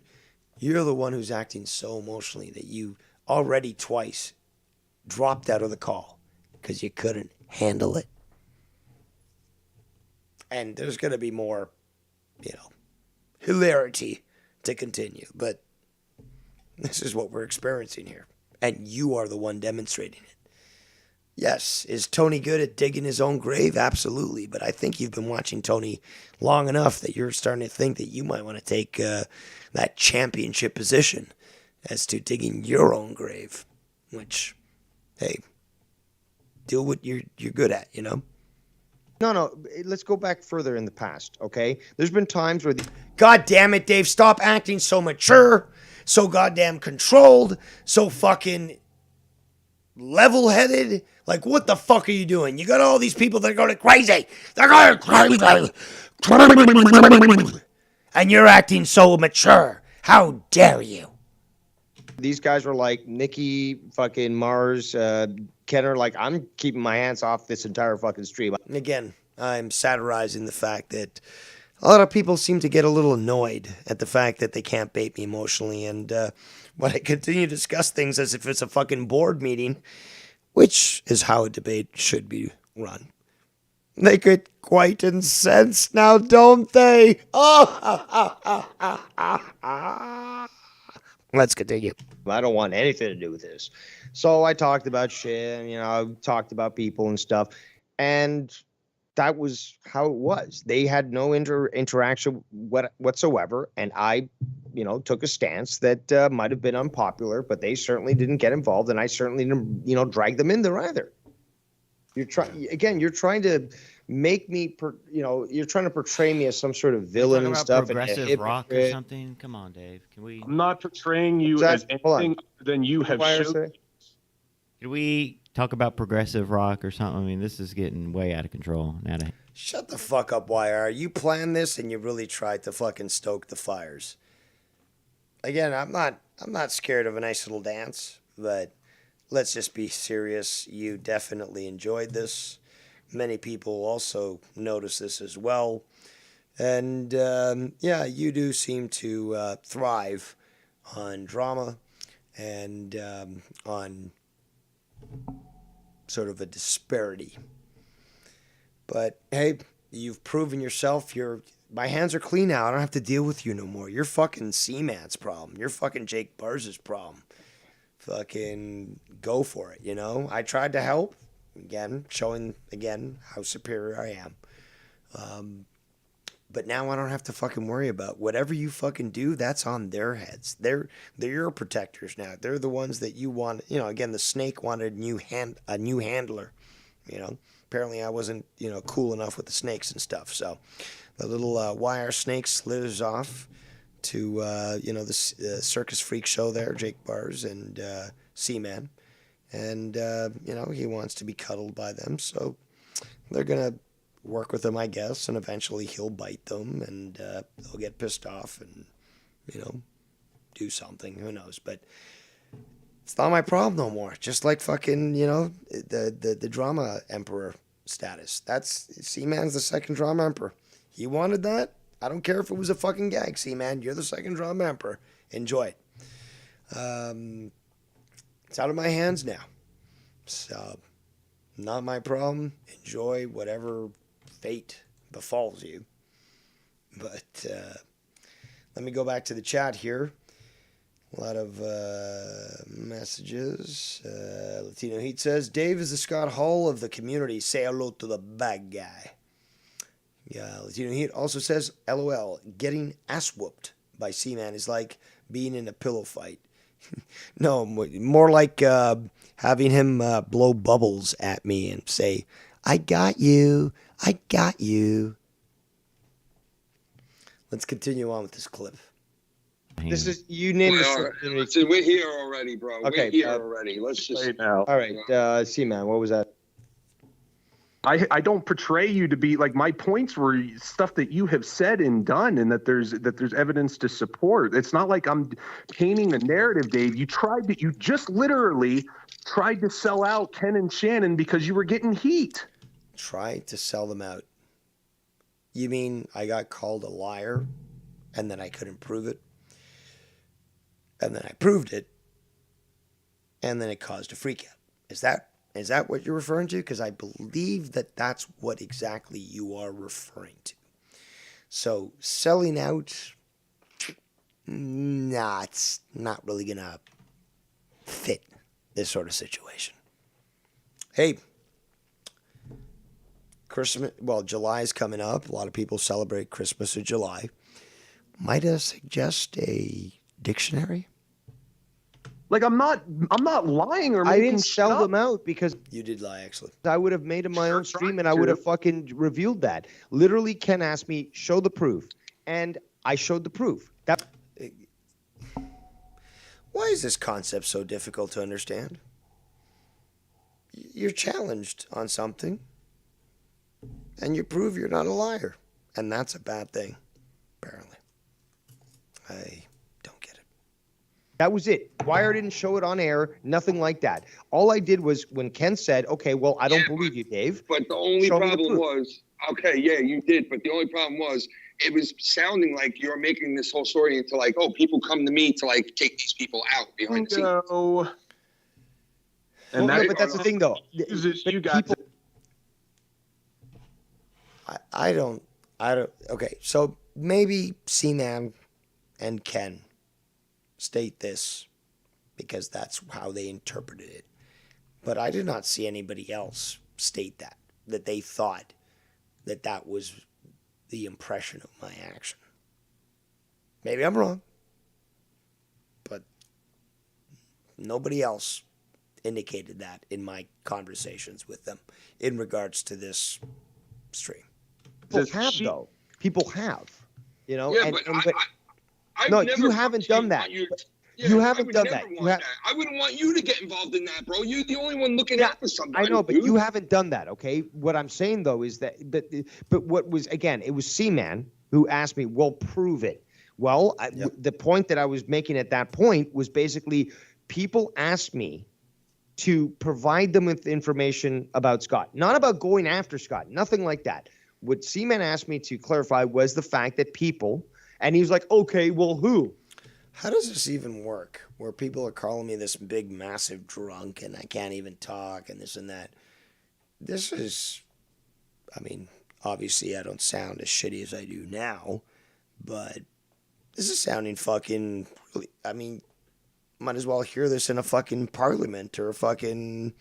you're the one who's acting so emotionally that you already twice dropped out of the call because you couldn't handle it. And there's going to be more, hilarity to continue. But this is what we're experiencing here. And you are the one demonstrating it. Yes, is Tony good at digging his own grave? Absolutely. But I think you've been watching Tony long enough that you're starting to think that you might want to take that championship position as to digging your own grave. Which, hey, do what you're good at, No, let's go back further in the past, okay? There's been times where God damn it, Dave, stop acting so mature, so goddamn controlled, so fucking level-headed. Like, what the fuck are you doing? You got all these people that are going crazy. They're going crazy. And you're acting so mature. How dare you? these guys were like Nikki, fucking Mars, Kenner, like, I'm keeping my hands off this entire fucking stream. And again, I'm satirizing the fact that a lot of people seem to get a little annoyed at the fact that they can't bait me emotionally. And when I continue to discuss things as if it's a fucking board meeting, which is how a debate should be run, they get quite incensed now, don't they? Oh, let's continue. I don't want anything to do with this. So I talked about shit, and, I talked about people and stuff. And that was how it was. They had no interaction whatsoever. And I, took a stance that might have been unpopular, but they certainly didn't get involved. And I certainly didn't, drag them in there either. You're trying to make me, you're trying to portray me as some sort of villain and stuff. Progressive rock or something. Come on, Dave. Can we? I'm not portraying you as anything than you have shown. Can we talk about progressive rock or something? I mean, this is getting way out of control. Shut the fuck up, YR. You planned this and you really tried to fucking stoke the fires. Again, I'm not scared of a nice little dance, but let's just be serious. You definitely enjoyed this. Many people also notice this as well. And you do seem to thrive on drama and on sort of a disparity. But hey, you've proven yourself. My hands are clean now. I don't have to deal with you no more. You're fucking C-Man's problem. You're fucking Jake Burz's problem. Fucking go for it, I tried to help. Again, showing how superior I am. But now I don't have to fucking worry about whatever you fucking do. That's on their heads. They're your protectors now. They're the ones that you want. Again, the snake wanted a new handler. Apparently I wasn't cool enough with the snakes and stuff. So the little wire snake slithers off to the circus freak show there, Jake Bars and C-Man. And, he wants to be cuddled by them. So they're going to work with him, I guess. And eventually he'll bite them and they'll get pissed off and, do something. Who knows? But it's not my problem no more. Just like fucking, the drama emperor status. C-Man's the second drama emperor. He wanted that. I don't care if it was a fucking gag, C-Man. You're the second drama emperor. Enjoy it. It's out of my hands now. So, not my problem. Enjoy whatever fate befalls you. But let me go back to the chat here. A lot of messages. Latino Heat says, Dave is the Scott Hall of the community. Say hello to the bad guy. Yeah, Latino Heat also says, LOL, getting ass whooped by C-Man is like being in a pillow fight. No, more like having him blow bubbles at me and say, I got you. I got you. Let's continue on with this clip. This is you named the All show. right, listen, we're here already, bro. Okay, We're here already. Let's just. Right now. All right, C-Man, what was that? I don't portray you to be like, my points were stuff that you have said and done, and that there's evidence to support. It's not like I'm painting a narrative, Dave. You just literally tried to sell out Ken and Shannon because you were getting heat. Tried to sell them out. You mean I got called a liar and then I couldn't prove it? And then I proved it, and then it caused a freak out. Is that what you're referring to? Because I believe that that's what exactly you are referring to. So selling out, nah, it's not really going to fit this sort of situation. Hey, Christmas, well, July is coming up. A lot of people celebrate Christmas in July. Might I suggest a dictionary? Like, I'm not lying or I making didn't sell them out because You did lie, actually. I would have made it my own stream and I would to. have fucking revealed that. Literally, Ken asked me, show the proof. And I showed the proof. That Why is this concept so difficult to understand? You're challenged on something, and you prove you're not a liar. And that's a bad thing, apparently. I don't get it. That was it. Wire didn't show it on air, nothing like that. All I did was when Ken said, okay, well, I don't believe you, Dave. But the only Show me the problem proof. was, okay, yeah, you did. But the only problem was, it was sounding like you're making this whole story into like, oh, people come to me to like take these people out behind the scenes. No. And Well, yeah, but that's the thing, though. You got People, I don't, okay, so maybe C-Man and Ken state this because that's how they interpreted it. But I did not see anybody else state that they thought that that was the impression of my action. Maybe I'm wrong, but nobody else indicated that in my conversations with them in regards to this stream. people have, though. People have. You know? Yeah, and, but and, but I've no, never you haven't fucking done that. want you- But Yeah, you I haven't would done never that. You want have, that. I wouldn't want you to get involved in that, bro. You're the only one looking Yeah, out for somebody. I know, but dude. you haven't done that, okay? What I'm saying though is that, but what was again? It was C-Man who asked me, "Well, prove it." Well, the point that I was making at that point was basically people asked me to provide them with information about Scott, not about going after Scott, nothing like that. What C-Man asked me to clarify was the fact that people, and he was like, "Okay, well, who?" How does this even work? Where people are calling me this big, massive drunk and I can't even talk and this and that. This is, I mean, obviously I don't sound as shitty as I do now, but this is sounding fucking, really, I mean, might as well hear this in a fucking parliament or a fucking,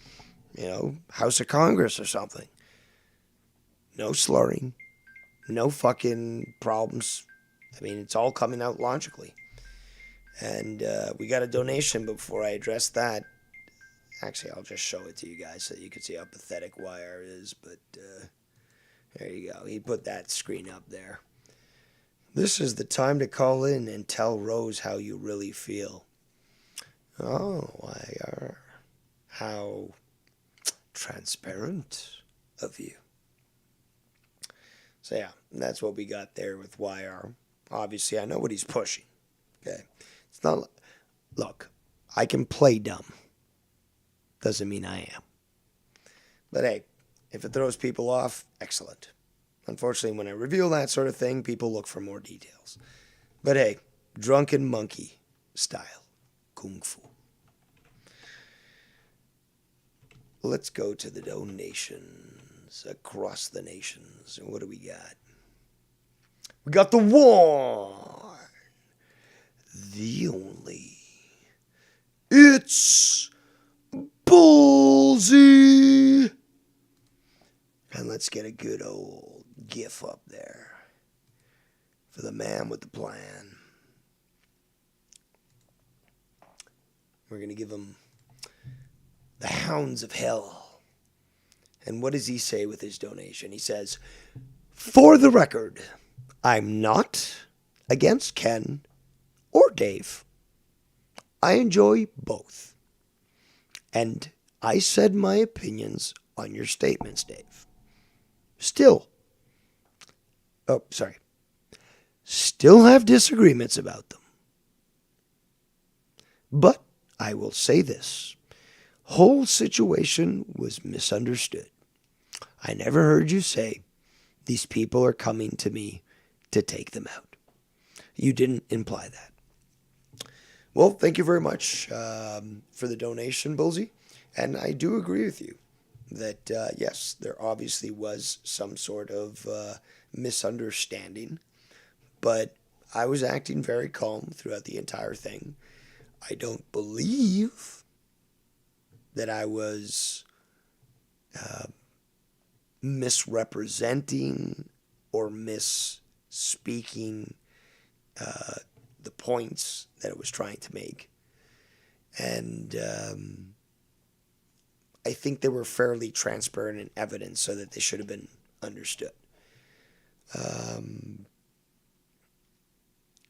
House of Congress or something. No slurring. No fucking problems. I mean, it's all coming out logically. And we got a donation, but before I address that, actually, I'll just show it to you guys so you can see how pathetic Wire is. But there you go. He put that screen up there. This is the time to call in and tell Rose how you really feel. Oh, Wire. How transparent of you. So, yeah, that's what we got there with Wire. Obviously, I know what he's pushing. Okay. It's not, look, I can play dumb. Doesn't mean I am. But hey, if it throws people off, excellent. Unfortunately, when I reveal that sort of thing, people look for more details. But hey, drunken monkey style. Kung Fu. Let's go to the donations across the nations. And what do we got? We got the one. The only. It's Ballsy. And let's get a good old gif up there for the man with the plan. We're going to give him the hounds of hell And what does he say with his donation? He says, "For the record, I'm not against Ken or Dave. I enjoy both. And I said my opinions on your statements, Dave. Still have disagreements about them. But I will say this. Whole situation was misunderstood. I never heard you say, these people are coming to me to take them out. You didn't imply that." Well, thank you very much for the donation, Bullsy. And I do agree with you that, yes, there obviously was some sort of misunderstanding. But I was acting very calm throughout the entire thing. I don't believe that I was misrepresenting or misspeaking the points that it was trying to make. And I think they were fairly transparent in evidence so that they should have been understood.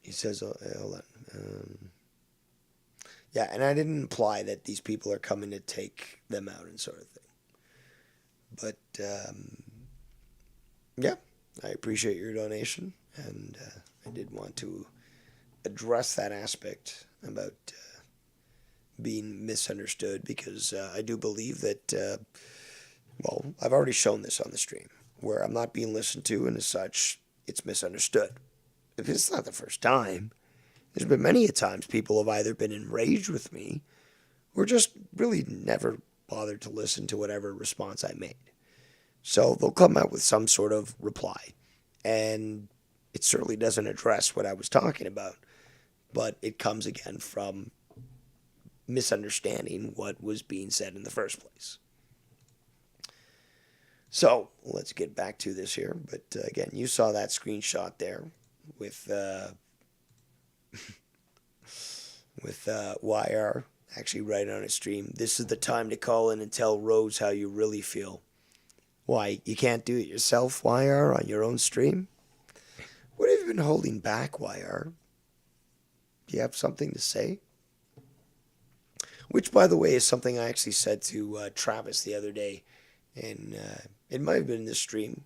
He says, hold on. Yeah, and I didn't imply that these people are coming to take them out and sort of thing. But, yeah, I appreciate your donation. And I did want to address that aspect about being misunderstood because I do believe that, well, I've already shown this on the stream, where I'm not being listened to, and as such, it's misunderstood. If it's not the first time, there's been many a times people have either been enraged with me or just really never bothered to listen to whatever response I made. So they'll come out with some sort of reply, and it certainly doesn't address what I was talking about, but it comes again from misunderstanding what was being said in the first place. So let's get back to this here. But again, you saw that screenshot there with YR actually right on his stream. "This is the time to call in and tell Rose how you really feel." Why, you can't do it yourself, YR, on your own stream? What have you been holding back, YR? Do you have something to say? Which, by the way, is something I actually said to Travis the other day. And it might have been in this stream.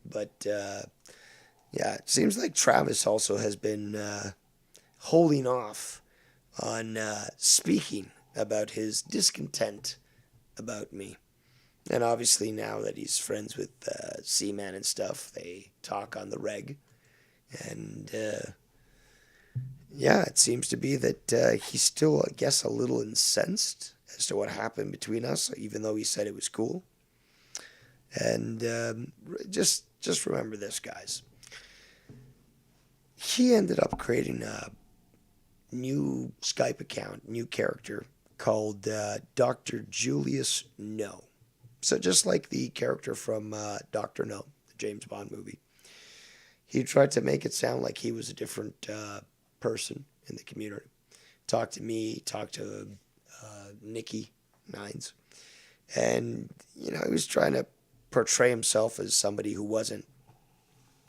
But, yeah, it seems like Travis also has been holding off on speaking about his discontent about me. And obviously now that he's friends with C-Man and stuff, they talk on the reg. And, yeah, it seems to be that he's still, I guess, a little incensed as to what happened between us, even though he said it was cool. And just remember this, guys. He ended up creating a new Skype account, new character, called Dr. Julius No. So just like the character from Dr. No, the James Bond movie, he tried to make it sound like he was a different person in the community. Talked to me, talked to Nikki Nines, and, you know, he was trying to portray himself as somebody who wasn't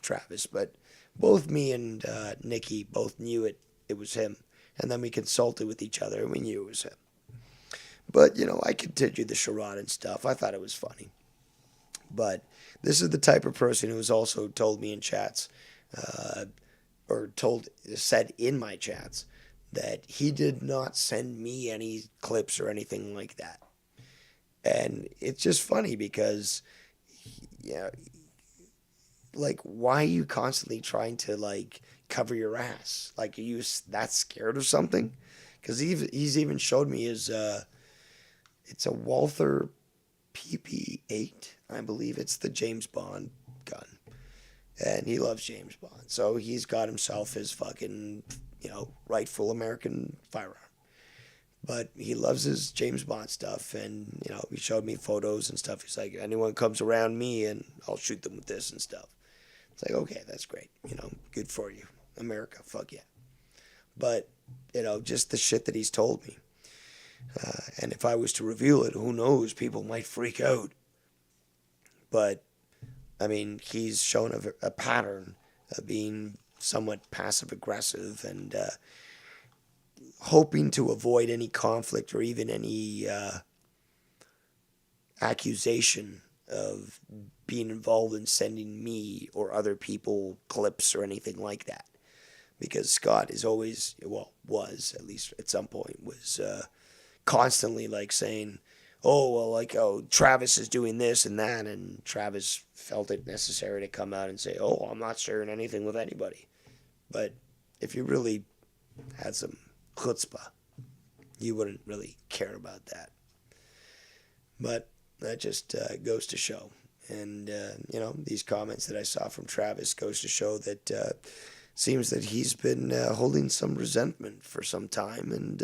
Travis, but both me and Nikki both knew it was him, and then we consulted with each other and we knew it was him. But, you know, I continued the charade and stuff. I thought it was funny. But this is the type of person who has also told me in chats, said in my chats, that he did not send me any clips or anything like that. And it's just funny because, yeah, like, why are you constantly trying to, like, cover your ass? Like, are you that scared of something? Because he's even showed me his... it's a Walther PP8, I believe. It's the James Bond gun. And he loves James Bond. So he's got himself his fucking, you know, rightful American firearm. But he loves his James Bond stuff. And, you know, he showed me photos and stuff. He's like, anyone comes around me and I'll shoot them with this and stuff. It's like, okay, that's great. You know, good for you. America, fuck yeah. But, you know, just the shit that he's told me. And if I was to reveal it, who knows? People might freak out. but I mean, he's shown a pattern of being somewhat passive aggressive and hoping to avoid any conflict or even any accusation of being involved in sending me or other people clips or anything like that. Because Scott is always, well, was at least at some point, was constantly like saying, oh, well, like, oh, Travis is doing this and that. And Travis felt it necessary to come out and say, oh, I'm not sharing anything with anybody. But if you really had some chutzpah, you wouldn't really care about that. But that just goes to show. And, you know, these comments that I saw from Travis goes to show that seems that he's been holding some resentment for some time. And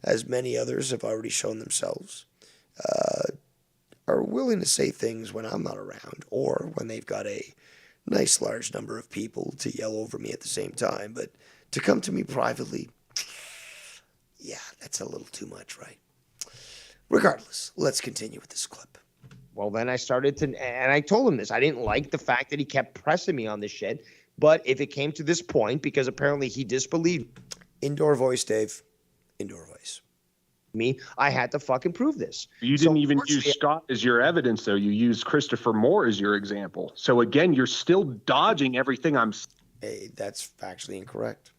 as many others have already shown themselves, are willing to say things when I'm not around or when they've got a nice large number of people to yell over me at the same time. But to come to me privately, yeah, that's a little too much, right? Regardless, let's continue with this clip. Well, then I started to, and I told him this. I didn't like the fact that he kept pressing me on this shit. But if it came to this point, because apparently he disbelieved Indoor voice, Dave. Indoor voice. me, I had to fucking prove this. You didn't even use Scott as your evidence, though. You used Christopher Moore as your example. So again, you're still dodging everything I'm Hey, that's factually incorrect.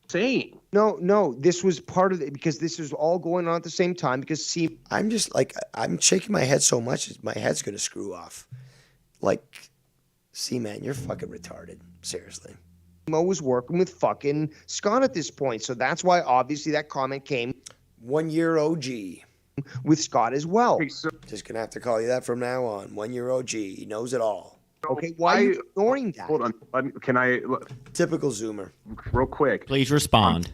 saying. No, this was part of it because this is all going on at the same time. Because see, I'm just like, I'm shaking my head so much, my head's going to screw off. Like, see, man, you're fucking retarded. Seriously. Mo was working with fucking Scott at this point. So that's why obviously that comment came. 1 year OG. With Scott as well. Hey, so Just going to have to call you that from now on. 1 year OG. He knows it all. Okay, why are you ignoring that? Hold on. Can I, Typical Zoomer. real quick? Please respond.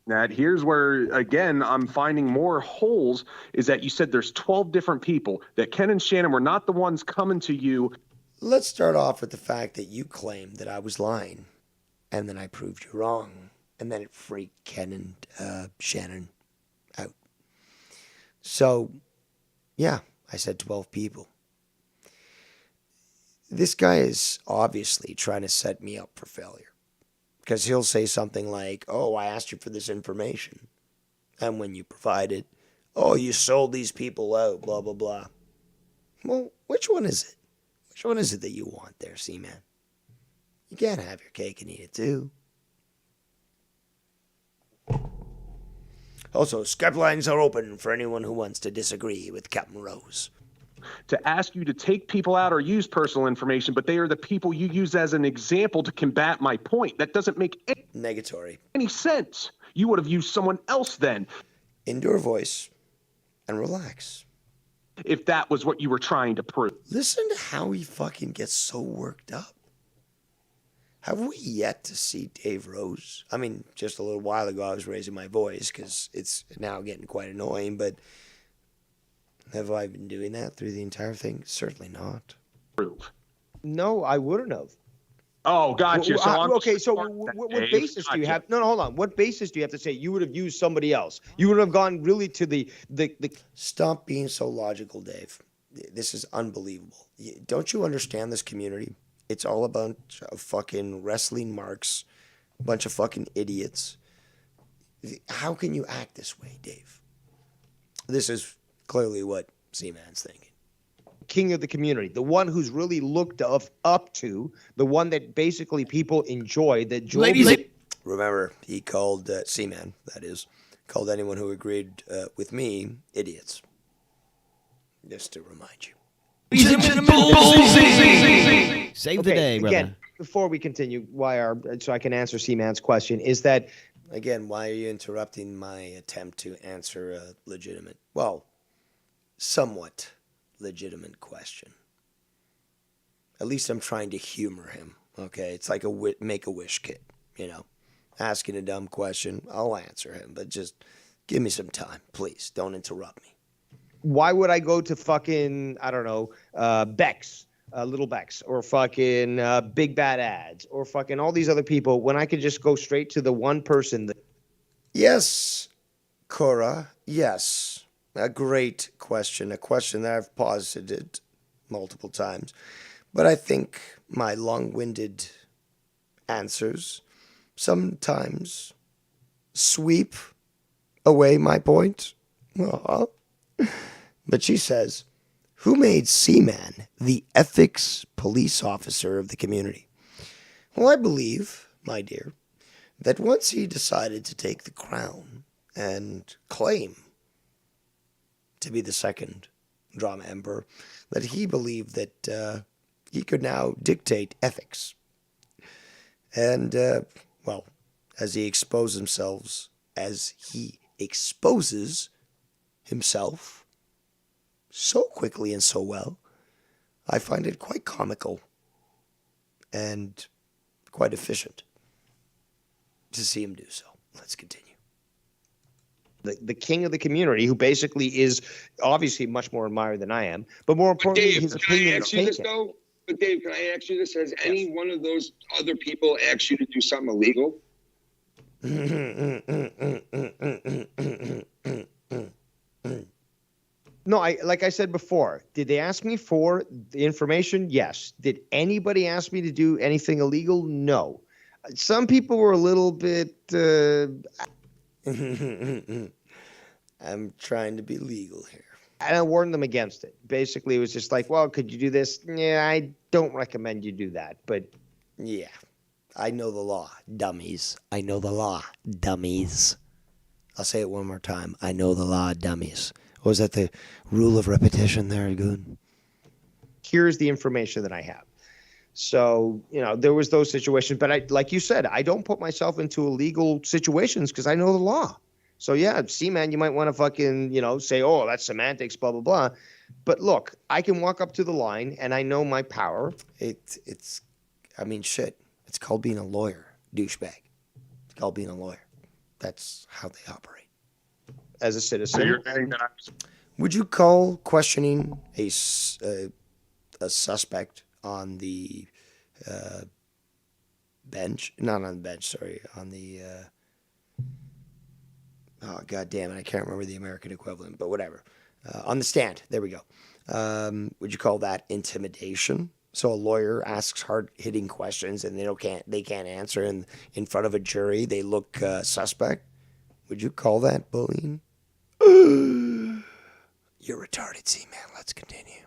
That here's where again I'm finding more holes is that you said there's 12 different people, that Ken and Shannon were not the ones coming to you. Let's start off with the fact that you claimed that I was lying. And then I proved you wrong. And then it freaked Ken and Shannon out. So, yeah, I said 12 people. This guy is obviously trying to set me up for failure. Because he'll say something like, oh, I asked you for this information. And when you provide it, oh, you sold these people out, blah, blah, blah. Well, which one is it? Which one is it that you want there, C-Man? You can't have your cake and eat it too. Also, Skype lines are open for anyone who wants to disagree with Captain Rose. To ask you to take people out or use personal information, but they are the people you use as an example to combat my point. That doesn't make Negatory. any sense. You would have used someone else then, Indoor voice and relax. if that was what you were trying to prove. Listen to how he fucking gets so worked up. Have we yet to see Dave Rose? I mean, just a little while ago I was raising my voice because it's now getting quite annoying, but have I been doing that through the entire thing? Certainly not. Prove. No, I wouldn't have. Oh, gotcha. So I'm okay, so what basis do you have? No, hold on. What basis do you have to say you would have used somebody else? You would have gone really to the. Stop being so logical, Dave. This is unbelievable. Don't you understand this community? It's all a bunch of fucking wrestling marks, a bunch of fucking idiots. How can you act this way, Dave? This is clearly what C-Man's thinking. King of the community, the one who's really looked up to, the one that basically people enjoy. That Remember, he called C-Man, that is, called anyone who agreed with me idiots. Just to remind you. Save the day, brother. Again, before we continue, so I can answer C-Man's question, is that Again, why are you interrupting my attempt to answer a legitimate, well, somewhat legitimate question? At least I'm trying to humor him, okay? It's like a Make-A-Wish kid, you know? Asking a dumb question, I'll answer him, but just give me some time, please. Don't interrupt me. why would I go to fucking, I don't know, Bex, Little Bex, or fucking Big Bad Ads, or fucking all these other people when I could just go straight to the one person that. Yes, Cora, yes. A great question, a question that I've posited multiple times, but I think my long-winded answers sometimes sweep away my point. Aw. But she says, who made Seaman the ethics police officer of the community? Well, I believe, my dear, that once he decided to take the crown and claim to be the second drama emperor, that he believed that he could now dictate ethics. And, well, as he exposes himself so quickly and so well, I find it quite comical and quite efficient to see him do so. Let's continue. The king of the community, who basically is obviously much more admired than I am, but more importantly, his opinion is taken. But Dave, can I ask you this? Has any one of those other people asked you to do something illegal? No, like I said before, did they ask me for the information? Yes. Did anybody ask me to do anything illegal? No. Some people were a little bit. I'm trying to be legal here. And I warned them against it. Basically, it was just like, well, could you do this? Yeah, I don't recommend you do that. But yeah, I know the law, dummies. I know the law, dummies. I'll say it one more time. I know the law, dummies. Was that the rule of repetition there? Good. Here's the information that I have. So, there was those situations. But like you said, I don't put myself into illegal situations because I know the law. So, yeah, Seaman, you might want to fucking, say, oh, that's semantics, blah, blah, blah. But look, I can walk up to the line and I know my power. It's called being a lawyer, douchebag. It's called being a lawyer. That's how they operate. As a citizen. So you're saying that would you call questioning a suspect on the bench? Not on the bench, sorry. On the... oh, God damn it. I can't remember the American equivalent, but whatever. On the stand. There we go. Would you call that intimidation? So a lawyer asks hard-hitting questions and they can't answer, and in front of a jury they look suspect. Would you call that bullying? You're retarded, Seaman. Let's continue.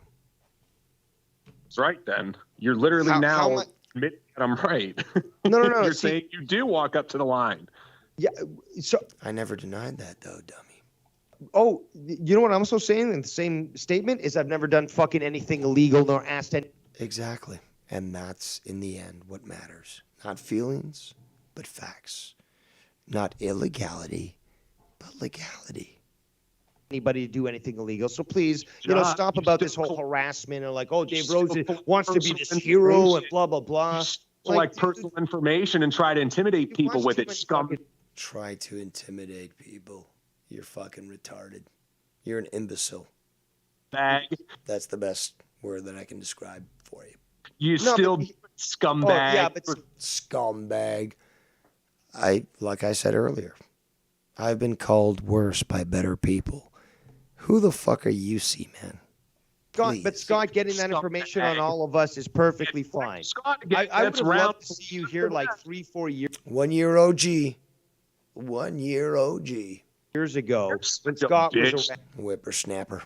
That's right, then. You're literally admitting that I'm right. No. You're saying you do walk up to the line. Yeah. So I never denied that, though, dummy. Oh, you know what I'm also saying in the same statement is I've never done fucking anything illegal nor asked any. Exactly. And that's, in the end, what matters. Not feelings, but facts. Not illegality, but legality. Anybody to do anything illegal. So please, stop about this whole harassment and like, oh, Dave Rose wants to be this hero and blah, blah, blah. Like personal information and try to intimidate people with it, scum. Try to intimidate people. You're fucking retarded. You're an imbecile. Bag. That's the best word that I can describe for you. You scumbag. Oh, yeah, but scumbag. Like I said earlier, I've been called worse by better people. Who the fuck are you, Seaman? Scott, getting that information on all of us is perfectly fine. Scott, I would love to see you here like 3-4 years. 1 year OG. 1 year OG. Years ago, when Scott was around. Whippersnapper.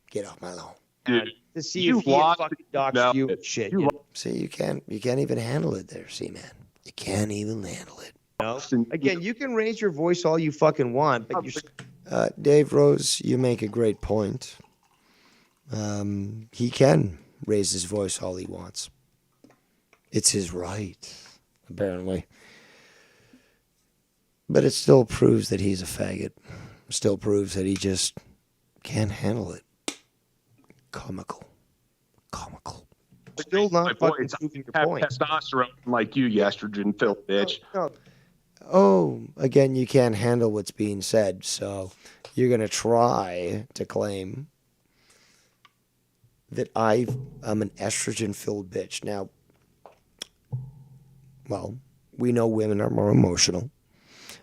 Get off my lawn. Dude, to see if he had fucking doxed you and shit. See, you can't even handle it there, Seaman. You can't even handle it. No. Again, you can raise your voice all you fucking want, but you. Dave Rose, you make a great point. He can raise his voice all he wants. It's his right, apparently. But it still proves that he's a faggot. It still proves that he just can't handle it. Comical. Still not fucking proving your point. Testosterone like you, estrogen-filled bitch. No. Oh, again, you can't handle what's being said, so you're going to try to claim that I'm an estrogen-filled bitch. Now, well, we know women are more emotional.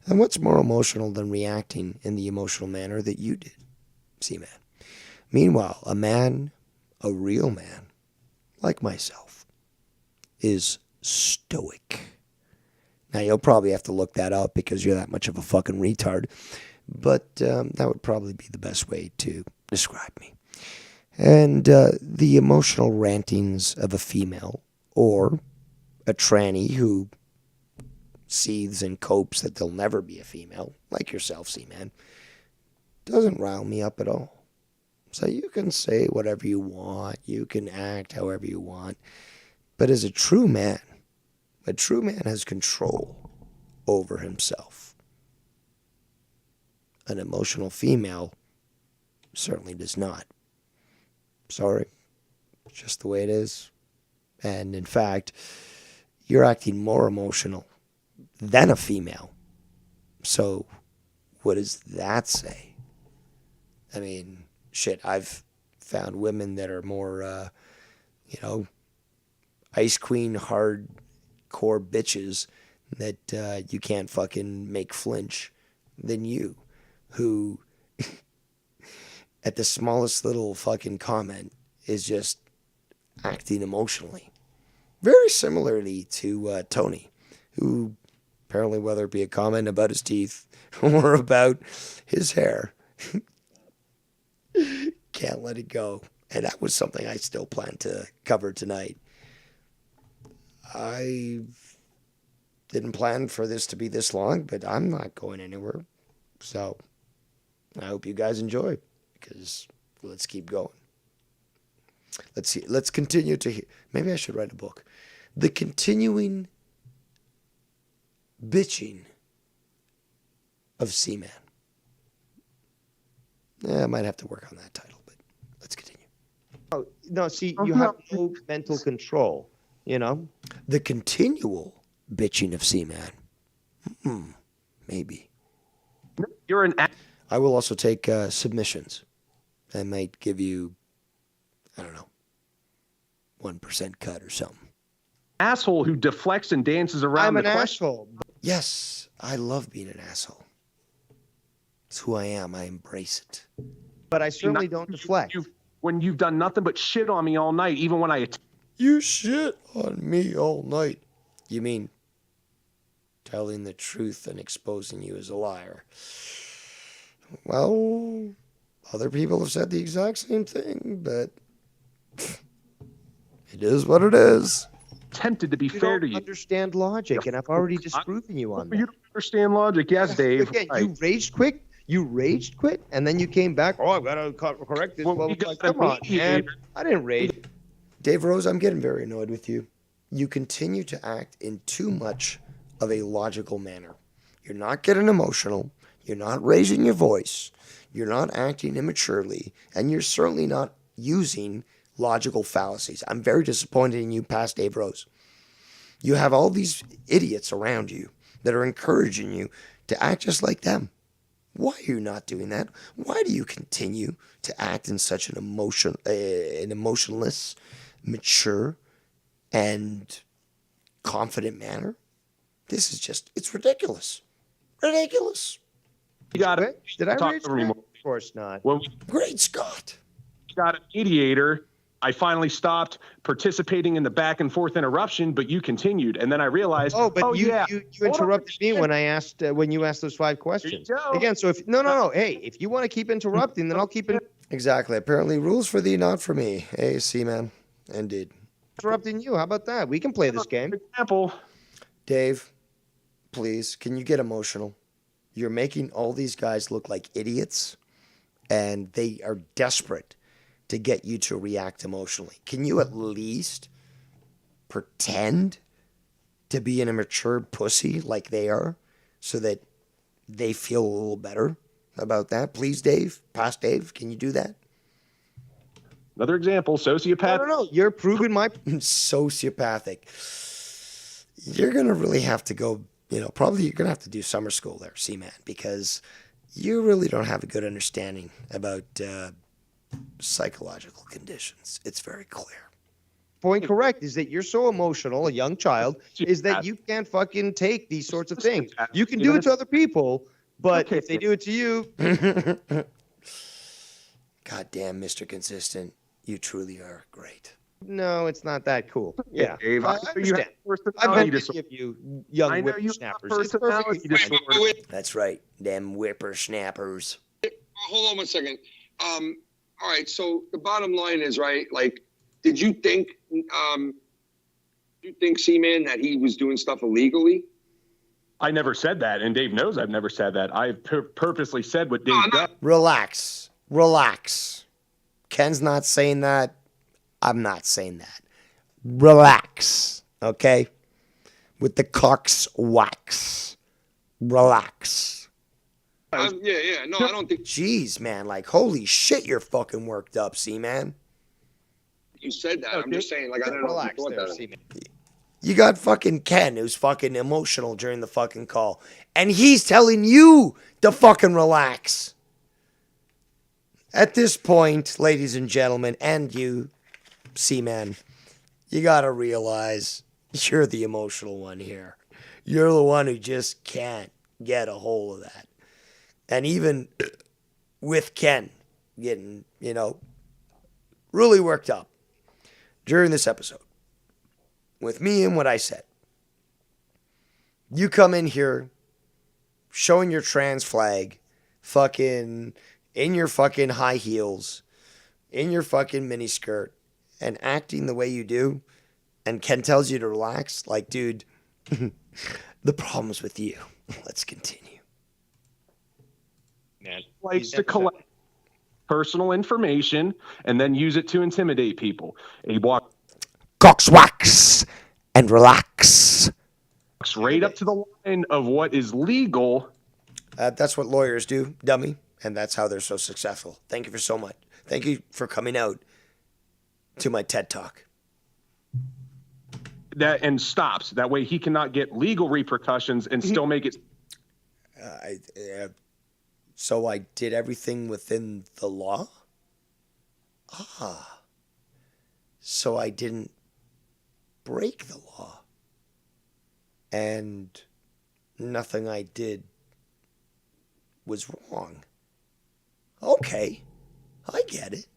And what's more emotional than reacting in the emotional manner that you did, Seaman? Meanwhile, a man, a real man, like myself, is stoic. Now, you'll probably have to look that up because you're that much of a fucking retard, but that would probably be the best way to describe me. And the emotional rantings of a female or a tranny who seethes and copes that they'll never be a female, like yourself, Seaman, doesn't rile me up at all. So you can say whatever you want, you can act however you want, but as a true man has control over himself. An emotional female certainly does not. Sorry, it's just the way it is. And in fact, you're acting more emotional than a female. So what does that say? I mean, shit, I've found women that are more, ice queen, hardcore bitches that you can't fucking make flinch than you, who at the smallest little fucking comment is just acting emotionally. Very similarly to Tony, who apparently, whether it be a comment about his teeth or about his hair, can't let it go. And that was something I still plan to cover tonight. I didn't plan for this to be this long, but I'm not going anywhere. So I hope you guys enjoy, because let's keep going. Let's see. Let's continue to hear. Maybe I should write a book. The continuing bitching of Seaman. Yeah, I might have to work on that title, but let's continue. Oh, no, see, you have no mental control, you know? The continual bitching of Seaman. Maybe. You're an I will also take submissions. I might give you, I don't know, 1% cut or something. asshole who deflects and dances around I'm the an question. asshole. Yes, I love being an asshole. It's who I am. I embrace it. But I certainly don't deflect. When you've done nothing but shit on me all night, even when I You shit on me all night. You mean telling the truth and exposing you as a liar? Well, other people have said the exact same thing, but it is what it is. attempted to be You fair don't to you. understand logic, and I've already disproven you on that. You don't understand logic, yes, Dave. Again, Right. you raged quick. You raged quit, and then you came back. Oh, I've got to correct this. Well, Well, we it's got like, come on, man. mediator. I didn't rage. Dave Rose, I'm getting very annoyed with you. You continue to act in too much of a logical manner. You're not getting emotional. You're not raising your voice. You're not acting immaturely. And you're certainly not using logical fallacies. I'm very disappointed in you, past Dave Rose. You have all these idiots around you that are encouraging you to act just like them. Why are you not doing that? Why do you continue to act in such an emotionless, mature, and confident manner? This is just, it's ridiculous. Ridiculous. You got it. Did I Talk rage over me quit? more. Of course not. When we Great Scott. got a mediator, I finally stopped participating in the back and forth interruption, but you continued, and then I realized, Oh, but you yeah, interrupted me when I asked when you asked those 5 questions. go. Again, so if no. Hey, if you want to keep interrupting, then I'll keep Exactly. Apparently, rules for thee, not for me. Hey, Seaman. Indeed. interrupting you. How about that? We can play this game. example. Dave, please, can you get emotional? You're making all these guys look like idiots, and they are desperate to get you to react emotionally. Can you at least pretend to be an immature pussy like they are so that they feel a little better about that? Please, Dave, past Dave, can you do that? Another example, sociopath. No. You're proving my Sociopathic. You're going to really have to go, probably you're going to have to do summer school there, Seaman, because you really don't have a good understanding about psychological conditions. It's very clear. point correct is that you're so emotional, a young child, is that you can't fucking take these sorts of things. You can do it to other people, but if they do it to you, God damn, Mr. Consistent, you truly are great. No, it's not that cool. Yeah, Dave, I I know you understand. have I've personality been to disorder. give you young I know you have whippersnappers. It's perfectly personality fine. disorder. That's right, them whippersnappers. Hold on one second. All right. So the bottom line is, right? Like, did you think, Seaman, that he was doing stuff illegally? I never said that, and Dave knows I've never said that. I've purposely said what Dave does. Relax. Relax. Ken's not saying that. I'm not saying that. Relax. Okay? With the cock's wax. Relax. Yeah. No, I don't think Jeez, man. Like, holy shit, you're fucking worked up, man. you said that. I'm just saying, like, I don't know if you Relax thought there, that. Seaman. You got fucking Ken, who's fucking emotional during the fucking call. And he's telling you to fucking relax. At this point, ladies and gentlemen, and you, Seaman, you gotta realize you're the emotional one here. You're the one who just can't get a hold of that. And even with Ken getting, really worked up during this episode, with me and what I said, you come in here showing your trans flag, fucking in your fucking high heels, in your fucking miniskirt, and acting the way you do, and Ken tells you to relax. Like, dude, the problem's with you. Let's continue. Man, Likes to collect personal information and then use it to intimidate people. And he walks Cox wax and relax. right up to the line of what is legal. That's what lawyers do, dummy, and that's how they're so successful. Thank you for so much. Thank you for coming out to my TED Talk. That and stops. That way he cannot get legal repercussions and still make it. So I did everything within the law? So I didn't break the law. And nothing I did was wrong. Okay, I get it.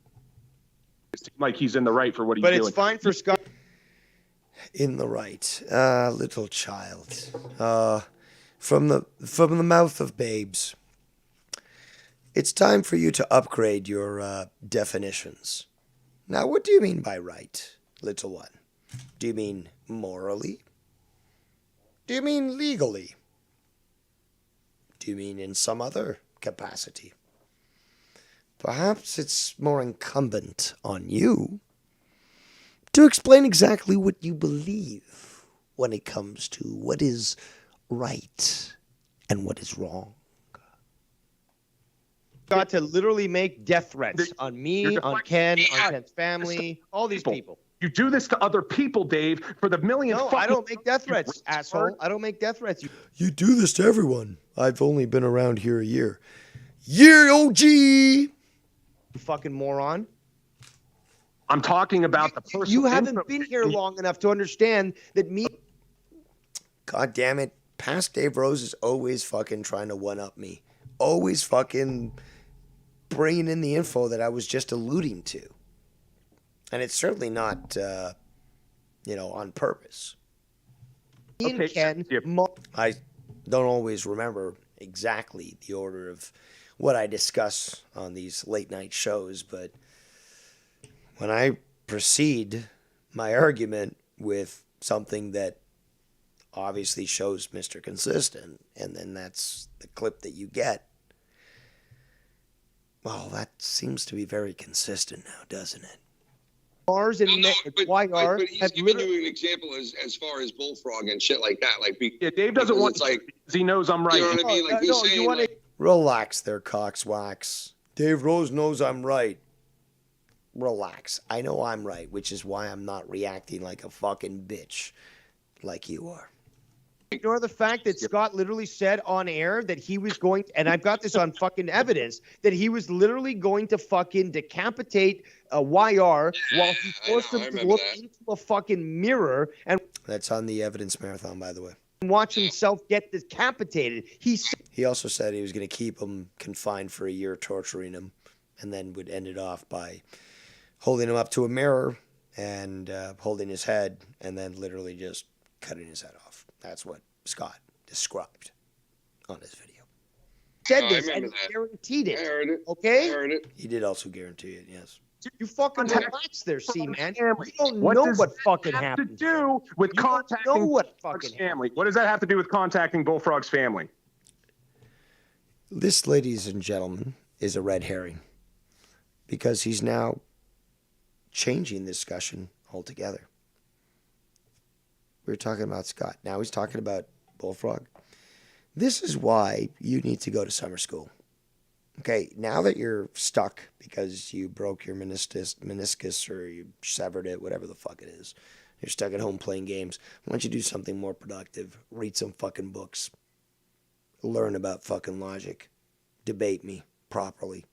Like he's in the right for what he's But doing. it's fine for Scott. In the right, little child. From the mouth of babes. It's time for you to upgrade your definitions. Now, what do you mean by right, little one? Do you mean morally? Do you mean legally? Do you mean in some other capacity? Perhaps it's more incumbent on you to explain exactly what you believe when it comes to what is right and what is wrong. Got to literally make death threats on me, on Ken, on Ken's family, all these people. You do this to other people, Dave, for the millionth. No, I don't make death threats, asshole. I don't make death threats. You do this to everyone. I've only been around here a year. Year OG! You fucking moron. I'm talking about the person. You haven't been here long enough to understand that me. God damn it. Past Dave Rose is always fucking trying to one-up me. Always fucking bringing in the info that I was just alluding to. And it's certainly not, on purpose. Okay. Ken, I don't always remember exactly the order of what I discuss on these late night shows, but when I proceed my argument with something that obviously shows Mr. Consistent, and then that's the clip that you get, well, that seems to be very consistent now, doesn't it? Mars and YR But he's have giving literally. you an example as far as bullfrog and shit like that. Like, Yeah, Dave doesn't want. It's like, he knows I'm right. you know what I mean? Like, he's saying, like, Relax there, coxwax. Dave Rose knows I'm right. Relax. I know I'm right, which is why I'm not reacting like a fucking bitch like you are. Ignore the fact that Scott literally said on air that he was going, and I've got this on fucking evidence, that he was literally going to fucking decapitate a YR while he forced him to look into a fucking mirror and That's on the evidence marathon, by the way. watch himself get decapitated. He also said he was going to keep him confined for a year, torturing him, and then would end it off by holding him up to a mirror and holding his head and then literally just cutting his head off. That's what Scott described on his video. Said I this remember and he that. guaranteed it. I heard it. Okay? I heard it. He did also guarantee it, yes. You fucking relax there, C-Man. You don't What know does what that fucking have happened. to do with You don't contacting know what Bullfrog's fucking family? What does that have to do with contacting Bullfrog's family? This, ladies and gentlemen, is a red herring because he's now changing the discussion altogether. We were talking about Scott. Now he's talking about Bullfrog. This is why you need to go to summer school. Okay, now that you're stuck because you broke your meniscus or you severed it, whatever the fuck it is, you're stuck at home playing games. Why don't you do something more productive? Read some fucking books. Learn about fucking logic. Debate me properly.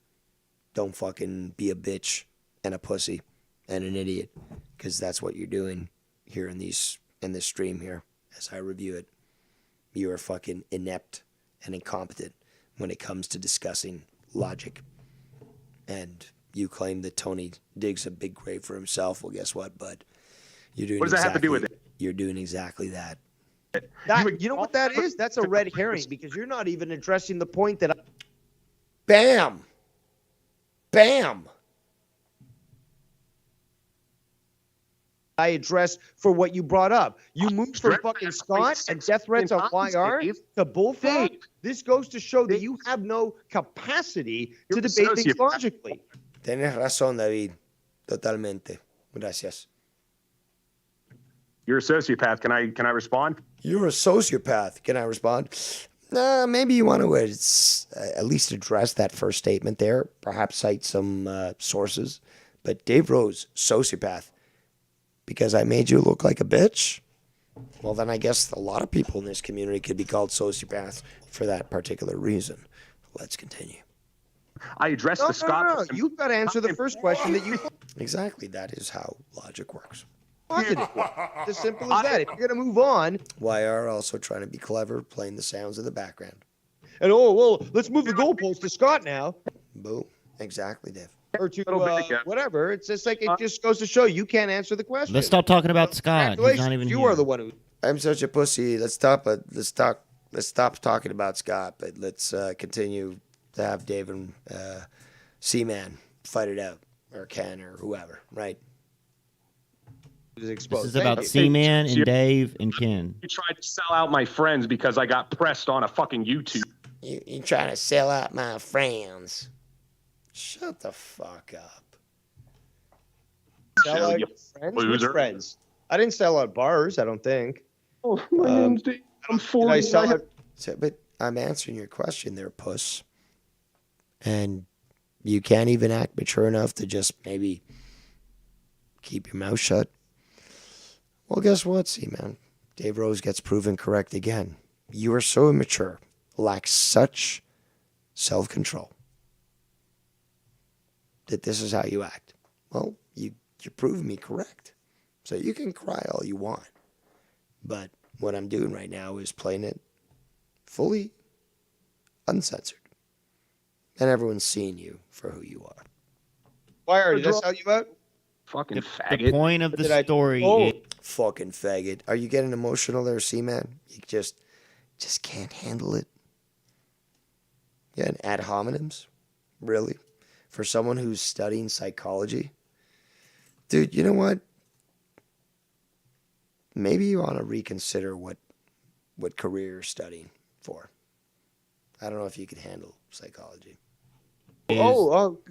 Don't fucking be a bitch and a pussy and an idiot, because that's what you're doing here in this stream here as I review it. You are fucking inept and incompetent when it comes to discussing logic. And you claim that Tony digs a big grave for himself. Well, guess what, bud? You're doing What does that have to do with it? You're doing exactly that. You know what that is? That's a red herring because you're not even addressing the point that Bam! Bam! I addressed for what you brought up. You moved from fucking Scott and death threats on YR to Bullfrog. This goes to show that you have no capacity to debate things logically. Tienes razón, David. Totalmente. Gracias. You're a sociopath. Can I respond? You're a sociopath. Can I respond? Maybe you want to at least address that first statement there. Perhaps cite some sources. But Dave Rose, sociopath. Because I made you look like a bitch? Well, then I guess a lot of people in this community could be called sociopaths for that particular reason. Let's continue. I addressed the Scott. No. You've got to answer the first question that you. Exactly. That is how logic works. Positive. It's as simple as that. If you're going to move on. YR also trying to be clever, playing the sounds in the background. And let's move the goalpost to Scott now. Boom. Exactly, Dave. Or to whatever. It's just like it just goes to show you can't answer the question. Let's stop talking about Scott. He's not even You here. are the one who. I'm such a pussy. Let's stop talking about Scott, but let's continue to have Dave and C-Man fight it out, or Ken, or whoever, right? This is about C-Man and Dave and Ken. You tried to sell out my friends because I got pressed on a fucking YouTube. You trying to sell out my friends? Shut the fuck up. Sell out your friends? Which friends? I didn't sell out bars, I don't think. Oh, my name's Dave. I'm 40. Did I sell out? But I'm answering your question there, puss. And you can't even act mature enough to just maybe keep your mouth shut. Well, guess what, C-Man? Dave Rose gets proven correct again. You are so immature, lack such self-control, that this is how you act. Well, you prove me correct. So you can cry all you want. But what I'm doing right now is playing it fully uncensored. And everyone's seeing you for who you are. Why did I sell you out? Fucking faggot. The point of the story is... Fucking faggot. Are you getting emotional there, C-Man? You just can't handle it? Yeah, and ad hominems? Really? For someone who's studying psychology? Dude, you know what? Maybe you want to reconsider what career you're studying for. I don't know if you could handle psychology.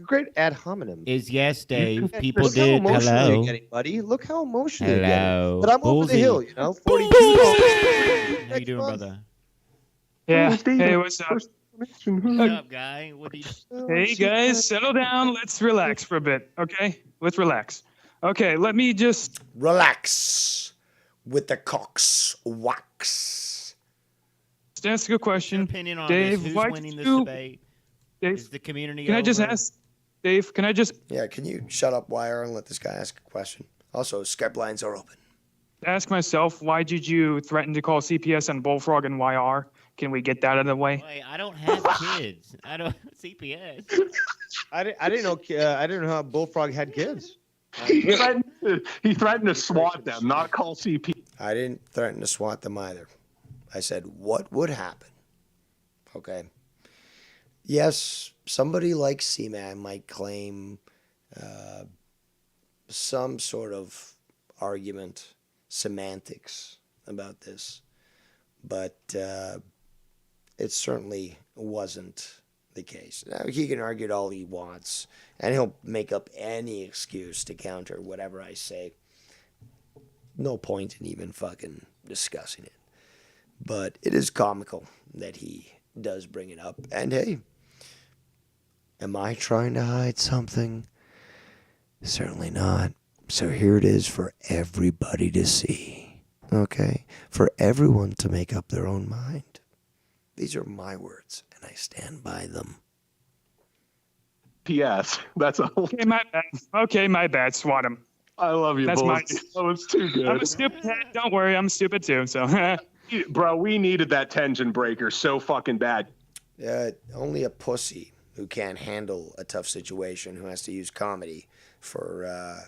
Great ad hominem. Is yes, Dave. People Look did. how emotional Hello. you're getting, buddy. Look how emotional you're Hello. getting. But I'm over the Bullseye. hill, 42. How you doing, brother? Yeah. Hey, what's up? What's up, guy? What are you... Hey, guys, settle down. Let's relax for a bit, okay? Let's relax. Okay, let me just... Relax with the cox wax. Just ask a question. Opinion on Dave, this? Who's why winning did this you... debate? Dave, is the community can I just over? ask... Dave, can I just... Yeah, can you shut up, YR, and let this guy ask a question? Also, Skype lines are open. ask myself, why did you threaten to call CPS and Bullfrog and YR? Can we get that out of the way? Wait, I don't have kids. I don't CPS. I didn't know how Bullfrog had kids. He threatened to swat them, not call CP. I didn't threaten to swat them either. I said, what would happen? Okay. Yes, somebody like Seaman might claim some sort of argument, semantics about this, but it certainly wasn't the case. Now, he can argue it all he wants, and he'll make up any excuse to counter whatever I say. No point in even fucking discussing it. But it is comical that he does bring it up. And hey, am I trying to hide something? Certainly not. So here it is for everybody to see. Okay? For everyone to make up their own mind. These are my words, and I stand by them. P.S. That's a Okay, my bad. Okay, my bad. Swat him. I love you, That's boys. my. Oh, it's too good. I'm a stupid head. Don't worry, I'm stupid too. So. Bro, we needed that tension breaker so fucking bad. Only a pussy who can't handle a tough situation, who has to use comedy for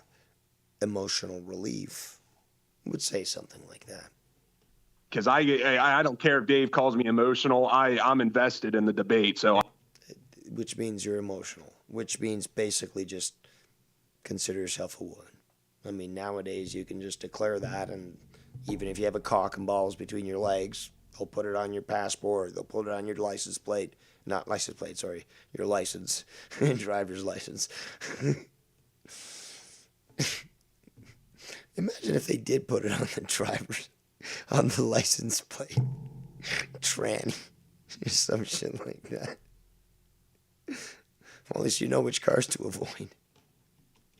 emotional relief, would say something like that. Because I don't care if Dave calls me emotional. I'm invested in the debate. So, which means you're emotional. Which means basically just consider yourself a woman. I mean, nowadays you can just declare that, and even if you have a cock and balls between your legs, they'll put it on your passport. They'll put it on your license plate. Not license plate, sorry. Your license. Driver's license. Imagine if they did put it on the on the license plate. Tranny. Or some shit like that. Well, at least you know which cars to avoid.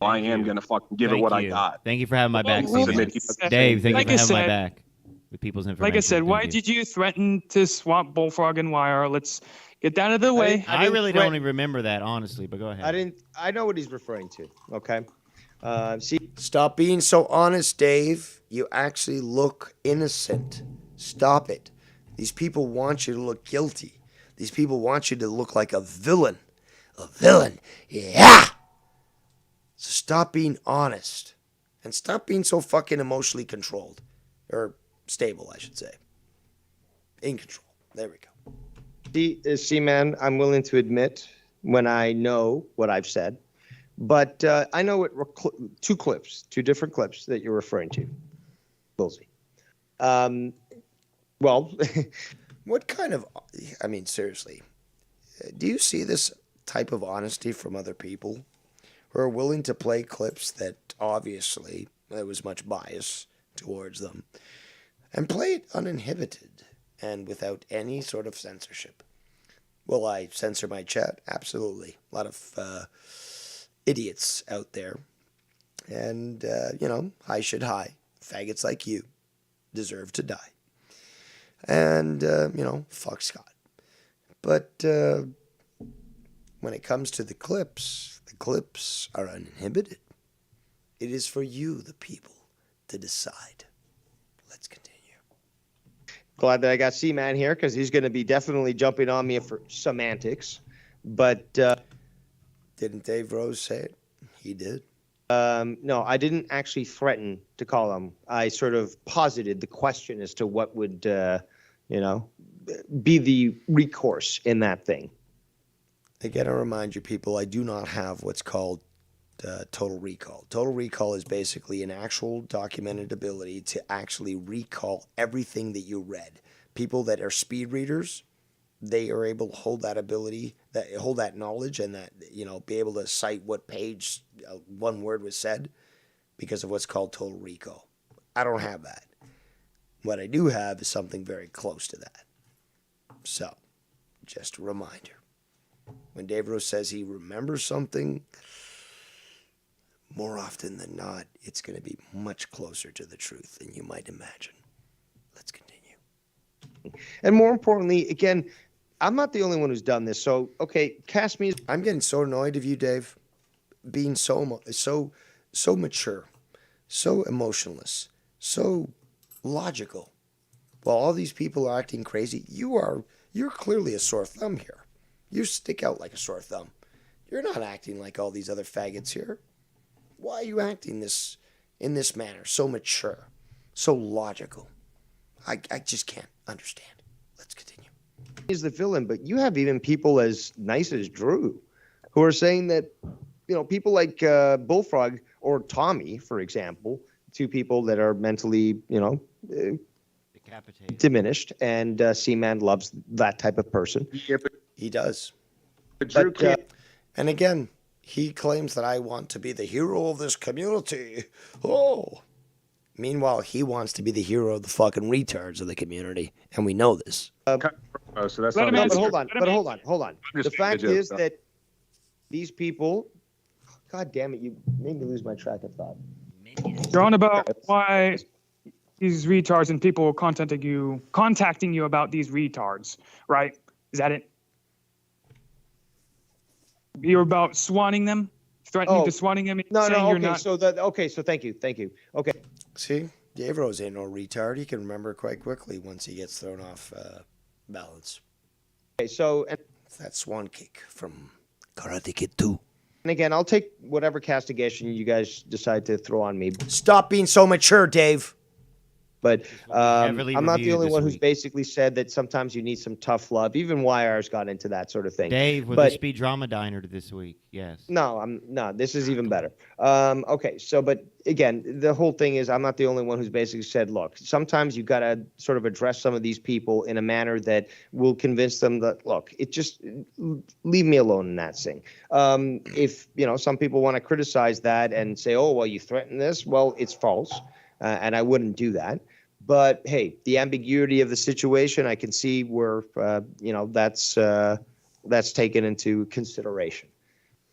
I am going to fucking give it what I got. Thank you for having my back, Well, Seaman. well, Dave, thank like you I for having my said- back with people's information. Like I said, Thank why you. did you threaten to swap Bullfrog and YR? Let's get that out of the way. I really don't even remember that, honestly, but go ahead. I know what he's referring to. Okay. Stop being so honest, Dave. You actually look innocent. Stop it. These people want you to look guilty. These people want you to look like a villain. A villain. Yeah. So stop being honest. And stop being so fucking emotionally controlled. Or stable, I should say. In control. There we go. Seaman, I'm willing to admit when I know what I've said. But I know it. Two different clips that you're referring to. Bullseye. Well, what kind of? I mean, seriously, do you see this type of honesty from other people who are willing to play clips that obviously there was much bias towards them, and play it uninhibited and without any sort of censorship? Will I censor my chat? Absolutely. A lot of idiots out there. And, I should high. Faggots like you deserve to die. And, fuck Scott. But when it comes to the clips are uninhibited. It is for you, the people, to decide. Let's continue. Glad that I got Seaman here because he's going to be definitely jumping on me for semantics. But didn't Dave Rose say it? He did. No, I didn't actually threaten to call him. I sort of posited the question as to what would, be the recourse in that thing. Again, I remind you, people, I do not have what's called total recall. Total recall is basically an actual documented ability to actually recall everything that you read. People that are speed readers, they are able to hold that ability, hold that knowledge, and that be able to cite what page one word was said because of what's called total recall. I don't have that. What I do have is something very close to that. So, just a reminder. When Dave Rose says he remembers something, more often than not, it's going to be much closer to the truth than you might imagine. Let's continue. And more importantly, again, I'm not the only one who's done this. So, okay, cast me. I'm getting so annoyed of you, Dave, being so mature, so emotionless, so logical. While all these people are acting crazy, you're clearly a sore thumb here. You stick out like a sore thumb. You're not acting like all these other faggots here. Why are you acting in this manner? So mature, so logical. I just can't understand. Let's continue. He's the villain, but you have even people as nice as Drew who are saying that, people like Bullfrog or Tommy, for example, two people that are mentally, Decapitated. diminished, and Seaman loves that type of person. Yeah, but He does. Drew can't. And again, he claims that I want to be the hero of this community. Oh. Meanwhile, he wants to be the hero of the fucking retards of the community, and we know this. So that's Let not. him No, answer. but hold on. I'm just The making a fact joke, is so. that these people, God damn it, you made me lose my track of thought. You're on about why these retards and people contacting you about these retards, right? Is that it? You're about swanning them, threatening to swanning them. No, saying no, you're okay, not. so thank you. Okay. See, Dave Rose ain't no retard. He can remember quite quickly once he gets thrown off balance. Okay, so, and It's that swan kick from Karate Kid 2. again, I'll take whatever castigation you guys decide to throw on me. Stop being so mature, Dave. But heavily I'm not the reviewed only this one who's week. basically said that sometimes you need some tough love. Even YR's got into that sort of thing. Dave, will But this be Drama Diner this week? Yes. no, this is even better. Okay, so but again, the whole thing is I'm not the only one who's basically said, look, sometimes you got to sort of address some of these people in a manner that will convince them that, look, it just leave me alone in that thing. If some people want to criticize that and say, oh well, you threatened this, well, it's false, and I wouldn't do that. But hey, the ambiguity of the situation, I can see where that's taken into consideration.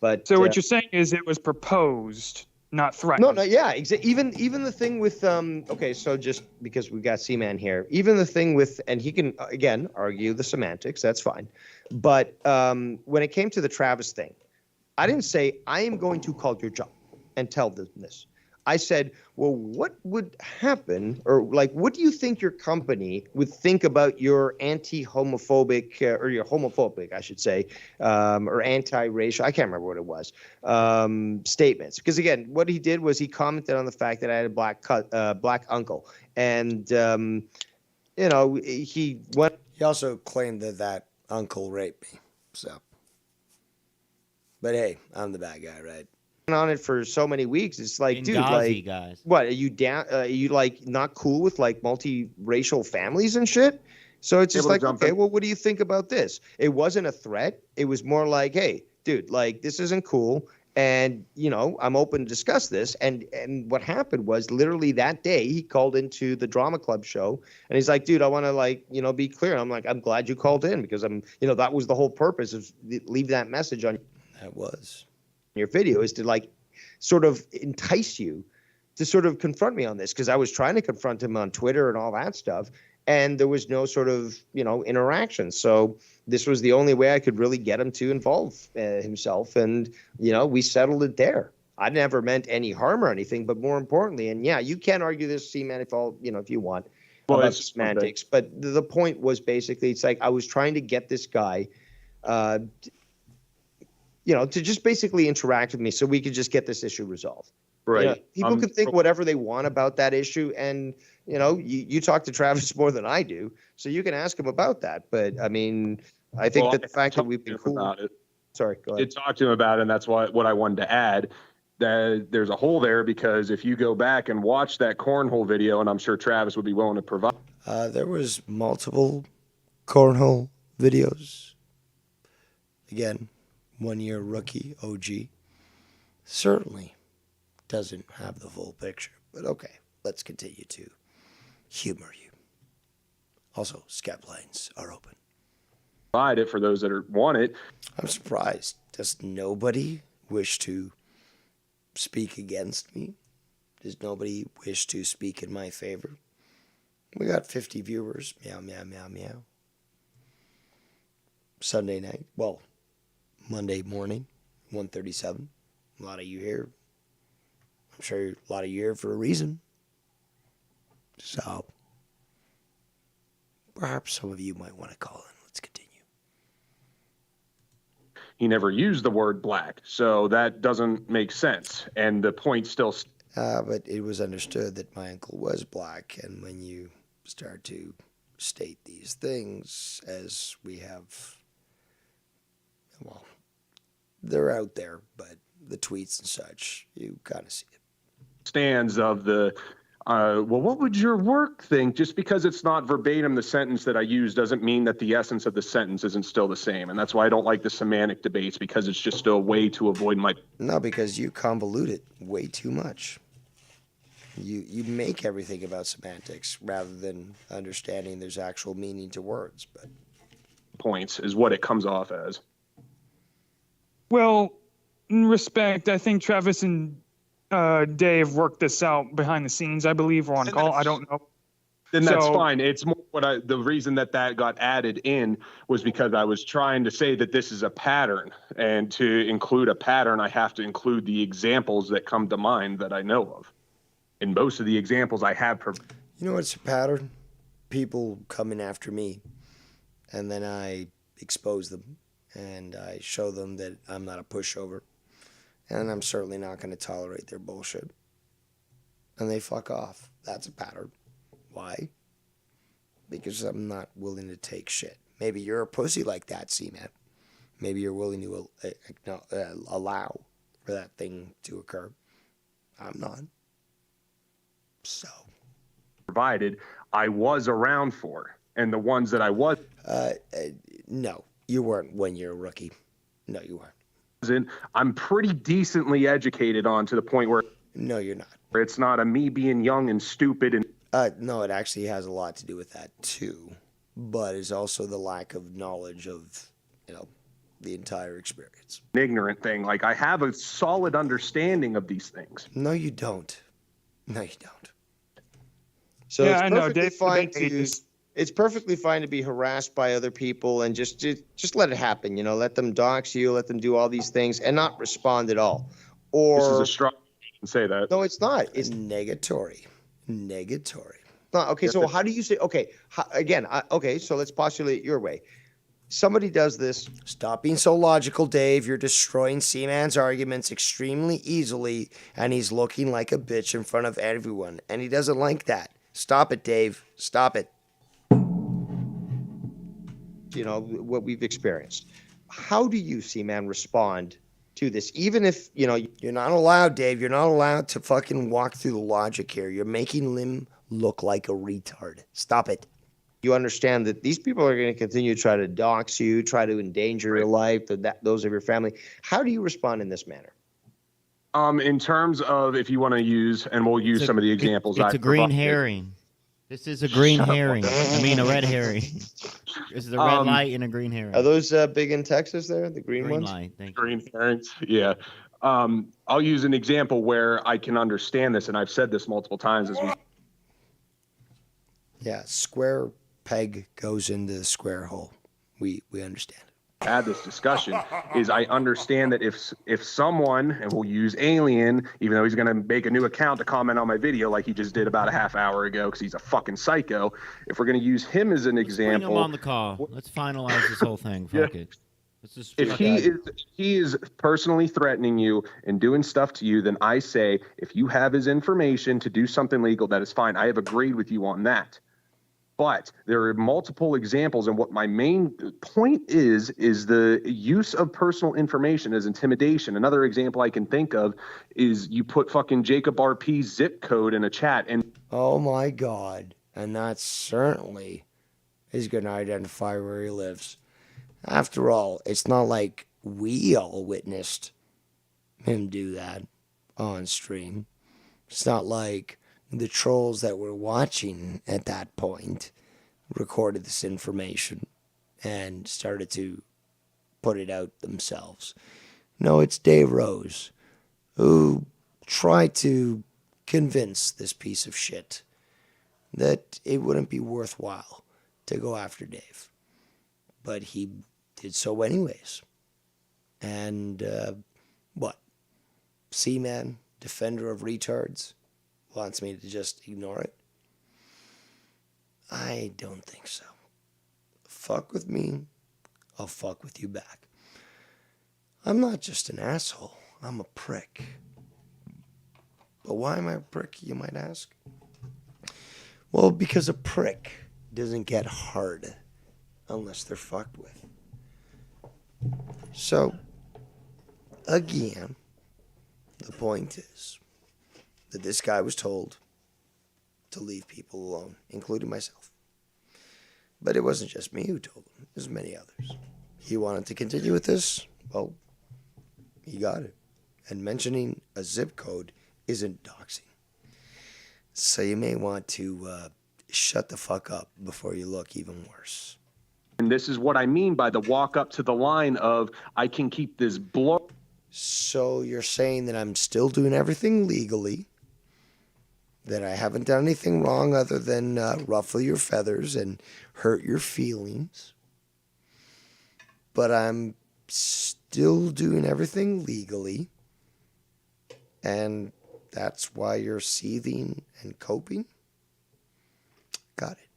But So what you're saying is it was proposed, not threatened. no, yeah, even the thing with okay, so just because we got Seaman here, even the thing with, and he can again argue the semantics, that's fine. But when it came to the Travis thing, I didn't say I am going to call your job and tell them this. I said, well, what would happen, or like, what do you think your company would think about your anti-homophobic, or your homophobic, I should say, or anti-racial, I can't remember what it was, statements. Because again, what he did was he commented on the fact that I had a black uncle. And, he went. He also claimed that uncle raped me. So, but hey, I'm the bad guy, right? On it for so many weeks. It's like, dude, Benghazi, like, guys. what are you down? Are you like not cool with like multiracial families and shit? So it's just Able to like, jump okay, in. well, what do you think about this? It wasn't a threat. It was more like, hey, dude, like this isn't cool, and I'm open to discuss this. And what happened was literally that day he called into the drama club show, and he's like, dude, I want to be clear. I'm like, I'm glad you called in because that was the whole purpose of leave that message on. That was. Your video is to like sort of entice you to sort of confront me on this, because I was trying to confront him on Twitter and all that stuff, and there was no sort of interaction. So this was the only way I could really get him to involve himself, and we settled it there. I never meant any harm or anything, but more importantly, and yeah, you can argue this, C-Man, if you want, about semantics, but the point was basically it's like I was trying to get this guy to just basically interact with me so we could just get this issue resolved. Right. People can think whatever they want about that issue. And, you talk to Travis more than I do, so you can ask him about that. But, I mean, I think that the fact that we've been cool. About it. Sorry, go I ahead. did talk to him about it, and that's what I wanted to add. That there's a hole there because if you go back and watch that cornhole video, and I'm sure Travis would be willing to provide. There was multiple cornhole videos. Again, 1 year rookie OG. Certainly doesn't have the full picture, but okay, let's continue to humor you. Also, Skype lines are open. Provide it for those that want it. I'm surprised. Does nobody wish to speak against me? Does nobody wish to speak in my favor? We got 50 viewers. Meow, meow, meow, meow. Sunday night. Well, Monday morning, 1:37. A lot of you here. I'm sure a lot of you here for a reason. So, perhaps some of you might want to call in. Let's continue. he never used the word black. So that doesn't make sense. And the point still. But it was understood that my uncle was black, and when you start to state these things, as we have, well, they're out there, but the tweets and such, you kind of see it. Stands of the well, what would your work think? Just because it's not verbatim the sentence that I use doesn't mean that the essence of the sentence isn't still the same. And that's why I don't like the semantic debates, because it's just a way to avoid my. No, because you convolute it way too much. You make everything about semantics rather than understanding there's actual meaning to words. But Points is what it comes off as. Well, in respect, I think Travis and Dave worked this out behind the scenes, I believe, or on call. I don't know. Then that's So- fine. It's more the reason that got added in was because I was trying to say that this is a pattern, and to include a pattern, I have to include the examples that come to mind that I know of. And most of the examples I have. you know what's a pattern? People coming after me, and then I expose them, and I show them that I'm not a pushover, and I'm certainly not going to tolerate their bullshit. And they fuck off. That's a pattern. Why? Because I'm not willing to take shit. Maybe you're a pussy like that, C-Man. Maybe you're willing to allow for that thing to occur. I'm not. So. Provided I was around for, and the ones that I was. No, you weren't when you're a rookie. No, you weren't. I'm pretty decently educated on to the point where. No, you're not. It's not a me being young and stupid and. No, it actually has a lot to do with that too, but it's also the lack of knowledge of, the entire experience. An ignorant thing. Like, I have a solid understanding of these things. No, you don't. No, you don't. So Yeah, it's I know, perfectly Dave, fine debate to. pages. It's perfectly fine to be harassed by other people and just let it happen. Let them dox you, let them do all these things, and not respond at all. Or This is a strong. You can say that. no, it's not. It's Negatory. Negatory. not. Okay, so how do you say? Okay, okay. So let's postulate your way. Somebody does this. Stop being so logical, Dave. You're destroying C-Man's arguments extremely easily, and he's looking like a bitch in front of everyone, and he doesn't like that. Stop it, Dave. Stop it. What we've experienced. How do you, C-Man, respond to this? Even if You're not allowed, Dave. You're not allowed to fucking walk through the logic here. You're making Lim look like a retard. Stop it. you understand that these people are going to continue to try to dox you, try to endanger your life, those of your family. How do you respond in this manner? In terms of if you want to use, and we'll use some of the examples. It's I a green provided. herring. This is a green herring. I mean, a red herring. This is a red light and a green herring. Are those big in Texas there, the green ones? Light, thank you. Green herrings, yeah. I'll use an example where I can understand this, and I've said this multiple times. Yeah, square peg goes into the square hole. We understand. Had this discussion is I understand that if someone, and we'll use Alien, even though he's going to make a new account to comment on my video like he just did about a half hour ago because he's a fucking psycho, if we're going to use him as an example. Bring him on the call. Let's finalize this whole thing. Fuck it. Let's just If he is personally threatening you and doing stuff to you, then I say if you have his information to do something legal, that is fine. I have agreed with you on that. But there are multiple examples, and what my main point is the use of personal information as intimidation. Another example I can think of is you put fucking Jacob RP's zip code in a chat, and Oh my God. And that certainly is going to identify where he lives. After all, it's not like we all witnessed him do that on stream. It's not like the trolls that were watching at that point recorded this information and started to put it out themselves. No, it's Dave Rose who tried to convince this piece of shit that it wouldn't be worthwhile to go after Dave. But he did so anyways. And what? C-Man, defender of retards, wants me to just ignore it? I don't think so. Fuck with me, I'll fuck with you back. I'm not just an asshole. I'm a prick. But why am I a prick, you might ask? Well, because a prick doesn't get hard unless they're fucked with. So, again, the point is that this guy was told to leave people alone, including myself. But it wasn't just me who told him. There's many others. He wanted to continue with this. Well, he got it. And mentioning a zip code isn't doxing. So you may want to shut the fuck up before you look even worse. And this is what I mean by the walk up to the line of, I can keep this blow. So you're saying that I'm still doing everything legally, that I haven't done anything wrong other than ruffle your feathers and hurt your feelings, but I'm still doing everything legally, and that's why you're seething and coping? Got it.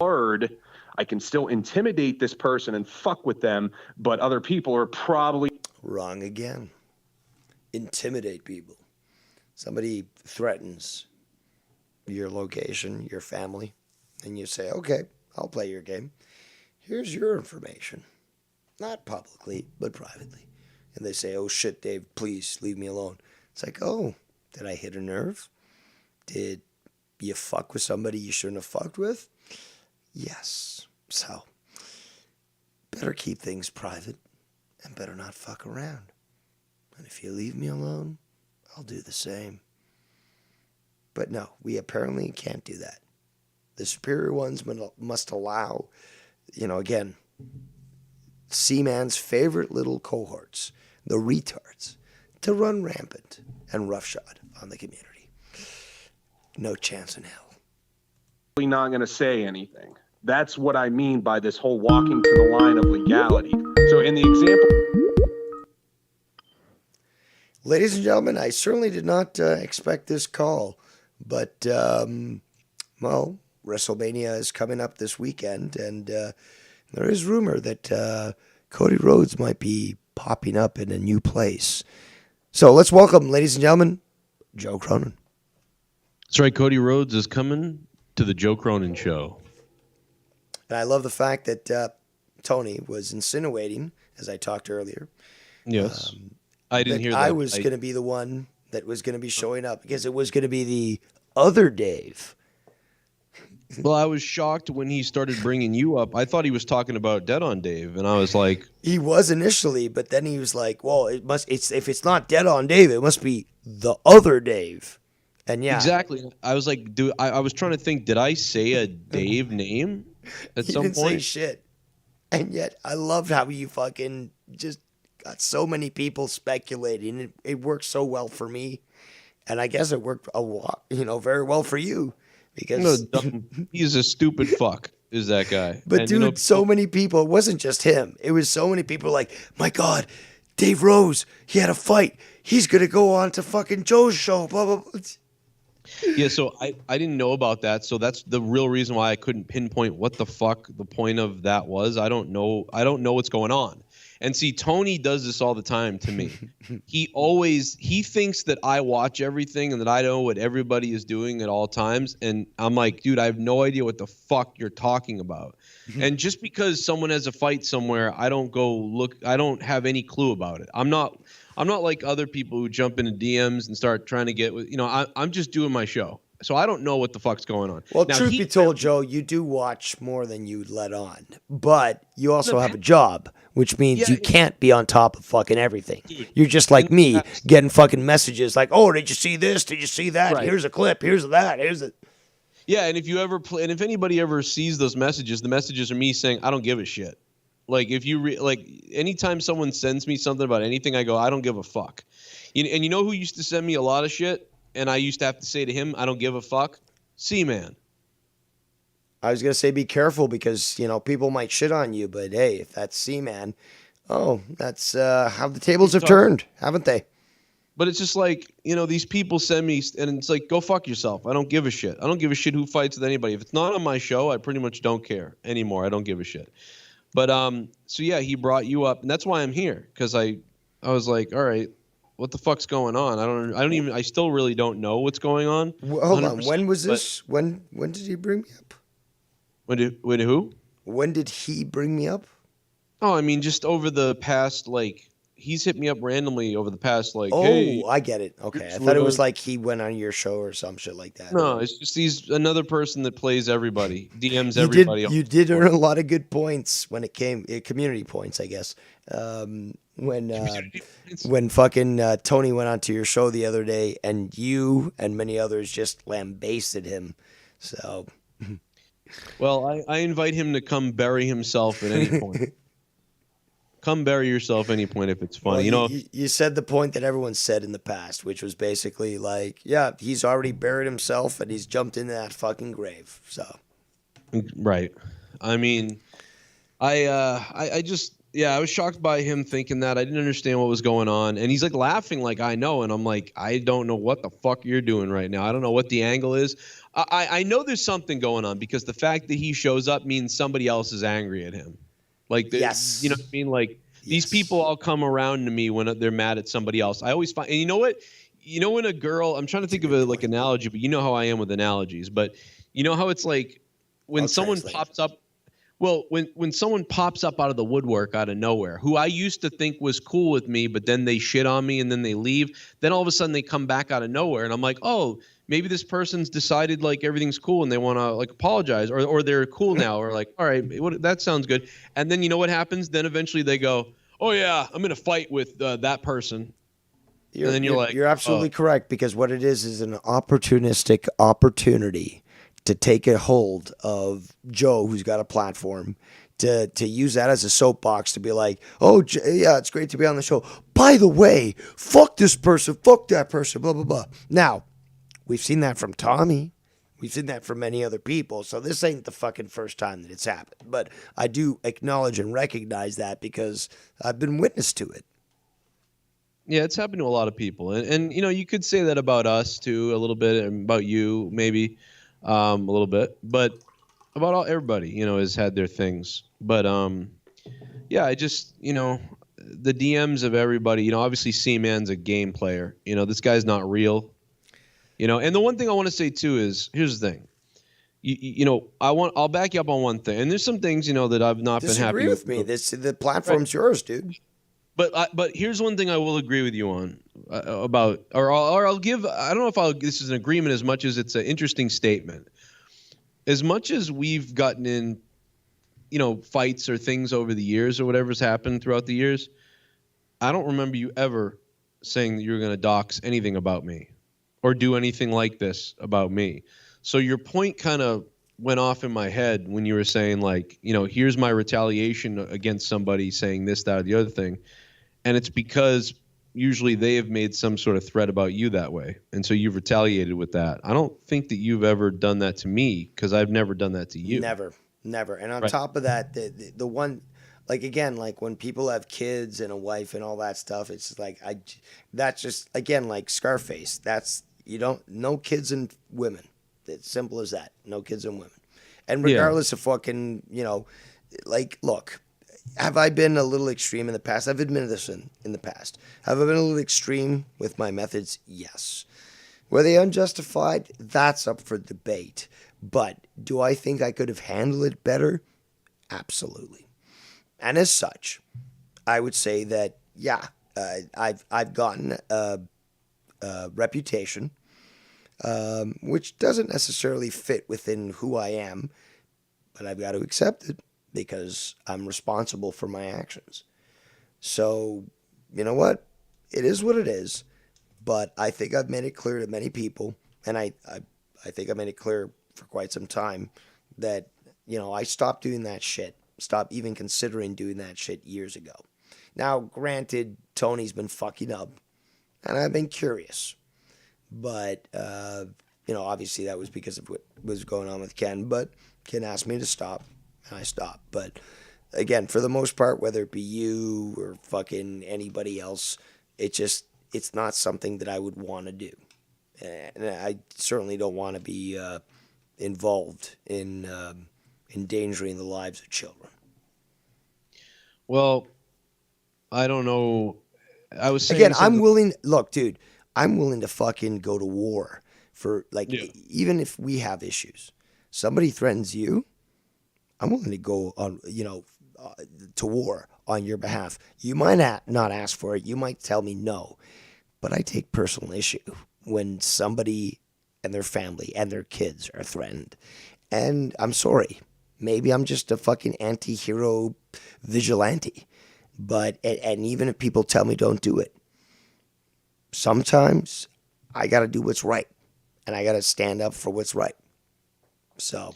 Word, I can still intimidate this person and fuck with them, but other people are probably... Wrong again. Intimidate people. Somebody threatens your location, your family, and you say, okay, I'll play your game. Here's your information. Not publicly, but privately. And they say, oh shit, Dave, please leave me alone. It's like, oh, did I hit a nerve? Did you fuck with somebody you shouldn't have fucked with? Yes. So, better keep things private and better not fuck around. And if you leave me alone, I'll do the same. But no, we apparently can't do that. The superior ones must allow, again, Seaman's favorite little cohorts, the retards, to run rampant and roughshod on the community. No chance in hell. not going to say anything. That's what I mean by this whole walking to the line of legality. So in the example... Ladies and gentlemen, I certainly did not expect this call, but, well, WrestleMania is coming up this weekend, and there is rumor that Cody Rhodes might be popping up in a new place. So let's welcome, ladies and gentlemen, Joe Cronin. That's right, Cody Rhodes is coming to the Joe Cronin Show. And I love the fact that Tony was insinuating, as I talked earlier. Yes. I didn't hear that. I was going to be the one that was going to be showing up because it was going to be the other Dave. Well, I was shocked when he started bringing you up. I thought he was talking about Dead on Dave, and I was like... He was initially, but then he was like, well, if it's not Dead on Dave, it must be the other Dave. And yeah. Exactly. I was like, dude, I was trying to think, did I say a Dave name at some point? You didn't say shit. And yet, I loved how you fucking just got so many people speculating. It worked so well for me. And I guess it worked a lot, very well for you. Because he's a stupid fuck, is that guy. But dude, so many people, it wasn't just him. It was so many people like, my God, Dave Rose, he had a fight. He's going to go on to fucking Joe's show, blah, blah, blah. Yeah, so I didn't know about that. So that's the real reason why I couldn't pinpoint what the fuck the point of that was. I don't know what's going on. And see, Tony does this all the time to me. He thinks that I watch everything and that I know what everybody is doing at all times. And I'm like, dude, I have no idea what the fuck you're talking about. And just because someone has a fight somewhere, I don't go look. I don't have any clue about it. I'm not like other people who jump into DMs and start trying to get, I'm just doing my show. So I don't know what the fuck's going on. Well, now, truth be told, Joe, you do watch more than you let on. But you also have a job, which means you can't be on top of fucking everything. Dude, you're just like me, getting fucking messages like, oh, did you see this? Did you see that? Right. Here's a clip. Here's that. Here's it. Yeah, and if you ever play, and if anybody ever sees those messages, the messages are me saying, I don't give a shit. Like, if you anytime someone sends me something about anything, I go, I don't give a fuck. And you know who used to send me a lot of shit? And I used to have to say to him, I don't give a fuck. C-Man. I was going to say be careful because, people might shit on you. But, hey, if that's C-Man, that's how the tables have turned, haven't they? But it's just like, these people send me, and it's like, go fuck yourself. I don't give a shit. I don't give a shit who fights with anybody. If it's not on my show, I pretty much don't care anymore. I don't give a shit. But so yeah, he brought you up, and that's why I'm here, because I was like, all right, what the fuck's going on? I still really don't know what's going on. Hold on. 100%, When was but- this? When did he bring me up? When who? When did he bring me up? Oh, I mean, just over the past, like, he's hit me up randomly over the past, like, Oh, hey. I get it. Okay, I here's thought it what was I- like he went on your show or some shit like that. No, it's just he's another person that plays everybody, DMs You everybody. did. You did earn a lot of good points when it came community points, I guess. When fucking Tony went onto your show the other day, and you and many others just lambasted him. So, Well, I invite him to come bury himself at any point. Come bury yourself any point if it's funny. well, you said the point that everyone said in the past, which was basically like, yeah, he's already buried himself and he's jumped into that fucking grave. So, Right. I mean, I just, yeah, I was shocked by him thinking that. I didn't understand what was going on. And he's like laughing like I know. And I'm like, I don't know what the fuck you're doing right now. I don't know what the angle is. I know there's something going on, because the fact that he shows up means somebody else is angry at him. Like, yes, you know what I mean? Like, these people all come around to me when they're mad at somebody else. I always find, and you know what? You know, when a girl, I'm trying to think of a like analogy, but you know how I am with analogies. But you know how it's like when someone pops up. Well, when someone pops up out of the woodwork, out of nowhere, who I used to think was cool with me, but then they shit on me and then they leave. Then all of a sudden they come back out of nowhere, and I'm like, oh, maybe this person's decided like everything's cool and they want to like apologize, or they're cool now, or like, all right, that sounds good. And then you know what happens? Then eventually they go, oh yeah, I'm in a fight with that person. And then you're like, you're absolutely oh. correct, because what it is an opportunistic opportunity to take a hold of Joe, who's got a platform, to use that as a soapbox to be like, oh, yeah, it's great to be on the show. By the way, fuck this person, fuck that person, blah, blah, blah. Now, we've seen that from Tommy. We've seen that from many other people. So this ain't the fucking first time that it's happened. But I do acknowledge and recognize that because I've been witness to it. Yeah, it's happened to a lot of people. And you know, you could say that about us too, a little bit, and about you maybe a little bit, but about everybody, you know, has had their things. But yeah, I just, you know, the DMs of everybody, you know, obviously C-Man's a game player. You know, this guy's not real. You know, and the one thing I want to say too is, here's the thing. You know, I'll back you up on one thing. And there's some things, you know, that I've not been happy with. Disagree with me. The platform's yours, dude. But here's one thing I will agree with you on about, or I'll give. I don't know if this is an agreement as much as it's an interesting statement. As much as we've gotten in, you know, fights or things over the years or whatever's happened throughout the years, I don't remember you ever saying that you were going to dox anything about me or do anything like this about me. So your point kind of went off in my head when you were saying, like, you know, here's my retaliation against somebody saying this, that, or the other thing. And it's because usually they have made some sort of threat about you that way. And so you've retaliated with that. I don't think that you've ever done that to me, because I've never done that to you. Never. And on Right. top of that, the one, like, again, like when people have kids and a wife and all that stuff, it's like, that's just, again, like Scarface. That's, no kids and women. It's simple as that. No kids and women. And regardless of fucking, you know, like, look, have I been a little extreme in the past? I've admitted this in the past. Have I been a little extreme with my methods? Yes. Were they unjustified? That's up for debate. But do I think I could have handled it better? Absolutely. And as such, I would say that, yeah, I've gotten a reputation, which doesn't necessarily fit within who I am, but I've got to accept it because I'm responsible for my actions. So, you know what? It is what it is, but I think I've made it clear to many people, and I think I made it clear for quite some time that, you know, I stopped doing that shit, stopped even considering doing that shit years ago. Now, granted, Tony's been fucking up, and I've been curious. But, you know, obviously that was because of what was going on with Ken. But Ken asked me to stop, and I stopped. But, again, for the most part, whether it be you or fucking anybody else, it's not something that I would want to do. And I certainly don't want to be involved in endangering the lives of children. Well, I don't know. I was saying Again, I'm something- willing. Look, dude, I'm willing to fucking go to war for like even if we have issues. Somebody threatens you, I'm willing to go on, to war on your behalf. You might not ask for it. You might tell me no, but I take personal issue when somebody and their family and their kids are threatened. And I'm sorry. Maybe I'm just a fucking anti-hero vigilante. But, and even if people tell me don't do it, sometimes I got to do what's right. And I got to stand up for what's right. So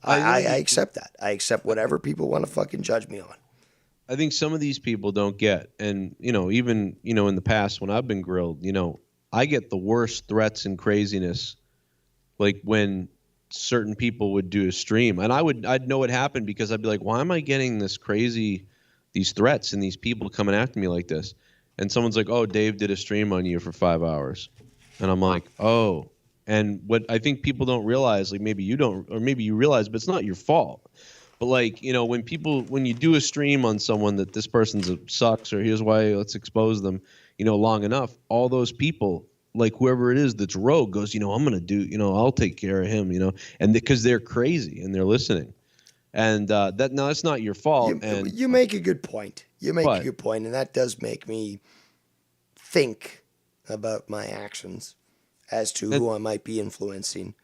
I accept that. I accept whatever people want to fucking judge me on. I think some of these people don't get, and even in the past when I've been grilled, I get the worst threats and craziness, like when certain people would do a stream, and I'd know what happened because I'd be like, why am I getting these threats and these people coming after me like this? And someone's like, oh, Dave did a stream on you for 5 hours, and I'm like, oh. And what I think people don't realize, like maybe you don't, or maybe you realize, but it's not your fault. But like, when you do a stream on someone that this person's sucks, or here's why, let's expose them, long enough, all those people, like whoever it is that's rogue goes, I'm going to do, I'll take care of him, and because they're crazy and they're listening. And that's not your fault. You make a good point. You make a good point, and that does make me think about my actions as to who I might be influencing.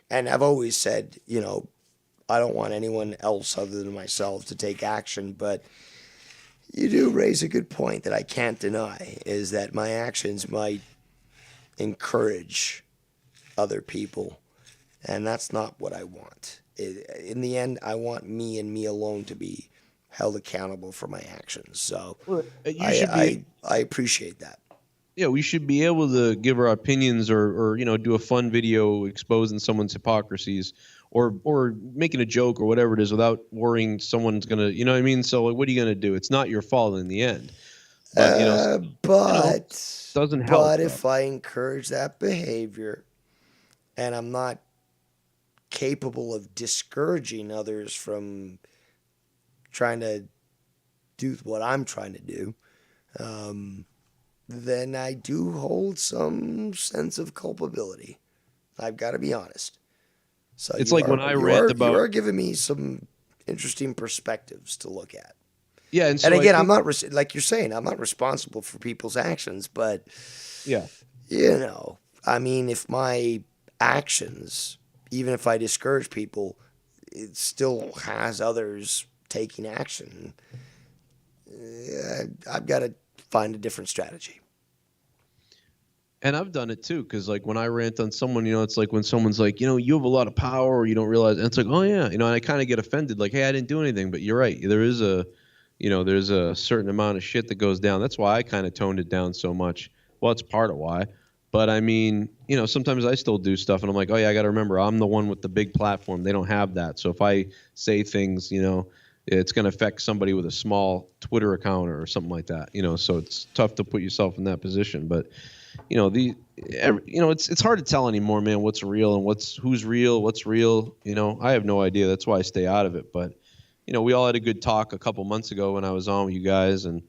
And I've always said, I don't want anyone else other than myself to take action, but you do raise a good point that I can't deny, is that my actions might encourage other people, and that's not what I want. In the end, I want me and me alone to be held accountable for my actions. So I appreciate that. Yeah, we should be able to give our opinions or do a fun video exposing someone's hypocrisies or making a joke or whatever it is without worrying someone's going to, what I mean? So what are you going to do? It's not your fault in the end. But, doesn't help. But if I encourage that behavior and I'm not capable of discouraging others from trying to do what I'm trying to do, then I do hold some sense of culpability. I've got to be honest. So it's like when I rant about... You are giving me some interesting perspectives to look at. Yeah, and again, I'm not, like you're saying, I'm not responsible for people's actions, but, yeah, I mean, if my actions, even if I discourage people, it still has others taking action. I've got to find a different strategy. And I've done it too, because like when I rant on someone, it's like when someone's like, you have a lot of power, or you don't realize, and it's like, oh yeah, and I kind of get offended, like, hey, I didn't do anything, but you're right, there is there's a certain amount of shit that goes down. That's why I kind of toned it down so much. Well, it's part of why, but I mean, sometimes I still do stuff, and I'm like, oh yeah, I got to remember, I'm the one with the big platform. They don't have that, so if I say things, it's going to affect somebody with a small Twitter account or something like that, so it's tough to put yourself in that position, but. It's hard to tell anymore, man, what's real and who's real, what's real. I have no idea. That's why I stay out of it. But, we all had a good talk a couple months ago when I was on with you guys, and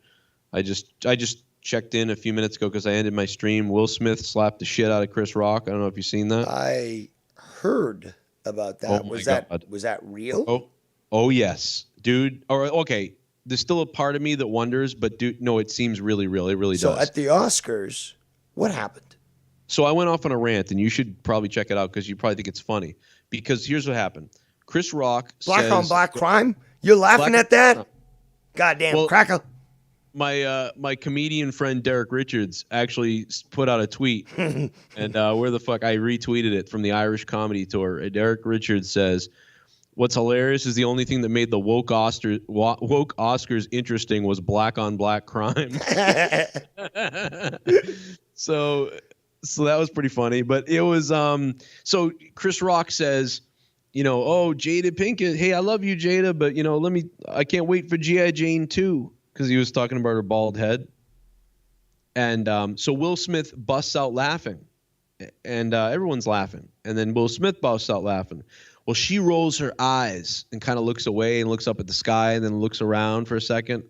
I just checked in a few minutes ago because I ended my stream. Will Smith slapped the shit out of Chris Rock. I don't know if you've seen that. I heard about that. Was that real? Oh yes, dude. Okay. There's still a part of me that wonders, but dude, no, it seems really real. It really does. So at the Oscars, what happened? So I went off on a rant, and you should probably check it out because you probably think it's funny. Because here's what happened. Chris Rock Black on black crime? You're laughing at that? Goddamn cracker. My comedian friend Derek Richards actually put out a tweet, and where the fuck I retweeted it from the Irish Comedy Tour. Derek Richards says, "What's hilarious is the only thing that made the woke Oscars interesting was black on black crime." So that was pretty funny, but it was so Chris Rock says, oh, Jada Pinkett, hey, I love you, Jada, but I can't wait for G.I. Jane 2, because he was talking about her bald head. And so Will Smith busts out laughing, and everyone's laughing, and then Will Smith busts out laughing. Well, she rolls her eyes and kind of looks away and looks up at the sky and then looks around for a second,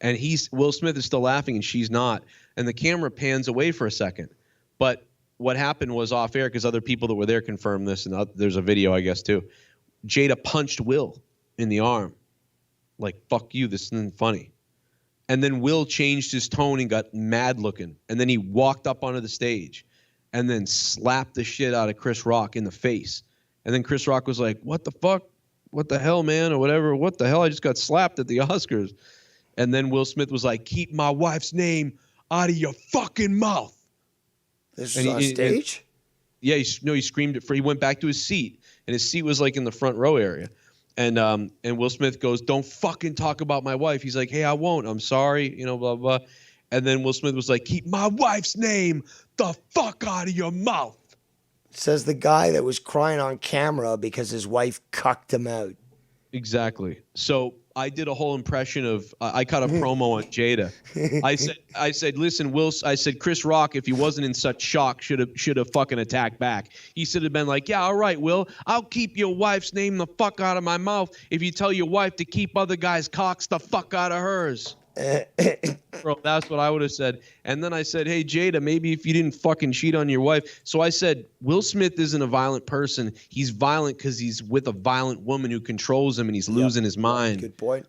and Will Smith is still laughing and she's not, and the camera pans away for a second. But what happened was off air, because other people that were there confirmed this, and there's a video, I guess, too. Jada punched Will in the arm, like, fuck you, this isn't funny. And then Will changed his tone and got mad looking, and then he walked up onto the stage and then slapped the shit out of Chris Rock in the face. And then Chris Rock was like, what the fuck? What the hell, man? Or whatever. What the hell? I just got slapped at the Oscars. And then Will Smith was like, keep my wife's name out of your fucking mouth. This is on stage? Yeah, he screamed it. He went back to his seat, and his seat was like in the front row area. And Will Smith goes, don't fucking talk about my wife. He's like, hey, I won't. I'm sorry, blah, blah. And then Will Smith was like, keep my wife's name the fuck out of your mouth. Says the guy that was crying on camera because his wife cucked him out. Exactly. So I did a whole impression of I cut a promo on Jada. I said, listen, I said, Chris Rock, if he wasn't in such shock, should have fucking attacked back. He should have been like, yeah, all right, Will, I'll keep your wife's name the fuck out of my mouth if you tell your wife to keep other guys' cocks the fuck out of hers. Bro, that's what I would have said. And then I said, hey, Jada, maybe if you didn't fucking cheat on your wife. So I said, Will Smith isn't a violent person. He's violent because he's with a violent woman who controls him and he's losing his mind. Good point.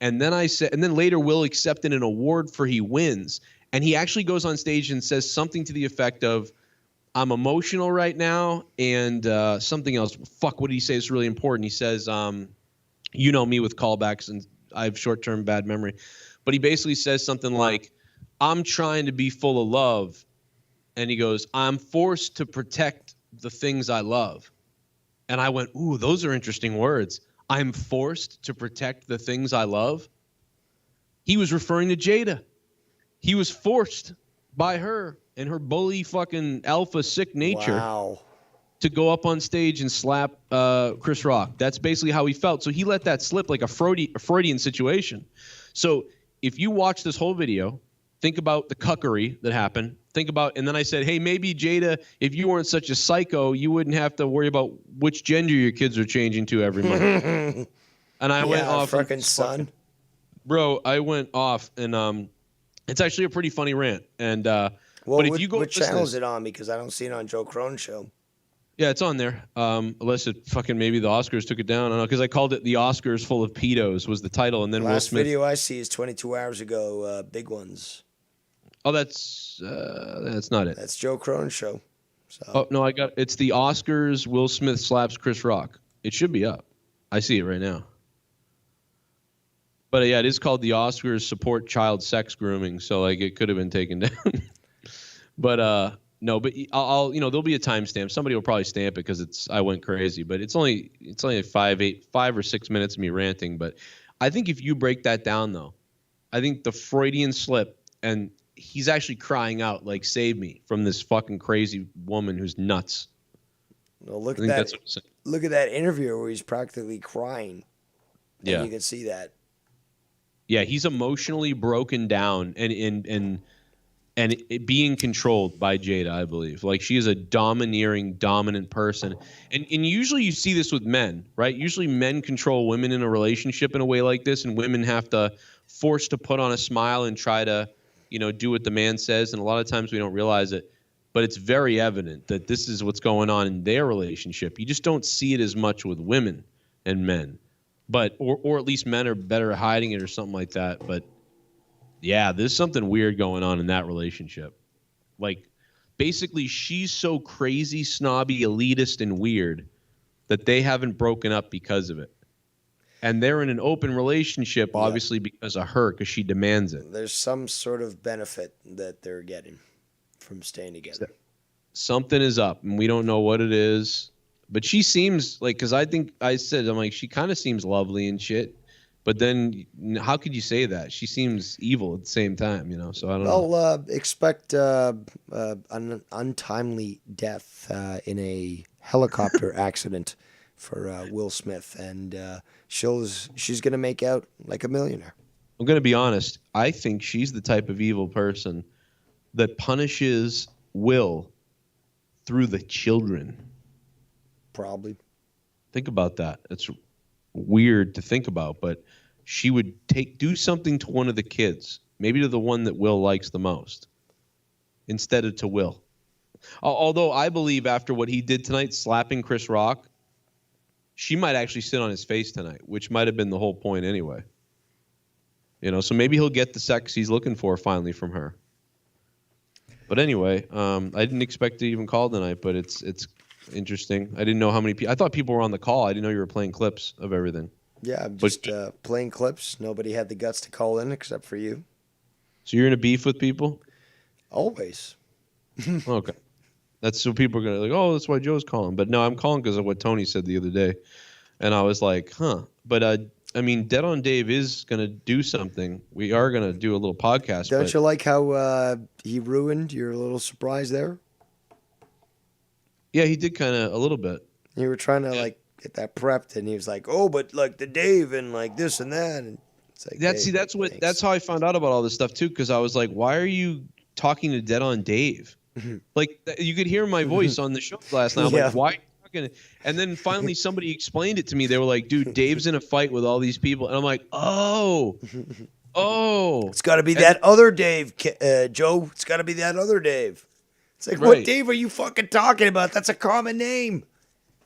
And then I said, and then later Will accepted an award for He Wins. And he actually goes on stage and says something to the effect of, I'm emotional right now. And something else. Fuck, what did he say? It's really important. He says, you know me with callbacks, and I have short-term bad memory. But he basically says something like, I'm trying to be full of love. And he goes, I'm forced to protect the things I love. And I went, ooh, those are interesting words. I'm forced to protect the things I love. He was referring to Jada. He was forced by her and her bully fucking alpha sick nature to go up on stage and slap Chris Rock. That's basically how he felt. So he let that slip like a Freudian situation. So if you watch this whole video, think about the cuckery that happened. Think about, and then I said, hey, maybe Jada, if you weren't such a psycho, you wouldn't have to worry about which gender your kids are changing to every month. And I went off. Fucking son. Bro, I went off, and it's actually a pretty funny rant. And Well, but if you go, what channel is it on? Because I don't see it on Joe Cronin's show. Yeah, it's on there. Unless it fucking maybe the Oscars took it down. I don't know, because I called it "The Oscars Full of Pedos" was the title, and then Will Last Smith. video I see is 22 hours ago. Big ones. Oh, that's not it. That's Joe Cronin's show. So. Oh no, it's the Oscars. Will Smith slaps Chris Rock. It should be up. I see it right now. But yeah, it is called the Oscars Support Child Sex Grooming. So like, it could have been taken down. But no, but I'll there'll be a timestamp. Somebody will probably stamp it because I went crazy. But it's only like 5 or 6 minutes of me ranting. But I think if you break that down, though, I think the Freudian slip, and he's actually crying out like, "Save me from this fucking crazy woman who's nuts." Well, look at that. Look at that interview where he's practically crying. Yeah, you can see that. Yeah, he's emotionally broken down and being controlled by Jada, I believe. Like, she is a dominant person. And usually you see this with men, right? Usually men control women in a relationship in a way like this, and women have to force to put on a smile and try to, do what the man says. And a lot of times we don't realize it, but it's very evident that this is what's going on in their relationship. You just don't see it as much with women and men. But or at least men are better at hiding it or something like that. But yeah, there's something weird going on in that relationship. Like, basically, she's so crazy, snobby, elitist, and weird that they haven't broken up because of it. And they're in an open relationship, obviously, because of her, because she demands it. There's some sort of benefit that they're getting from staying together. Something is up, and we don't know what it is. But she seems like, because I'm like, she kind of seems lovely and shit. But then, how could you say that? She seems evil at the same time, So I don't know. Well, expect an untimely death in a helicopter accident for Will Smith, and she's gonna make out like a millionaire. I'm gonna be honest. I think she's the type of evil person that punishes Will through the children. Probably. Think about that. It's weird to think about, but she would do something to one of the kids, maybe to the one that Will likes the most, instead of to Will. Although I believe after what he did tonight, slapping Chris Rock, she might actually sit on his face tonight, which might have been the whole point anyway. So maybe he'll get the sex he's looking for finally from her. But anyway, I didn't expect to even call tonight, but it's interesting. I didn't know how many people. I thought people were on the call. I didn't know you were playing clips of everything. Yeah, I'm just playing clips. Nobody had the guts to call in except for you. So you're in a beef with people? Always. Okay. That's so people are going to like, oh, that's why Joe's calling. But no, I'm calling because of what Tony said the other day. And I was like, huh. But, I mean, Dead on Dave is going to do something. We are going to do a little podcast. Don't you like how he ruined your little surprise there? Yeah, he did kind of a little bit. You were trying to like get that prepped, and he was like, "Oh, but like the Dave and like this and that." And it's like, that's how I found out about all this stuff too. Because I was like, "Why are you talking to Dead on Dave?" Like you could hear my voice on the show last night. I'm like, "Why?" And then finally somebody explained it to me. They were like, "Dude, Dave's in a fight with all these people," and I'm like, "Oh." It's got to be that other Dave, Joe. It's got to be that other Dave. It's like, what Dave are you fucking talking about? That's a common name.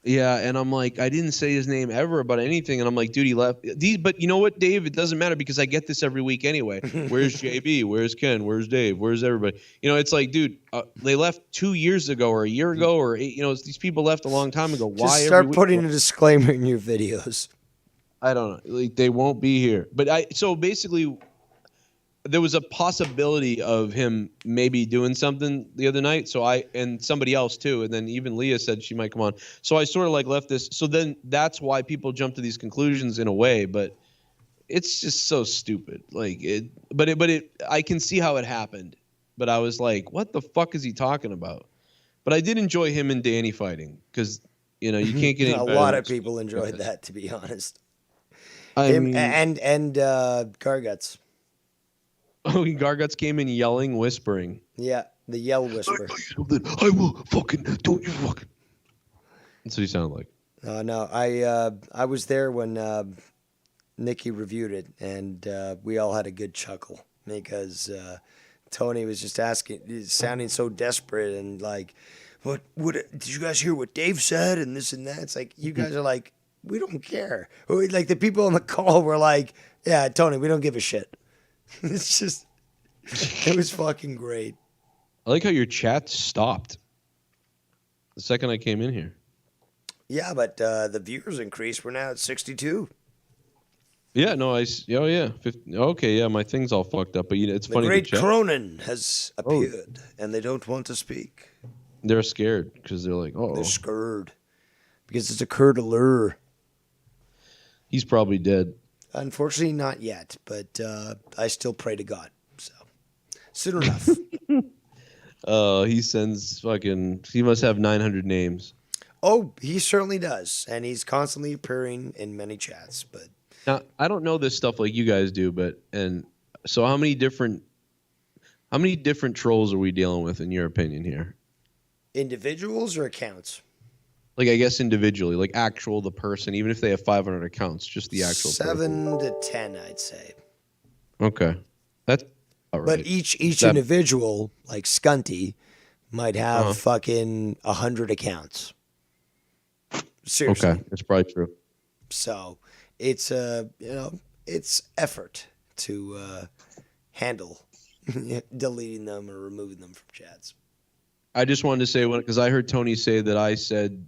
Yeah, and I'm like, I didn't say his name ever about anything, and I'm like, dude, he left. But you know what, Dave? It doesn't matter because I get this every week anyway. Where's JB? Where's Ken? Where's Dave? Where's everybody? It's like, dude, they left 2 years ago or a year ago or these people left a long time ago. Why? Just start putting a disclaimer in your videos. I don't know. Like they won't be here. But so basically, there was a possibility of him maybe doing something the other night. So and somebody else too. And then even Leah said she might come on. So I sort of like left this. So then that's why people jump to these conclusions in a way, but it's just so stupid. Like I can see how it happened, but I was like, what the fuck is he talking about? But I did enjoy him and Danny fighting because, you can't get any a better lot than of people enjoyed that, to be honest. I Him mean- and Garguts. Oh, Garguts came in yelling, whispering. Yeah, the yell whisper. I will fucking, don't you fucking. That's what he sounded like. No, I was there when Nikki reviewed it, and we all had a good chuckle because Tony was just sounding so desperate and like, what did you guys hear what Dave said and this and that? It's like you guys are like, we don't care. Like the people on the call were like, yeah, Tony, we don't give a shit. It's just, it was fucking great. I like how your chat stopped the second I came in here. Yeah, but the viewers increased. We're now at 62. Yeah, no, 50, okay, yeah, my thing's all fucked up, but it's The funny. great the chat, Cronin has appeared, and they don't want to speak. they're scared because they're like, oh, They're scared because it's a curdler. he's probably dead. Unfortunately, not yet, but I still pray to God. So soon enough. He sends fucking. He must have 900 names. Oh, he certainly does, and he's constantly appearing in many chats. But Now I don't know this stuff like you guys do, so how many different trolls are we dealing with in your opinion here? individuals or accounts? Like I guess individually, like the person, even if they have 500 accounts, just the actual 7 to 10, I'd say. Okay, that's all right. But each individual, like Scunty, might have fucking 100 accounts. Seriously. Okay, that's probably true. So it's it's effort to handle deleting them or removing them from chats. I just wanted to say because I heard Tony say that I said,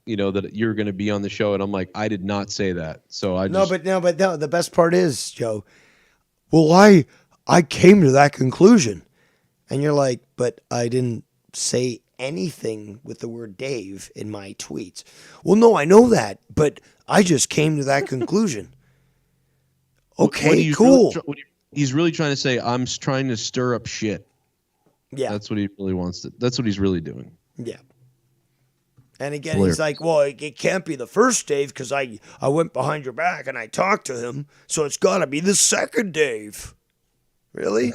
that you're going to be on the show, and I'm like, I did not say that. So I No. The best part is, Joe. Well, I came to that conclusion, and you're like, but I didn't say anything with the word Dave in my tweets. Well, no, I know that, but I just came to that conclusion. Okay, cool. He's really trying to say I'm trying to stir up shit. Yeah, that's what he really wants to. That's what he's really doing. Yeah. And again, he's like, well, it can't be the first Dave because I went behind your back and I talked to him, so it's got to be the second Dave. Really?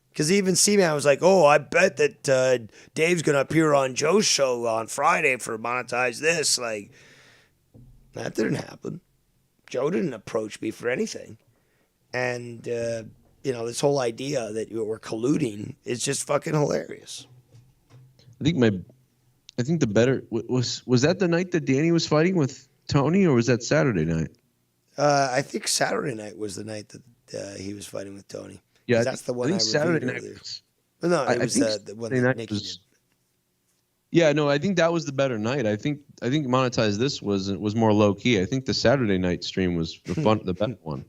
Because even C-Man was like, oh, I bet that Dave's going to appear on Joe's show on Friday for Monetize This. Like, that didn't happen. Joe didn't approach me for anything. And, this whole idea that we're colluding is just fucking hilarious. I think the better was that the night that Danny was fighting with Tony, or was that Saturday night? I think Saturday night was the night that he was fighting with Tony. Yeah, that's the one I reviewed Saturday night. earlier. But no, it was the one that Nikki did. Yeah, no, I think that was the better night. I think Monetize This was more low key. I think the Saturday night stream was the better one.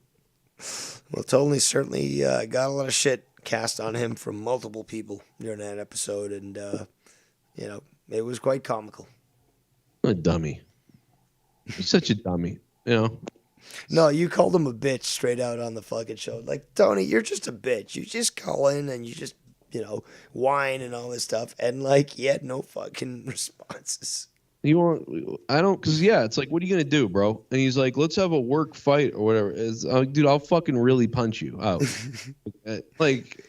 Well, Tony certainly got a lot of shit cast on him from multiple people during that episode, and it was quite comical. What a dummy! He's such a dummy. No, you called him a bitch straight out on the fucking show. Like, Tony, you're just a bitch. You just call in and you just whine and all this stuff, and he had no fucking responses. It's like, what are you gonna do, bro? And he's like, let's have a work fight or whatever. Dude, I'll fucking really punch you out.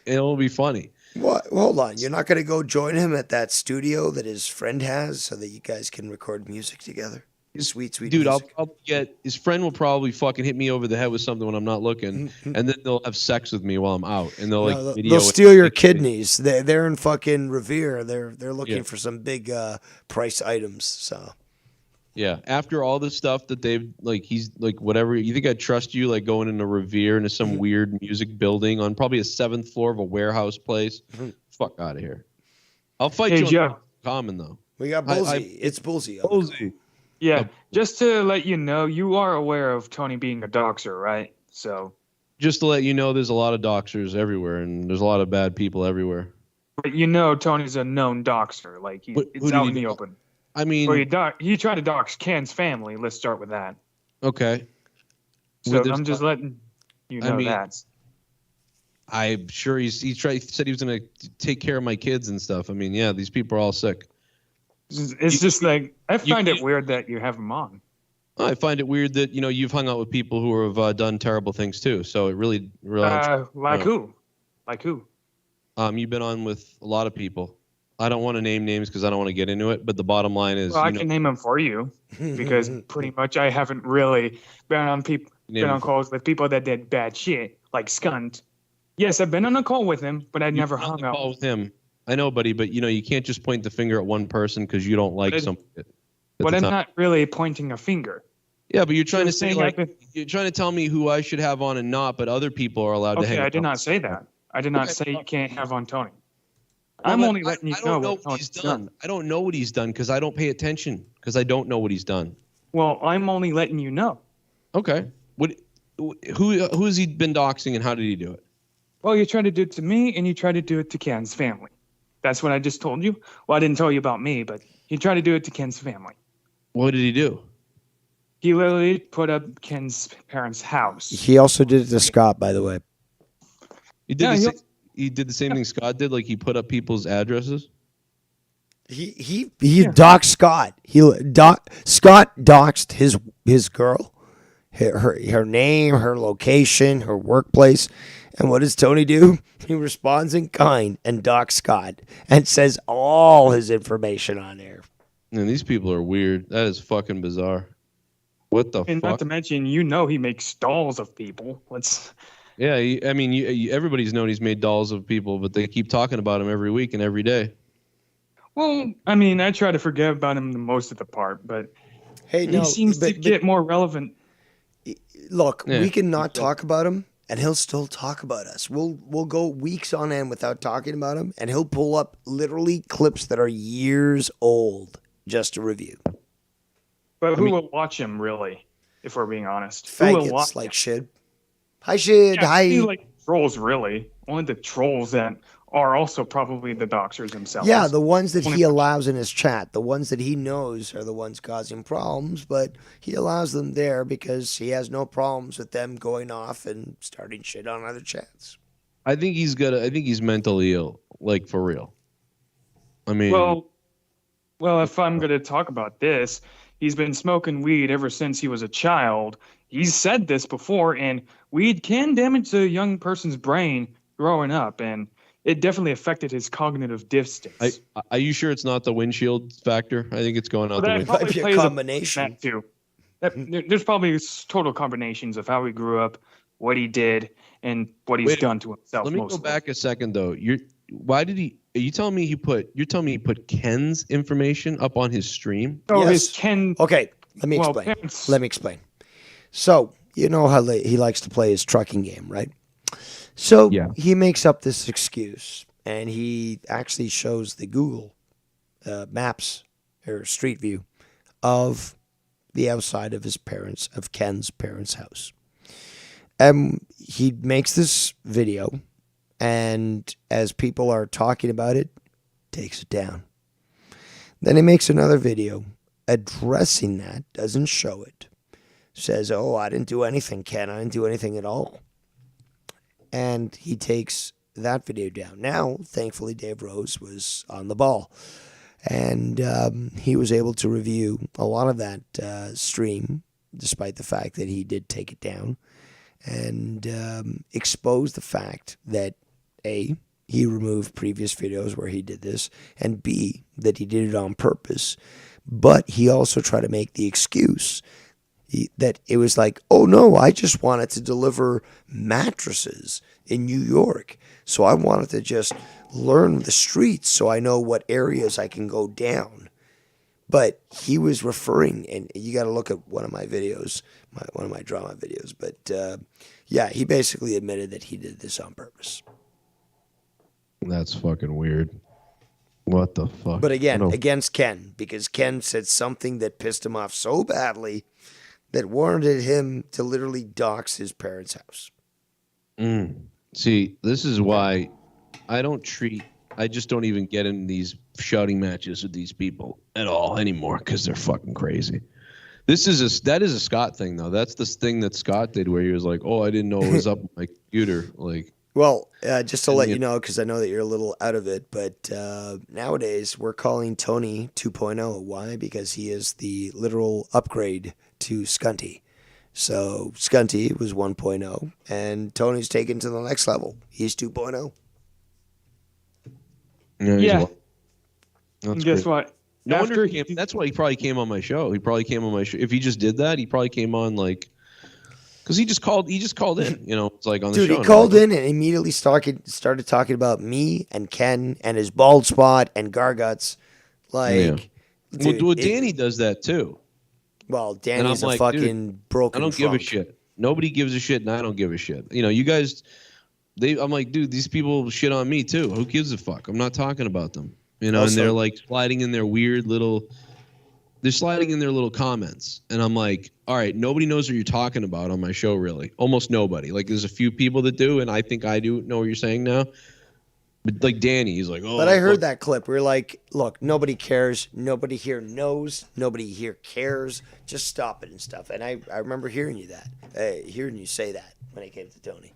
It'll be funny. What? Hold on, you're not gonna go join him at that studio that his friend has, so that you guys can record music together? Sweet Dude, music. I'll get his friend will probably fucking hit me over the head with something when I'm not looking, and then they'll have sex with me while I'm out, and they'll steal your kidneys. They're in fucking Revere. They're looking for some big price items. So yeah, after all the stuff that they've he's whatever. You think I'd trust you going into Revere into some weird music building on probably a 7th floor of a warehouse place? Fuck out of here. I'll fight you Joe. on Common though. We got Bullsy. It's Bullsy. Bullsy. Yeah, just to let you know, you are aware of Tony being a doxer, right? So, just to let you know, there's a lot of doxers everywhere, and there's a lot of bad people everywhere. But Tony's a known doxer. It's out in the open. I mean, he tried to dox Ken's family. Let's start with that. Okay. So I'm just letting you know that. I'm sure he said he was going to take care of my kids and stuff. I mean, yeah, these people are all sick. It's just I find it weird that you have him on. I find it weird that you've hung out with people who have done terrible things too. So it really who? Like who? You've been on with a lot of people. I don't want to name names because I don't want to get into it. But the bottom line is, I can name them for you because pretty much I haven't really been on calls with people that did bad shit like Skunt. Yes, I've been on a call with him, but I never hung out with him. I know, buddy, but you can't just point the finger at one person because you don't like something. But I'm not really pointing a finger. Yeah, but you're trying to say you're trying to tell me who I should have on and not, but other people are allowed to hang. Okay, I did not say that. I did not say you can't have on Tony. I'm only letting you know what he's done. I don't know what he's done because I don't pay attention because I don't know what he's done. Well, I'm only letting you know. Okay. Who has he been doxing and how did he do it? Well, you tried to do it to me and you tried to do it to Ken's family. That's what I just told you. Well, I didn't tell you about me, but he tried to do it to Ken's family. What did he do? He literally put up Ken's parents' house. He also did it to Scott, by the way. He did the same thing Scott did. He put up people's addresses. He doxed Scott. Scott doxed his girl, her name, her location, her workplace. And what does Tony do? He responds in kind and docs Scott and says all his information on there. And these people are weird. That is fucking bizarre. What the fuck? And not to mention, he makes dolls of people. Yeah, everybody's known he's made dolls of people, but they keep talking about him every week and every day. Well, I try to forget about him the most of the part, but he seems to get more relevant. Look, we can not talk about him. And he'll still talk about us. We'll go weeks on end without talking about him, and he'll pull up literally clips that are years old just to review. But who will watch him, really, if we're being honest? Who will watch Faggots like Shid. Hi, Shid. Hi. Like trolls, really. Only the trolls that are also probably the doxers themselves. Yeah, the ones that he allows in his chat, the ones that he knows are the ones causing problems, but he allows them there because he has no problems with them going off and starting shit on other chats. I think he's mentally ill, for real. Well, if I'm going to talk about this, he's been smoking weed ever since he was a child. He's said this before, and weed can damage a young person's brain growing up, and it definitely affected his cognitive distance. Are you sure it's not the windshield factor? I think it's going out the windshield. Might be a combination. There's probably total combinations of how he grew up, what he did and what he's done to himself. Let me go back a second though. Why did he? Are you telling me he put? You're telling me he put Ken's information up on his stream? Oh, Yes. his Ken. Okay, let me explain. Let me explain. So you know how he likes to play his trucking game, right? So he makes up this excuse, and he actually shows the Google Maps or Street View of the outside of Ken's parents' house. And he makes this video, and as people are talking about it, takes it down. Then he makes another video addressing that, doesn't show it. Says, oh, I didn't do anything, Ken. I didn't do anything at all. And he takes that video down. Now, thankfully, Dave Rose was on the ball. And he was able to review a lot of that stream, despite the fact that he did take it down, and expose the fact that, A, he removed previous videos where he did this, and B, that he did it on purpose. But he also tried to make the excuse that it was like, oh no, I just wanted to deliver mattresses in New York. So I wanted to just learn the streets so I know what areas I can go down. But he was referring, and you got to look at one of my videos, one of my drama videos. But yeah, he basically admitted that he did this on purpose. That's fucking weird. What the fuck? But again, against Ken, because Ken said something that pissed him off so badly that warranted him to literally dox his parents' house. See, this is why I just don't even get in these shouting matches with these people at all anymore, because they're fucking crazy. That is a Scott thing though. That's this thing that Scott did where he was like, oh, I didn't know it was up on my computer. Like, well, just to let you know, because I know that you're a little out of it, but nowadays we're calling Tony 2.0. Why? Because he is the literal upgrade to Scunty. So Scunty was 1.0, and Tony's taken to the next level. He's 2.0. Yeah. That's Guess great. what? No wonder that's why he probably came on my show. He probably came on my show. If he just did that, he probably came on like, because he just called in. You know, it's like on the show. Dude, he called in and immediately started talking about me and Ken and his bald spot and Garguts. Like, dude, well, Danny does that too. Well, And Danny's I'm a like, fucking dude, broken I don't give a trunk. shit. Nobody gives a shit, and I don't give a shit. You know, you guys, I'm like, dude, these people shit on me too. Who gives a fuck? I'm not talking about them. You know, Also- and they're like sliding in their weird little, comments. And I'm like, all right, nobody knows what you're talking about on my show, really. Almost nobody. Like, there's a few people that do, and I think I do know what you're saying now. But like Danny, he's like, oh. But I heard that clip. We're like, look, nobody cares. Nobody here knows. Nobody here cares. Just stop it and stuff. And I remember hearing you say that when it came to Tony.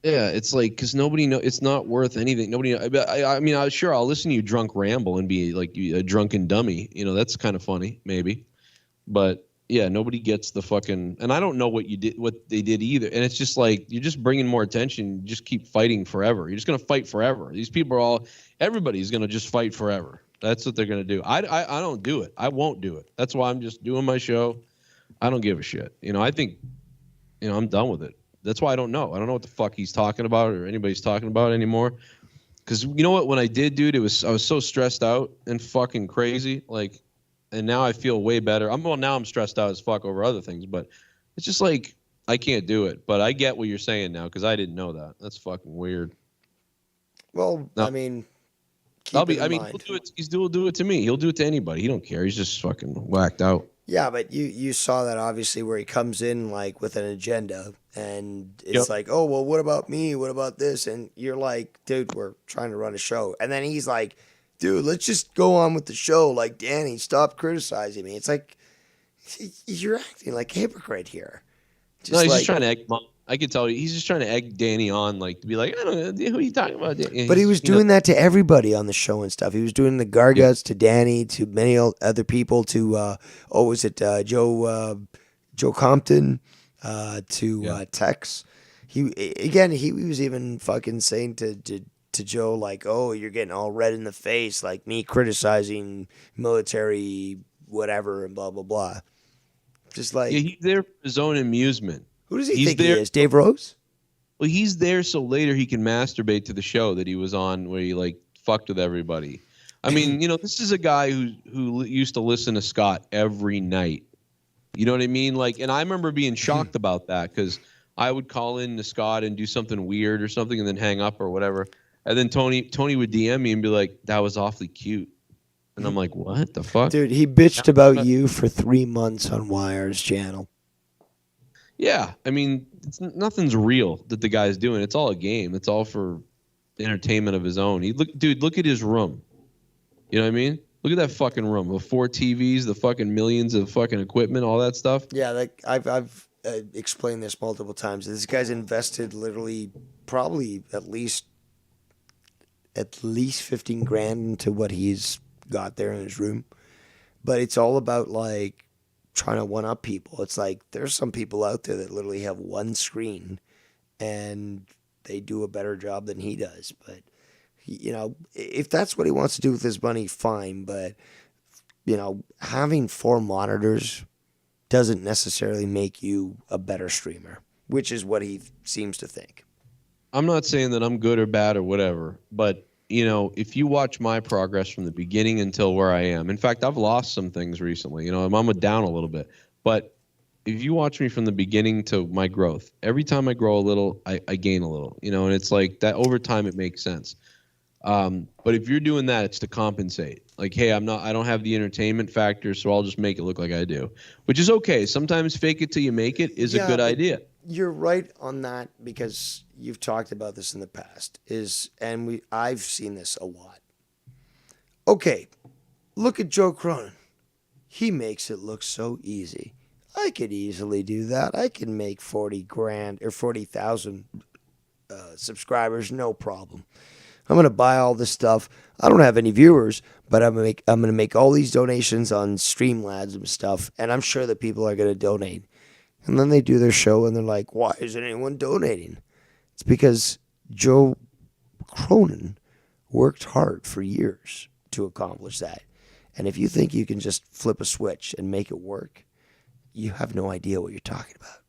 Yeah, it's like, because nobody know, it's not worth anything. Nobody. I mean, I'll listen to you drunk ramble and be like a drunken dummy. You know, that's kind of funny, maybe. But yeah, nobody gets the fucking. And I don't know what they did either. And it's just like, you're just bringing more attention. You just keep fighting forever. You're just gonna fight forever. These people are everybody's gonna just fight forever. That's what they're gonna do. I don't do it. I won't do it. That's why I'm just doing my show. I don't give a shit. You know, I think, you know, I'm done with it. That's why I don't know. I don't know what the fuck he's talking about or anybody's talking about anymore. Because you know what? When I did, dude, I was so stressed out and fucking crazy. Like, and now I feel way better. Now I'm stressed out as fuck over other things, but it's just like, I can't do it. But I get what you're saying now, because I didn't know that. That's fucking weird. Well, No. I mean, He'll do it. He'll do it to me. He'll do it to anybody. He don't care. He's just fucking whacked out. yeah, but you saw that obviously where he comes in like with an agenda, and it's like, oh, well, what about me? What about this? And you're like, dude, we're trying to run a show. And then he's like, dude, let's just go on with the show. Like, Danny, stop criticizing me. It's like, you're acting like a hypocrite here. No, he's just trying to egg. I could tell you, he's just trying to egg Danny on, like, to be like, I don't know, who are you talking about? But he was doing that to everybody on the show and stuff. He was doing the Garguts to Danny, to many other people, to Joe Compton, to Tex. He was even fucking saying to Joe, like, oh, you're getting all red in the face, like me criticizing military whatever and blah blah blah. Just like, he's there for his own amusement. Who does he think he is? Dave Rose? Well, he's there so later he can masturbate to the show that he was on where he like fucked with everybody. I mean, this is a guy who used to listen to Scott every night. You know what I mean? Like, and I remember being shocked about that because I would call in to Scott and do something weird or something and then hang up or whatever. And then Tony would DM me and be like, "That was awfully cute." And I'm like, "What the fuck?" Dude, he bitched about you for 3 months on Wire's channel. Yeah, I mean, nothing's real that the guy's doing. It's all a game. It's all for entertainment of his own. Look at his room. You know what I mean? Look at that fucking room with 4 TVs, the fucking millions of fucking equipment, all that stuff. Yeah, like I've explained this multiple times. This guy's invested literally probably at least 15 grand into what he's got there in his room. But it's all about like trying to one up people. It's like there's some people out there that literally have one screen and they do a better job than he does. But if that's what he wants to do with his money, fine. But having 4 monitors doesn't necessarily make you a better streamer, which is what he seems to think. I'm not saying that I'm good or bad or whatever, but if you watch my progress from the beginning until where I am, in fact, I've lost some things recently. I'm down a little bit, but if you watch me from the beginning to my growth, every time I grow a little, I gain a little. And it's like that over time. It makes sense. But if you're doing that, it's to compensate. Like, hey, I don't have the entertainment factor, so I'll just make it look like I do, which is okay. Sometimes fake it till you make it is a good idea. You're right on that because you've talked about this in the past. I've seen this a lot. Okay, look at Joe Cronin. He makes it look so easy. I could easily do that. I can make 40 grand or 40,000 subscribers, no problem. I'm going to buy all this stuff. I don't have any viewers, but I'm going to make all these donations on Streamlabs and stuff, and I'm sure that people are going to donate. And then they do their show, and they're like, why isn't anyone donating? It's because Joe Cronin worked hard for years to accomplish that. And if you think you can just flip a switch and make it work, you have no idea what you're talking about.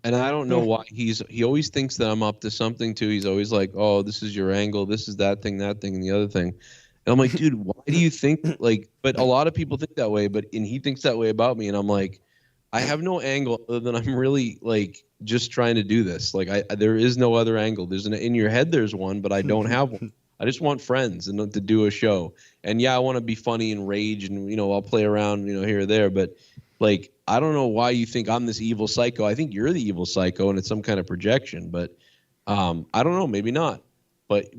And I don't know why he always thinks that I'm up to something too. He's always like, "Oh, this is your angle. This is that thing, and the other thing." And I'm like, "Dude, why do you think like?" But a lot of people think that way. And he thinks that way about me. And I'm like, I have no angle other than I'm really like just trying to do this. Like there is no other angle. In your head there's one, but I don't have one. I just want friends and to do a show. And yeah, I want to be funny and rage and I'll play around here or there. But like I don't know why you think I'm this evil psycho. I think you're the evil psycho and it's some kind of projection. But I don't know, maybe not. But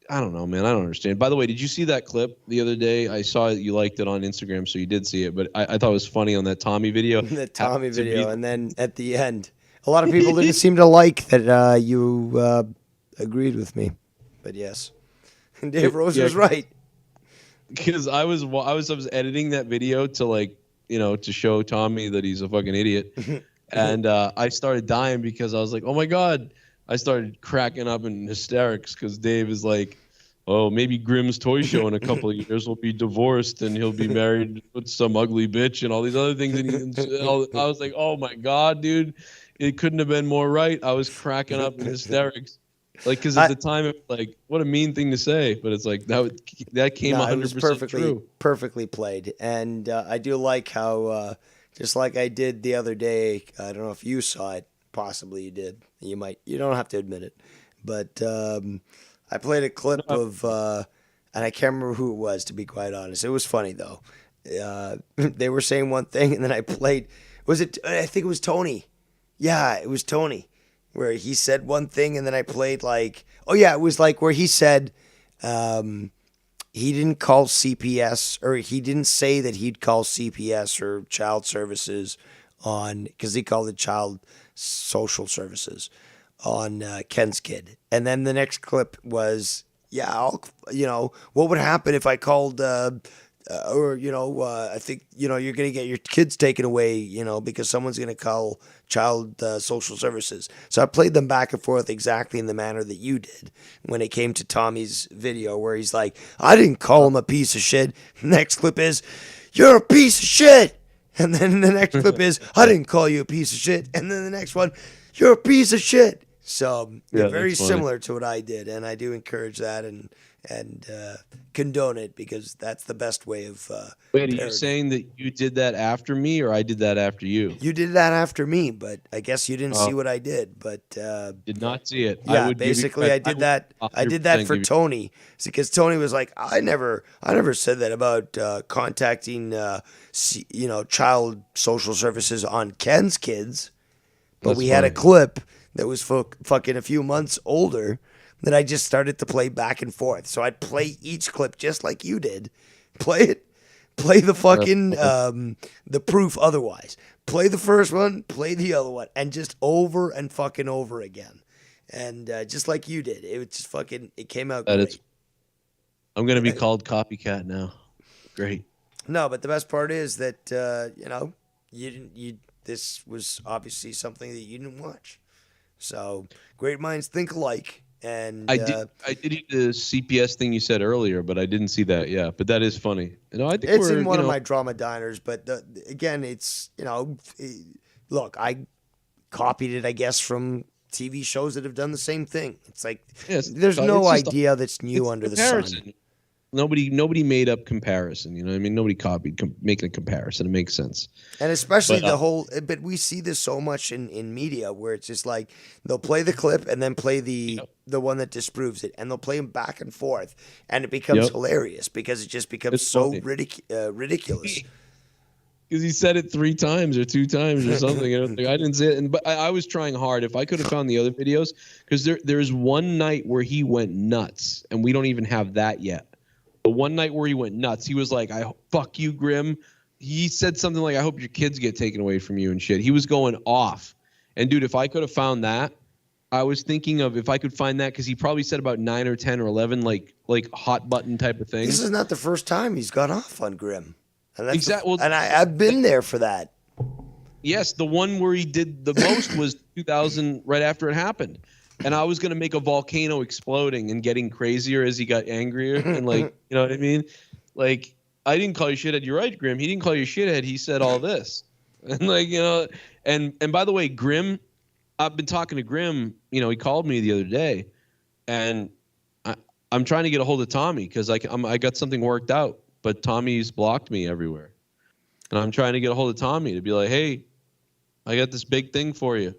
I don't know, man. I don't understand. By the way, did you see that clip the other day? I saw you liked it on Instagram, so you did see it. But I thought it was funny on that Tommy video. The Tommy video, and then at the end, a lot of people didn't seem to like that you agreed with me. But yes, Dave Rose was right. Because I was editing that video to to show Tommy that he's a fucking idiot, and I started dying because I was like, oh my god. I started cracking up in hysterics because Dave is like, oh, maybe Grimm's Toy Show in a couple of years will be divorced and he'll be married with some ugly bitch and all these other things. I was like, oh my God, dude, it couldn't have been more right. I was cracking up in hysterics. Like, because at the time, it was like, what a mean thing to say. But it's like, that came 100% true. Perfectly played. And I do like how, just like I did the other day, I don't know if you saw it. Possibly you did. You don't have to admit it. But I played a clip of, and I can't remember who it was, to be quite honest. It was funny, though. They were saying one thing, and then I played, I think it was Tony. Yeah, it was Tony, where he said one thing, and then I played it was like where he said he didn't call CPS, or he didn't say that he'd call CPS or child services because he called it child social services on Ken's kid. And then the next clip was, what would happen if I called, I think, you're going to get your kids taken away, because someone's going to call child social services. So I played them back and forth exactly in the manner that you did when it came to Tommy's video where he's like, I didn't call him a piece of shit. Next clip is, you're a piece of shit. And then the next clip is, I didn't call you a piece of shit. And then the next one, you're a piece of shit. So Yeah, very that's funny. similar to what I did, and I do encourage that and condone it because that's the best way of. Wait, are you parody. saying that you did that after me, or I did that after you? You did that after me, but I guess you didn't see Oh. what I did. But Did not see it. yeah, would give you basically, I credit. did that. I did that 100% for give you- Tony, because Tony was like, I never said that about contacting, child social services on Ken's kids, but That's we had a funny. clip that was fucking a few months older that I just started to play back and forth. So I'd play each clip just like you did, play the fucking the proof otherwise. Play the first one, play the other one, and just over and fucking over again. And just like you did, it was just fucking. It came out That great. is. I'm gonna be called copycat now. Great. No, but the best part is that you didn't. This was obviously something that you didn't watch. So great minds think alike. And I did eat the CPS thing you said earlier, but I didn't see that. Yeah, but that is funny. I think it's we're, in one of my drama diners, but again, it's look, I copied it, I guess, from TV shows that have done the same thing. It's like there's no it's just idea that's new under the sun. comparison. Nobody made up comparison. You know what I mean? Nobody copied making a comparison. It makes sense. And especially But, but we see this so much in media where it's just like they'll play the clip and then play the one that disproves it, and they'll play them back and forth, and it becomes Yep. hilarious because it just becomes It's so funny. ridiculous. Because he said it 3 times or 2 times or something. And I was like, I didn't say it. But I was trying hard. If I could have found the other videos, because there's one night where he went nuts, and we don't even have that yet. But one night where he went nuts, he was like, fuck you, Grim. He said something like, I hope your kids get taken away from you and shit. He was going off. And dude, if I could have found that, I was thinking of if I could find that, because he probably said about 9 or 10 or 11 like hot button type of things. This is not the first time he's gone off on Grimm. And that's Exactly. and I've been there for that. Yes, the one where he did the most was 2000, right after it happened. And I was going to make a volcano exploding and getting crazier as he got angrier. And like, you know what I mean? Like, I didn't call you shithead. You're right, Grim. He didn't call you shithead. He said all this. And like, and by the way, Grim, I've been talking to Grim, he called me the other day, and I'm trying to get a hold of Tommy because I got something worked out, but Tommy's blocked me everywhere. And I'm trying to get a hold of Tommy to be like, hey, I got this big thing for you.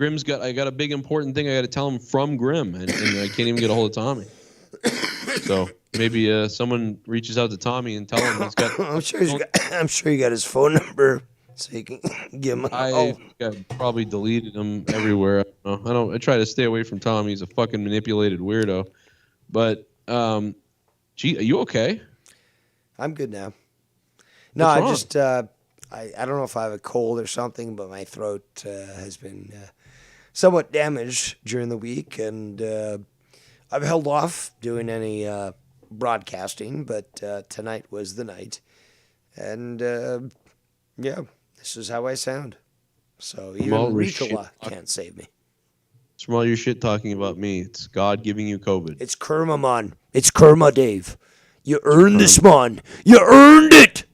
I got a big important thing I got to tell him from Grim, and I can't even get a hold of Tommy. So maybe someone reaches out to Tommy and tell him he's got. I'm sure you got his phone number, so you can give him. I probably deleted him everywhere. I try to stay away from Tommy. He's a fucking manipulated weirdo. But gee, are you okay? I'm good now. No, What's I wrong? just I don't know if I have a cold or something, but my throat has been somewhat damaged during the week, and I've held off doing any broadcasting, but tonight was the night, and yeah, this is how I sound. So even all this Ricola shit- can't save me. It's from all your shit talking about me. It's God giving you COVID. It's karma, man. It's karma, Dave. You earned this, man. You earned it.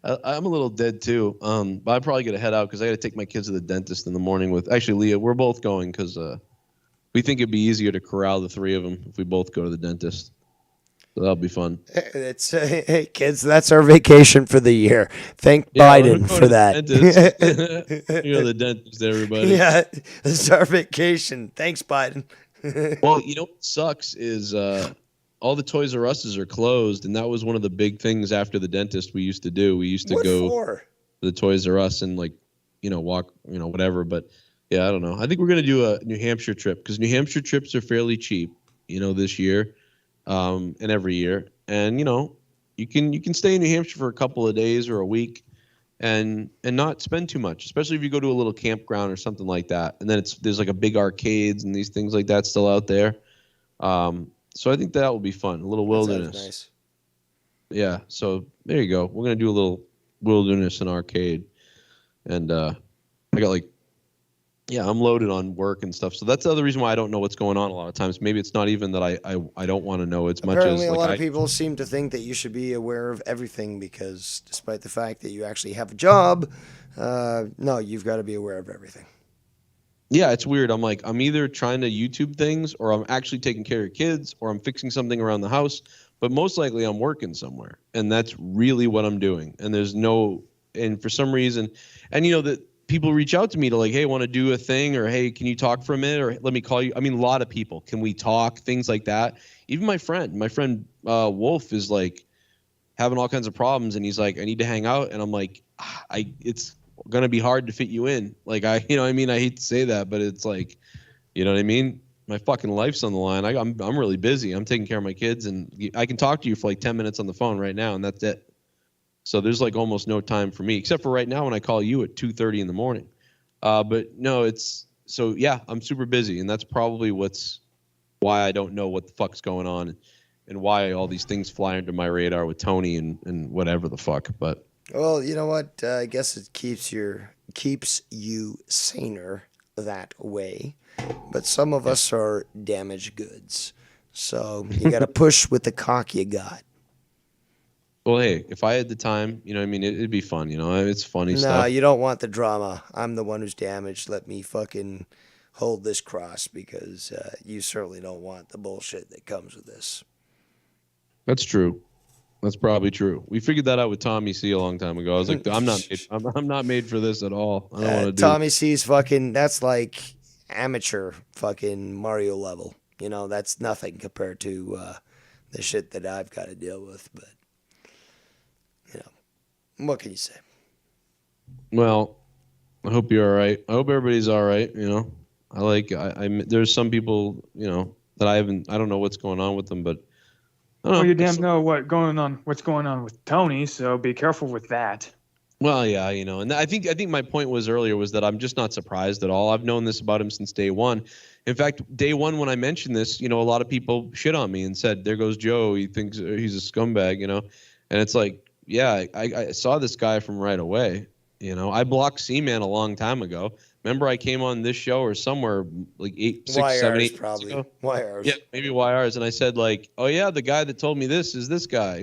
I'm a little dead too. But I probably got to head out because I got to take my kids to the dentist in the morning with. Actually, Leah, we're both going because we think it'd be easier to corral the 3 of them if we both go to the dentist. So that'll be fun. It's hey kids, that's our vacation for the year. Thank Yeah, we're Biden going for to the that. dentist. You know the dentist, everybody. Yeah, this is our vacation. Thanks, Biden. Well, you know what sucks is all the Toys R Us's are closed, and that was one of the big things after the dentist we used to do. We used to What go for? to the Toys R Us and walk, whatever. But yeah, I don't know. I think we're gonna do a New Hampshire trip because New Hampshire trips are fairly cheap, this year, and every year. And you can stay in New Hampshire for a couple of days or a week, and not spend too much, especially if you go to a little campground or something like that. And then there's like a big arcades and these things like that still out there. So I think that will be fun. A little wilderness. Sounds nice. Yeah. So there you go. We're gonna do a little wilderness and arcade, and I got like Yeah, I'm loaded on work and stuff. So that's the other reason why I don't know what's going on a lot of times. Maybe it's not even that I don't want to know as much Apparently, as a like lot of people seem to think that you should be aware of everything because, despite the fact that you actually have a job, no, you've got to be aware of everything. Yeah, it's weird. I'm like, I'm either trying to YouTube things or I'm actually taking care of kids or I'm fixing something around the house, but most likely I'm working somewhere. And that's really what I'm doing. And and for some reason, and that people reach out to me to like, hey, want to do a thing, or hey, can you talk for a minute, or let me call you. I mean, a lot of people, can we talk, things like that. Even my friend Wolf is like having all kinds of problems, and he's like, I need to hang out. And I'm like, it's gonna be hard to fit you in. Like, I hate to say that, but it's like, you know what I mean? My fucking life's on the line. I'm really busy. I'm taking care of my kids, and I can talk to you for like 10 minutes on the phone right now, and that's it. So there's like almost no time for me, except for right now when I call you at 2:30 in the morning. But no, I'm super busy, and that's probably why I don't know what the fuck's going on, and why all these things fly under my radar with Tony and whatever the fuck. But Well, you know what? I guess it keeps you saner that way. But some of us are damaged goods, so you got to push with the cock you got. well, hey, if I had the time, it'd be fun. It's funny No, stuff. you don't want the drama. I'm the one who's damaged. Let me fucking hold this cross because you certainly don't want the bullshit that comes with this. That's true. That's probably true. We figured that out with Tommy C a long time ago. I was like, I'm not made for this at all. I don't want to do Tommy C's fucking, that's like amateur fucking Mario level. That's nothing compared to the shit that I've got to deal with. But, what can you say? Well, I hope you're all right. I hope everybody's all right. There's some people, that I don't know what's going on with them, but I don't Well, know. you damn know what's going on with Tony, so be careful with that. Well, yeah, and I think my point earlier was that I'm just not surprised at all. I've known this about him since day one. In fact, day one when I mentioned this, a lot of people shit on me and said, "There goes Joe. He thinks he's a scumbag," and it's like, yeah, I saw this guy from right away. I blocked C-Man a long time ago. Remember, I came on this show or somewhere like 8, 6, 7, 8 probably. years ago? YRs. Yeah, maybe YRs. And I said like, oh yeah, the guy that told me this is this guy.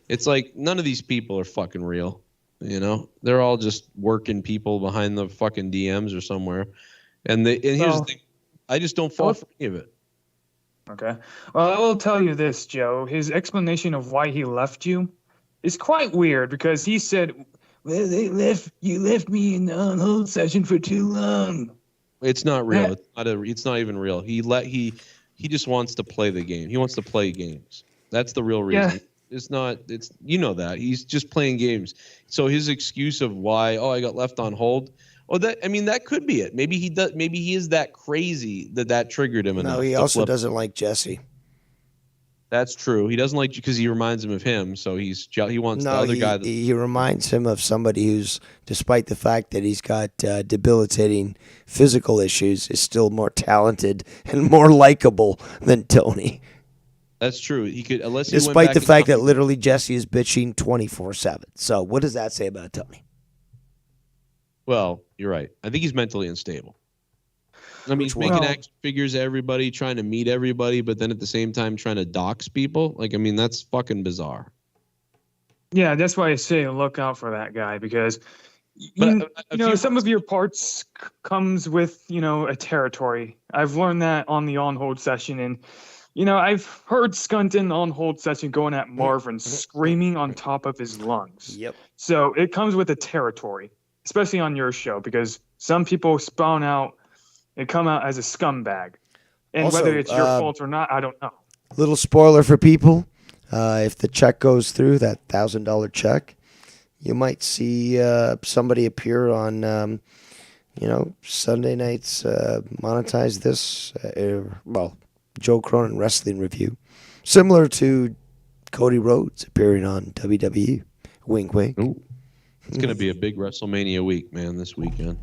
It's like none of these people are fucking real. They're all just working people behind the fucking DMs or somewhere. And here's the thing, I just don't fall for any of it. Okay. Well, I will tell you this, Joe. His explanation of why he left you is quite weird because he said, "Well, you left me in the on-hold session for too long." It's not real. It's not even real. He just wants to play the game. He wants to play games. That's the real reason. Yeah. It's not. That he's just playing games. So his excuse of why, I got left on hold. Oh, that could be it. Maybe he does. Maybe he is that crazy that triggered him. No, he also doesn't like Jesse. That's true. He doesn't like you because he reminds him of him. So he wants the other guy. He reminds him of somebody who's, despite the fact that he's got debilitating physical issues, is still more talented and more likable than Tony. That's true. He could, despite the fact that literally Jesse is bitching 24/7. So what does that say about Tony? Well, you're right. I think he's mentally unstable. I mean, he's making action figures of everybody, trying to meet everybody, but then at the same time trying to dox people. That's fucking bizarre. Yeah, that's why I say look out for that guy because some of your parts comes with a territory. I've learned that on the on-hold session, and I've heard Skunt in the on-hold session going at Marvin, screaming on top of his lungs. Yep. So it comes with a territory, especially on your show, because some people spawn out and come out as a scumbag. And Also, whether it's your fault or not, I don't know. Little spoiler for people. If the check goes through, that $1,000 check, you might see somebody appear on, Sunday night's Monetize This, Joe Cronin Wrestling Review. Similar to Cody Rhodes appearing on WWE. Wink, wink. Ooh. It's going to be a big WrestleMania week, man, this weekend.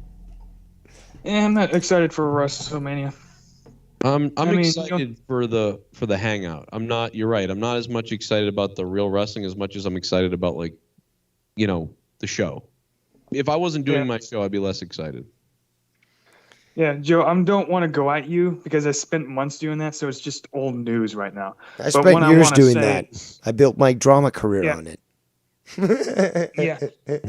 Yeah, I'm not excited for WrestleMania. I'm excited for the hangout. I'm not. You're right. I'm not as much excited about the real wrestling as much as I'm excited about the show. If I wasn't doing my show, I'd be less excited. Yeah, Joe, I don't want to go at you because I spent months doing that, so it's just old news right now. I But spent what I years wanna doing say- that. I built my drama career Yeah. on it. Yeah,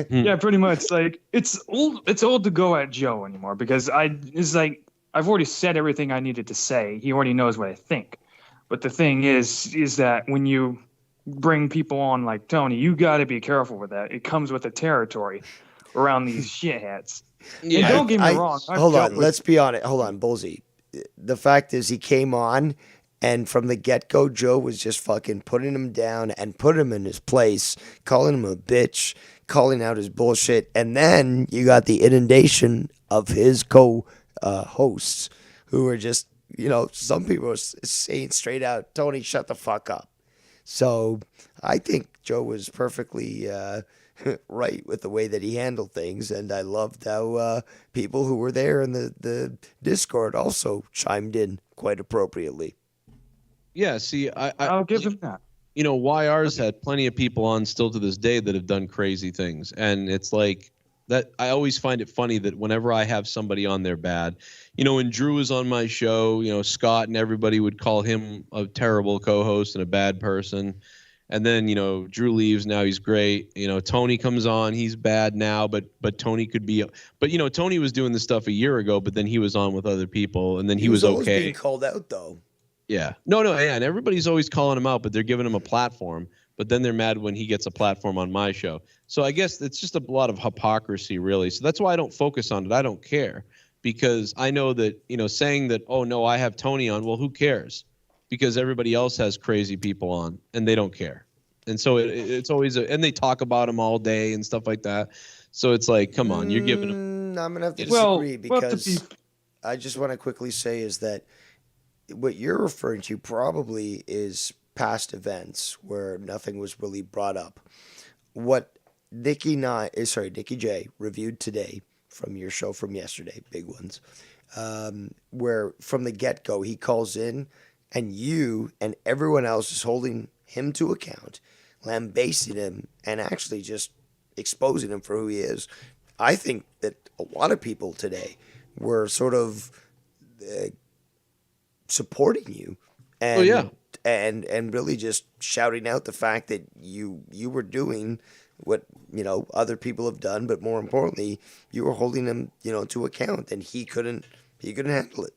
yeah, pretty much. Like it's old to go at Joe anymore because it's like I've already said everything I needed to say. He already knows what I think. But the thing is that when you bring people on like Tony, you got to be careful with that. It comes with the territory around these shitheads. And don't get me wrong. I've Hold dealt on, with- let's be honest. Hold on, Bullsy. The fact is, he came on, and from the get go, Joe was just fucking putting him down and put him in his place, calling him a bitch, calling out his bullshit, and then you got the inundation of his hosts who were just, some people were saying straight out, Tony, shut the fuck up. So I think Joe was perfectly right with the way that he handled things, and I loved how people who were there in the Discord also chimed in quite appropriately. Yeah, see, I'll give him that. You know, YR's had plenty of people on still to this day that have done crazy things, and it's like that. I always find it funny that whenever I have somebody on there bad, when Drew was on my show, Scott and everybody would call him a terrible co-host and a bad person. And then, Drew leaves. Now he's great. Tony comes on. He's bad now, but Tony could be. But Tony was doing this stuff a year ago. But then he was on with other people, and then he was always okay. being called out though. Yeah. No, yeah, and everybody's always calling him out, but they're giving him a platform. But then they're mad when he gets a platform on my show. So I guess it's just a lot of hypocrisy, really. So that's why I don't focus on it. I don't care because I know that saying that, oh no, I have Tony on. Well, who cares? Because everybody else has crazy people on, and they don't care. And so it's always and they talk about him all day and stuff like that. So it's like, come on, you're giving him. I'm gonna have to disagree because I just want to quickly say is that what you're referring to probably is past events where nothing was really brought up. What Nikki J reviewed today from your show from yesterday, big ones, where from the get go he calls in, and you and everyone else is holding him to account, lambasting him, and actually just exposing him for who he is. I think that a lot of people today were sort of supporting you, and and really just shouting out the fact that you were doing what other people have done, but more importantly, you were holding him to account, and he couldn't handle it.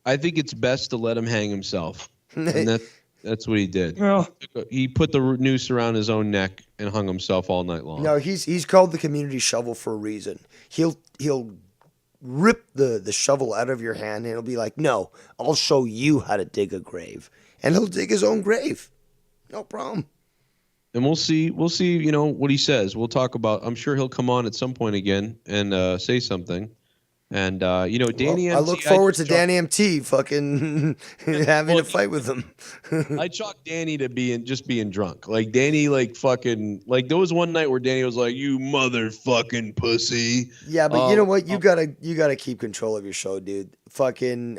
I think it's best to let him hang himself, and that's what he did. Well, he put the noose around his own neck and hung himself all night long. No, he's called the community shovel for a reason. He'll rip the shovel out of your hand, and he'll be like, "No, I'll show you how to dig a grave," and he'll dig his own grave, no problem. And we'll see, what he says. We'll talk about. I'm sure he'll come on at some point again and say something. And Danny. I look forward to Danny MT fucking having a fight with him. I chalk Danny to being drunk. Like Danny, there was one night where Danny was like, "You motherfucking pussy." Yeah, but you know what? You gotta keep control of your show, dude. Fucking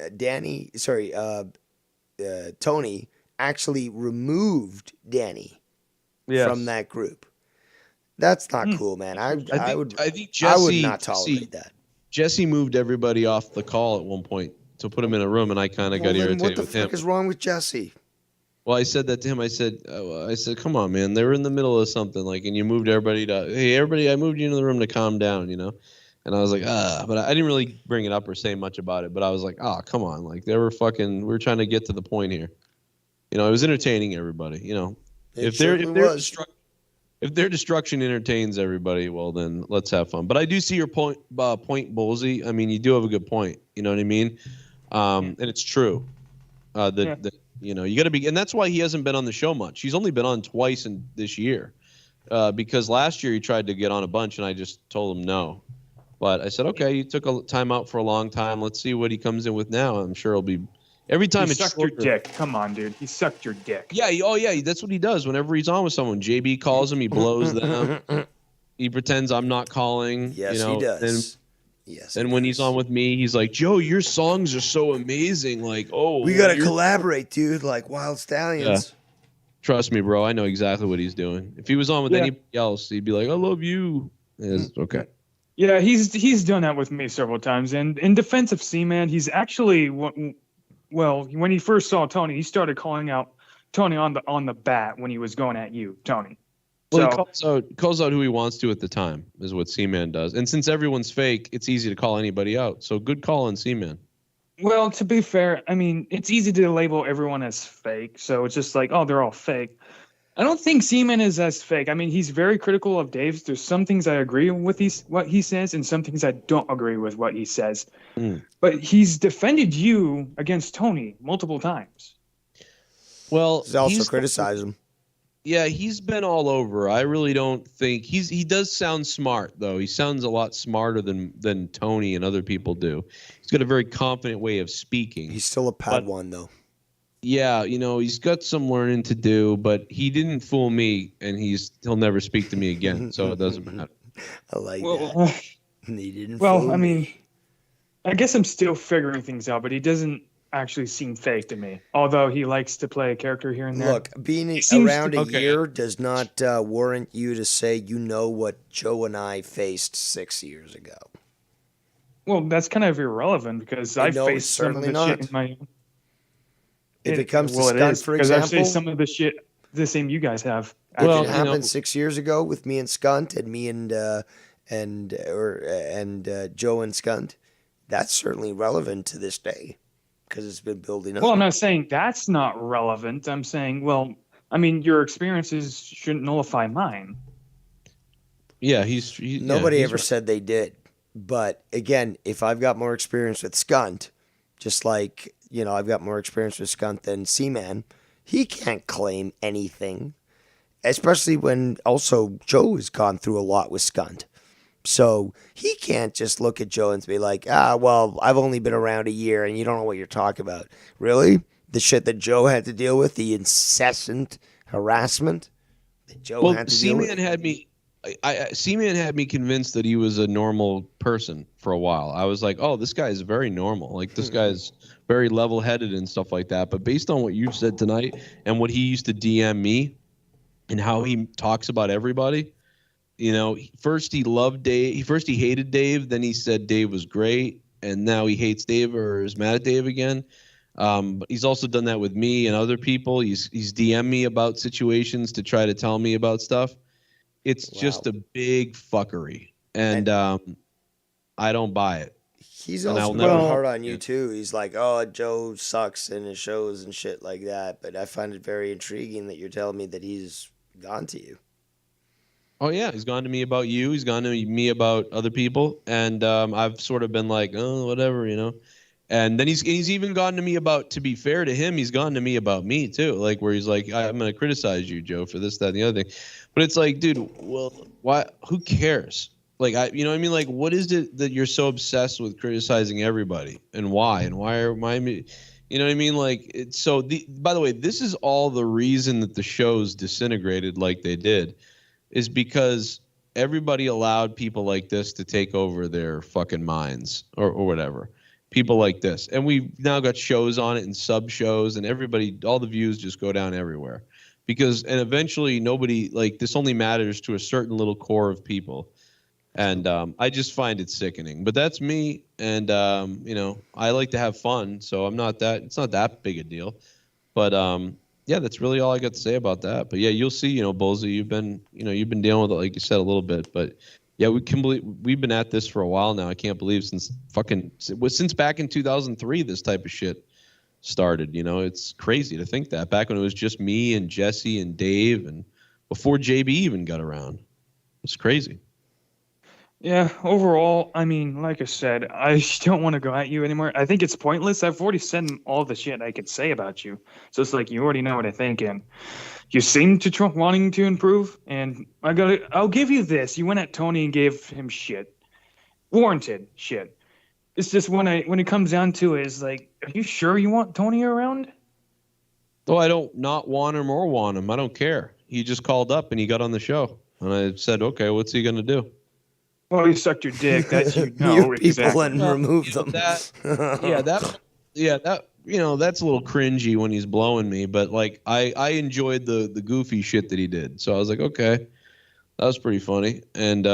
Tony actually removed Danny from that group. That's not cool, man. I would not tolerate that. Jesse moved everybody off the call at one point to put him in a room, and I kind of got irritated with him. What the fuck is wrong with Jesse? Well, I said that to him. I said, come on, man. They were in the middle of something, and you moved everybody to, hey, everybody, I moved you into the room to calm down, And I was like, but I didn't really bring it up or say much about it. But I was like, come on, we were trying to get to the point here. It was entertaining everybody. If their destruction entertains everybody, well, then let's have fun. But I do see your point, Bullsy. I mean, you do have a good point. You know what I mean? And it's true. You got to be, and that's why he hasn't been on the show much. He's only been on twice in this year, because last year he tried to get on a bunch, and I just told him no. But I said, okay, you took a time out for a long time. Let's see what he comes in with now. I'm sure he'll be. Every time he it's sucked your dick. Come on, dude. He sucked your dick. Yeah. That's what he does whenever he's on with someone. JB calls him. He blows them. He pretends I'm not calling. Yes, he does. And when he's on with me, he's like, Joe, your songs are so amazing. Like, we got to collaborate, dude. Like Wild Stallions. Yeah. Trust me, bro. I know exactly what he's doing. If he was on with anybody else, he'd be like, I love you. It's okay. Yeah, he's done that with me several times. And in defense of Seaman, he's actually well, when he first saw Tony, he started calling out Tony on the bat when he was going at you, Tony. Well, he calls out who he wants to at the time, is what Seaman does. And since everyone's fake, it's easy to call anybody out. So good call on Seaman. Well, to be fair, I mean, it's easy to label everyone as fake. So it's just like, oh, they're all fake. I don't think Seaman is as fake. I mean, he's very critical of Dave's. There's some things I agree with what he says, and some things I don't agree with what he says. But he's defended you against Tony multiple times. Well, He's also criticized him. Yeah, he's been all over. I really don't think he does sound smart though. He sounds a lot smarter than Tony and other people do. He's got a very confident way of speaking. He's still a Padawan though. Yeah, he's got some learning to do, but he didn't fool me, and he'll never speak to me again. So it doesn't matter. I like that. He didn't. Well, fool I me. mean, I guess I'm still figuring things out, but he doesn't actually seem fake to me. Although he likes to play a character here and there. Look, being He seems around to- a year does not warrant you to say you know what Joe and I faced 6 years ago. Well, that's kind of irrelevant because No, I it's faced some of certainly the shit not. in my. If it comes to well, it Skunt, is, for because I've example, faced some of the shit the same you guys have. if it happened 6 years ago with me and Skunt and me and Joe and Skunt, that's certainly relevant to this day because it's been building up. Well, I'm not saying that's not relevant. I'm saying, well, I mean, your experiences shouldn't nullify mine. Yeah, Nobody he's ever right. said they did. But again, if I've got more experience with Skunt, just like, I've got more experience with Skunt than Seaman, he can't claim anything. Especially when also Joe has gone through a lot with Skunt. So he can't just look at Joe and be like, well, I've only been around a year and you don't know what you're talking about. Really? The shit that Joe had to deal with, the incessant harassment that Joe had to deal with? Seaman had me convinced that he was a normal person for a while. I was like, oh, this guy is very normal. Like, this guy's very level-headed and stuff like that. But based on what you've said tonight and what he used to DM me and how he talks about everybody, first he loved Dave. First he hated Dave. Then he said Dave was great. And now he hates Dave or is mad at Dave again. But he's also done that with me and other people. He's DM'd me about situations to try to tell me about stuff. It's just a big fuckery, and I don't buy it. He's also going hard on you too. He's like, oh, Joe sucks in his shows and shit like that. But I find it very intriguing that you're telling me that he's gone to you. Oh yeah, he's gone to me about you. He's gone to me about other people, and I've sort of been like, oh, whatever, And then he's even gone to me about. To be fair to him, he's gone to me about me too. Like where he's like, I'm going to criticize you, Joe, for this, that, and the other thing. But it's like, dude, well, why? Who cares? Like, you know what I mean? Like, what is it that you're so obsessed with criticizing everybody, and why? And why are you know what I mean? Like, by the way, this is all the reason that the shows disintegrated like they did, is because everybody allowed people like this to take over their fucking minds or whatever. People like this, and we've now got shows on it and sub shows, and everybody, all the views just go down everywhere. And eventually nobody, like, this only matters to a certain little core of people. And I just find it sickening, but that's me. And, I like to have fun. So it's not that big a deal, but yeah, that's really all I got to say about that. But yeah, you'll see, Bullseye, you've been dealing with it, like you said, a little bit, but yeah, we've been at this for a while now. I can't believe since back in 2003, this type of shit started. It's crazy to think that back when it was just me and Jesse and Dave, and before JB even got around. It's crazy. Yeah, overall, I mean, like I said, I don't want to go at you anymore. I think it's pointless. I've already said all the shit I could say about you. So it's like you already know what I think, and you seem to wanting to improve. And I'll give you this. You went at Tony and gave him shit, warranted shit. It's just when it comes down to it, it's like, are you sure you want Tony around? Oh, I don't not want him or want him. I don't care. He just called up and he got on the show, and I said, okay, what's he gonna do? Well, he sucked your dick. That's Mute people and remove them. That's a little cringy when he's blowing me, but like I enjoyed the goofy shit that he did. So I was like, okay, That was pretty funny. And,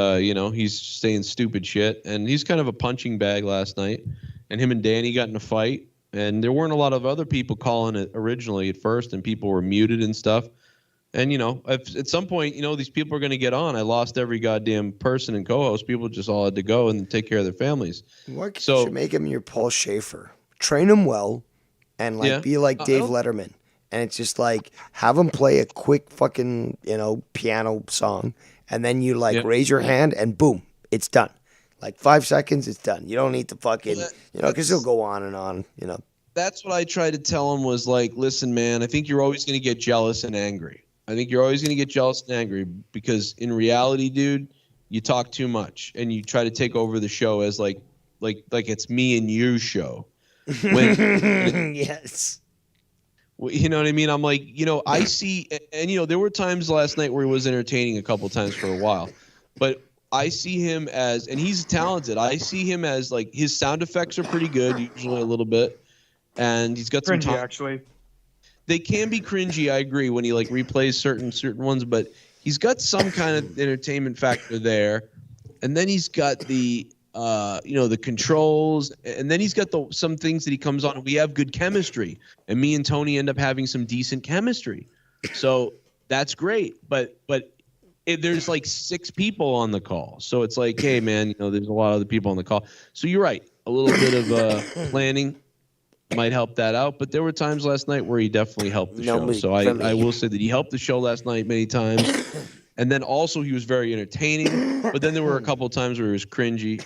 he's saying stupid shit. And he's kind of a punching bag last night. And him and Danny got in a fight. And there weren't a lot of other people calling it originally at first. And people were muted and stuff. And, at some point, these people are going to get on. I lost every goddamn person and co-host. People just all had to go and take care of their families. Why can't you make him your Paul Schaefer? Train him well and, be like Dave Letterman. And it's just like, have him play a quick fucking, piano song. And then you raise your hand and boom, it's done. 5 seconds, it's done. You don't need to fucking, because he'll go on and on, That's what I tried to tell him was listen, man, I think you're always going to get jealous and angry. I think you're always going to get jealous and angry because in reality, dude, you talk too much and you try to take over the show as like it's me and you show. Yes. You know what I mean? I'm like, I see, and there were times last night where he was entertaining a couple times for a while, but I see him as, and he's talented. I see him as his sound effects are pretty good, usually a little bit, and he's got some Cringy, actually. They can be cringy, I agree, when he replays certain ones, but he's got some kind of entertainment factor there, and then he's got the the controls, and then he's got some things that he comes on and we have good chemistry, and me and Tony end up having some decent chemistry, so that's great. But there's 6 people on the call, so it's hey man, there's a lot of other people on the call, so you're right, a little bit of planning might help that out, but there were times last night where he definitely helped the show. So I will say that he helped the show last night many times. And then also he was very entertaining, but then there were a couple of times where he was cringy,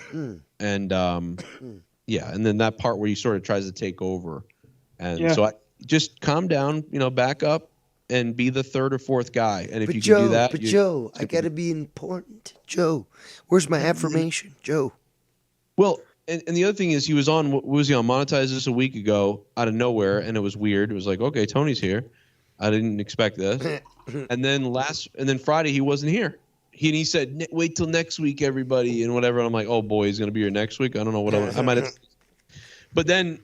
and and then that part where he sort of tries to take over, and so I just calm down, back up, and be the third or fourth guy, and if you can do that. But Joe, I gotta be important. Joe, where's my affirmation, Joe? Well, and the other thing is he was on. What was he on? Monetize This a week ago out of nowhere, and it was weird. It was okay, Tony's here. I didn't expect this. And then Friday he wasn't here. He said, "Wait till next week, everybody," and whatever. And I'm like, "Oh boy, he's gonna be here next week." I don't know what I might have. But then,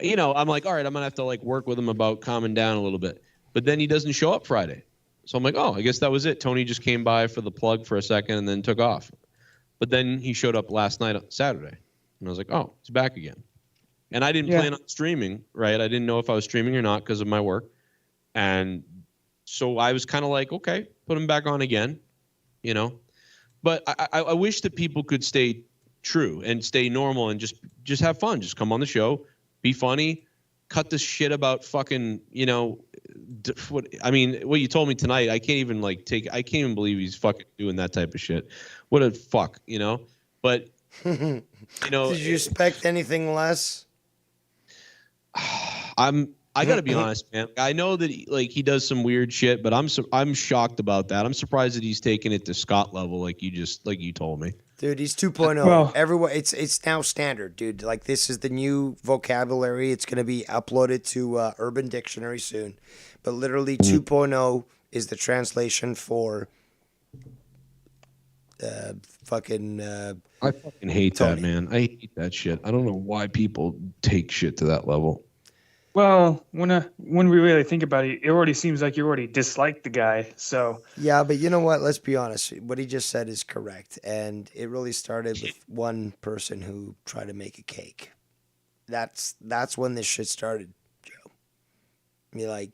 I'm like, all right, I'm gonna have to work with him about calming down a little bit. But then he doesn't show up Friday, so I'm like, oh, I guess that was it. Tony just came by for the plug for a second and then took off. But then he showed up last night, Saturday, and I was like, oh, he's back again. And I didn't plan on streaming, right? I didn't know if I was streaming or not because of my work. And so I was kind of okay, put him back on again, But I wish that people could stay true and stay normal and just have fun. Just come on the show, be funny, cut this shit about fucking, what you told me tonight, I can't even I can't even believe he's fucking doing that type of shit. What a fuck, But, Did you expect anything less? I got to be honest, man. I know that he does some weird shit, but I'm shocked about that. I'm surprised that he's taking it to Scott level, like you told me. Dude, he's 2.0. Well, everyone, it's now standard, dude. This is the new vocabulary. It's gonna be uploaded to Urban Dictionary soon. But literally, 2.0 is the translation for fucking. I fucking hate Tony. that, man. I hate that shit. I don't know why people take shit to that level. Well, when we really think about it, it already seems like you already dislike the guy. So Yeah, but you know what? Let's be honest. What he just said is correct, and it really started with one person who tried to make a cake. That's when this shit started, Joe.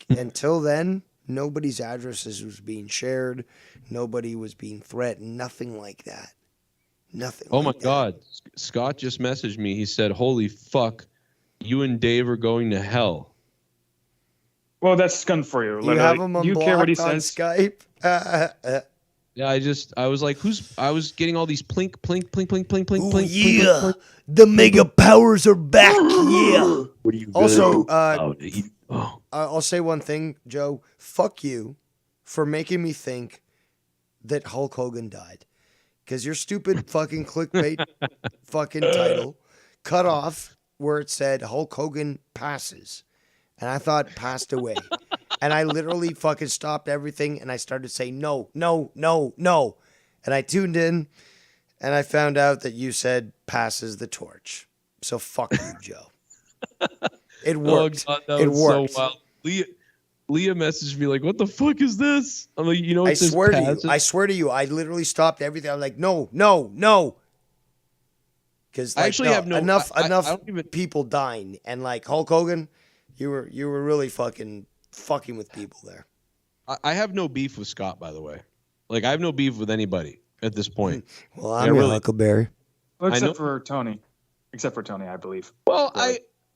Until then, nobody's addresses was being shared, nobody was being threatened, nothing like that. Nothing. Oh my God, Scott just messaged me. He said, "Holy fuck, you and Dave are going to hell." Well, that's good for you. You have him you care what he unblocked on says? Skype? Yeah, I was like, I was getting all these plink, plink, plink, plink, plink, plink, plink. Yeah, plink, plink. the mega powers are back. Yeah. What are you Also, oh. I'll say one thing, Joe. Fuck you for making me think that Hulk Hogan died. Because your stupid fucking clickbait fucking title cut off where it said Hulk Hogan passes. And I thought passed away. And I literally fucking stopped everything and I started saying no, no, no, no. And I tuned in and I found out that you said passes the torch. So fuck you, Joe. It worked. Oh, God, that it was worked. So wild. Leah messaged me like, "What the fuck is this?" I'm like, you know, I it says swear to you, passive. I swear to you, I literally stopped everything. I'm like, no. Because I actually have no enough I don't even. people dying, and like Hulk Hogan, you were really fucking with people there. I have no beef with Scott, by the way. Like, I have no beef with anybody at this point. Well, I'm your Huckleberry. Well, I know- except for Tony. Except for Tony, I believe. Well,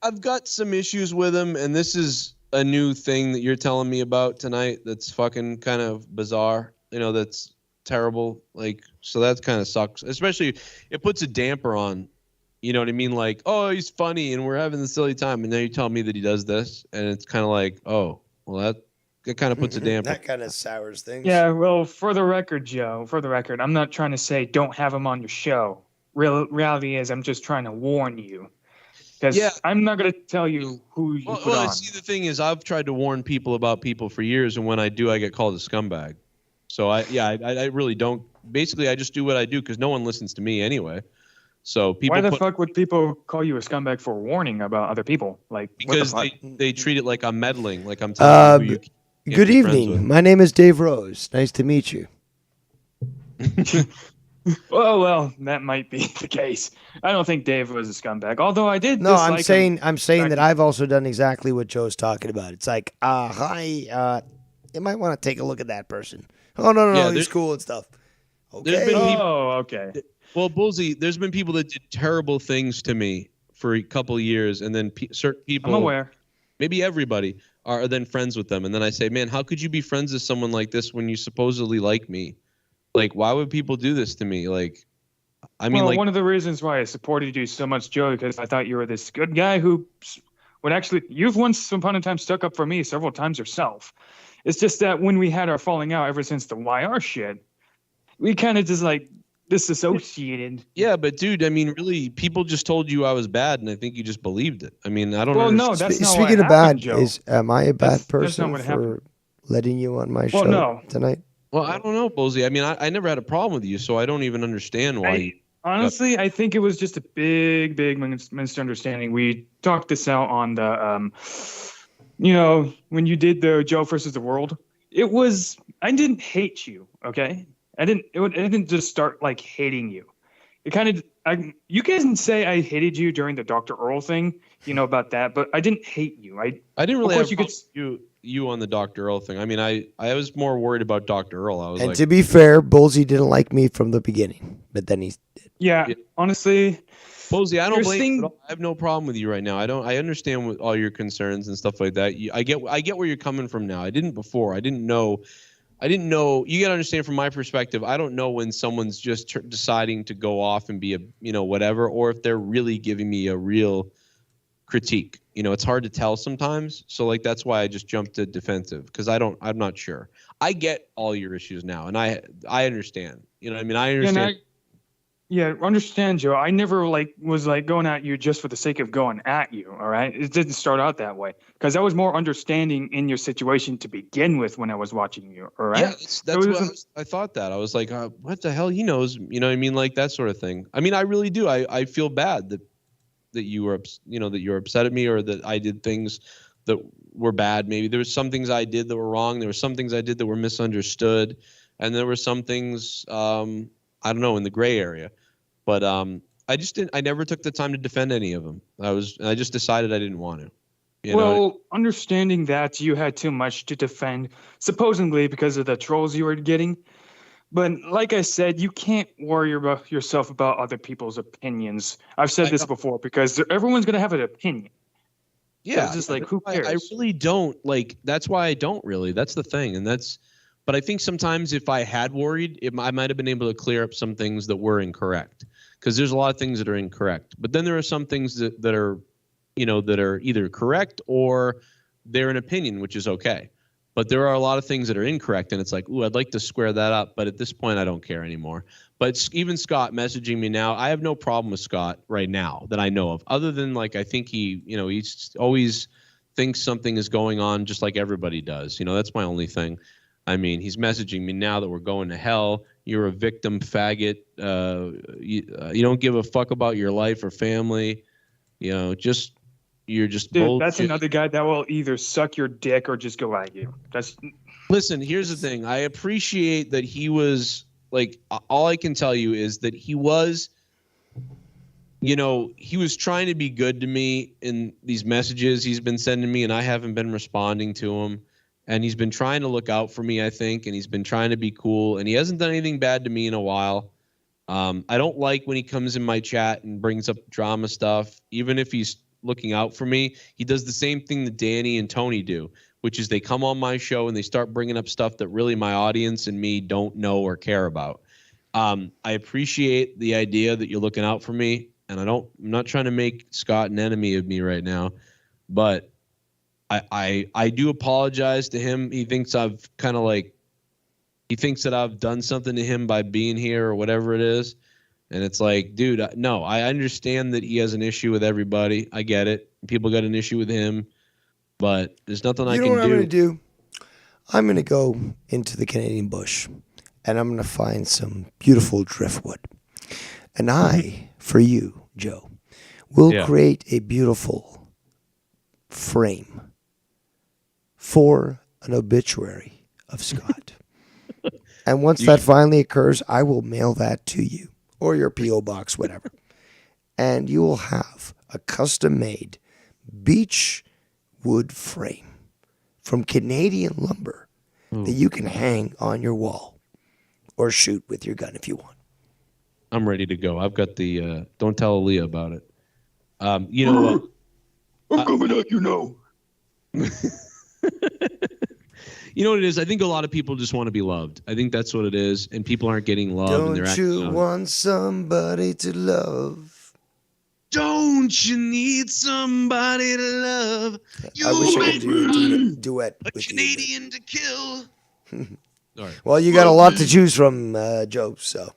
I've got some issues with him, and this is a new thing that you're telling me about tonight. That's fucking kind of bizarre. You know, that's terrible. Like, so that kind of sucks. Especially, it puts a damper on. You know what I mean? Like, oh, he's funny, and we're having a silly time, and now you're telling me that he does this, and it's kind of like, oh, well, that kind of puts a damper. That kind of sours things. Yeah, well, for the record, Joe, I'm not trying to say don't have him on your show. Reality is, I'm just trying to warn you. Because I'm not going to tell you who you put on. See, the thing is, I've tried to warn people about people for years, and when I do, I get called a scumbag. So I really don't. Basically, I just do what I do because no one listens to me anyway. So people. Why the fuck would people call you a scumbag for warning about other people? Like, because they treat it like I'm meddling, like I'm telling you who you Good be friends with. evening. My name is Dave Rose. Nice to meet you. Well, that might be the case. I don't think Dave was a scumbag. Although I did. No, I'm dislike him. saying that I've also done exactly what Joe's talking about. It's like, hi, you might want to take a look at that person. Oh no, he's cool and stuff. There's been people, okay. Well, Bullseye, there's been people that did terrible things to me for a couple of years, and then certain people. I'm aware. Maybe everybody are then friends with them, and then I say, man, how could you be friends with someone like this when you supposedly like me? Like, why would people do this to me? Like, I mean, one of the reasons why I supported you so much, Joe, because I thought you were this good guy who would actually. You've once upon a time stuck up for me several times yourself. It's just that when we had our falling out ever since the YR shit, we kind of just like disassociated. Yeah, but dude, I mean, really, people just told you I was bad, and I think you just believed it. I mean, I don't. Well, no, understand. that's not Speaking what of happened, bad, Joe. am I a bad That's not person what for happened. letting you on my Well, show no. tonight? Well, I don't know, Bullseye. I mean, I never had a problem with you, so I don't even understand why. you Honestly, I think it was just a big misunderstanding. We talked this out on the, when you did the Joe versus the World. It was I didn't hate you, okay? I didn't just start like hating you. It kind of you can say I hated you during the Dr. Earl thing, about that, but I didn't hate you. I didn't really of have course you on the Dr. Earl thing. I mean, I was more worried about Dr. Earl. I was And like, to be fair, Bullseye didn't like me from the beginning, but then he did. Yeah, honestly, Bullseye, I don't your blame thing- you at all. I have no problem with you right now. I understand with all your concerns and stuff like that. I get where you're coming from now. I didn't before. I didn't know. You got to understand from my perspective. I don't know when someone's just deciding to go off and be a whatever, or if they're really giving me a real critique. It's hard to tell sometimes. So like that's why I just jumped to defensive because I'm not sure. I get all your issues now, and I understand. I mean, I understand. Understand, Joe. I never was going at you just for the sake of going at you. All right, it didn't start out that way because I was more understanding in your situation to begin with when I was watching you. All right. Yeah, that's what I thought that. I was like, what the hell? He knows. You know what I mean? Like that sort of thing. I mean, I really do. I feel bad that you were that you're upset at me or that I did things that were bad. Maybe there was some things I did that were wrong. There were some things I did that were misunderstood, and there were some things I don't know in the gray area. But I just didn't. I never took the time to defend any of them. I just decided I didn't want to. Understanding that you had too much to defend, supposedly because of the trolls you were getting. But like I said, you can't worry about yourself about other people's opinions. I've said this before because everyone's gonna have an opinion. Yeah, so it's just like who cares? I really don't like. That's why I don't really. That's the thing, and that's. But I think sometimes if I had worried, I might have been able to clear up some things that were incorrect. Because there's a lot of things that are incorrect. But then there are some things that are, that are either correct or they're an opinion, which is okay. But there are a lot of things that are incorrect, and it's like, ooh, I'd like to square that up. But at this point, I don't care anymore. But even Scott messaging me now, I have no problem with Scott right now that I know of. Other than I think he always thinks something is going on just like everybody does. That's my only thing. I mean, he's messaging me now that we're going to hell. You're a victim, faggot. You don't give a fuck about your life or family. Just You're just Dude, bullshit. that's another guy that will either suck your dick or just go at you. That's Listen, here's the thing. I appreciate that he was like, all I can tell you is that he was, you know, he was trying to be good to me in these messages he's been sending me, and I haven't been responding to him. And he's been trying to look out for me, I think, and he's been trying to be cool, and he hasn't done anything bad to me in a while. I don't like when he comes in my chat and brings up drama stuff, even if he's looking out for me. He does the same thing that Danny and Tony do, which is they come on my show and they start bringing up stuff that really my audience and me don't know or care about. I appreciate the idea that you're looking out for me, and I'm not trying to make Scott an enemy of me right now, but I do apologize to him. He thinks I've kind of like, he thinks that I've done something to him by being here or whatever it is. And it's like, dude, no, I understand that he has an issue with everybody. I get it. People got an issue with him, but there's nothing I can do. You know what I'm going to do? I'm going to go into the Canadian bush, and I'm going to find some beautiful driftwood. And I, for you, Joe, will create a beautiful frame for an obituary of Scott. And once that finally occurs, I will mail that to you or your P.O. box, whatever. And you will have a custom-made beech wood frame from Canadian lumber that you can hang on your wall or shoot with your gun if you want. I'm ready to go. I've got the don't tell Aaliyah about it. You know what? I'm coming out, you know. You know what it is? I think a lot of people just want to be loved. I think that's what it is, and people aren't getting love. Don't and they're you want somebody to love? Don't you need somebody to love? I wish I could do a duet a with Canadian to kill. you. All right. Well, you got a lot to choose from, Joe. So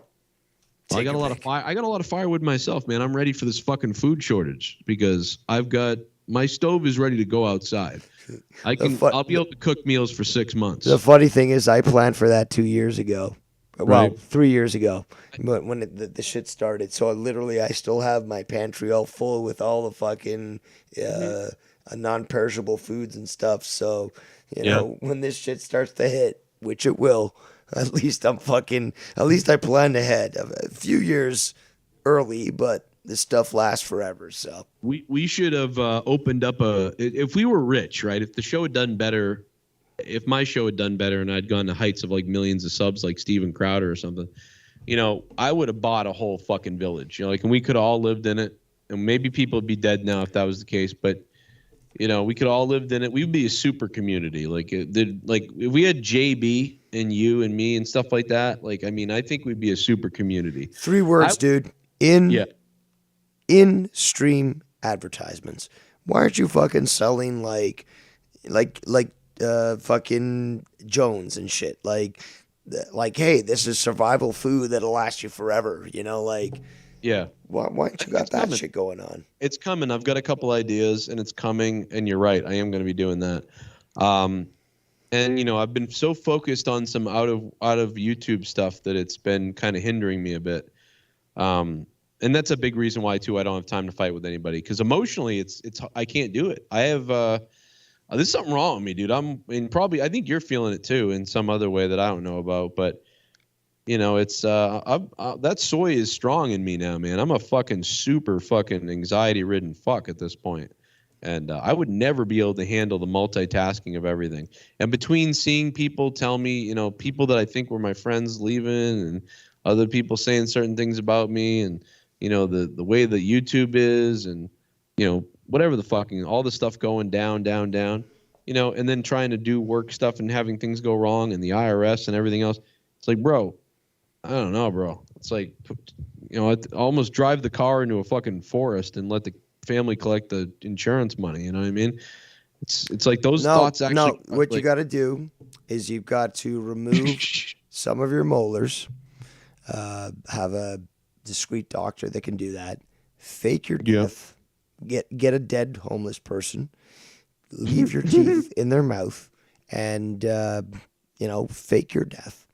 I got a lot of fire. I got a lot of firewood myself, man. I'm ready for this fucking food shortage because I've got my stove is ready to go outside. I'll be able to cook meals for 6 months. The funny thing is, I planned for that 2 years ago. Well, Right. 3 years ago, but when the shit started. So I still have my pantry all full with all the fucking non-perishable foods and stuff. So you know, when this shit starts to hit, which it will, at least I planned ahead a few years early, but this stuff lasts forever. So we should have opened up if we were rich, right? If the show had done better, if my show had done better and I'd gone to heights of like millions of subs like Steven Crowder or something, you know, I would have bought a whole fucking village, you know, like, and we could have all lived in it, and maybe people would be dead now if that was the case, but you know, we could all lived in it. We'd be a super community. Like if we had JB and you and me and stuff like that, like, I mean, I think we'd be a super community. 3 words, dude. In-stream advertisements. Why aren't you fucking selling like fucking Jones and shit? Like, hey, this is survival food that'll last you forever. You know, like, yeah. Why don't you got that shit going on? It's coming. I've got a couple ideas, and it's coming. And you're right. I am going to be doing that. And you know, I've been so focused on some out of YouTube stuff that it's been kind of hindering me a bit. And that's a big reason why too I don't have time to fight with anybody, because emotionally it's I can't do it. I have there's something wrong with me, dude. I think you're feeling it too in some other way that I don't know about, but you know, it's that soy is strong in me now, man. I'm a fucking super fucking anxiety ridden fuck at this point. And I would never be able to handle the multitasking of everything. And between seeing people tell me, you know, people that I think were my friends leaving and other people saying certain things about me, and you know, the way that YouTube is, and you know, whatever the fucking, all the stuff going down, you know, and then trying to do work stuff and having things go wrong, and the IRS and everything else. It's like, bro, I don't know, bro. It's like, you know, I'd almost drive the car into a fucking forest and let the family collect the insurance money. You know what I mean? It's like those thoughts actually. No, what you got to do is you've got to remove some of your molars. Have a discreet doctor that can do that. Fake your death. Get a dead homeless person. Leave your teeth in their mouth, and you know, fake your death,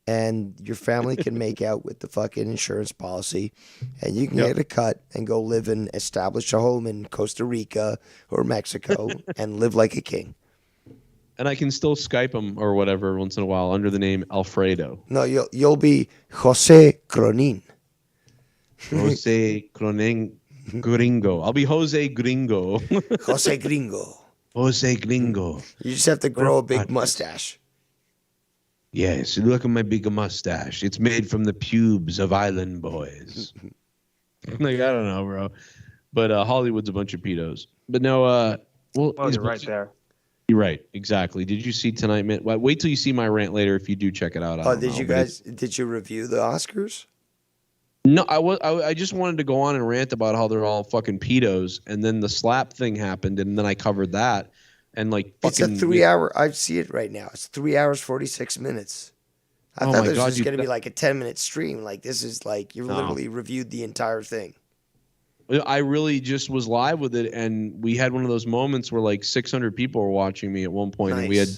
and your family can make out with the fucking insurance policy, and you can get a cut and go live and establish a home in Costa Rica or Mexico and live like a king. And I can still Skype him or whatever once in a while under the name Alfredo. No, you'll be Jose Cronin. Jose Cronin Gringo. I'll be Jose Gringo. Jose Gringo. Jose Gringo. You just have to grow a big mustache. Yes, look at my big mustache. It's made from the pubes of island boys. Like, I don't know, bro. But Hollywood's a bunch of pedos. But no, well, you're right there. You're right, exactly. Did you see tonight, man? Wait till you see my rant later if you do check it out. Did you review the Oscars? No, I just wanted to go on and rant about how they're all fucking pedos, and then the slap thing happened, and then I covered that, and like fucking. It's a 3-hour. I see it right now. It's 3 hours 46 minutes. I thought this was going to be like a 10-minute stream. Like this is like you literally reviewed the entire thing. I really just was live with it, and we had one of those moments where like 600 people were watching me at one point, and we had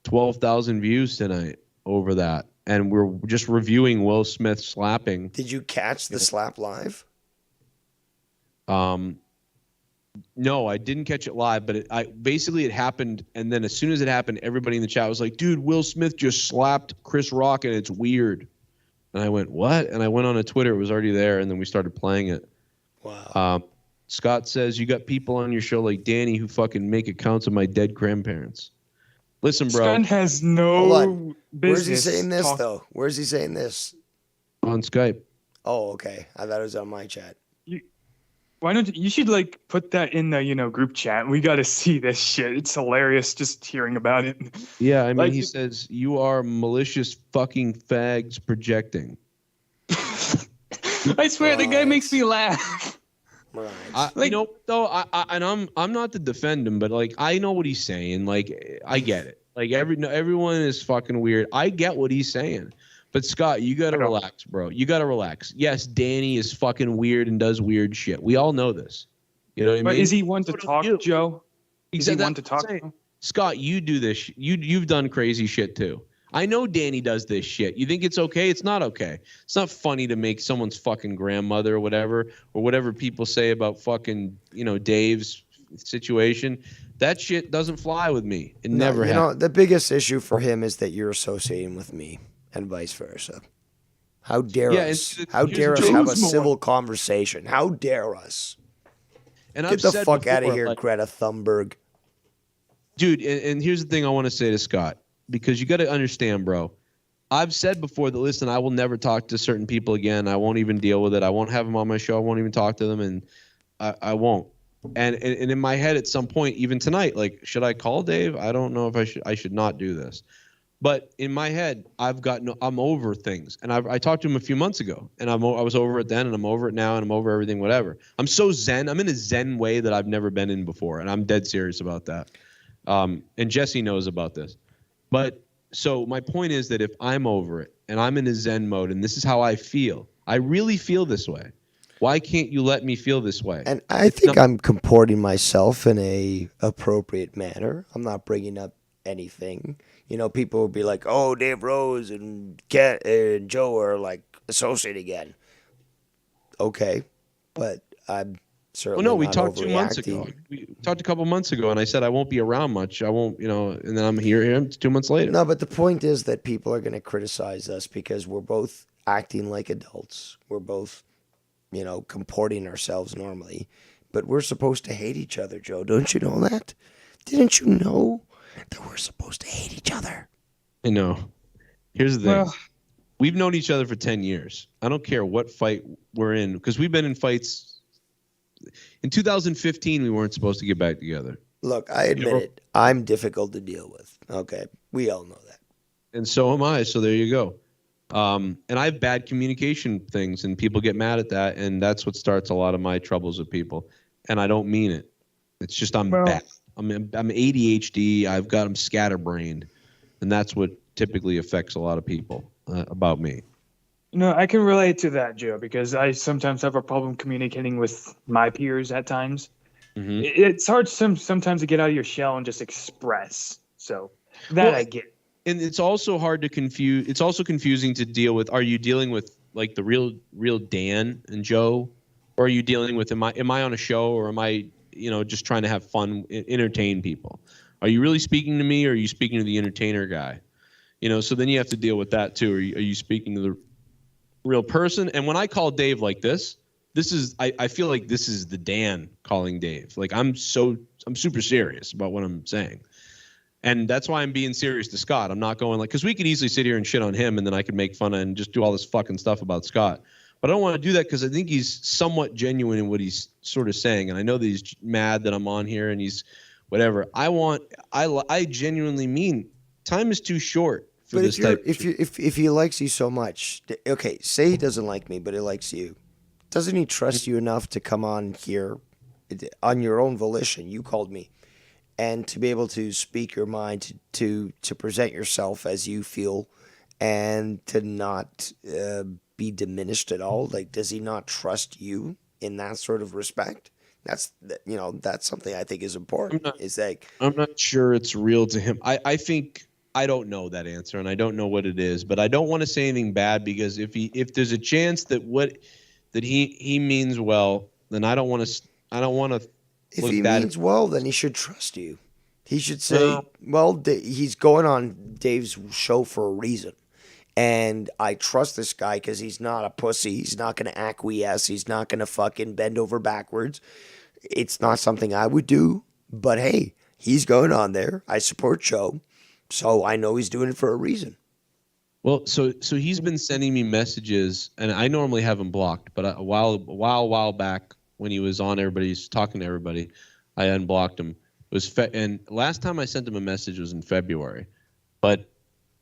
12,000 views tonight over that. And we're just reviewing Will Smith slapping. Did you catch the slap live? No, I didn't catch it live, but basically it happened, and then as soon as it happened, everybody in the chat was like, "Dude, Will Smith just slapped Chris Rock, and it's weird." And I went, "What?" And I went on a Twitter; it was already there, and then we started playing it. Wow. Scott says you got people on your show like Danny who fucking make accounts of my dead grandparents. Listen, bro. Scott has no business. Where's he saying this, though? Where's he saying this? On Skype. Oh, okay. I thought it was on my chat. Why don't you should like put that in the group chat? We got to see this shit. It's hilarious just hearing about it. Yeah, I mean, he says you are malicious fucking fags projecting. I swear the guy makes me laugh. You know, though, I'm not to defend him, but like I know what he's saying. Like I get it. Like everyone is fucking weird. I get what he's saying. But Scott, you gotta relax, bro. You gotta relax. Yes, Danny is fucking weird and does weird shit. We all know this. You know what I mean? But is he one to talk, Joe? Is he one to talk? Scott, you do this. You've done crazy shit too. I know Danny does this shit. You think it's okay? It's not okay. It's not funny to make someone's fucking grandmother or whatever people say about fucking, Dave's situation. That shit doesn't fly with me. It never has. The biggest issue for him is that you're associating with me and vice versa. How dare us? How dare us have a civil conversation? How dare us? And Get the fuck out of here, Greta Thunberg. Dude, and here's the thing I want to say to Scott. Because you got to understand, bro. I've said before that, listen, I will never talk to certain people again. I won't even deal with it. I won't have them on my show. I won't even talk to them, and I won't. And in my head at some point, even tonight, like, should I call Dave? I don't know if I should not do this. But in my head, I'm over things. And I talked to him a few months ago, and I was over it then, and I'm over it now, and I'm over everything, whatever. I'm so zen. I'm in a zen way that I've never been in before, and I'm dead serious about that. And Jesse knows about this. But so my point is that if I'm over it and I'm in a zen mode and this is how I feel, I really feel this way. Why can't you let me feel this way? And I think I'm comporting myself in a appropriate manner. I'm not bringing up anything. People will be like, "Oh, Dave Rose and Joe are like associated again." Okay, but I'm certainly we not talked 2 months ago. We talked a couple months ago, and I said I won't be around much. I won't, and then I'm here 2 months later. No, but the point is that people are going to criticize us because we're both acting like adults. We're both, comporting ourselves normally. But we're supposed to hate each other, Joe. Don't you know that? Didn't you know that we're supposed to hate each other? I know. Here's the thing. We've known each other for 10 years. I don't care what fight we're in, because we've been in fights. In 2015, we weren't supposed to get back together. Look, I admit it. I'm difficult to deal with. Okay. We all know that. And so am I. So there you go. And I have bad communication things, and people get mad at that. And that's what starts a lot of my troubles with people. And I don't mean it. It's just I'm bad. I'm ADHD. I'm scatterbrained. And that's what typically affects a lot of people about me. I can relate to that, Joe, because I sometimes have a problem communicating with my peers at times. Mm-hmm. It's hard sometimes to get out of your shell and just express. So I get. and it's also hard to confuse. It's also confusing to deal with. Are you dealing with like the real Dan and Joe, or are you dealing with am I on a show, or am I just trying to have fun, entertain people? Are you really speaking to me, or are you speaking to the entertainer guy? So then you have to deal with that too. Are you speaking to the real person? And when I call Dave like this is I feel like this is the Dan calling Dave. Like I'm super serious about what I'm saying. And that's why I'm being serious to Scott. I'm not going because we could easily sit here and shit on him, and then I could make fun of and just do all this fucking stuff about Scott. But I don't want to do that because I think he's somewhat genuine in what he's sort of saying. And I know that he's mad that I'm on here and he's whatever. I genuinely mean time is too short for But this type. if he likes you so much, okay, say he doesn't like me, but he likes you. Doesn't he trust you enough to come on here on your own volition? You called me. And to be able to speak your mind, to present yourself as you feel, and to not be diminished at all. Like, does he not trust you in that sort of respect? That's something I think is important. I'm not sure it's real to him. I think I don't know that answer, and I don't know what it is. But I don't want to say anything bad because if there's a chance that he means well, then I don't want to. If he means well, then he should trust you. He should say, he's going on Dave's show for a reason. And I trust this guy because he's not a pussy. He's not going to acquiesce. He's not going to fucking bend over backwards. It's not something I would do. But hey, he's going on there. I support Joe. So I know he's doing it for a reason. Well, so he's been sending me messages, and I normally have him blocked. But a while back, when he was on everybody's talking to everybody, I unblocked him. And last time I sent him a message was in February, but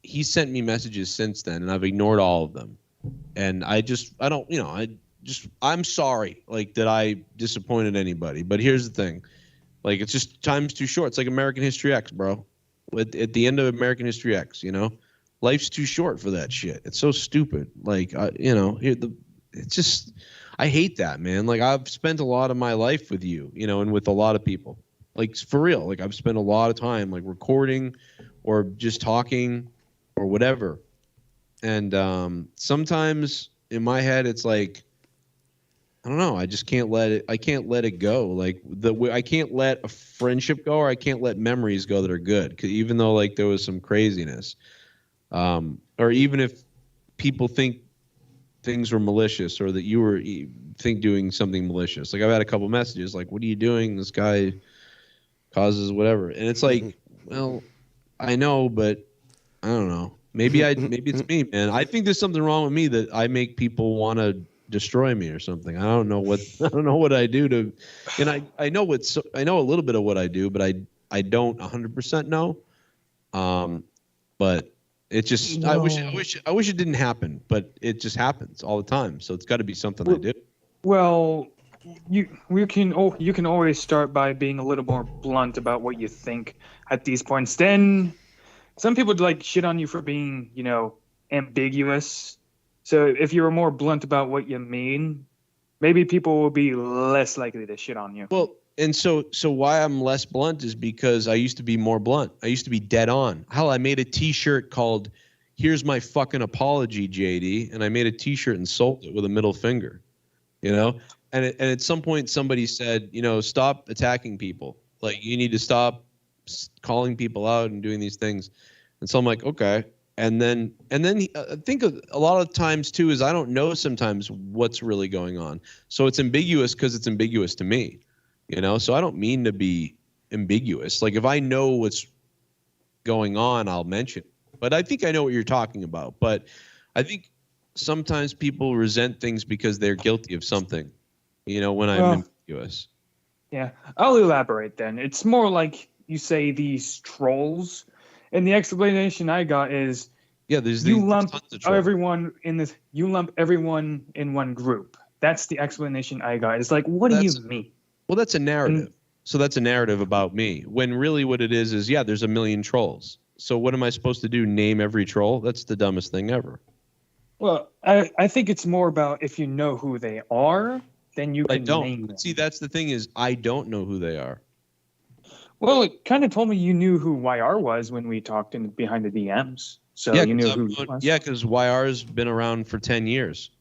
he sent me messages since then, and I've ignored all of them. And I'm sorry, like that I disappointed anybody. But here's the thing, like it's just time's too short. It's like American History X, bro. At the end of American History X, life's too short for that shit. It's so stupid. Like it's just. I hate that, man. Like I've spent a lot of my life with you, and with a lot of people. Like for real. Like I've spent a lot of time like recording or just talking or whatever. And sometimes in my head it's like I don't know, I just can't let it go. Like I can't let a friendship go, or I can't let memories go that are good, 'cause even though like there was some craziness. Or even if people think things were malicious, or that you were doing something malicious. Like I've had a couple messages like, what are you doing? This guy causes whatever. And it's like, well, I know, but I don't know. Maybe it's me, man. I think there's something wrong with me that I make people want to destroy me or something. I don't know what I do to, and I know a little bit of what I do, but I don't 100% know. But it just, no. I wish it didn't happen, but it just happens all the time. So it's got to be something I do. Well, you can always start by being a little more blunt about what you think at these points. Then some people like shit on you for being, ambiguous. So if you were more blunt about what you mean, maybe people will be less likely to shit on you. Well, and so why I'm less blunt is because I used to be more blunt. I used to be dead on. Hell, I made a T-shirt called "Here's My Fucking Apology, JD," and I made a T-shirt and sold it with a middle finger. And at some point somebody said, stop attacking people. Like you need to stop calling people out and doing these things. And so I'm like, okay. And then I think a lot of times too is I don't know sometimes what's really going on. So it's ambiguous because it's ambiguous to me. So I don't mean to be ambiguous. Like if I know what's going on, I'll mention it. But I think I know what you're talking about. But I think sometimes people resent things because they're guilty of something, when I'm ambiguous. Yeah, I'll elaborate then. It's more like you say these trolls, and the explanation I got is you lump everyone in one group. That's the explanation I got. It's like, what do you mean? Well, that's a narrative. So that's a narrative about me. When really what it is there's a million trolls. So what am I supposed to do? Name every troll? That's the dumbest thing ever. Well, I think it's more about if you know who they are, then you can name them. See, that's the thing is I don't know who they are. Well, it kind of told me you knew who YR was when we talked in behind the DMs. So yeah, you knew who he was. Yeah, because YR's been around for 10 years.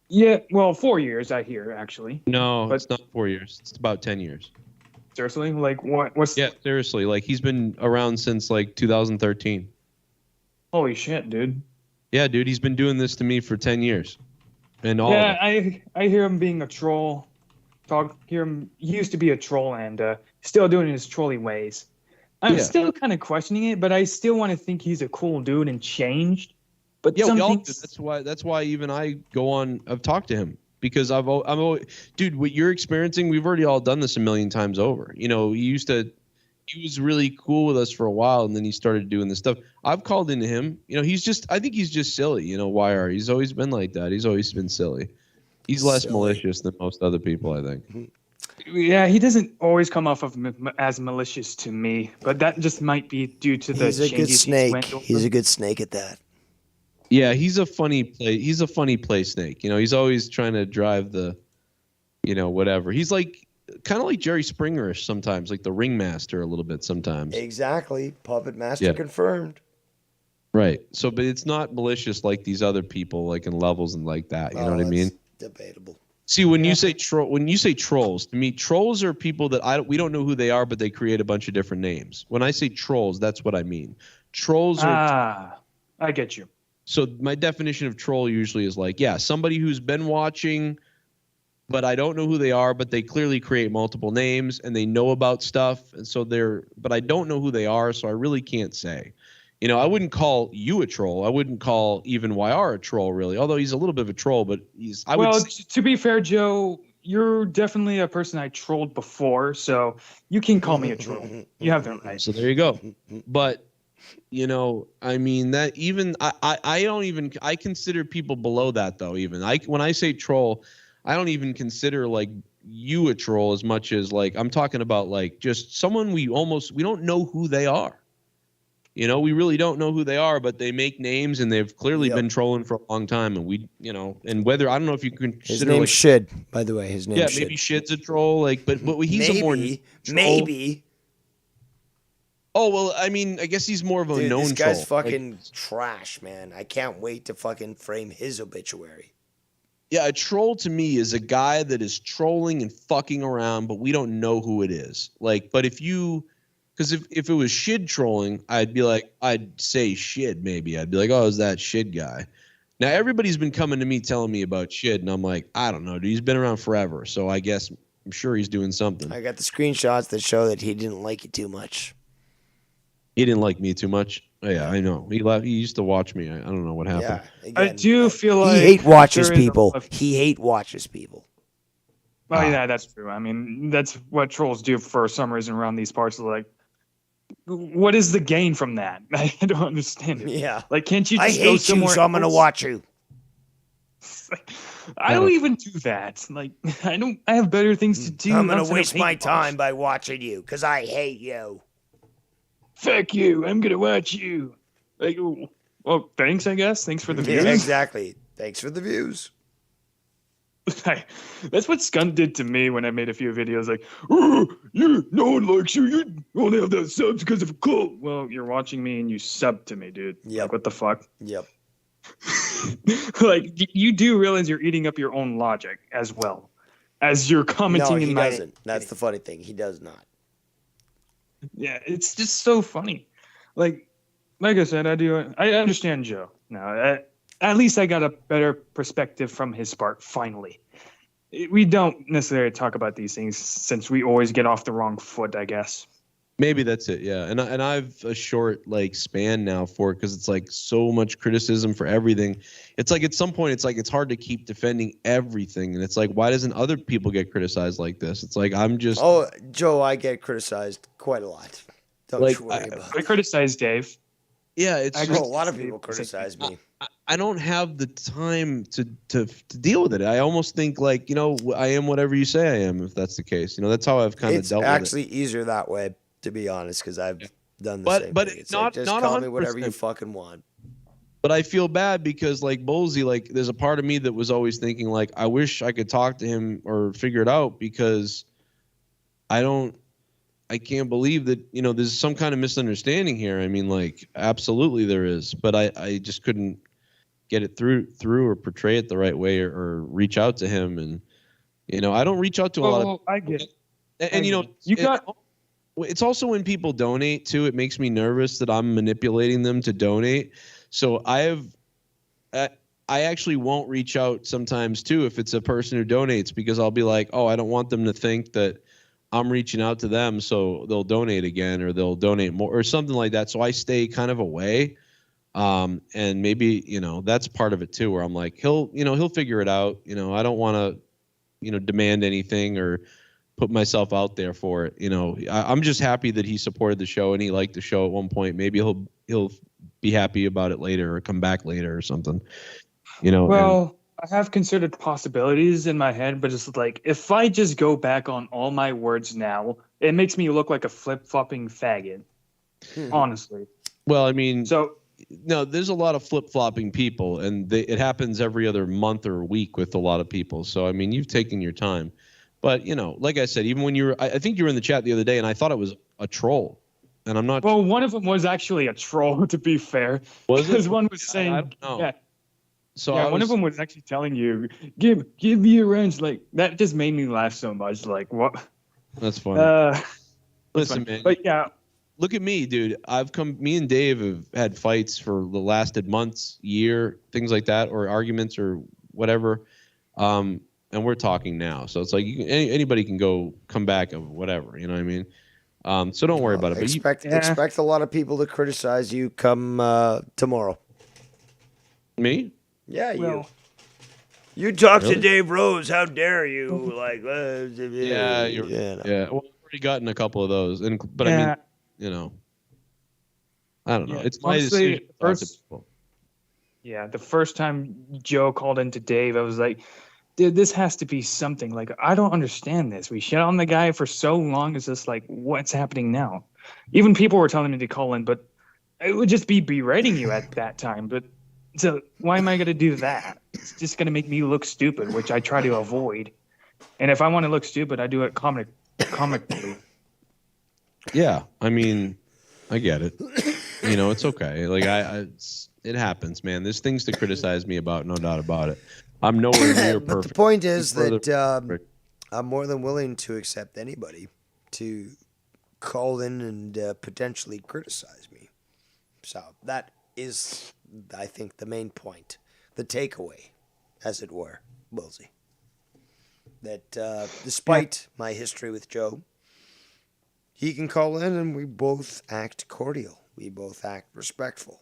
Yeah, well, 4 years I hear actually. No, But- it's not 4 years. It's about 10 years. Seriously, like what's? Yeah, seriously. Like he's been around since like 2013. Holy shit, dude. Yeah, dude, he's been doing this to me for 10 years. And all Yeah, of it. I hear him being a troll. Hear him. He used to be a troll and still doing his trolly ways. I'm Yeah. still kind of questioning it, but I still want to think he's a cool dude and changed. But Yeah, some we all do. things, That's why even I go on. I've talked to him because I'm always, dude. What you're experiencing, we've already all done this a million times over. You know, he was really cool with us for a while, and then he started doing this stuff. I've called into him. You know, I think he's just silly. You know, YR. He's always been like that. He's always been silly. He's less malicious than most other people, I think. yeah, he doesn't always come off of as malicious to me, but that just might be due to the He's a good changes snake. went over. He's a good snake at that. Yeah, he's a funny play snake. You know, he's always trying to drive the, you know, whatever. He's like kind of like Jerry Springerish sometimes, like the ringmaster a little bit sometimes. Exactly. Puppet master Yeah. confirmed. Right. So, but it's not malicious like these other people, like in levels and like that. You know what I mean? Debatable. See, when you say trolls, to me, trolls are people that we don't know who they are, but they create a bunch of different names. When I say trolls, that's what I mean. Trolls are. I get you. So my definition of troll usually is like, yeah, somebody who's been watching, but I don't know who they are, but they clearly create multiple names and they know about stuff, and so but I don't know who they are, so I really can't say. You know, I wouldn't call you a troll. I wouldn't call even YR a troll, really. Although he's a little bit of a troll, but To be fair, Joe, you're definitely a person I trolled before, so you can call me a troll. You have the right. So there you go. But you know, I mean that even I don't even I consider people below that though. Even when I say troll, I don't even consider like you a troll as much as like I'm talking about like just someone we don't know who they are. You know, we really don't know who they are, but they make names and they've clearly been trolling for a long time. And we, you know, and whether I don't know if you can consider His name's like, Shid, by the way. His name's yeah, Shid. maybe Shid's a troll, like, but he's a more troll. Maybe. Oh well, I mean, I guess he's more of a Dude, known this guy's troll. fucking trash, man. I can't wait to fucking frame his obituary. Yeah, a troll to me is a guy that is trolling and fucking around, but we don't know who it is. Like, but because if it was Shid trolling, I'd say Shid maybe. I'd be like, oh, is that Shid guy? Now everybody's been coming to me telling me about Shid, and I'm like, I don't know, dude. He's been around forever, so I guess I'm sure he's doing something. I got the screenshots that show that he didn't like you too much. He didn't like me too much. Oh, yeah, I know. He left. He used to watch me. I don't know what happened. Yeah, I do feel like he hate watches there is a people. lot of- He hate watches people. Oh yeah, that's true. I mean, that's what trolls do for some reason around these parts. Like, what is the gain from that? I don't understand it. Yeah. Like, can't you I just go hate you, somewhere so I'm gonna else? watch you. I don't even do that. Like, I have better things to do. I'm gonna outside of waste my hate time by watching you because I hate you. Fuck you. I'm gonna watch you. Like, well, thanks. I guess. Thanks for the Yeah, views. exactly. Thanks for the views. That's what Scun did to me when I made a few videos. Like, oh, no one likes you. You only have that subs because of a cult. Well, you're watching me and you sub to me, dude. Yep. Like, what the fuck? Yep. Like, you do realize you're eating up your own logic as well as you're commenting No, he in my. doesn't. That's the funny thing. He does not. Yeah, it's just so funny. Like I said, I understand Joe now. At least I got a better perspective from his part, finally. We don't necessarily talk about these things since we always get off the wrong foot, I guess. Maybe that's it, yeah. And I've a short like span now for it because it's like so much criticism for everything. It's like at some point it's hard to keep defending everything, and it's like why doesn't other people get criticized like this? It's like I'm just Joe, I get criticized quite a lot. Don't like you worry about I it. criticize Dave. Yeah, it's I just, know a lot of people criticize me. I don't have the time to deal with it. I almost think like, you know, I am whatever you say I am, if that's the case. You know, that's how I've kind of It's dealt actually with it. easier that way, to be honest, because I've done the But- same but thing. It's not- like, just not call me whatever you 100%. fucking want. But I feel bad because like Bullsy, like there's a part of me that was always thinking like, I wish I could talk to him or figure it out because I don't, I can't believe that, there's some kind of misunderstanding here. I mean, like, absolutely there is, but I just couldn't get it through or portray it the right way or reach out to him. And, I don't reach out to a lot of, I get it. and it's also when people donate too, it makes me nervous that I'm manipulating them to donate. So I actually won't reach out sometimes too if it's a person who donates, because I'll be like, oh, I don't want them to think that I'm reaching out to them so they'll donate again or they'll donate more or something like that. So I stay kind of away. And maybe, that's part of it too, where I'm like, he'll figure it out. I don't want to, demand anything or put myself out there for it. I'm just happy that he supported the show and he liked the show at one point. Maybe he'll be happy about it later or come back later or something, Well, I have considered possibilities in my head, but it's like, if I just go back on all my words now, it makes me look like a flip-flopping faggot. Honestly. Well, I mean, no, there's a lot of flip-flopping people, and it happens every other month or week with a lot of people. So, I mean, you've taken your time. But, like I said, even when I think you were in the chat the other day, and I thought it was a troll. And I'm not. Well, one of them was actually a troll, to be fair. Was it? Because one was saying, I don't know. yeah. So one of them was actually telling you, give me a wrench. Like, that just made me laugh so much. Like, what? That's funny. Listen, funny. man. But yeah. Look at me, dude. Me and Dave have had fights for the lasted months, year, things like that, or arguments or whatever. And we're talking now. So it's like anybody can come back of whatever, you know what I mean? So don't worry about it. But expect a lot of people to criticize you come tomorrow. Me? Yeah, Well, you talk Really? to Dave Rose. How dare you? Like, Yeah, yeah. Well, I've already gotten a couple of those, but Yeah. I mean, I don't know. Yeah, It's my honestly, decision. to talk to people. Yeah, the first time Joe called into Dave, I was like, dude, this has to be something. Like, I don't understand this. We shit on the guy for so long. It's just like, what's happening now? Even people were telling me to call in, but it would just be berating you at that time. But so why am I going to do that? It's just going to make me look stupid, which I try to avoid. And if I want to look stupid, I do it comically. Yeah, I mean, I get it. It's okay. Like it happens, man. There's things to criticize me about, no doubt about it. I'm nowhere near But perfect. the point is Further- that I'm more than willing to accept anybody to call in and potentially criticize me. So that is, I think, the main point, the takeaway, as it were, Wilsey. That despite my history with Joe, he can call in and we both act cordial. We both act respectful.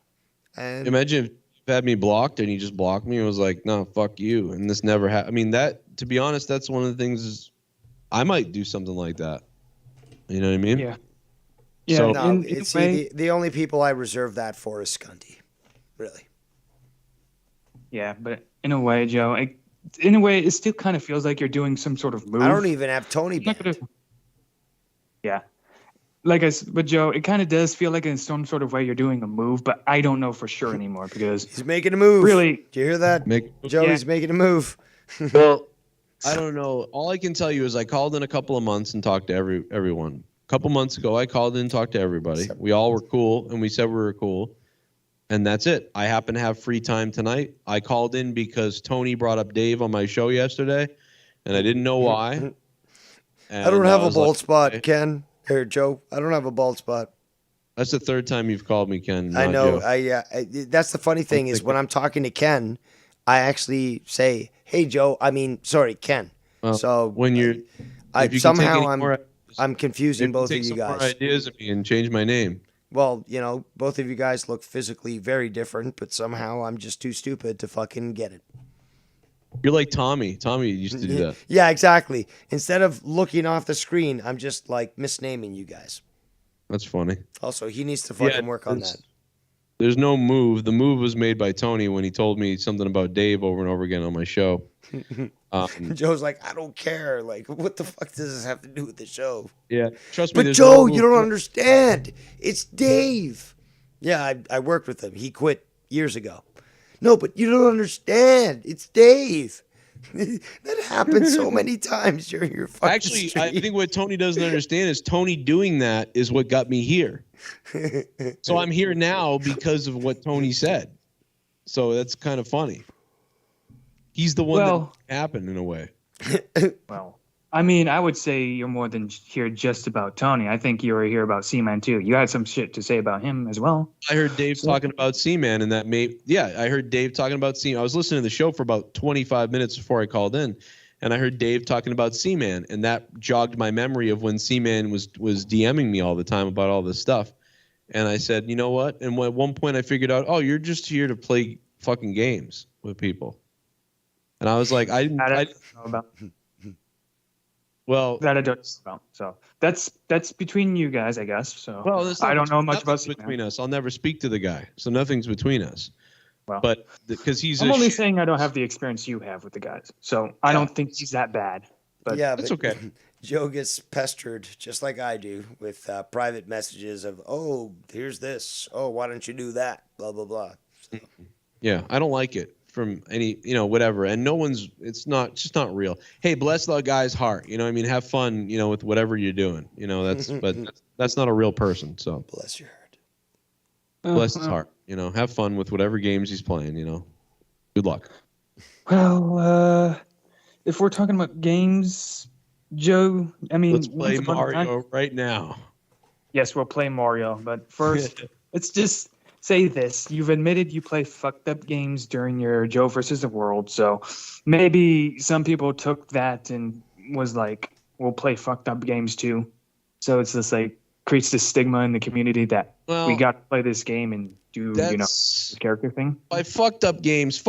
And Imagine if you had me blocked and you just blocked me and was like, no, fuck you. And this never happened. I mean, to be honest, that's one of the things I might do something like that. You know what I mean? Yeah. Yeah, So, no, the only people I reserve that for is Scundy. Really. Yeah, but in a way, Joe, it still kind of feels like you're doing some sort of move. I don't even have Tony banned. Yeah. But Joe, it kind of does feel like in some sort of way you're doing a move, but I don't know for sure anymore because he's making a move. Really? Do you hear that? Joey's making a move. Well, I don't know. All I can tell you is I called in a couple of months and talked to everyone. A couple months ago, I called in and talked to everybody. We all were cool, and we said we were cool. And that's it. I happen to have free time tonight. I called in because Tony brought up Dave on my show yesterday, and I didn't know why. I don't have a was bald like, spot, Ken. Or Joe, I don't have a bald spot. That's the third time you've called me, Ken. I not know. Joe. That's the funny thing is when I'm talking to Ken, I actually say, "Hey, Joe." I mean, sorry, Ken. Well, So when you're, I if you can take somehow any more- I'm confusing both of take you some more guys. ideas of me and change my name. Well, both of you guys look physically very different, but somehow I'm just too stupid to fucking get it. You're like Tommy. Tommy used to do that. Yeah, exactly. Instead of looking off the screen, I'm just like misnaming you guys. That's funny. Also, he needs to fucking work on that. There's no move. The move was made by Tony when he told me something about Dave over and over again on my show. Joe's like, I don't care. Like, what the fuck does this have to do with the show? Yeah, trust me. But there's Joe, no you move. don't understand. It's Dave. Yeah, I worked with him. He quit years ago. No, but you don't understand. It's Dave. That happens so many times during your fucking Actually, I stream. think what Tony doesn't understand is Tony doing that is what got me here. So I'm here now because of what Tony said. So that's kind of funny. He's the one that happened in a way. Well, I mean, I would say you're more than here just about Tony. I think you were here about Seaman too. You had some shit to say about him as well. I heard Dave talking about Seaman, and that I heard Dave talking about Seaman. I was listening to the show for about 25 minutes before I called in, and I heard Dave talking about Seaman, and that jogged my memory of when Seaman was DMing me all the time about all this stuff. And I said, you know what? And at one point I figured out, oh, you're just here to play fucking games with people. And I was like, I didn't know about. Well, that I don't know about. So that's between you guys, I guess. So I don't know much about between us. I'll never speak to the guy, so nothing's between us. Well, but because he's I'm only saying I don't have the experience you have with the guys, so I don't think he's that bad. But yeah, it's but okay. Joe gets pestered just like I do with private messages of, oh, here's this. Oh, why don't you do that? Blah, blah, blah. So. Yeah, I don't like it from any, whatever. And no one's, it's just not real. Hey, bless the guy's heart. I mean, have fun, with whatever you're doing. But that's not a real person. So bless your heart. Bless his heart. Have fun with whatever games he's playing. Good luck. Well, if we're talking about games, Joe, I mean, let's play Mario right now. Yes, we'll play Mario. But first, let's just say this. You've admitted you play fucked up games during your Joe versus the World. So maybe some people took that and was like, we'll play fucked up games too. So it's just like creates this stigma in the community that we got to play this game and do, the character thing. By fucked up games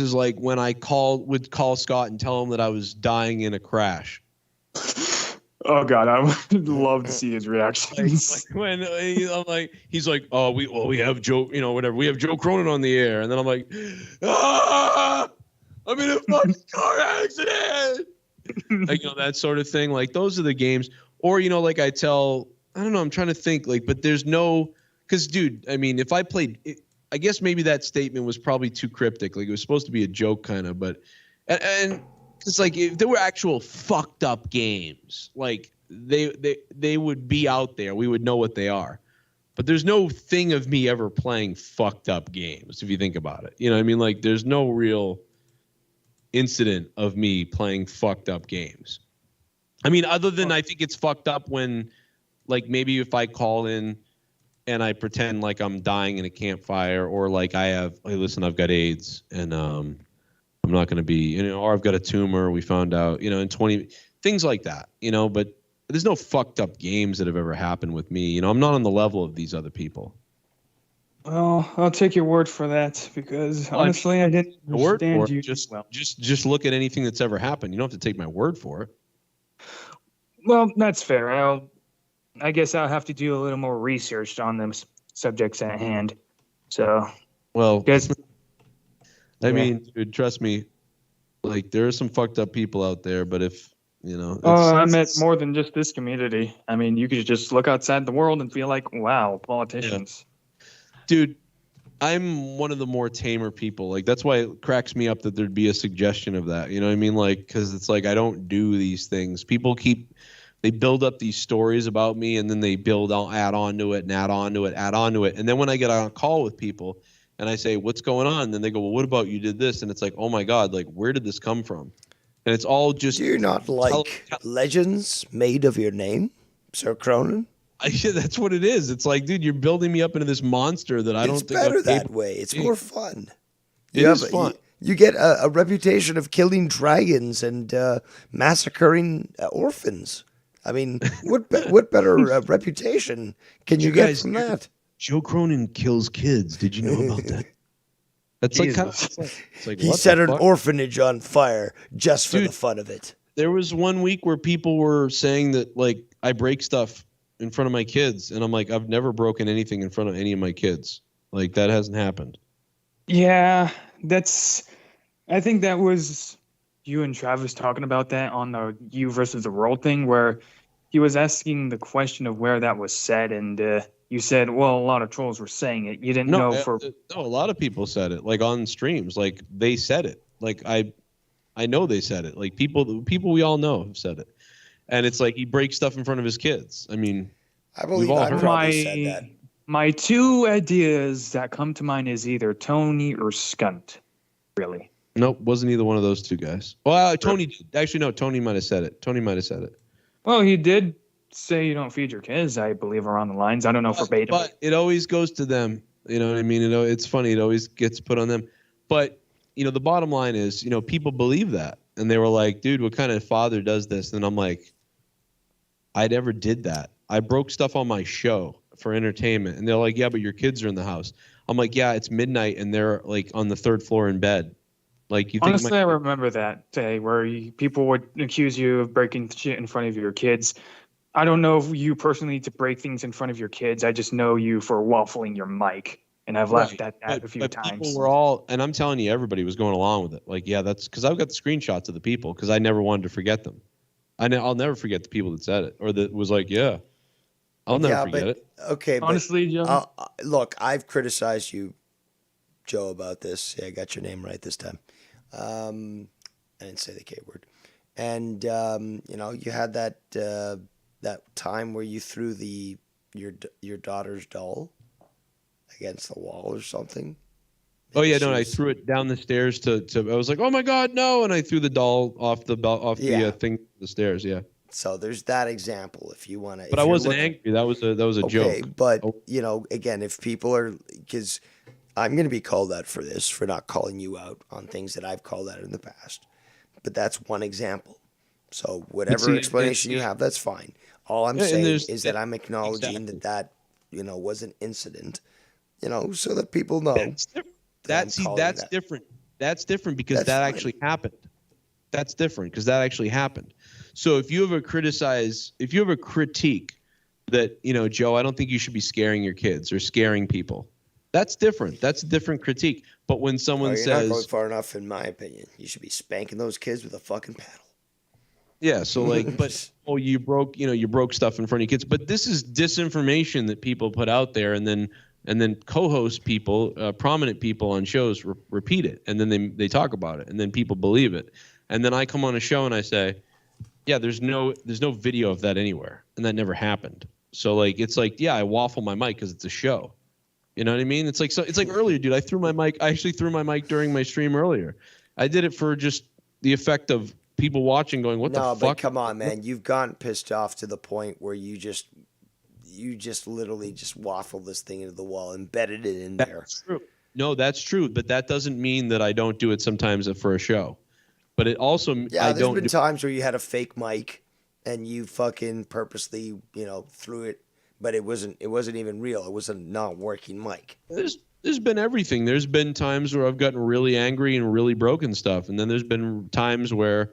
is like when I would call Scott and tell him that I was dying in a crash. Oh God, I would love to see his reactions. Like when I'm like, he's like, oh, we have Joe, whatever. We have Joe Cronin on the air, and then I'm like, I'm in a fucking car accident. Like that sort of thing. Like those are the games. Or like I don't know. I'm trying to think. Like, but there's no, because dude, I mean, if I played, I guess maybe that statement was probably too cryptic. Like it was supposed to be a joke, kind of, but and. It's like if there were actual fucked up games, like they would be out there. We would know what they are. But there's no thing of me ever playing fucked up games, if you think about it. You know what I mean? Like there's no real incident of me playing fucked up games. I mean, other than I think it's fucked up when, like, maybe if I call in and I pretend like I'm dying in a campfire, or like hey, listen, I've got AIDS and I'm not going to be, or I've got a tumor. We found out, in 20 things like that, but there's no fucked up games that have ever happened with me. I'm not on the level of these other people. Well, I'll take your word for that because honestly, I didn't understand you. Just look at anything that's ever happened. You don't have to take my word for it. Well, that's fair. I guess I'll have to do a little more research on them subjects at hand. So, well, guess. I mean, dude, trust me, like there are some fucked up people out there, but if, I meant more than just this community. I mean, you could just look outside the world and feel like, wow, politicians. Yeah. Dude, I'm one of the more tamer people. Like, that's why it cracks me up that there'd be a suggestion of that. You know what I mean? Like, because it's like I don't do these things. People they build up these stories about me, and then they add on to it, and add on to it, add on to it. And then when I get on a call with people, and I say, what's going on? And then they go, well, what about you did this? And it's like, oh my God, like, where did this come from? And it's all just. You're not like legends made of your name, Sir Cronin? Yeah, that's what it is. It's like, dude, you're building me up into this monster that I don't think. It's better that way. It's more fun. It is fun. You get a reputation of killing dragons and massacring orphans. I mean, what better reputation can you get from that? Joe Cronin kills kids. Did you know about that? That's like, it's like he set an orphanage on fire just for the fun of it. There was one week where people were saying that, like, I break stuff in front of my kids, and I'm like, I've never broken anything in front of any of my kids. Like, that hasn't happened. Yeah, I think that was you and Travis talking about that on the You versus the World thing, where he was asking the question of where that was said, and you said, well, a lot of trolls were saying it. You didn't know for. No, a lot of people said it, like on streams, like they said it. Like I I know they said it. Like people we all know have said it. And it's like he breaks stuff in front of his kids. I mean, I we've all heard My two ideas that come to mind is either Tony or Skunt. Really. Nope, wasn't either one of those two guys. Well, Tony actually no, Tony might have said it. Well, he did say you don't feed your kids, I believe, around the lines. I don't know verbatim. But it always goes to them. You know what I mean? It's funny. It always gets put on them. But, the bottom line is, people believe that. And they were like, dude, what kind of father does this? And I'm like, I never did that. I broke stuff on my show for entertainment. And they're like, yeah, but your kids are in the house. I'm like, yeah, it's midnight and they're like on the third floor in bed. Like, you think Honestly, I remember that day where people would accuse you of breaking shit in front of your kids. I don't know if you personally to break things in front of your kids. I just know you for waffling your mic. And I've laughed at that a few times. People were all, and I'm telling you, everybody was going along with it. Like, yeah, that's because I've got the screenshots of the people because I never wanted to forget them. I'll never forget the people that said it or that was like, yeah, I'll never forget it. Okay, honestly, Joe. Look, I've criticized you, Joe, about this. Yeah, I got your name right this time. I didn't say the K word. And you had that time where you threw your daughter's doll against the wall or something. Oh yeah, no, I threw it down the stairs to I was like, oh my god, no, and I threw the doll off the thing, the stairs. Yeah. So there's that example if you want to. But I wasn't angry. That was a okay, joke. But again, if people are, because I'm going to be called out for this, for not calling you out on things that I've called out in the past. But that's one example. So whatever explanation you have, that's fine. All I'm saying is that I'm acknowledging that was an incident, so that people know. That's different. That's different because that actually happened. That's different because that actually happened. So if you have a critique that, Joe, I don't think you should be scaring your kids or scaring people. That's different. That's a different critique. But when someone you're says, not going far enough, in my opinion. You should be spanking those kids with a fucking paddle. yeah, so but you broke stuff in front of your kids. But this is disinformation that people put out there, and then co-host people, prominent people on shows repeat it, and then they talk about it, and then people believe it, and then I come on a show and I say, yeah, there's no video of that anywhere, and that never happened. So it's like, yeah, I waffle my mic because it's a show. You know what I mean? It's like earlier, dude. I actually threw my mic during my stream earlier. I did it for just the effect of people watching, going, "What the fuck?" No, but come on, man. You've gotten pissed off to the point where you just literally just waffled this thing into the wall, embedded it in there. That's true. No, that's true. But that doesn't mean that I don't do it sometimes for a show. But it also, there's been times where you had a fake mic and you fucking purposely, threw it. But it wasn't even real. It was a not-working mic. There's been everything. There's been times where I've gotten really angry and really broken stuff, and then there's been times where,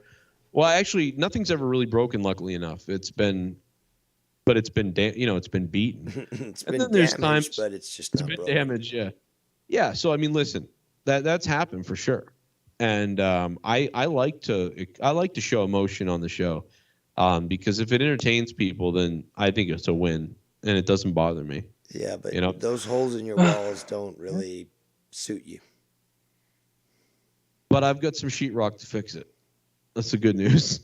well, actually, nothing's ever really broken. Luckily enough, it's been beaten. It's been there's damaged, times, but it's just it's not been broken. damaged. Yeah. So I mean, listen, that's happened for sure, and I like to show emotion on the show, because if it entertains people, then I think it's a win. And it doesn't bother me. Yeah, but those holes in your walls don't really suit you. But I've got some sheetrock to fix it. That's the good news.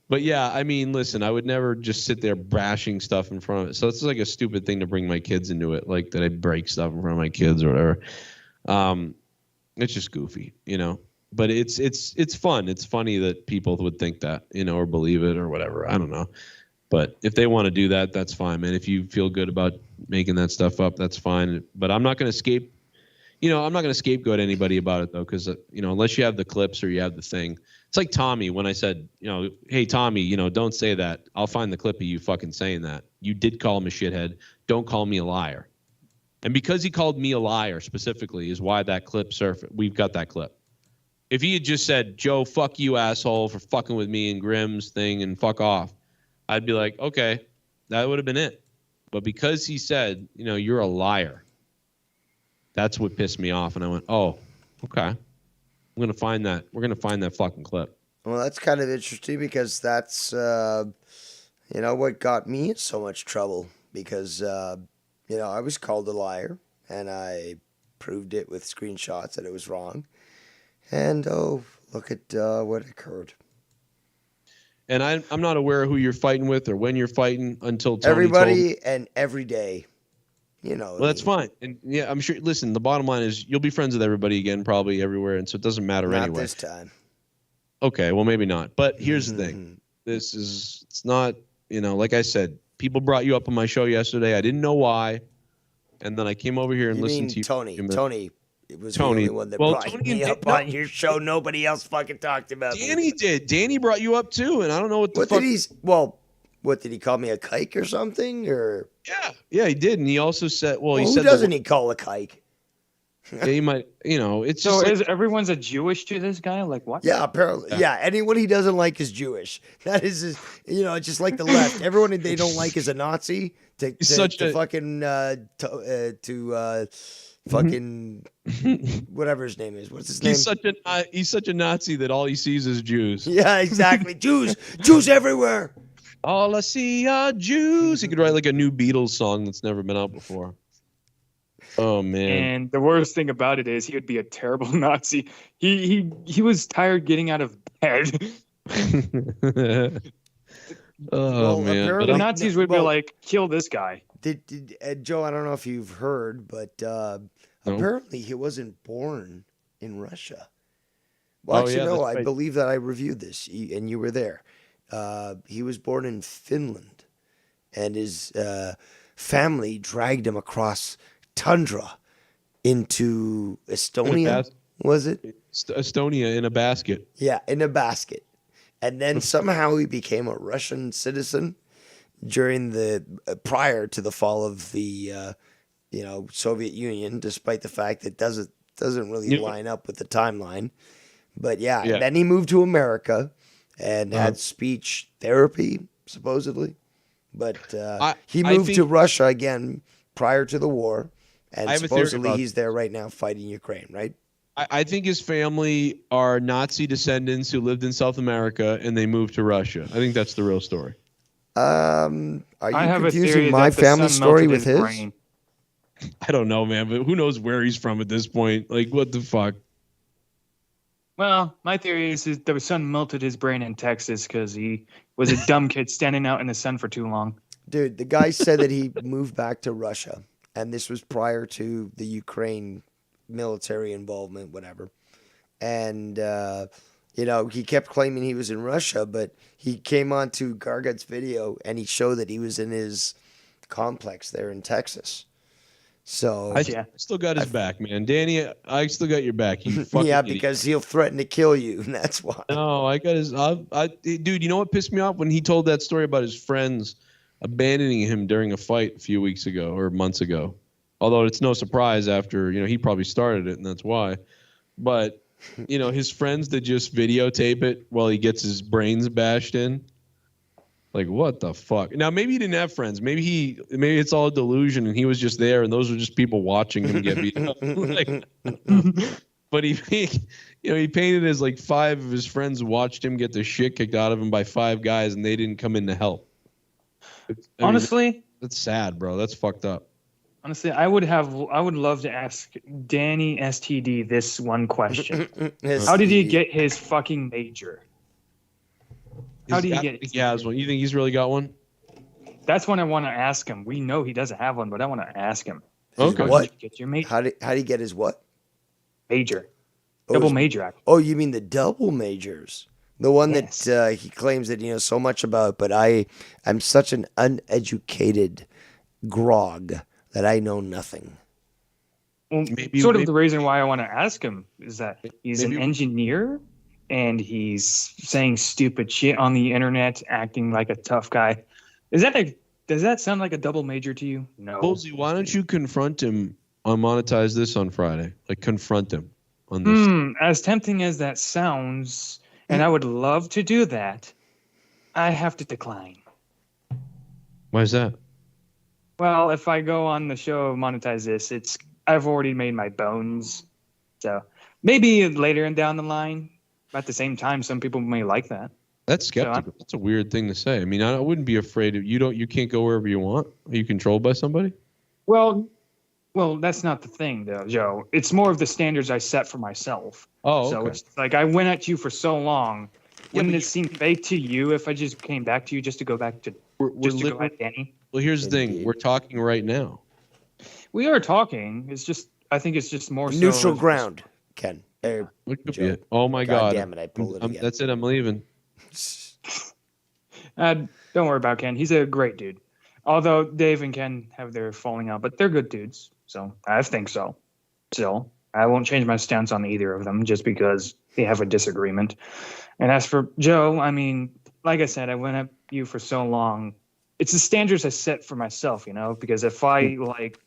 But yeah, I mean, listen, I would never just sit there bashing stuff in front of it. So it's like a stupid thing to bring my kids into it, like that I break stuff in front of my kids or whatever. It's just goofy, But it's fun. It's funny that people would think that, or believe it or whatever. I don't know. But if they want to do that, that's fine, man. If you feel good about making that stuff up, that's fine. But I'm not going to I'm not going to scapegoat anybody about it, though, because, unless you have the clips or you have the thing. It's like Tommy when I said, hey, Tommy, don't say that. I'll find the clip of you fucking saying that. You did call him a shithead. Don't call me a liar. And because he called me a liar specifically is why that clip surfaced. We've got that clip. If he had just said, Joe, fuck you, asshole, for fucking with me and Grimm's thing and fuck off, I'd be like, okay, that would have been it. But because he said, you're a liar, that's what pissed me off. And I went, oh, okay. I'm going to find that. We're going to find that fucking clip. Well, that's kind of interesting because that's, what got me in so much trouble because, I was called a liar and I proved it with screenshots that it was wrong. And, Look at what occurred. And I'm not aware of who you're fighting with or when you're fighting until Tony Everybody told me. and every day. You know. Well, that's fine. And yeah, I'm sure. Listen, the bottom line is you'll be friends with everybody again, probably everywhere, and so it doesn't matter Not anyway. this time. Okay, well maybe not. But here's the thing. It's not, like I said, people brought you up on my show yesterday. I didn't know why. And then I came over here and You listened mean to you. Tony it was Tony. the only one that Well, brought Tony me and- up no. on your show. Nobody else fucking talked about me. Danny did. Danny brought you up too, and I don't know what the What fuck. did he? What did he call me, a kike or something? Or Yeah, he did, and he also said, well, he who said doesn't he call a kike? Yeah, he might. It's So just. is everyone's a Jewish to this guy? Like what? Yeah, apparently. Yeah, anyone he doesn't like is Jewish. That is his, just like the left. Everyone they don't like is a Nazi. To fucking fucking whatever his name is. What's his name? He's such a Nazi that all he sees is Jews. Yeah, exactly. Jews everywhere. All I see are Jews. He could write like a new Beatles song that's never been out before. Oh man! And the worst thing about it is he would be a terrible Nazi. He was tired getting out of bed. Oh man! The Nazis would be like, kill this guy. Did Joe? I don't know if you've heard, but apparently he wasn't born in Russia. Well, Oh, actually, yeah, no. that's I right. believe that I reviewed this, and you were there. He was born in Finland, and his family dragged him across tundra into Estonia. Was it? Estonia in a basket. Yeah, in a basket. And then somehow he became a Russian citizen during prior to the fall of the Soviet Union, despite the fact that doesn't really line up with the timeline. But yeah. Yeah. Then he moved to America and had speech therapy, supposedly. But he moved to Russia again prior to the war, and I have a theory supposedly about he's there right now fighting Ukraine, right? I think his family are Nazi descendants who lived in South America and they moved to Russia. I think that's the real story. Are you I have a confusing theory my that the family sun story melted with his his? brain. I don't know, man, but who knows where he's from at this point? Like, what the fuck? Well, my theory is the sun melted his brain in Texas because he was a dumb kid standing out in the sun for too long. Dude, the guy said that he moved back to Russia, and this was prior to the Ukraine military involvement, whatever. And, he kept claiming he was in Russia, but he came on to Gargut's video, and he showed that he was in his complex there in Texas. So I still got his back, man. Danny, I still got your back. You fucking yeah, idiot. because he'll threaten to kill you, and that's why. No, I got his. Dude, you know what pissed me off when he told that story about his friends abandoning him during a fight a few weeks ago or months ago. Although it's no surprise after he probably started it, and that's why. But his friends that just videotape it while he gets his brains bashed in. Like, what the fuck? Now, maybe he didn't have friends. Maybe it's all a delusion, and he was just there, and those were just people watching him get beat up. But he painted as like 5 of his friends watched him get the shit kicked out of him by 5 guys, and they didn't come in to help. Honestly, that's sad, bro. That's fucked up. Honestly, I would love to ask Danny STD this one question. How did he get his fucking major? How did he get it? He has one. You think he's really got one? That's what I want to ask him. We know he doesn't have one, but I want to ask him. Okay. How What? did you get your major? How did he get his what? Major. Oh, Double his- major act. Oh, you mean the double majors? The one that he claims that he knows so much about, but I'm such an uneducated grog that I know nothing. Well, the reason why I want to ask him is that he's an engineer and he's saying stupid shit on the internet, acting like a tough guy. Does that sound like a double major to you? No. Bolsey, why don't you confront him on Monetize This on Friday? Like, confront him on this. As tempting as that sounds, and I would love to do that, I have to decline. Why is that? Well, if I go on the show Monetize This, I've already made my bones. So maybe later and down the line, at the same time, some people may like that. That's skeptical. That's a weird thing to say. I mean, I wouldn't be afraid of you. You can't go wherever you want. Are you controlled by somebody? Well, Well, that's not the thing, though, Joe. It's more of the standards I set for myself. Oh, So okay. it's like I went at you for so long. Yeah, Wouldn't but it seem fake to you if I just came back to you just to go back to We're go at Danny? Well, here's the thing. We're talking right now. We are talking. It's just I think it's just more Neutral so ground, Ken. What could be Joe. it? Oh my God God! damn it, I pulled it again. That's it. I'm leaving. Don't worry about Ken. He's a great dude. Although Dave and Ken have their falling out, but they're good dudes. So I think so. Still, I won't change my stance on either of them just because they have a disagreement. And as for Joe, I mean, like I said, I went at you for so long. It's the standards I set for myself, because if I like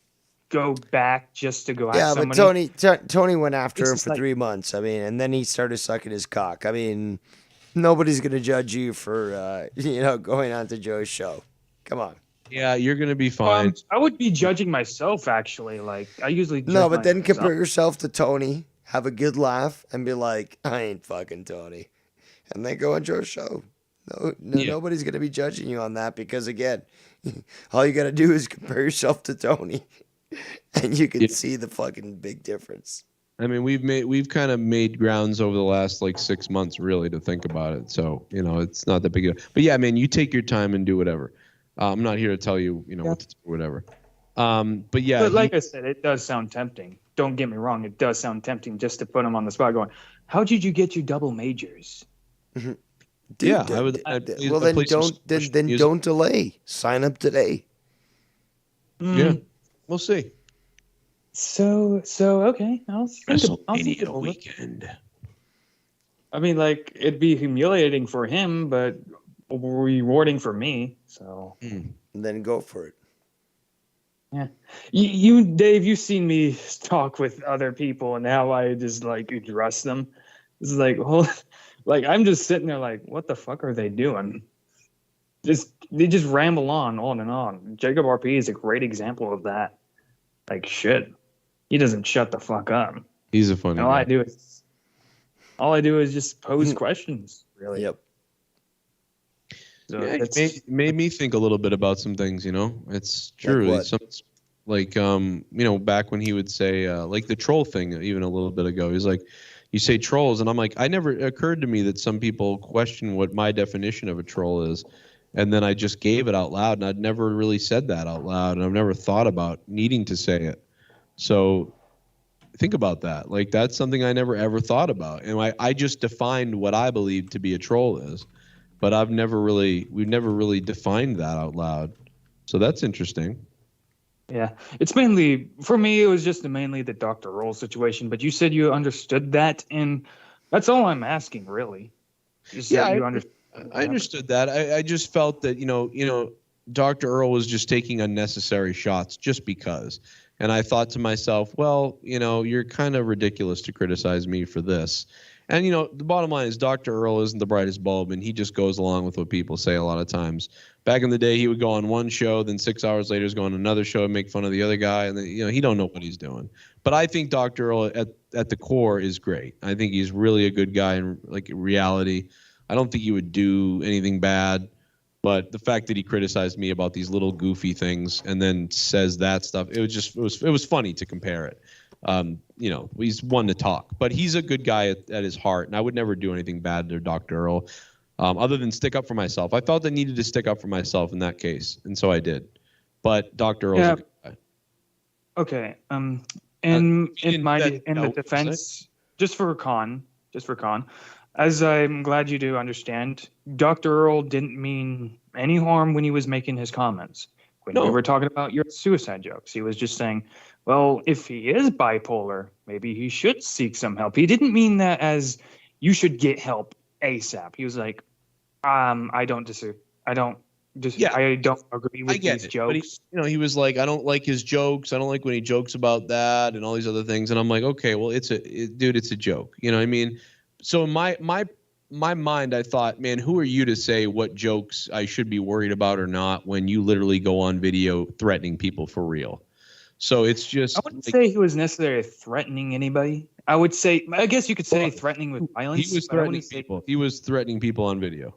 go back just to go at Yeah, somebody. but Tony went after It's him just for like- 3 months. I mean, and then he started sucking his cock. I mean, nobody's gonna judge you for going on to Joe's show. Come on. Yeah, you're gonna be fine. I would be judging myself actually. Like I usually judge No, but then myself. compare yourself to Tony, have a good laugh, and be like, I ain't fucking Tony. And then go on Joe's show. No, nobody's going to be judging you on that because, again, all you got to do is compare yourself to Tony, and you can see the fucking big difference. I mean, we've kind of made grounds over the last like 6 months really to think about it. So it's not that big. But yeah, man, you take your time and do whatever. I'm not here to tell you, what to do or whatever. But yeah, But like I said, it does sound tempting. Don't get me wrong; it does sound tempting just to put him on the spot. Going, how did you get your double majors? Dude, yeah, well, then don't delay. Sign up today. Yeah, we'll see. So okay. I'll think WrestleMania about it. weekend. I mean, like it'd be humiliating for him, but rewarding for me. So then go for it. Yeah, you Dave, you've seen me talk with other people and how I just like address them. It's like, like I'm just sitting there like, what the fuck are they doing? They just ramble on and on. Jacob RP is a great example of that. Like shit, he doesn't shut the fuck up. He's a funny All guy. I do is just pose questions. Really. Yep. So Yeah, it made me think a little bit about some things. It's true. Like what? Back when he would say like the troll thing, even a little bit ago, he's like, you say trolls, and I'm like, I never occurred to me that some people question what my definition of a troll is, and then I just gave it out loud, and I'd never really said that out loud, and I've never thought about needing to say it. So think about that. Like that's something I never ever thought about, and I just defined what I believe to be a troll is, but we've never really defined that out loud. So that's interesting. Yeah, it's mainly for me. It was just mainly the Dr. Roll situation. But you said you understood that, and that's all I'm asking, really. I understood that. I just felt that Dr. Earl was just taking unnecessary shots just because, and I thought to myself, well, you're kind of ridiculous to criticize me for this. And the bottom line is Dr. Earl isn't the brightest bulb, and he just goes along with what people say a lot of times. Back in the day, he would go on one show, then 6 hours later, he's going on another show and make fun of the other guy, and then, he don't know what he's doing. But I think Dr. Earl at the core is great. I think he's really a good guy in reality. I don't think he would do anything bad, but the fact that he criticized me about these little goofy things and then says that stuff, it was funny to compare it. He's one to talk, but he's a good guy at his heart, and I would never do anything bad to Dr. Earl, other than stick up for myself. I felt I needed to stick up for myself in that case, and so I did. But Dr. Earl's a good guy. Okay. In the defense, just for Khan, as I'm glad you do understand, Dr. Earl didn't mean any harm when he was making his comments. When we were talking about your suicide jokes, he was just saying, well, if he is bipolar, maybe he should seek some help. He didn't mean that as you should get help ASAP. He was like, I don't agree with these jokes. But he was like, I don't like his jokes. I don't like when he jokes about that and all these other things. And I'm like, okay, well, it's a joke. You know what I mean? So in my mind, I thought, man, who are you to say what jokes I should be worried about or not when you literally go on video threatening people for real? So it's just. I wouldn't say he was necessarily threatening anybody. I guess you could say threatening with violence. He was threatening people. He was threatening people on video.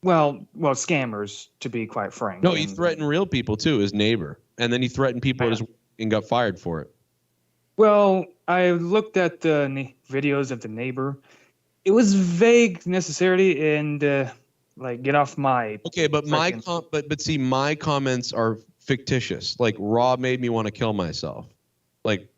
Well, scammers, to be quite frank. No, he threatened real people too, his neighbor, and then he threatened people at his and got fired for it. Well, I looked at the videos of the neighbor. It was vague necessarily, and like get off my. Okay, but but see, my comments are fictitious. Like Rob made me want to kill myself. Like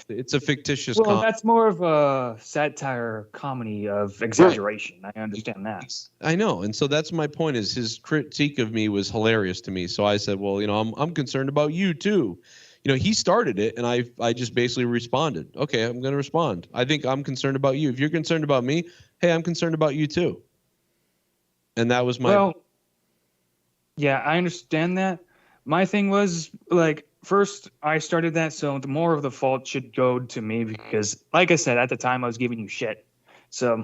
it's a fictitious. Well, that's more of a satire comedy of exaggeration. I understand that. I know, and so that's my point. Is his critique of me was hilarious to me. So I said, well, I'm concerned about you too. He started it, and I just basically responded. Okay, I'm going to respond. I think I'm concerned about you. If you're concerned about me, hey, I'm concerned about you too. And that was my. Well, yeah, I understand that. My thing was like, first I started that, so the more of the fault should go to me because, like I said, at the time I was giving you shit, so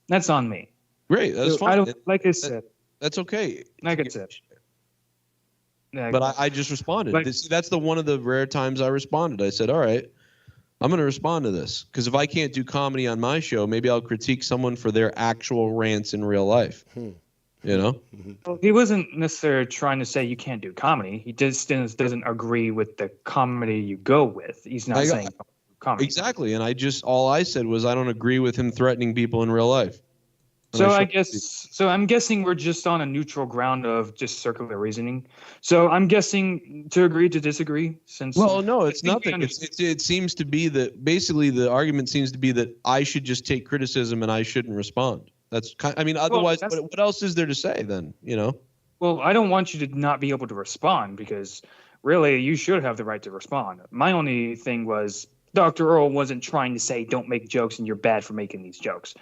that's on me. Great, that's fine. I don't like I said. That's okay. Like I said. But I just responded. That's one of the rare times I responded. I said, all right, I'm going to respond to this. Because if I can't do comedy on my show, maybe I'll critique someone for their actual rants in real life. Well, he wasn't necessarily trying to say you can't do comedy. He just doesn't agree with the comedy you go with. He's not saying comedy. Exactly. And all I said was I don't agree with him threatening people in real life. So I'm guessing we're just on a neutral ground of just circular reasoning. So I'm guessing to agree to disagree. Well, no, it's nothing. It seems to be that basically the argument seems to be that I should just take criticism and I shouldn't respond. Otherwise, what else is there to say then? Well, I don't want you to not be able to respond because really you should have the right to respond. My only thing was Dr. Earl wasn't trying to say don't make jokes and you're bad for making these jokes.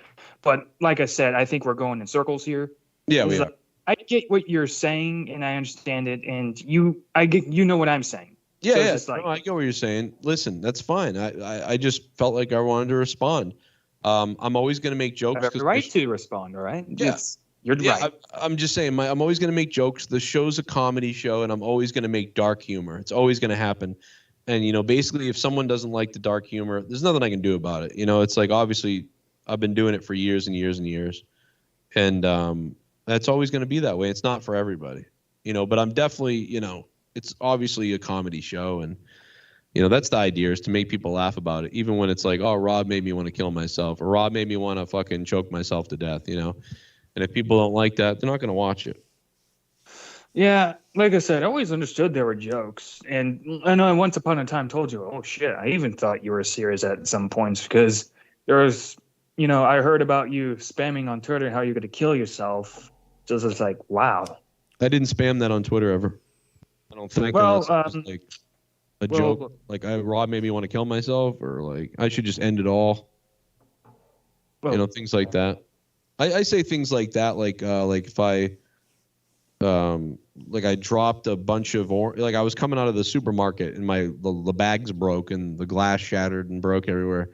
But like I said, I think we're going in circles here. Yeah, we are. I get what you're saying and I understand it, and you know what I'm saying. Yeah, so I get what you're saying. Listen, that's fine. I just felt like I wanted to respond. I'm always going to make jokes. I have the right to respond, all right? Yes. You're right. I'm just saying, I'm always going to make jokes. The show's a comedy show, and I'm always going to make dark humor. It's always going to happen. And, basically, if someone doesn't like the dark humor, there's nothing I can do about it. It's like, obviously, I've been doing it for years and years and years. And that's always going to be that way. It's not for everybody, but I'm definitely, it's obviously a comedy show. And, that's the idea, is to make people laugh about it, even when it's like, oh, Rob made me want to kill myself, or Rob made me want to fucking choke myself to death, And if people don't like that, they're not going to watch it. Yeah, like I said, I always understood there were jokes. And I know I once upon a time told you, oh, shit, I even thought you were serious at some points because there was, I heard about you spamming on Twitter how you're going to kill yourself. Just was like, wow. I didn't spam that on Twitter ever. I don't think. Well, like a joke, like Rob made me want to kill myself, or like I should just end it all. Well, things like that. I say things like that, like if I, like I dropped a bunch of like I was coming out of the supermarket and the bags broke and the glass shattered and broke everywhere.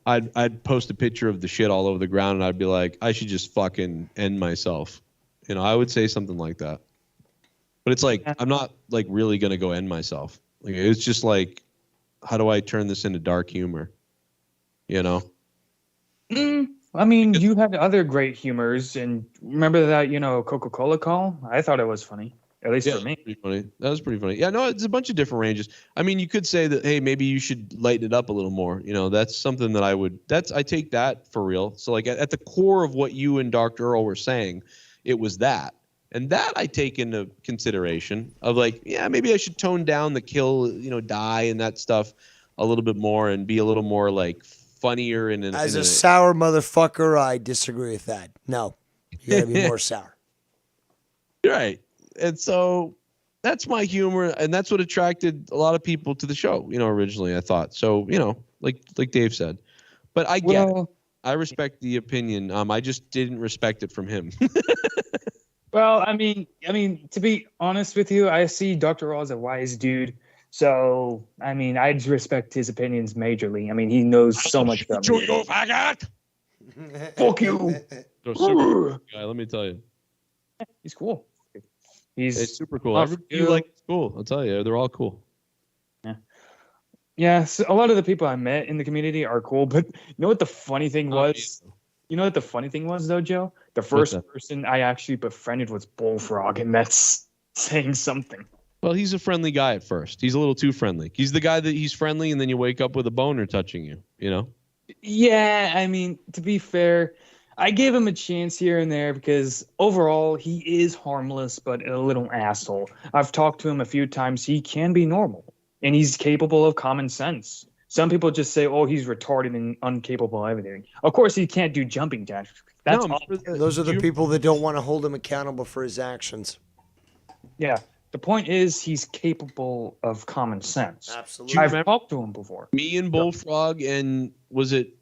I'd post a picture of the shit all over the ground and I'd be like, I should just fucking end myself. I would say something like that. But it's like, I'm not like really going to go end myself. Like, it's just like, how do I turn this into dark humor? I mean, you had other great humors, and remember that, Coca-Cola call? I thought it was funny, at least for me. Pretty funny. That was pretty funny. Yeah, no, it's a bunch of different ranges. I mean, you could say that, hey, maybe you should lighten it up a little more. That's something that I take that for real. So like at the core of what you and Dr. Earl were saying, it was that. And that I take into consideration of like, yeah, maybe I should tone down the kill, die and that stuff a little bit more and be a little more like funnier. As a sour motherfucker, I disagree with that. No, you gotta be more sour. Right. And so that's my humor. And that's what attracted a lot of people to the show, originally I thought. So, like Dave said, but I get it. I respect the opinion. I just didn't respect it from him. Well, I mean, to be honest with you, I see Dr. Earl as a wise dude. So, I mean, I respect his opinions majorly. I mean, he knows so much about me. Fuck you. Guy, let me tell you. He's cool. It's super cool. Everybody you like it's cool. I'll tell you, they're all cool. Yeah. Yeah, so a lot of the people I met in the community are cool, but you know what the funny thing was? You know what the funny thing was, though, Joe? The first person I actually befriended was Bullfrog, and that's saying something. Well, he's a friendly guy at first. He's a little too friendly. He's the guy that he's friendly, and then you wake up with a boner touching you. You know. Yeah, I mean, to be fair, I gave him a chance here and there because overall he is harmless but a little asshole. I've talked to him a few times. He can be normal and he's capable of common sense. Some people just say, "Oh, he's retarded and incapable of everything." Of course, he can't do jumping jacks. That's all. Those are the people that don't want to hold him accountable for his actions. Yeah. The point is, he's capable of common sense. Absolutely. I've talked to him before. Me and Bullfrog and was it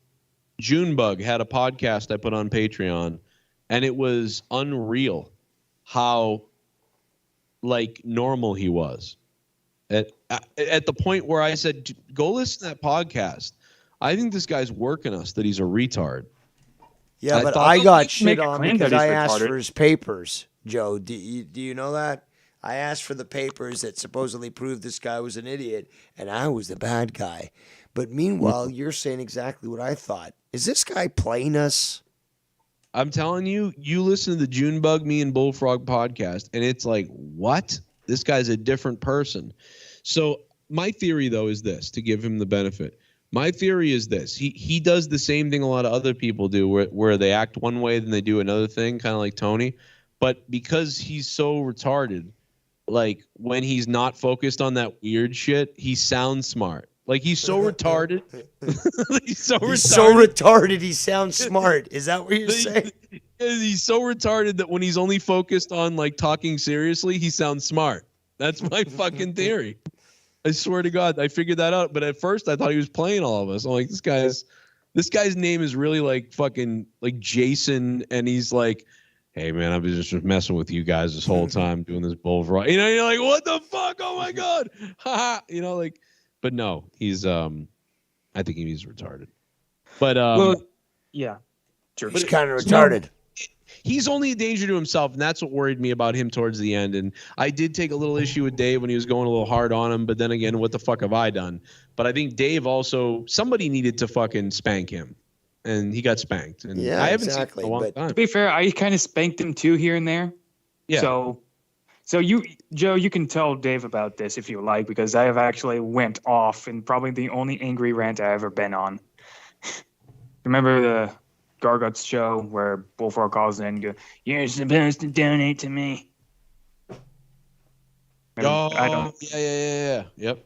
Junebug had a podcast I put on Patreon, and it was unreal how like normal he was. At the point where I said, "Go listen to that podcast. I think this guy's working us that he's a retard." Yeah, but I got shit on because I asked for his papers, Joe. Do you know that? I asked for the papers that supposedly proved this guy was an idiot, and I was the bad guy. But meanwhile, you're saying exactly what I thought. Is this guy playing us? I'm telling you, you listen to the Junebug, Me and Bullfrog podcast, and it's like, what? This guy's a different person. So my theory, though, is this, to give him the benefit. My theory is this. He does the same thing a lot of other people do where they act one way, then they do another thing, kind of like Tony. But because he's so retarded, like when he's not focused on that weird shit, he sounds smart. Like he's so retarded. He's so retarded. He sounds smart. Is that what you're saying? He's so retarded that when he's only focused on like talking seriously, he sounds smart. That's my fucking theory. I swear to God, I figured that out. But at first, I thought he was playing all of us. I'm like, this guy's name is really like fucking like Jason, and he's like, "Hey man, I've been just messing with you guys this whole time doing this bullfrog." You know, you're like, "What the fuck? Oh my God!" You know, like, but no, he's I think he's retarded. But well, yeah, sure. He's kind of retarded. He's only a danger to himself, and that's what worried me about him towards the end. And I did take a little issue with Dave when he was going a little hard on him, but then again, what the fuck have I done? But I think Dave also, somebody needed to fucking spank him, and he got spanked. And yeah, I haven't exactly. seen him in a long time. To be fair, I kind of spanked him too here and there. Yeah. So you, Joe, you can tell Dave about this if you like, because I have actually went off in probably the only angry rant I've ever been on. Remember the Garguts show where Bullfrog calls in and goes, "You're supposed to donate to me." Yeah. Yep.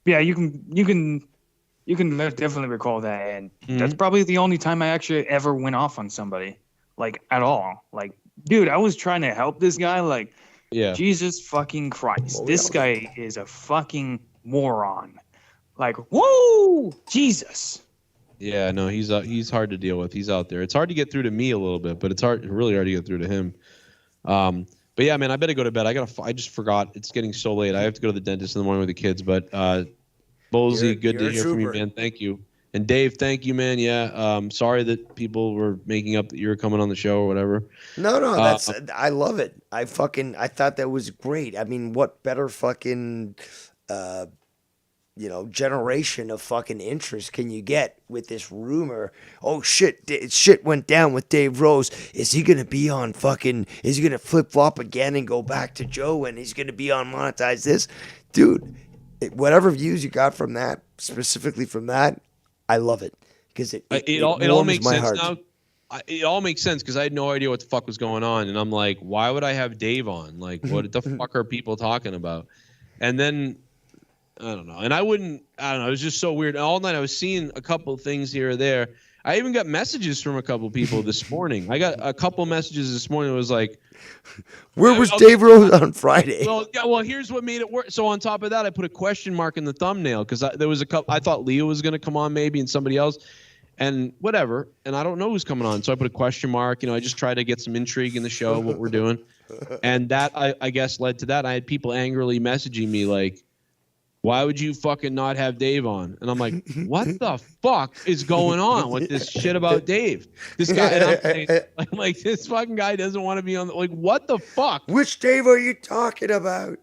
Yeah, you can definitely recall that, and that's probably the only time I actually ever went off on somebody, like at all. Like, dude, I was trying to help this guy. Like, yeah, Jesus fucking Christ, this guy is a fucking moron. Like, whoa, Jesus. Yeah, no, he's hard to deal with. He's out there. It's hard to get through to me a little bit, but it's really hard to get through to him. But yeah, man, I better go to bed. I just forgot. It's getting so late. I have to go to the dentist in the morning with the kids. But Bolsey, good to hear from you, man. Thank you. And Dave, thank you, man. Yeah, sorry that people were making up that you were coming on the show or whatever. No, I love it. I thought that was great. I mean, what better fucking generation of fucking interest can you get with this rumor? Oh shit went down with Dave Rose. Is he gonna be on is he gonna flip flop again and go back to Joe, and he's gonna be on Monetize This? Dude, whatever views you got from that, specifically from that, I love it. Because it all makes my sense heart. now. It all makes sense because I had no idea what the fuck was going on. And I'm like, why would I have Dave on? Like, what the fuck are people talking about? And then I don't know. And I don't know. It was just so weird. All night I was seeing a couple things here or there. I even got messages from a couple people this morning. I got a couple messages this morning. It was like, where was Dave Rose on Friday? Well, here's what made it work. So on top of that, I put a question mark in the thumbnail because there was a couple. I thought Leo was going to come on maybe and somebody else and whatever. And I don't know who's coming on. So I put a question mark. I just tried to get some intrigue in the show, what we're doing. And that, I guess, led to that. I had people angrily messaging me like, why would you fucking not have Dave on? And I'm like, what the fuck is going on with this shit about Dave? This guy, and I'm like, this fucking guy doesn't want to be on. Like, what the fuck? Which Dave are you talking about?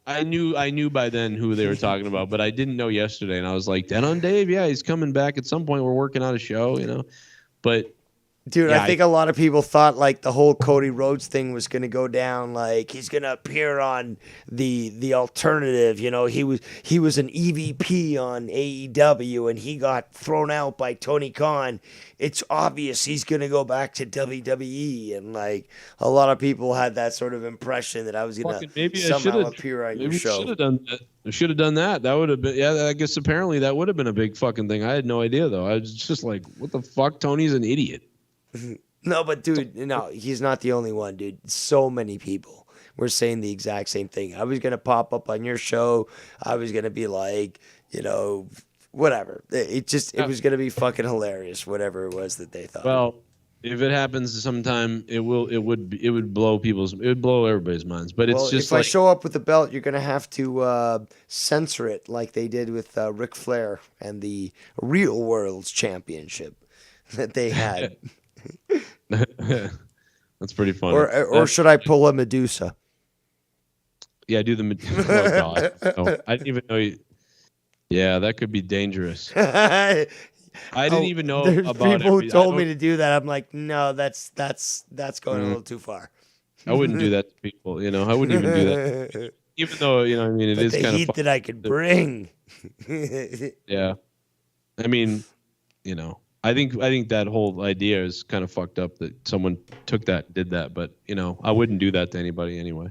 I knew by then who they were talking about, but I didn't know yesterday. And I was like, dead on Dave? Yeah, he's coming back at some point. We're working on a show, But Dude, Yeah, I think a lot of people thought like the whole Cody Rhodes thing was going to go down. Like he's going to appear on the alternative. You know, he was an EVP on AEW and he got thrown out by Tony Khan. It's obvious he's going to go back to WWE, and like a lot of people had that sort of impression that I was going Fucking to maybe I should somehow have. appear on your Maybe show. should have done that. I should have done that. That would have been. Yeah, I guess apparently that would have been a big fucking thing. I had no idea though. I was just like, what the fuck? Tony's an idiot. No, but dude, no, he's not the only one, dude. So many people were saying the exact same thing. I was gonna pop up on your show. I was gonna be like, you know, whatever. It was gonna be fucking hilarious, whatever it was that they thought. Well, if it happens sometime, it would blow everybody's minds. But it's Well, just if I like show up with the belt, you're gonna have to censor it like they did with Ric Flair and the Real World's Championship that they had. that's pretty funny. Or should I pull a Medusa? Yeah, do the. Oh God, no, I didn't even know you. Yeah, that could be dangerous. I didn't even know There's about people who told me to do that. I'm like, no, that's going a little too far. I wouldn't do that to people. You know, I wouldn't even do that. Even though I mean, it But is the kind of heat that I could bring. Yeah, I mean, I think that whole idea is kind of fucked up that someone took that and did that. But I wouldn't do that to anybody anyway.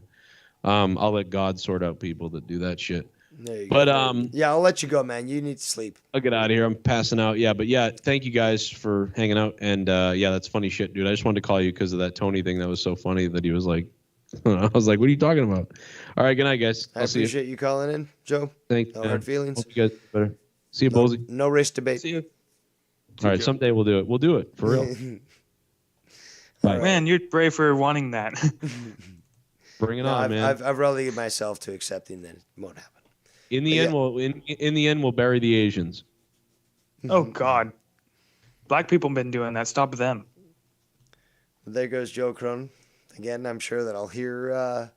I'll let God sort out people that do that shit. There you But go. Yeah, I'll let you go, man. You need to sleep. I'll get out of here. I'm passing out. Yeah, but yeah, thank you guys for hanging out. And yeah, that's funny shit, dude. I just wanted to call you because of that Tony thing. That was so funny that he was like, I was like, what are you talking about? All right, good night, guys. I appreciate you calling in, Joe. Thanks. No hard feelings. Hope you guys better. See you, Ballsy. No race debate. See you. All right, someday we'll do it. We'll do it for real. Bye. Man, you're brave for wanting that. Bring it No, on, man. I've relegated myself to accepting that it won't happen. In the end, we'll bury the Asians. Oh God, black people have been doing that. Stop them. There goes Joe Crone. Again, I'm sure that I'll hear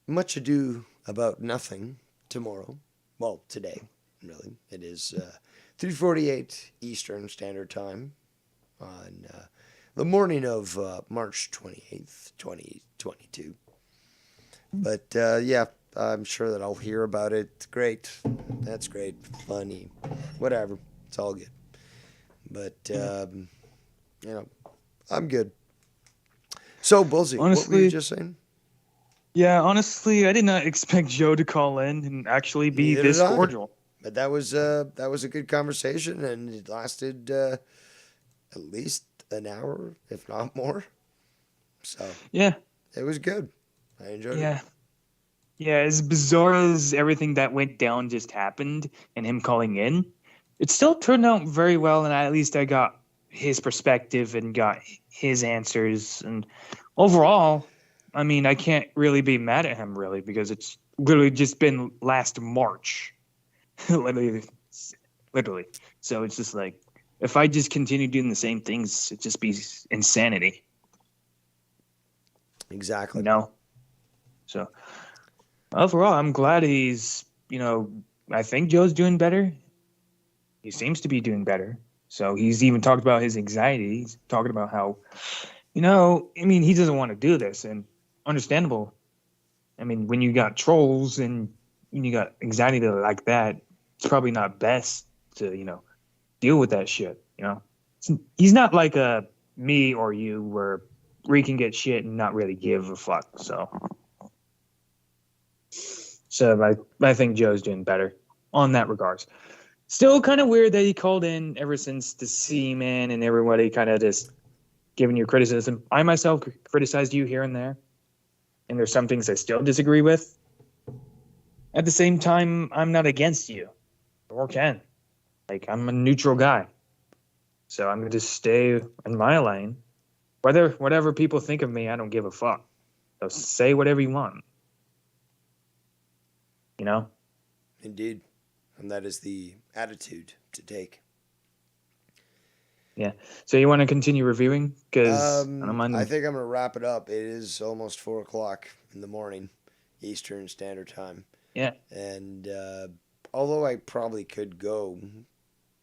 much ado about nothing tomorrow. Well, today, really. It is 3:48 Eastern Standard Time on the morning of March 28th, 2022. But yeah, I'm sure that I'll hear about it. Great. That's great. Funny. Whatever. It's all good. But, I'm good. So, Bullseye, what were Honestly- you just saying? Yeah, honestly, I did not expect Joe to call in and actually be Neither this did I. cordial. But that was a good conversation, and it lasted at least an hour, if not more. So Yeah, it was good. I enjoyed yeah. it. Yeah, as bizarre as everything that went down just happened and him calling in, it still turned out very well, and at least I got his perspective and got his answers. And overall, I mean, I can't really be mad at him, really, because it's literally just been last March. literally. So it's just like, if I just continue doing the same things, it'd just be insanity. Exactly. So overall, I'm glad he's, I think Joe's doing better. He seems to be doing better. So he's even talked about his anxiety. He's talking about how, he doesn't want to do this, and understandable. I mean, when you got trolls and when you got anxiety like that, it's probably not best to, deal with that shit, He's not like a me or you where we can get shit and not really give a fuck. So I think Joe's doing better on that regards. Still kind of weird that he called in ever since the C-Man and everybody kind of just giving you criticism. I myself criticized you here and there, and there's some things I still disagree with. At the same time, I'm not against you, or can. Like, I'm a neutral guy. So I'm going to stay in my lane. Whatever people think of me, I don't give a fuck. So say whatever you want. Indeed. And that is the attitude to take. Yeah. So you want to continue reviewing? Because I think I'm going to wrap it up. It is almost 4 o'clock in the morning, Eastern Standard Time. Yeah. And although I probably could go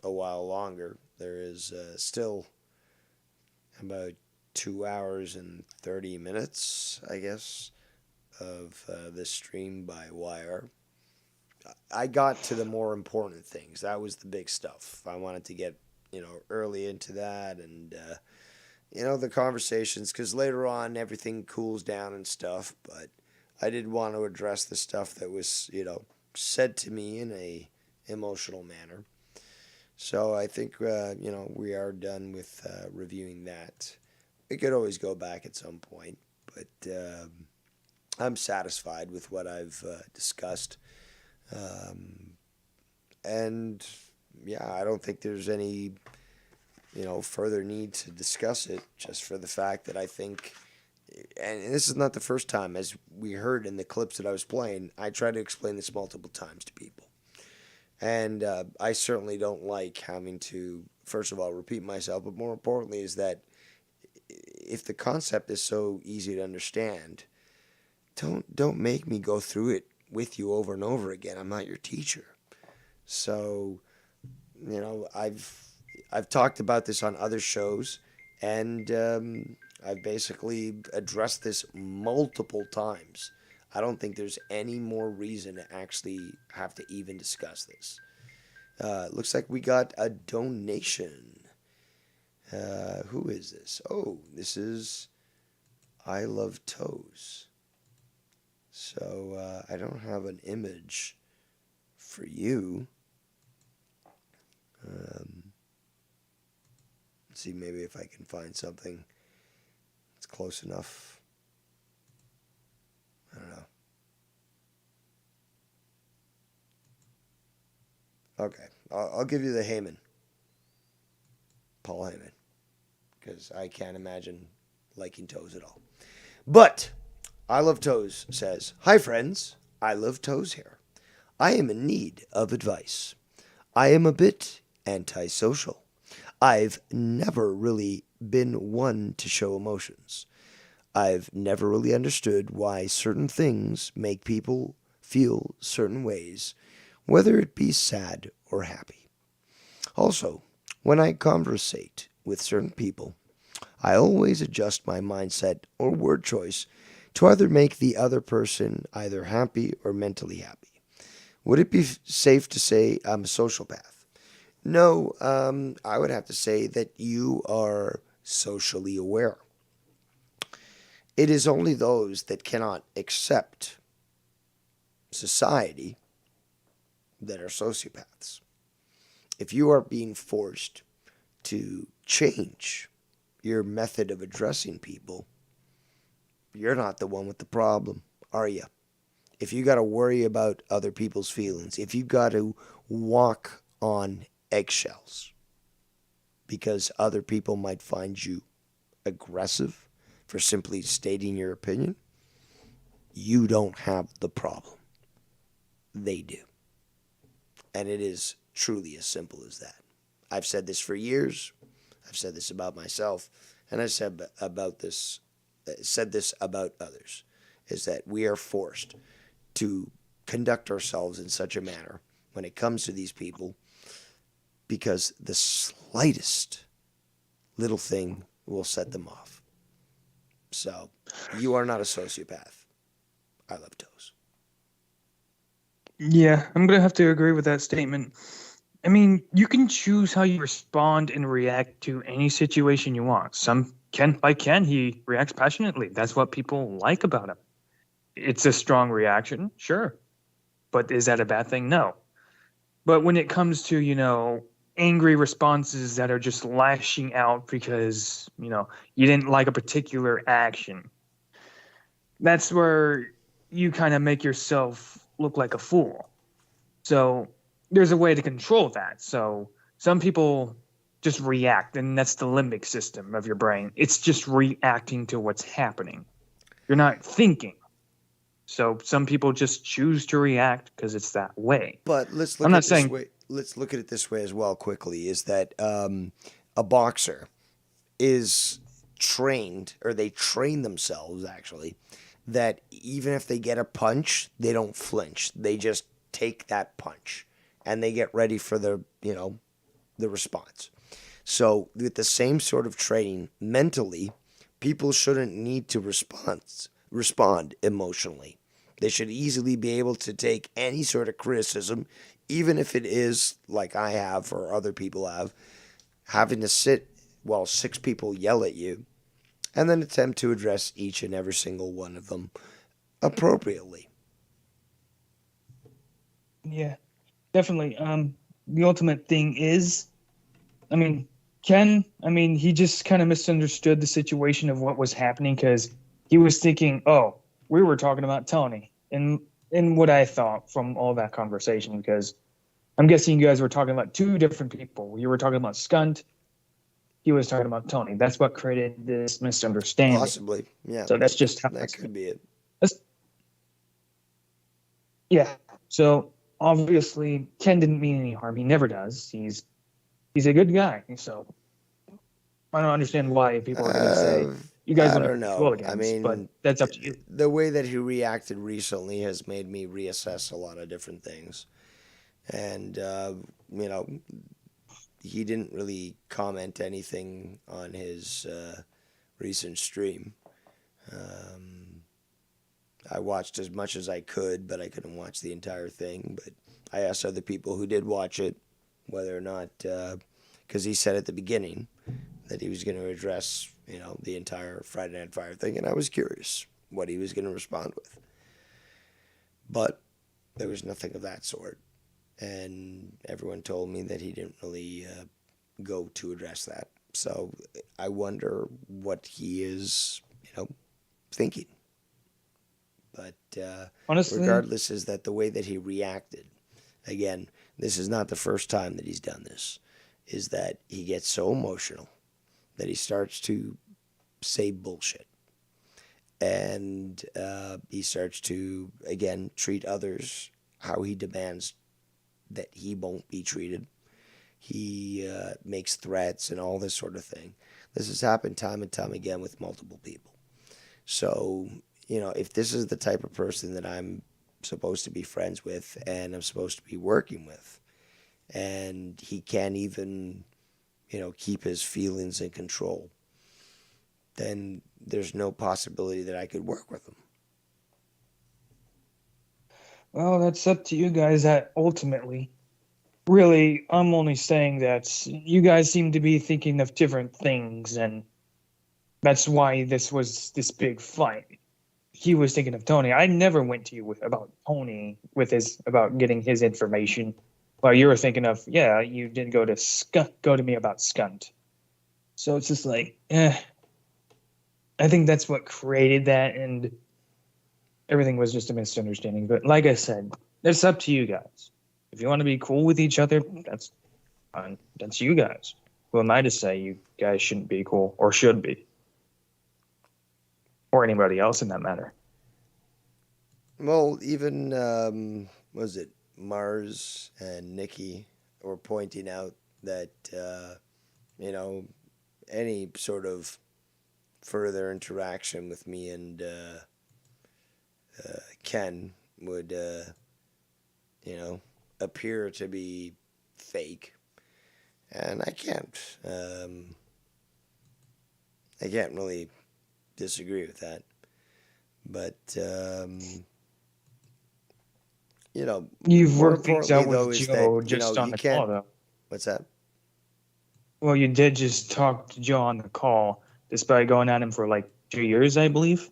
a while longer, there is still about 2 hours and 30 minutes, I guess, of this stream by YR. I got to the more important things. That was the big stuff. I wanted to get, early into that and, the conversations, because later on everything cools down and stuff, but I did want to address the stuff that was, said to me in a emotional manner. So I think, we are done with reviewing that. We could always go back at some point, but I'm satisfied with what I've discussed. And yeah, I don't think there's any, further need to discuss it, just for the fact that I think, and this is not the first time, as we heard in the clips that I was playing, I try to explain this multiple times to people. And I certainly don't like having to, first of all, repeat myself, but more importantly is that if the concept is so easy to understand, don't make me go through it with you over and over again. I'm not your teacher. So, I've talked about this on other shows, and I've basically addressed this multiple times. I don't think there's any more reason to actually have to even discuss this. Looks like we got a donation. Who is this? Oh, this is I Love Toes. So I don't have an image for you. Let's see, maybe if I can find something that's close enough. I don't know. Okay, I'll give you the Heyman. Paul Heyman. Because I can't imagine liking toes at all. But I Love Toes says, "Hi friends, I Love Toes here. I am in need of advice. I am a bit antisocial. I've never really been one to show emotions. I've never really understood why certain things make people feel certain ways, whether it be sad or happy. Also, when I conversate with certain people, I always adjust my mindset or word choice to either make the other person either happy or mentally happy. Would it be safe to say I'm a sociopath? No, I would have to say that you are socially aware. It is only those that cannot accept society that are sociopaths. If you are being forced to change your method of addressing people, you're not the one with the problem, are you? If you got to worry about other people's feelings, if you got to walk on eggshells because other people might find you aggressive for simply stating your opinion, you don't have the problem. They do. And it is truly as simple as that. I've said this for years. I've said this about myself, and I've said this about others, is that we are forced to conduct ourselves in such a manner when it comes to these people because the slightest little thing will set them off. So, you are not a sociopath. I Love Toes. Yeah, I'm going to have to agree with that statement. I mean, you can choose how you respond and react to any situation you want. Ken, he reacts passionately. That's what people like about him. It's a strong reaction, sure. But is that a bad thing? No. But when it comes to, angry responses that are just lashing out because, you didn't like a particular action, that's where you kind of make yourself look like a fool. So there's a way to control that. So some people just react, and that's the limbic system of your brain. It's just reacting to what's happening. You're not thinking. So some people just choose to react because it's that way. But let's look at it this way as well quickly, is that a boxer is trained, or they train themselves actually, that even if they get a punch, they don't flinch. They just take that punch and they get ready for the response. So, with the same sort of training mentally, people shouldn't need to respond emotionally. They should easily be able to take any sort of criticism, even if it is like I have or other people have, having to sit while 6 people yell at you, and then attempt to address each and every single one of them appropriately. Yeah, definitely. The ultimate thing is, I mean, Ken, he just kind of misunderstood the situation of what was happening because he was thinking, oh, we were talking about Tony, and what I thought from all that conversation, because I'm guessing you guys were talking about 2 different people. You were talking about Skunt. He was talking about Tony. That's what created this misunderstanding. Possibly, yeah. So that's just how that could be it. Yeah. So obviously, Ken didn't mean any harm. He never does. He's a good guy. So I don't understand why people are going to say you guys I will don't never know. go against. I mean, but that's up to you. The way that he reacted recently has made me reassess a lot of different things. And, he didn't really comment anything on his recent stream. I watched as much as I could, but I couldn't watch the entire thing. But I asked other people who did watch it whether or not, because he said at the beginning that he was going to address, the entire Friday Night Fire thing, and I was curious what he was going to respond with. But there was nothing of that sort. And everyone told me that he didn't really go to address that. So I wonder what he is, thinking. But honestly, regardless, is that the way that he reacted. Again, this is not the first time that he's done this. Is that he gets so emotional that he starts to say bullshit. And he starts to, again, treat others how he demands that he won't be treated. He makes threats and all this sort of thing. This has happened time and time again with multiple people. So, if this is the type of person that I'm supposed to be friends with and I'm supposed to be working with, and he can't even, keep his feelings in control, then there's no possibility that I could work with him. Well, that's up to you guys. That ultimately, really, I'm only saying that you guys seem to be thinking of different things, and that's why this was this big fight. He was thinking of Tony. I never went to you about Tony about getting his information. Well, you were thinking of, you did go to me about Skunt. So it's just like, I think that's what created that, and everything was just a misunderstanding. But like I said, it's up to you guys. If you want to be cool with each other, that's fine. That's you guys. Who am I to say you guys shouldn't be cool or should be? Or anybody else in that matter. Well, even, was it Mars and Nikki were pointing out that, any sort of further interaction with me and Ken would, appear to be fake. And I can't really disagree with that. But, you've more worked things out importantly, with though, is Joe that, just on you the can't. call, though. What's that? Well, you did just talk to Joe on the call, despite going at him for like 2 years, I believe.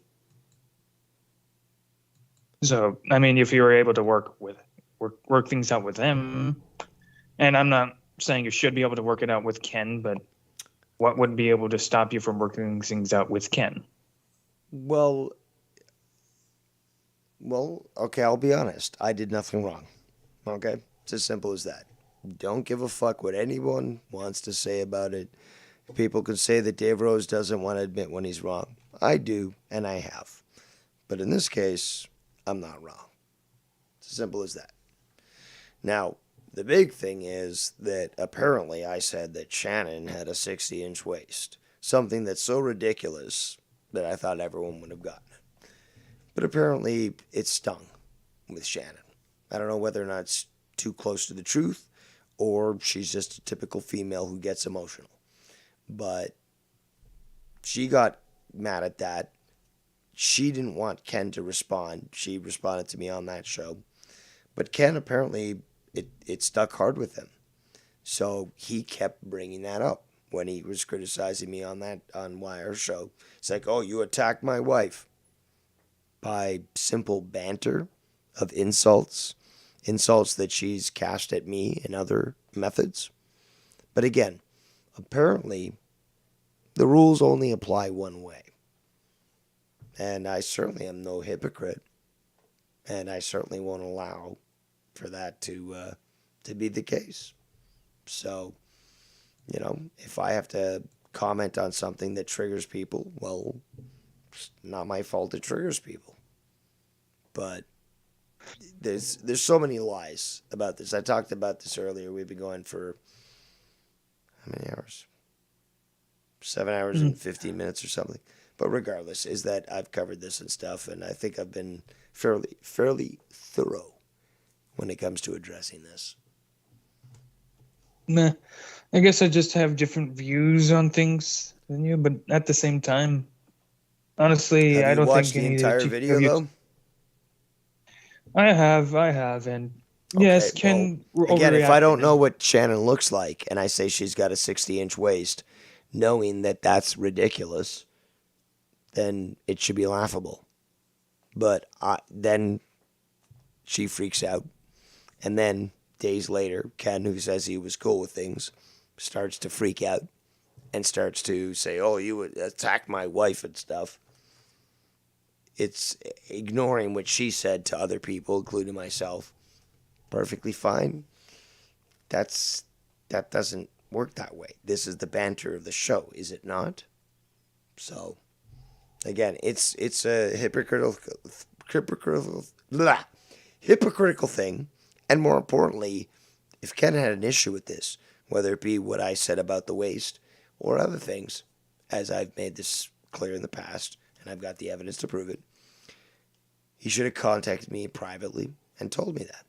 So, if you were able to work things out with him, and I'm not saying you should be able to work it out with Ken, but what would be able to stop you from working things out with Ken? Well, okay, I'll be honest. I did nothing wrong. Okay? It's as simple as that. Don't give a fuck what anyone wants to say about it. People can say that Dave Rose doesn't want to admit when he's wrong. I do, and I have. But in this case, I'm not wrong. It's as simple as that. Now, the big thing is that apparently I said that Shannon had a 60-inch waist. Something that's so ridiculous that I thought everyone would have gotten it. But apparently it stung with Shannon. I don't know whether or not it's too close to the truth or she's just a typical female who gets emotional. but she got mad at that. She didn't want Ken to respond. She responded to me on that show. But Ken, apparently, it stuck hard with him. So he kept bringing that up when he was criticizing me on our show. It's like, oh, you attacked my wife. By simple banter of insults that she's cast at me in other methods. But again, apparently, the rules only apply one way. And I certainly am no hypocrite. And I certainly won't allow for that to be the case. So, if I have to comment on something that triggers people, well, it's not my fault it triggers people. But there's so many lies about this. I talked about this earlier. We've been going for how many hours? 7 hours and 15 minutes or something. But regardless, is that I've covered this and stuff, and I think I've been fairly thorough when it comes to addressing this. Nah, I guess I just have different views on things than you, but at the same time, honestly, I don't watched think the any entire of you- video though? I have, and yes, Okay, Ken. Again, if I don't overreacted. know what Shannon looks like, and I say she's got a 60-inch waist, knowing that that's ridiculous, then it should be laughable. But then she freaks out, and then days later, Ken, who says he was cool with things, starts to freak out and starts to say, "Oh, you would attack my wife and stuff." It's ignoring what she said to other people, including myself. Perfectly fine. That doesn't work that way. This is the banter of the show, is it not? So, again, it's a hypocritical thing, and more importantly, if Ken had an issue with this, whether it be what I said about the waist or other things, as I've made this clear in the past, and I've got the evidence to prove it, he should have contacted me privately and told me that,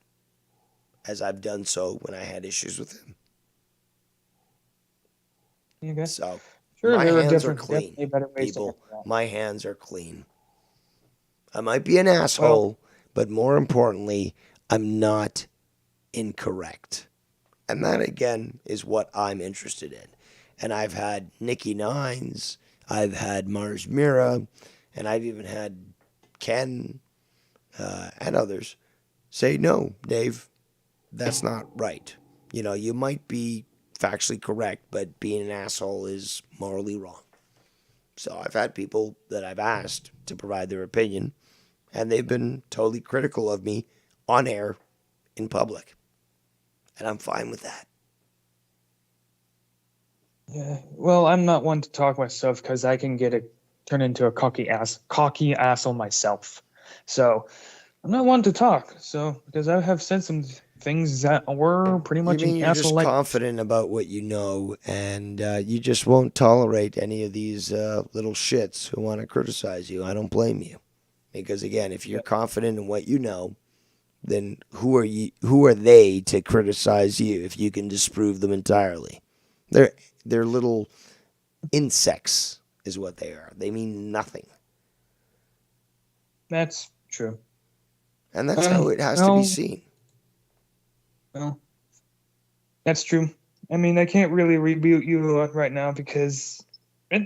as I've done so when I had issues with him. Okay. So, Sure, my there are hands are definitely clean, better ways to people. handle that. My hands are clean. I might be an asshole, but more importantly, I'm not incorrect. And that, again, is what I'm interested in. And I've had Nikki Nines, I've had Mars Mira, and I've even had Ken and others say, no, Dave, that's not right. You might be factually correct, but being an asshole is morally wrong. So I've had people that I've asked to provide their opinion, and they've been totally critical of me on air in public. And I'm fine with that. Yeah. Well, I'm not one to talk myself because I can turn into a cocky asshole myself. So I'm not one to talk. So because I have said some things that were pretty much You mean an you're just asshole like. confident about what you know, and you just won't tolerate any of these little shits who want to criticize you. I don't blame you, because again, if you're confident in what you know, then who are they to criticize you if you can disprove them entirely? They're little insects, is what they are. They mean nothing, That's true. and that's how it has to be seen. Well, that's true. I mean, I can't really rebuke you right now because I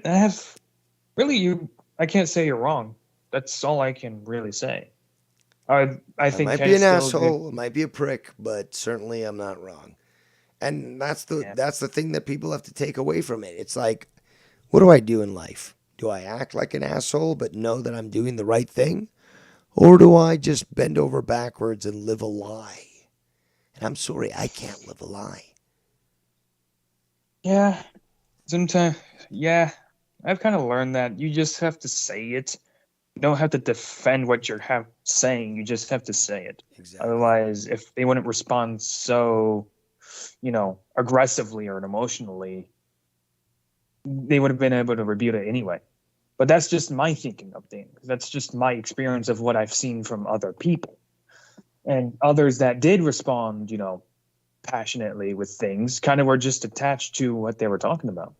can't say you're wrong. That's all I can really say. I think might Ken be an still asshole, I might be a prick, but certainly I'm not wrong. And that's the thing that people have to take away from it. It's like, what do I do in life? Do I act like an asshole but know that I'm doing the right thing? Or do I just bend over backwards and live a lie? And I'm sorry, I can't live a lie. Yeah. Sometimes, yeah. I've kind of learned that you just have to say it. You don't have to defend what you're saying. You just have to say it. Exactly. Otherwise, if they wouldn't respond so, aggressively or emotionally, they would have been able to rebut it anyway. But that's just my thinking of things. That's just my experience of what I've seen from other people. And others that did respond, passionately with things kind of were just attached to what they were talking about.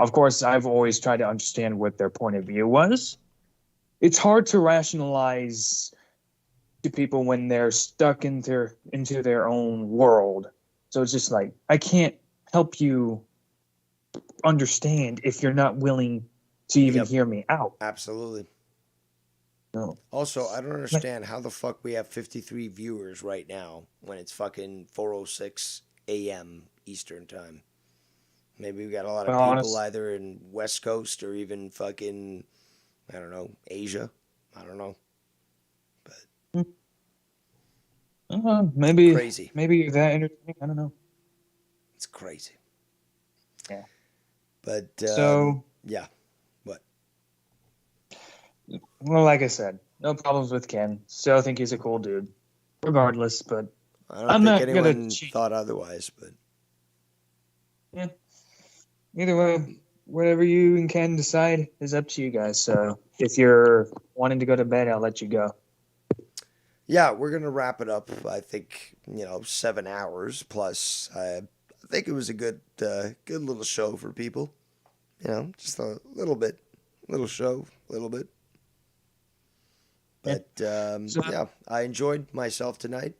Of course, I've always tried to understand what their point of view was. It's hard to rationalize to people when they're stuck into their own world. So it's just like, I can't help you understand if you're not willing to even hear me out. Absolutely. No. Also, I don't understand how the fuck we have 53 viewers right now when it's fucking 4:06 a.m. Eastern time. Maybe we got a lot of Well, people either in West Coast or even fucking, I don't know, Asia. I don't know. Maybe Crazy. Maybe that entertaining. I don't know. It's crazy. Yeah. But So- yeah. What? Well, like I said, no problems with Ken. Still think he's a cool dude, regardless. But I don't I'm think not anyone gonna. thought otherwise, but Yeah. Either way, whatever you and Ken decide is up to you guys. So if you're wanting to go to bed, I'll let you go. yeah, we're gonna wrap it up. I think 7 hours plus. I think it was a good little show for people. Just a little bit, little show, a little bit. But yeah, I enjoyed myself tonight.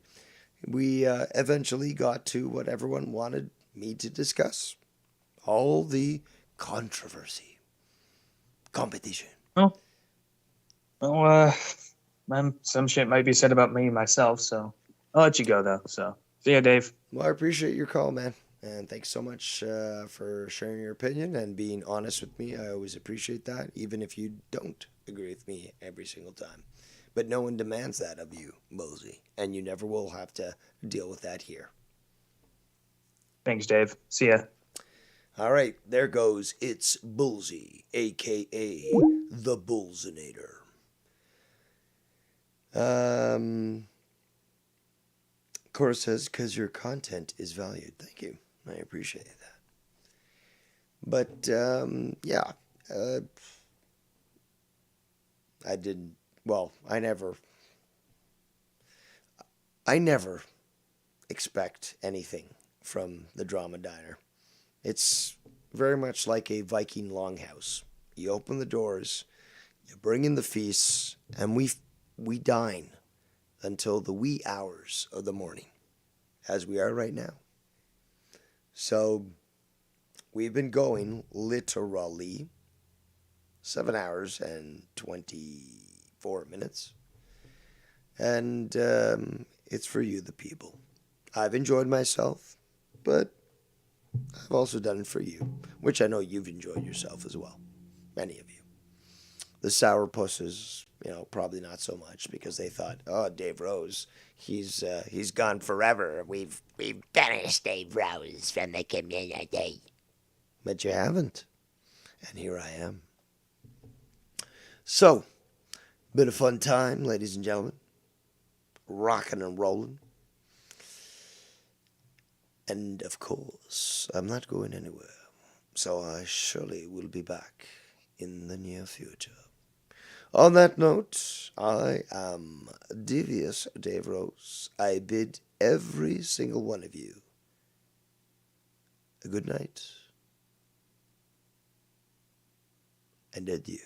We eventually got to what everyone wanted me to discuss. All the controversy, competition. Well, some shit might be said about me myself, so I'll let you go though. So see ya, Dave. Well, I appreciate your call, man. And thanks so much for sharing your opinion and being honest with me. I always appreciate that, even if you don't agree with me every single time. But no one demands that of you, Mosey, and you never will have to deal with that here. Thanks, Dave. See ya. All right, there goes. It's Bullsy, a.k.a. the Bullsinator. Cora says, because your content is valued. Thank you. I appreciate that. But, yeah. I didn't, well, I never expect anything from the Drama Diner. It's very much like a Viking longhouse. You open the doors, you bring in the feasts, and we dine until the wee hours of the morning, as we are right now. So we've been going literally 7 hours and 24 minutes. And it's for you, the people. I've enjoyed myself, but I've also done it for you, which I know you've enjoyed yourself as well. Many of you. The sourpusses, probably not so much because they thought, oh, Dave Rose, he's gone forever. We've banished Dave Rose from the community. But you haven't. And here I am. So, been a fun time, ladies and gentlemen. Rocking and rolling. And of course, I'm not going anywhere. So I surely will be back in the near future. On that note, I am Devious Dave Rose. I bid every single one of you a good night and adieu.